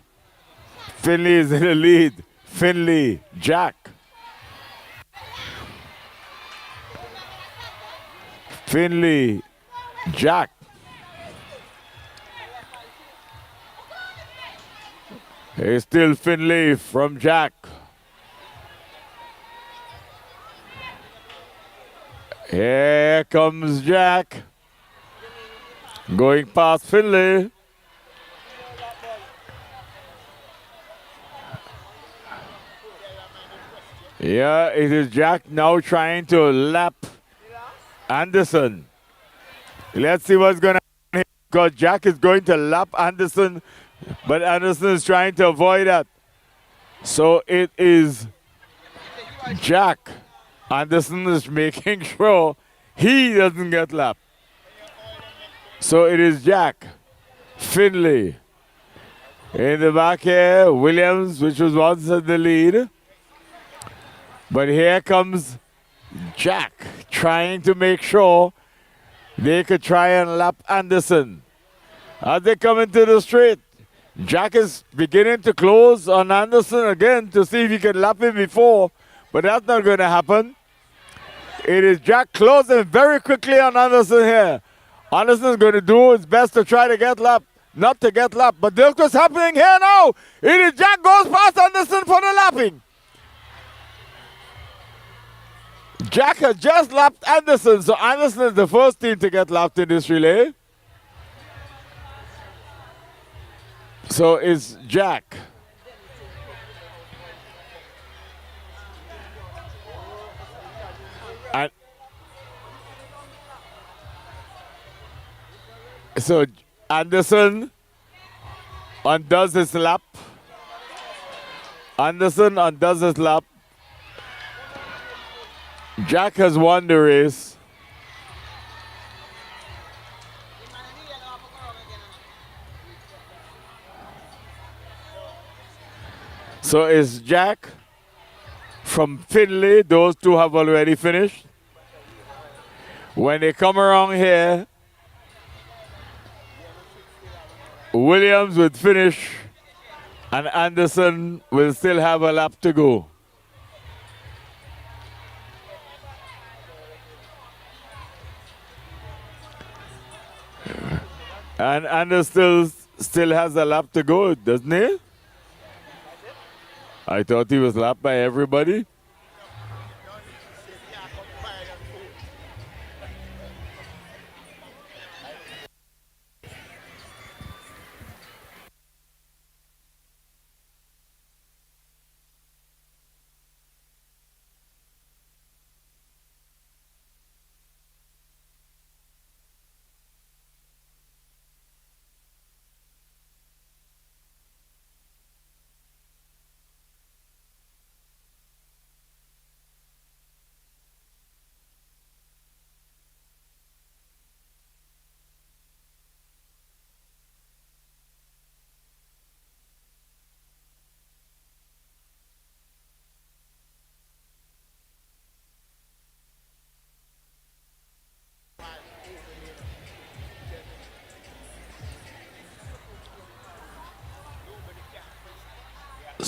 Finley is in the lead. Finley, Jack. Finley, Jack. It's still Finley from Jack. Here comes Jack. Going past Finley. Yeah, it is Jack now trying to lap Anderson. Let's see what's going to happen here, because Jack is going to lap Anderson, but Anderson is trying to avoid that. So it is Jack. Anderson is making sure he doesn't get lapped. So it is Jack. Finley. In the back here, Williams, which was once in the lead. But here comes Jack trying to make sure they could try and lap Anderson. As they come into the straight, Jack is beginning to close on Anderson again to see if he can lap him before, but that's not going to happen. It is Jack closing very quickly on Anderson here. Anderson is going to do his best to try to get lapped, not to get lapped, but look what's happening here now. It is Jack goes past Anderson for the lapping. Jack has just lapped Anderson, so Anderson is the first team to get lapped in this relay. So it's Jack. And so Anderson undoes his lap. Anderson undoes his lap. Jack has won the race. So it's Jack from Finley. Those two have already finished. When they come around here, Williams would finish and Anderson will still have a lap to go. And Anderson still has a lap to go, doesn't he? I thought he was lapped by everybody.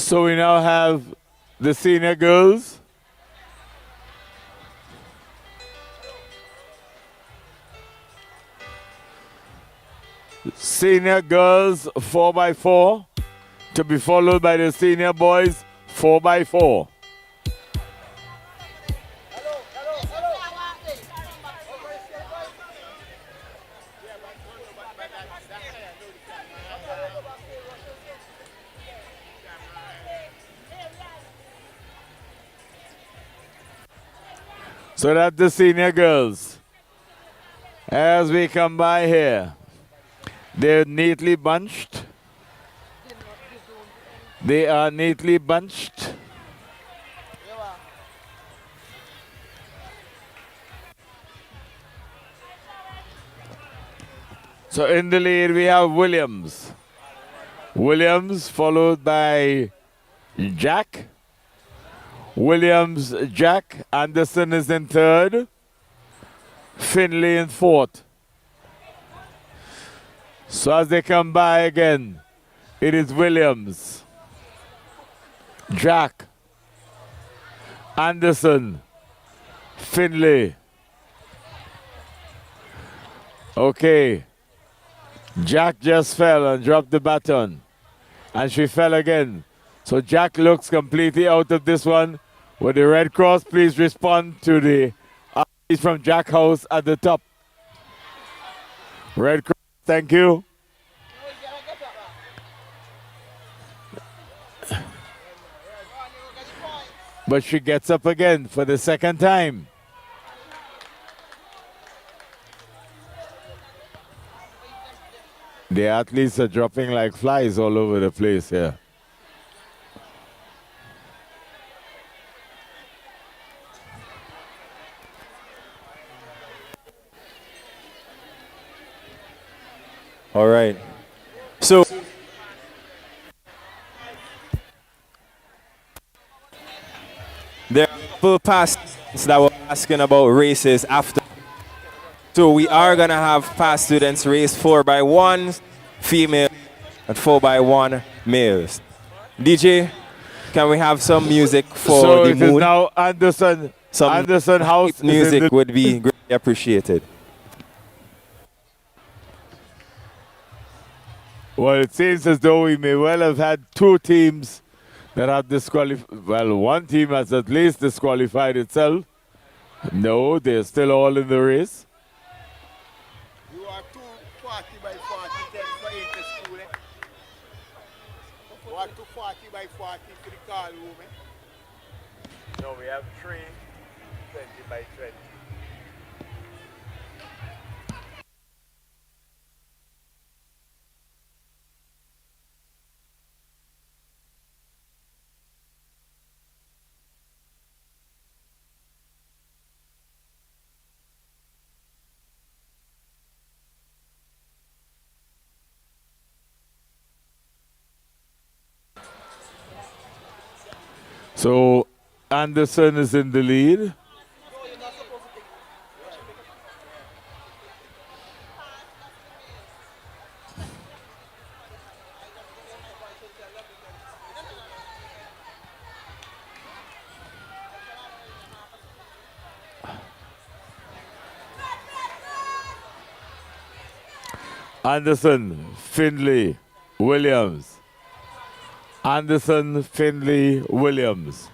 So we now have the senior girls. Senior girls 4x4 to be followed by the senior boys 4x4. So that's the senior girls. As we come by here, they're neatly bunched. They are neatly bunched. So in the lead we have Williams. Williams followed by Jack. Williams, Jack. Anderson is in third. Finley in fourth. So as they come by again, it is Williams, Jack, Anderson, Finley. Okay. Jack just fell and dropped the baton. And she fell again. So Jack looks completely out of this one. With the Red Cross, please respond to the athletes from Jack House at the top. Red Cross, thank you. But she gets up again for the second time. The athletes are dropping like flies all over the place here. All right. So there are people past that were asking about races after. So we are gonna have past students race 4x1 female and 4x1 males. DJ, can we have some music for so the it mood? is now Anderson. Some Anderson House music would be greatly appreciated. Well, it seems as though we may well have had two teams that have disqualified. Well, one team has at least disqualified itself. No, they're still all in the race. You are 240x40 then for inter-school, eh? What 240x40 for the call room, eh? No, we have 3 20x20. So Anderson is in the lead. Anderson, Finley, Williams. Anderson, Finley, Williams.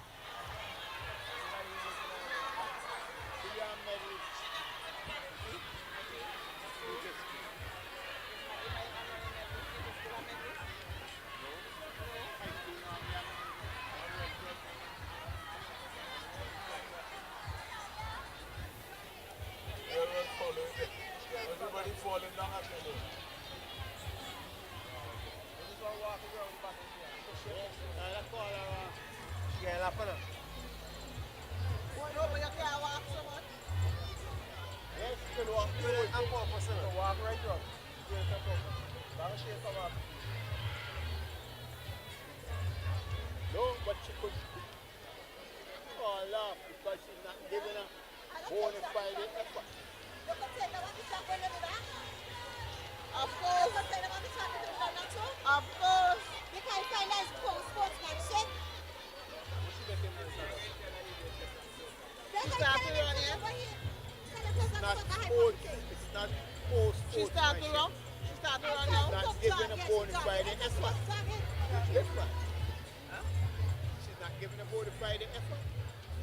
No, but she could call off because she's not giving a bona fide effort. Of course. Of course. You can't find that sportsmanship. She started around here. It's not sports. It's not post-sports. She started around. She started around now. Not giving a bona fide effort. Yes, man. She's not giving a bona fide effort.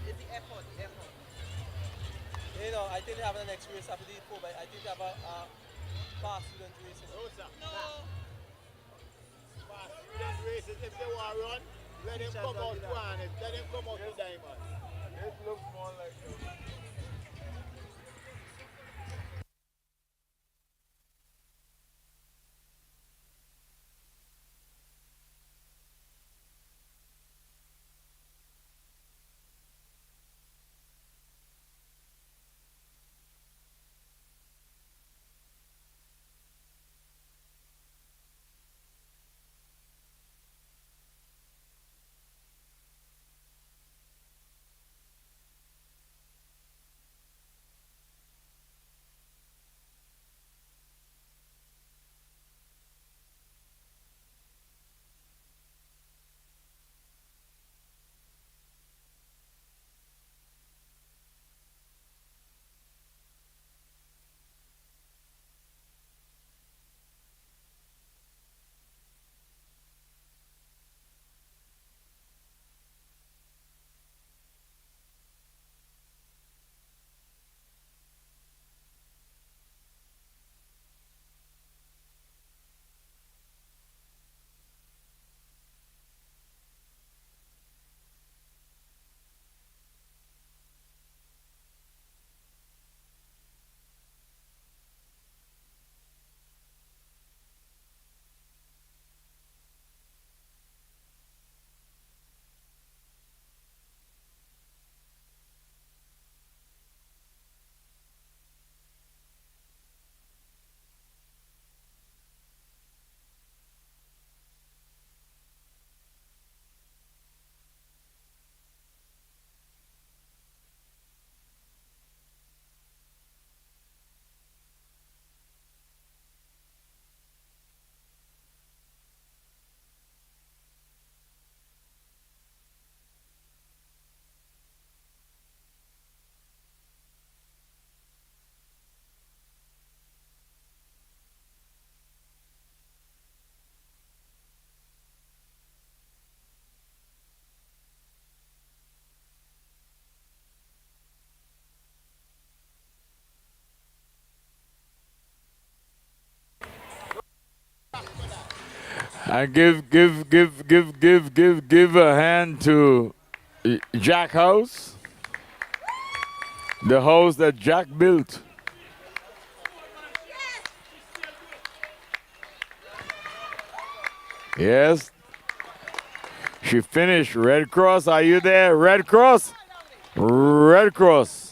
It's the effort, effort. You know, I think they have the next race after the 4, but I think they have a fast student racing. No, sir. No. Fast student races, if they want to run, let them come out to harness. Let them come out to diamond. It looks more like And give a hand to Jack House, the house that Jack built. Yes. She finished. Red Cross, are you there? Red Cross? Red Cross.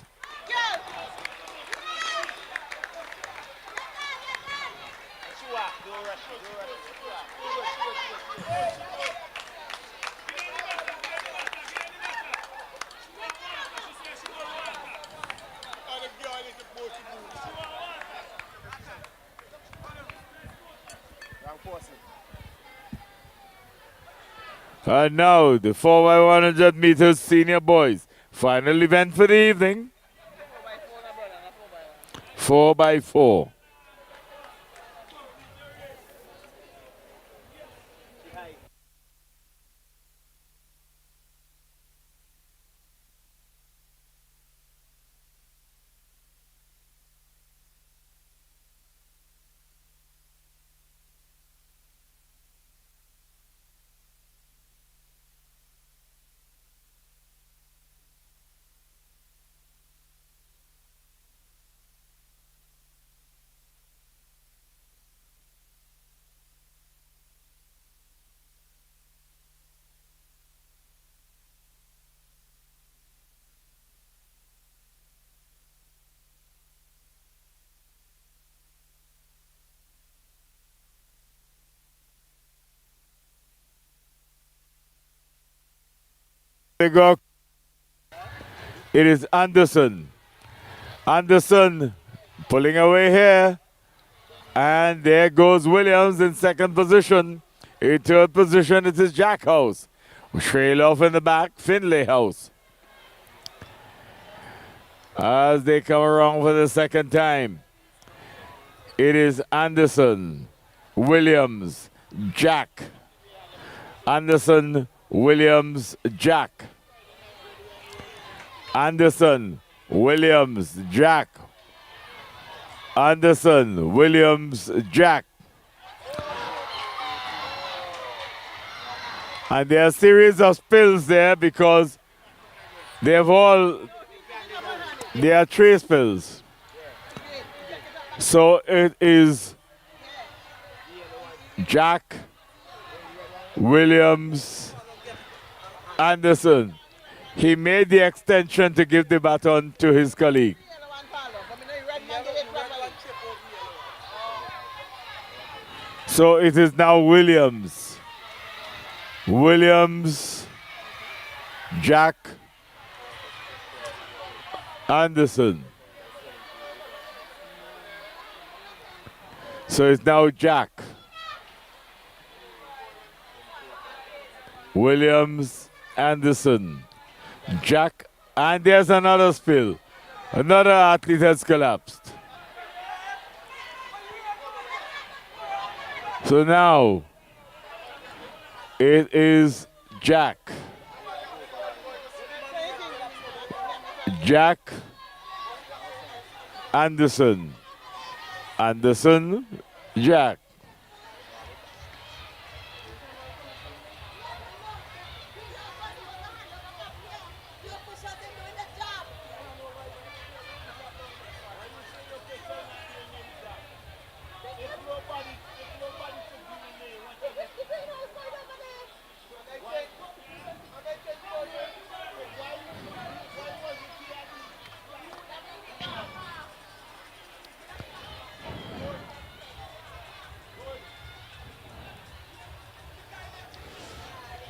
And now, the 4x100 meters senior boys. Final event for the evening. 4x4. It is Anderson. Anderson pulling away here. And there goes Williams in second position. In third position, it is Jack House. Trail off in the back, Finlay House. As they come around for the second time, it is Anderson, Williams, Jack. Anderson, Williams, Jack. Anderson, Williams, Jack. Anderson, Williams, Jack. And there are a series of spills there because they are tray spills. So it is Jack, Williams, Anderson. He made the extension to give the baton to his colleague. So it is now Williams. Williams, Jack, Anderson. So it's now Jack, Williams, Anderson, Jack, and there's another spill. Another athlete has collapsed. So now it is Jack. Jack, Anderson. Anderson, Jack.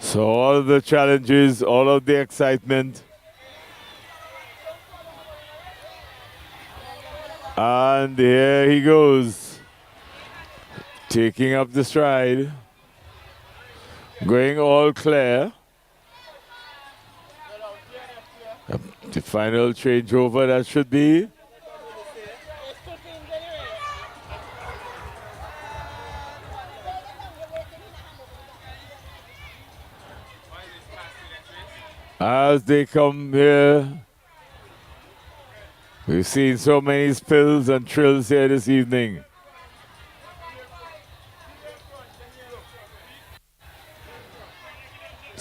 So all of the challenges, all of the excitement. And here he goes. Taking up the stride. Going all clear. The final changeover that should be. As they come here, we've seen so many spills and trills here this evening.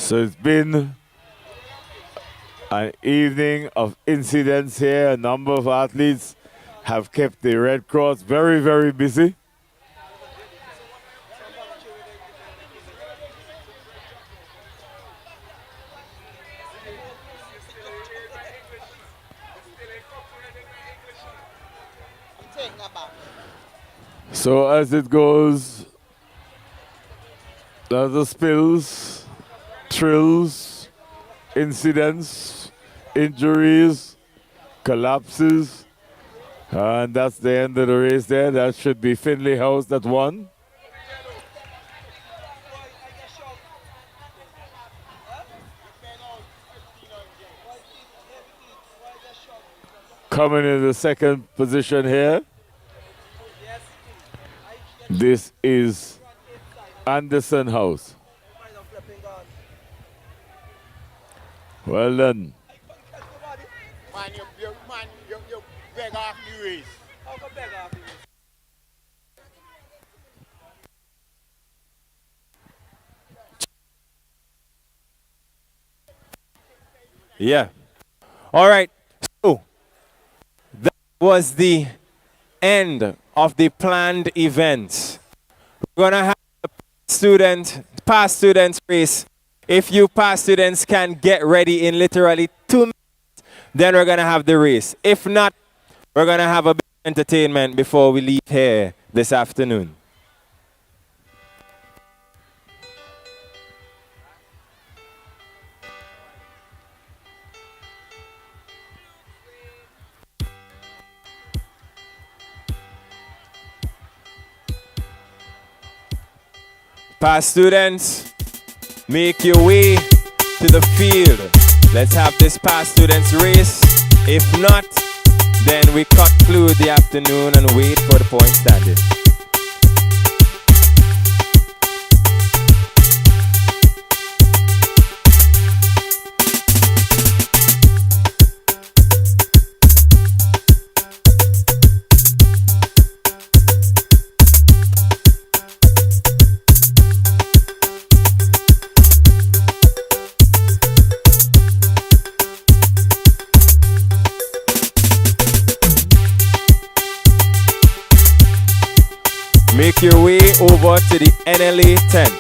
So it's been an evening of incidents here. A number of athletes have kept the Red Cross very, very busy. So as it goes, there's the spills, thrills, incidents, injuries, collapses, and that's the end of the race there. That should be Finley House that won. Coming in the second position here. This is Anderson House. Well done. Man, you beg off the race. How come beg off the race? Yeah. All right. So that was the end of the planned event. We're gonna have the past students race. If you past students can get ready in literally 2 minutes, then we're gonna have the race. If not, we're gonna have a bit of entertainment before we leave here this afternoon. Past students, make your way to the field. Let's have this past students race. If not, then we conclude the afternoon and wait for the point standing. Make your way over to the NLA tent.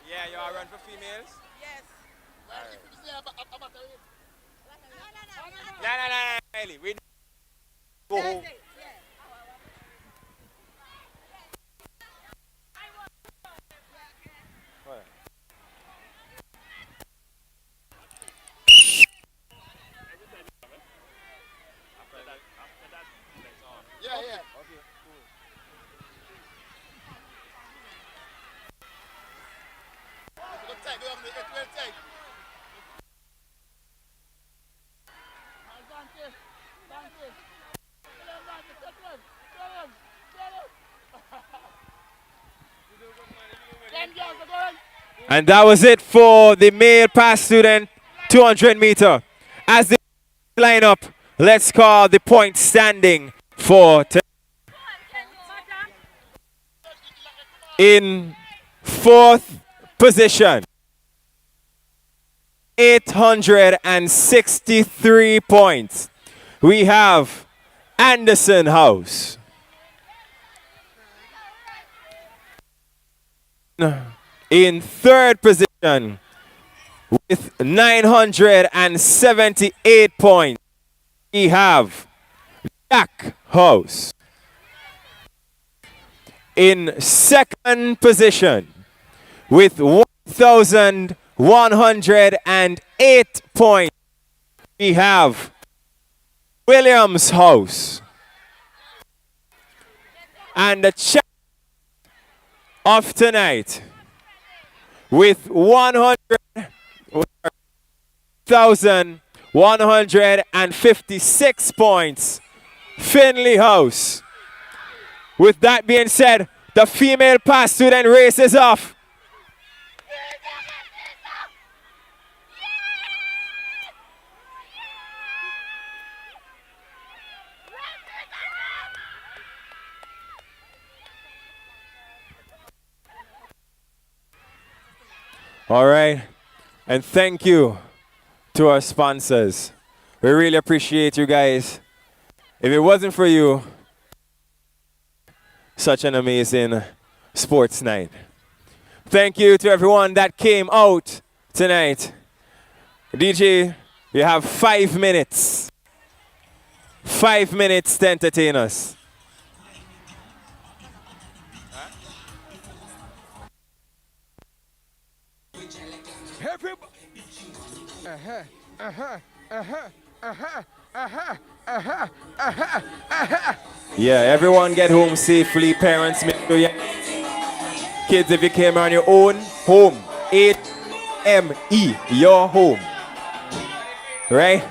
Yeah, you all run for females? Yes. No, Ellie. We go home. Yeah, yeah. Okay, cool. Look tight, do it well tight. And that was it for the male pass student 200 meter. As they line up, let's call the point standing for in fourth position. 863 points. We have Anderson House. In third position with 978 points, we have Jack House. In second position with 1,108 points, we have Williams House. And the champ of tonight with 100,156 points, Finley House. With that being said, the female pass student race is off. All right, and thank you to our sponsors. We really appreciate you guys. If it wasn't for you, such an amazing sports night. Thank you to everyone that came out tonight. DJ, you have 5 minutes. 5 minutes to entertain us. Yeah, everyone get home safely. Parents, make sure you kids, if you came on your own, home. 8 M-E, your home. Right?